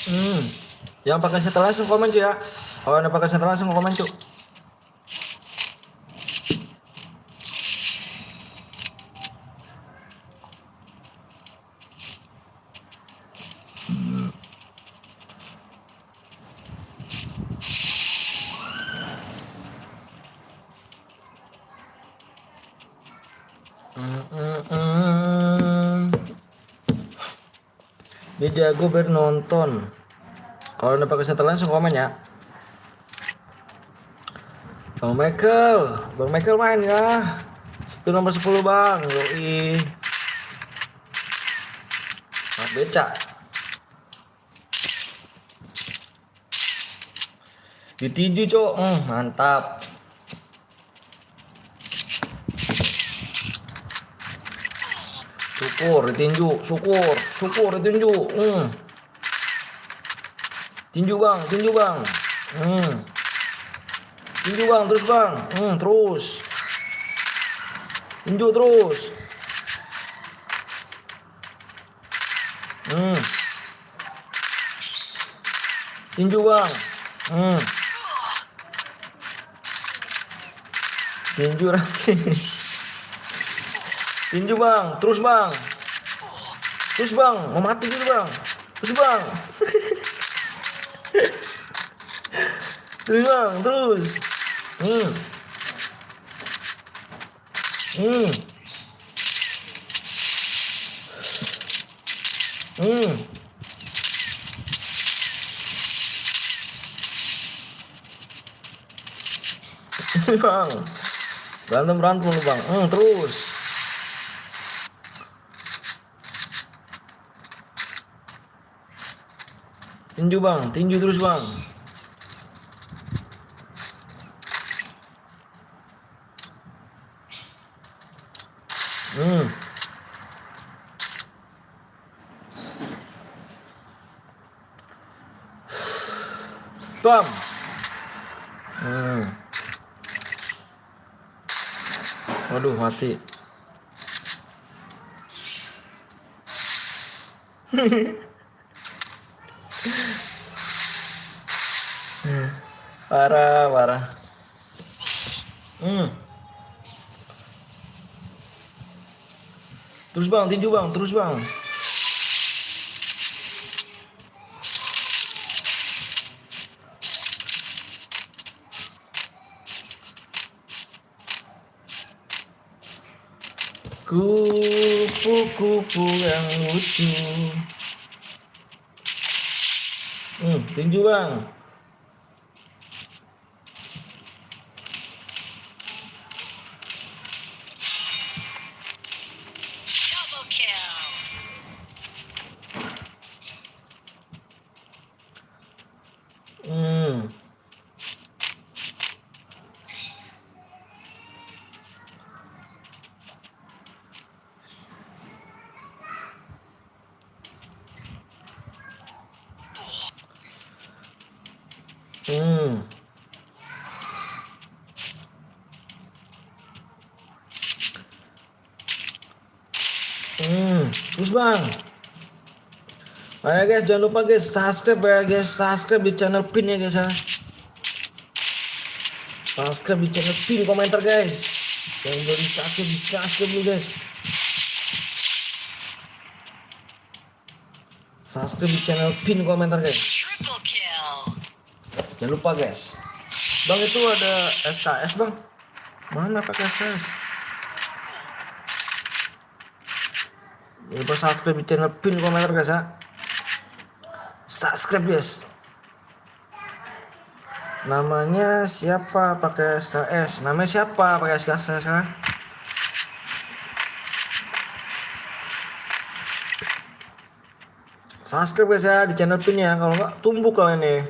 Hmm. Yang pakai setelah langsung komen cuy ya. Kalau anda pakai setelah langsung komen cuy. Dia jago nonton. Kalau anda pakai setelah langsung komen ya. Bang Michael main ya. Itu nomor 10 bang. Yoi. Mas beca. Ditinju cok. Mantap. Syukur ditinju. Syukur ditinju. Tinju bang. Tinju bang, terus bang. Terus. Tinju terus. Tinju bang. Tinju lagi. Tinju bang, terus bang. Terus bang, mau mati dulu bang. Terus bang. Terus bang, terus. Terus bang. Berantem lu bang. Terus. Tinju bang, tinju terus bang. Bam. Waduh mati. Parah. Terus bang, tinju bang, terus bang. Kupu-kupu yang lucu. Tinju bang. Double kill. Terus bang. Ayo guys, jangan lupa guys subscribe ya guys, subscribe di channel Pin ya guys ya. Subscribe di channel Pin, komentar guys. Yang belum di subscribe dulu guys. Subscribe di channel Pin, komentar guys. Triple kill. Jangan lupa guys. Bang itu ada SKS bang. Mana pakai SKS? Jangan lupa subscribe di channel Pin, komentar guys ya. Subscribe guys. Namanya siapa pakai SKS? Namanya siapa pakai SKS ya? Subscribe guys ya di channel Pin ya. Kalau nggak tumbuk kalian nih.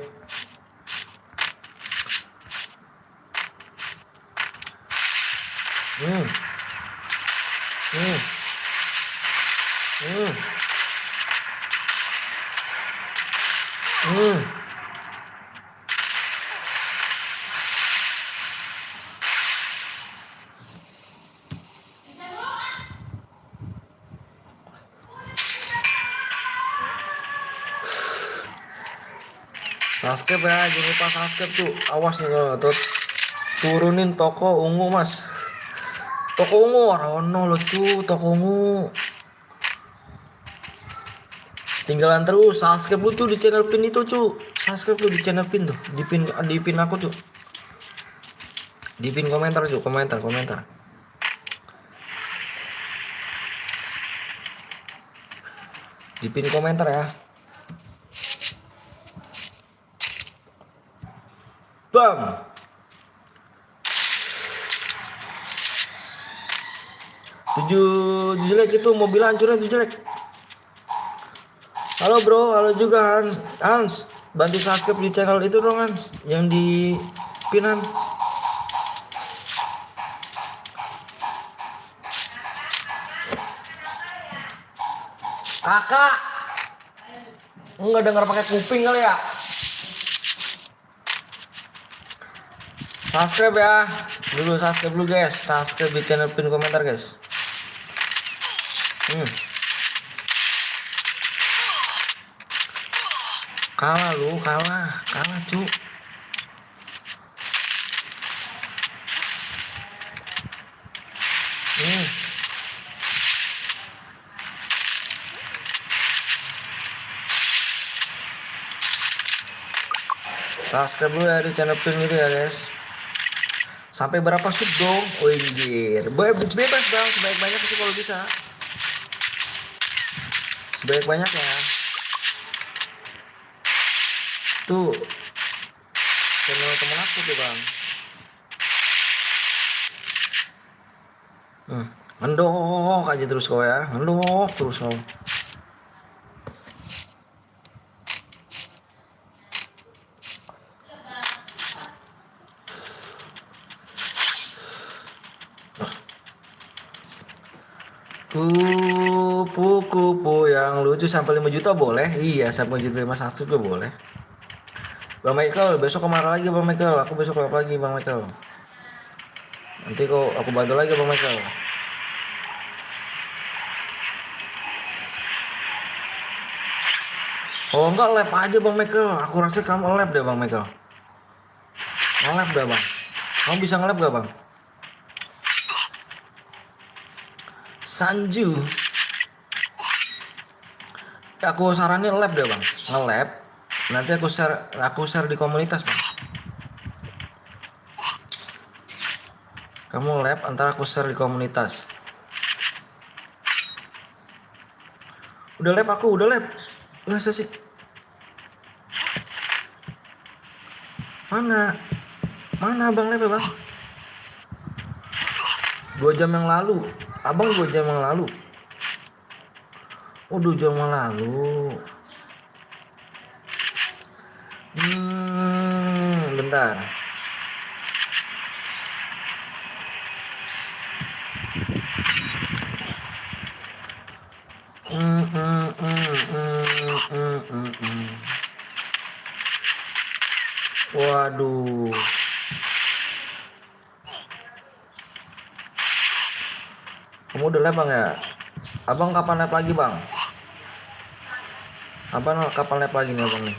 Subscribe ya, jangan lupa subscribe tuh. Awas nih kalau tuh turunin toko ungu mas. Toko ungu Rono lo cu, toko ungu. Tinggalan terus subscribe lu cu di channel pin itu cu. Subscribe lu di channel pin tuh, di pin aku cu. Di pin komentar cu, komentar. Di pin komentar ya. Bam. Tujuh jelek itu mobil hancurnya 7 jelek. Halo bro, halo juga Hans. Bantu subscribe di channel itu dong Hans, yang di pinan. Kakak, nggak dengar pakai kuping kali ya? Subscribe ya, subscribe dulu guys, subscribe di channel pin komentar guys. Kalah lu, kalah cu. Subscribe dulu ya di channel pin itu ya guys. Sampai berapa sub dong? Anjir. Bebas bang, sebanyak-banyak sih kalau bisa. Sebanyak-banyak ya. Tuh channel temen aku tuh bang. Ngendok aja terus kau ya, ngendok terus kau. Kupu-kupu yang lucu sampai 5 juta boleh? Iya, sampai 5 juta juga boleh. Bang Michael, besok kemana lagi Bang Michael? Aku besok live lagi Bang Michael. Nanti aku bantu lagi Bang Michael. Oh enggak, lab aja Bang Michael. Aku rasa kamu lab deh Bang Michael. Nge-lab deh Bang. Kamu bisa nge-lab gak Bang? Sanju. Aku saranin lab deh Bang. Nge-lab. Nanti aku share di komunitas Bang. Kamu lab, antara aku share di komunitas. Udah lab aku, udah lab. Masa sih? Mana Bang lab ya Bang? 2 jam yang lalu. Abang 2 jam yang lalu. Oh 2 jam yang lalu. Bentar. Waduh. Kamu udah live Bang ya? Abang kapan live lagi Bang? Abang kapan live lagi nih Abang nih?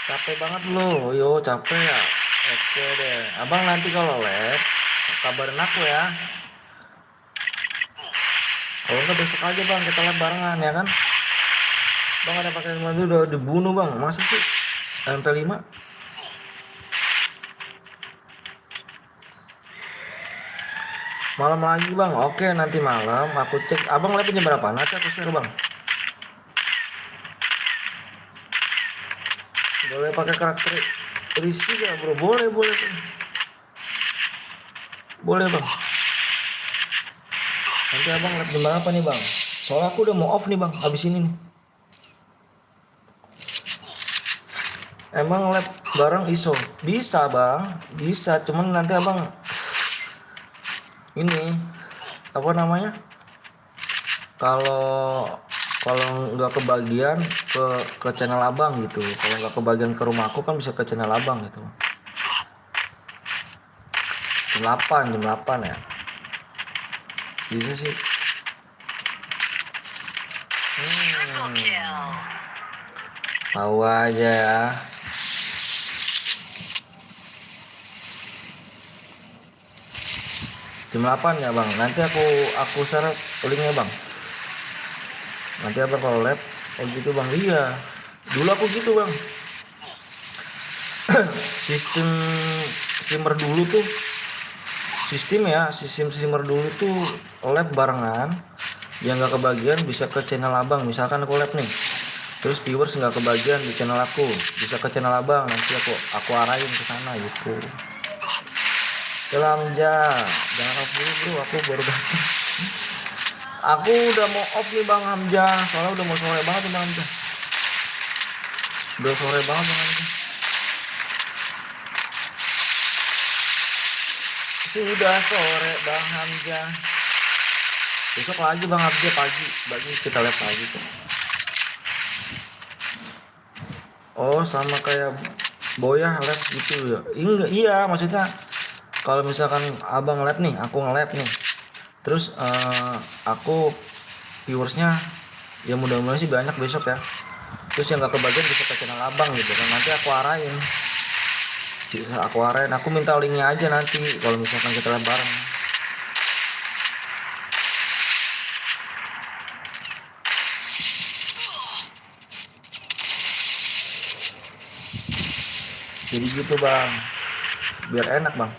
Capek banget lo, yo capek ya. Oke deh, Abang nanti kalau live kabarin aku ya. Kalau enggak besok aja Bang, kita live barengan ya kan? Bang ada pakai mobil udah dibunuh Bang, masa sih? MP5. Malam lagi Bang, oke nanti malam aku cek. Abang live jam berapa? Nanti aku share Bang. Boleh pakai karakter Risi gak bro? Boleh Bang. Nanti Abang live jam berapa nih Bang? Soalnya aku udah mau off nih Bang, habis ini nih. Emang live bareng iso? Bisa Bang, bisa. Cuman nanti Abang ini apa namanya? Kalau nggak kebagian ke channel Abang gitu. Kalau nggak kebagian ke rumahku kan bisa ke channel Abang gitu. Jam 8 ya. Bisa sih. Triple kill. Tahu aja ya. Jam 8 ya bang. Nanti aku share linknya bang. Nanti abang kalau lab, oh gitu bang. Iya. Dulu aku gitu bang. Sistem streamer dulu tuh, sistem streamer dulu tuh lab barengan. Yang nggak kebagian bisa ke channel abang. Misalkan aku lab nih, terus viewers nggak kebagian di channel aku, bisa ke channel abang, nanti aku arahin ke sana gitu. Hamzah, jangan off dulu bro, aku baru datang. Aku udah mau off nih bang Hamzah, soalnya udah mau sore banget nih bang Hamzah. Udah sore banget bang Hamzah. Sudah sore bang Hamzah. Besok lagi bang Hamzah pagi kita lihat pagi tuh. Oh sama kayak Boyah lab gitu ya? Enggak, iya maksudnya kalau misalkan abang nge-lab nih, aku nge-lab nih, terus aku viewersnya ya mudah-mudahan sih banyak besok ya, terus yang nggak kebagian bisa ke channel abang gitu kan, nanti aku arahin, aku minta linknya aja nanti kalau misalkan kita lab bareng. Jadi gitu bang, biar enak bang.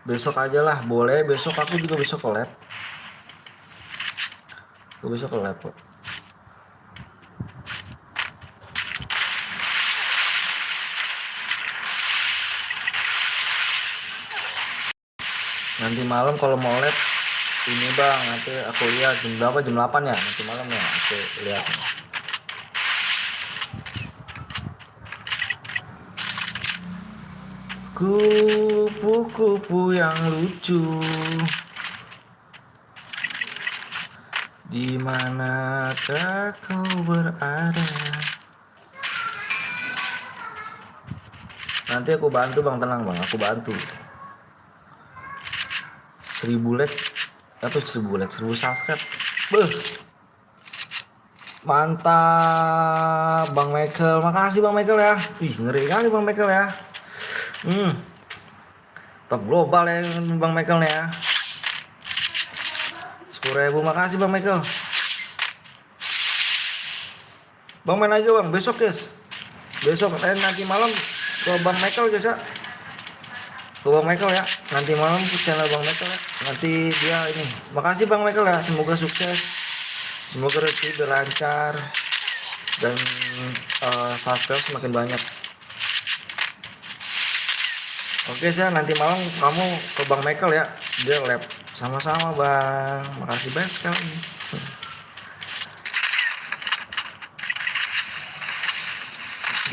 Besok aja lah, boleh besok, aku juga besok ke lab. Aku besok ke lab kok. Nanti malam kalau mau lab ini bang, nanti aku lihat jam berapa, jam 8 ya nanti malam ya, aku lihat. Kupu-kupu yang lucu, di manakah kau berada? Nanti aku bantu bang, tenang bang, aku bantu. 1000 like, atau 1000 like, 1000 subscribe. Mantap bang Michael, makasih bang Michael ya. Wih ngeri kali bang Michael ya. Top global ya bang Michael ya. 10.000, makasih bang Michael. Bang main aja bang, besok guys. Besok nanti malam ke bang Michael guys ya. Ke bang Michael ya. Nanti malam ke channel bang Michael ya. Nanti dia ini. Makasih bang Michael ya. Semoga sukses. Semoga rezeki lancar dan subscribe semakin banyak. Oke saya nanti malam kamu ke bang Michael ya. Dia lab sama-sama bang. Makasih banyak sekali.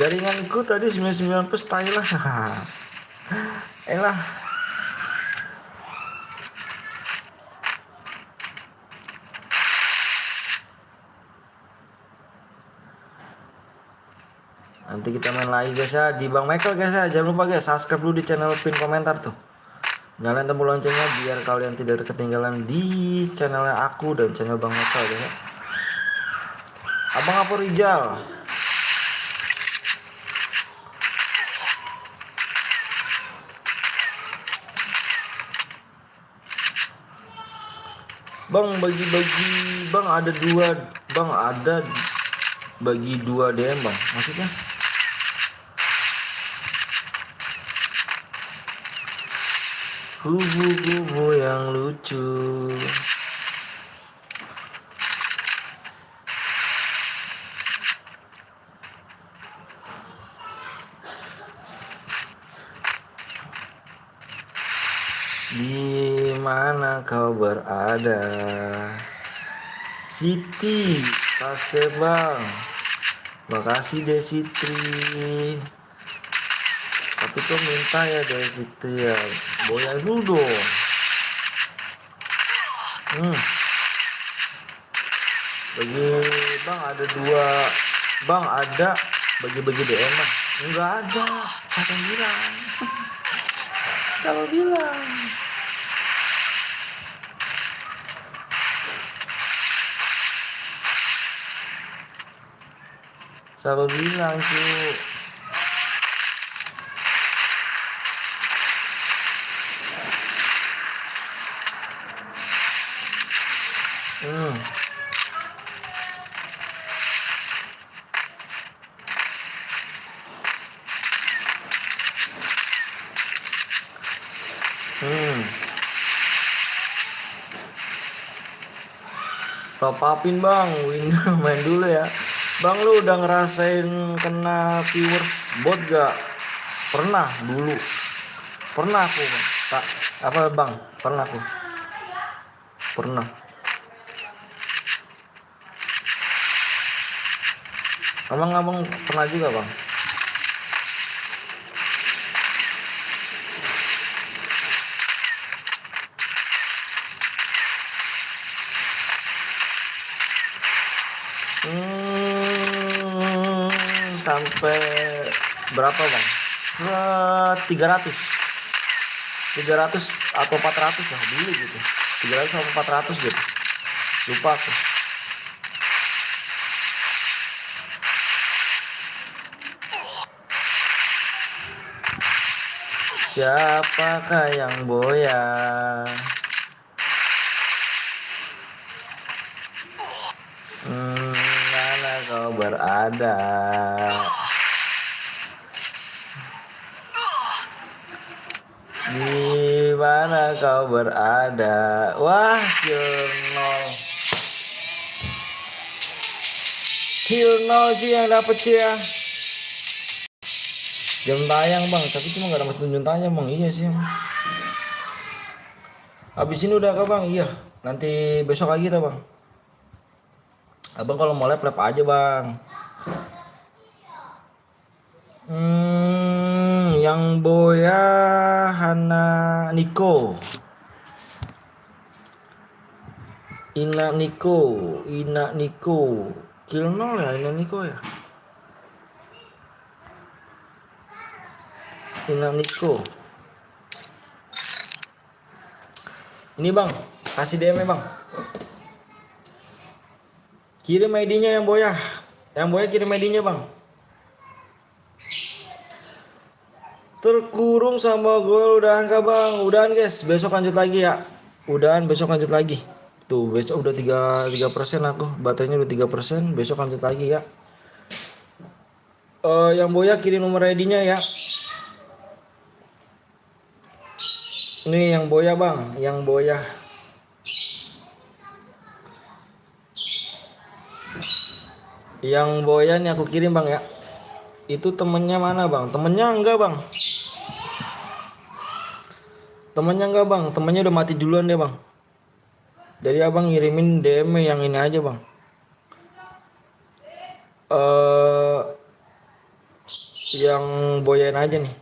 Jaringanku tadi 99 plus tai lah. Elah. Nanti kita main lagi guys ya di Bang Michael guys ya. Jangan lupa guys subscribe dulu di channel, pin komentar tuh. Nyalain tombol loncengnya biar kalian tidak ketinggalan di channelnya aku dan channel Bang Michael guys ya. Abang apa Rijal? Bang bagi-bagi bang, ada dua bang, ada bagi 2 DM bang, maksudnya kubu-kubu yang lucu. Di mana kau berada? Siti, subscribe bang. Makasih Desitri. Tapi kok minta ya Desitri ya. Boyain dulu dong. Bagi bang ada 2. Bang ada bagi-bagi DM bang. Enggak ada. Siapa yang bilang? Siapa bilang? Siapa bilang cu? Hmm. Hmm. Top upin bang, win main dulu ya. Bang lu udah ngerasain kena viewers bot gak? Pernah dulu. Pernah aku bang. Tak apa bang? Pernah aku. Pernah. Abang pernah juga bang. Sampai berapa bang? 300 atau 400 lah dulu gitu. 300 atau 400 gitu. Lupa aku. Siapakah yang boya? Mana kau berada? Di mana kau berada? Wah, kill 0 Ci yang dapet Ci ya. Jam tayang bang, tapi cuma gak ada mas jam tayang bang. Iya sih. Habis ini udah kah bang? Iya. Nanti besok lagi tuh bang. Abang kalau mau lab aja bang. Yang boya Hana Niko. Ina Niko. Kill 0 ya Ina Niko ya. Ina Niko. Ini bang, kasih DM bang. Kirim ID-nya yang boya. Yang boya kirim ID-nya bang. Terkurung sama gue udahan kah bang? Udahan guys, besok lanjut lagi ya. Udahan besok lanjut lagi. Tuh besok udah 3% aku. Baterainya udah 3%, besok lanjut lagi ya. Yang boya kirim nomor ID-nya ya. Ini yang boya bang, yang boya. Yang boya nih aku kirim bang ya. Itu temennya mana bang? Temennya enggak bang. Temennya udah mati duluan deh bang. Jadi abang ngirimin DM yang ini aja bang. Yang boyain aja nih.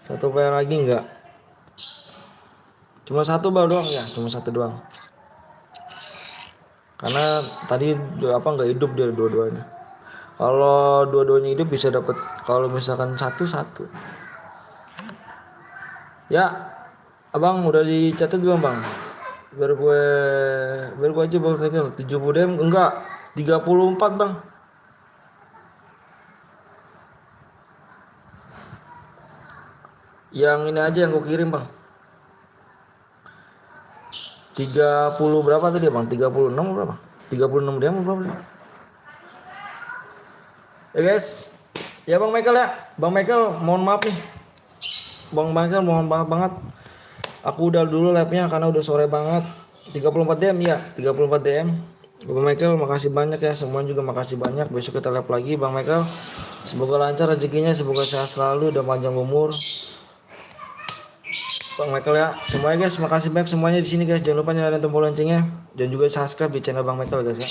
Satu player lagi enggak? Cuma satu bang doang ya, cuma satu doang. Karena tadi apa nggak hidup dia dua-duanya. Kalau dua-duanya hidup bisa dapat. Kalau misalkan satu. Ya, abang udah dicatat belum bang? Biar gue aja bang. 70 DM enggak? 34 bang. Yang ini aja yang gue kirim bang. 30 berapa tadi bang? 36 berapa? 36 DM berapa? Ya guys. Ya bang Michael ya. Bang Michael mohon maaf nih. Bang Michael mohon maaf banget. Aku udah dulu labnya karena udah sore banget. 34 DM ya. 34 DM. Bang Michael makasih banyak ya. Semua juga makasih banyak. Besok kita lab lagi Bang Michael. Semoga lancar rezekinya. Semoga sehat selalu dan panjang umur. Bang Michael ya, semuanya guys, makasih banyak semuanya di sini guys. Jangan lupa nyalain tombol loncengnya dan juga subscribe di channel Bang Michael guys ya.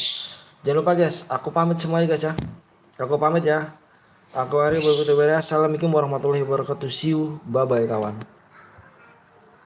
Jangan lupa guys, aku pamit semuanya guys ya. Aku pamit ya. Aku Ari, Assalamualaikum warahmatullahi wabarakatuh. See you, bye bye kawan.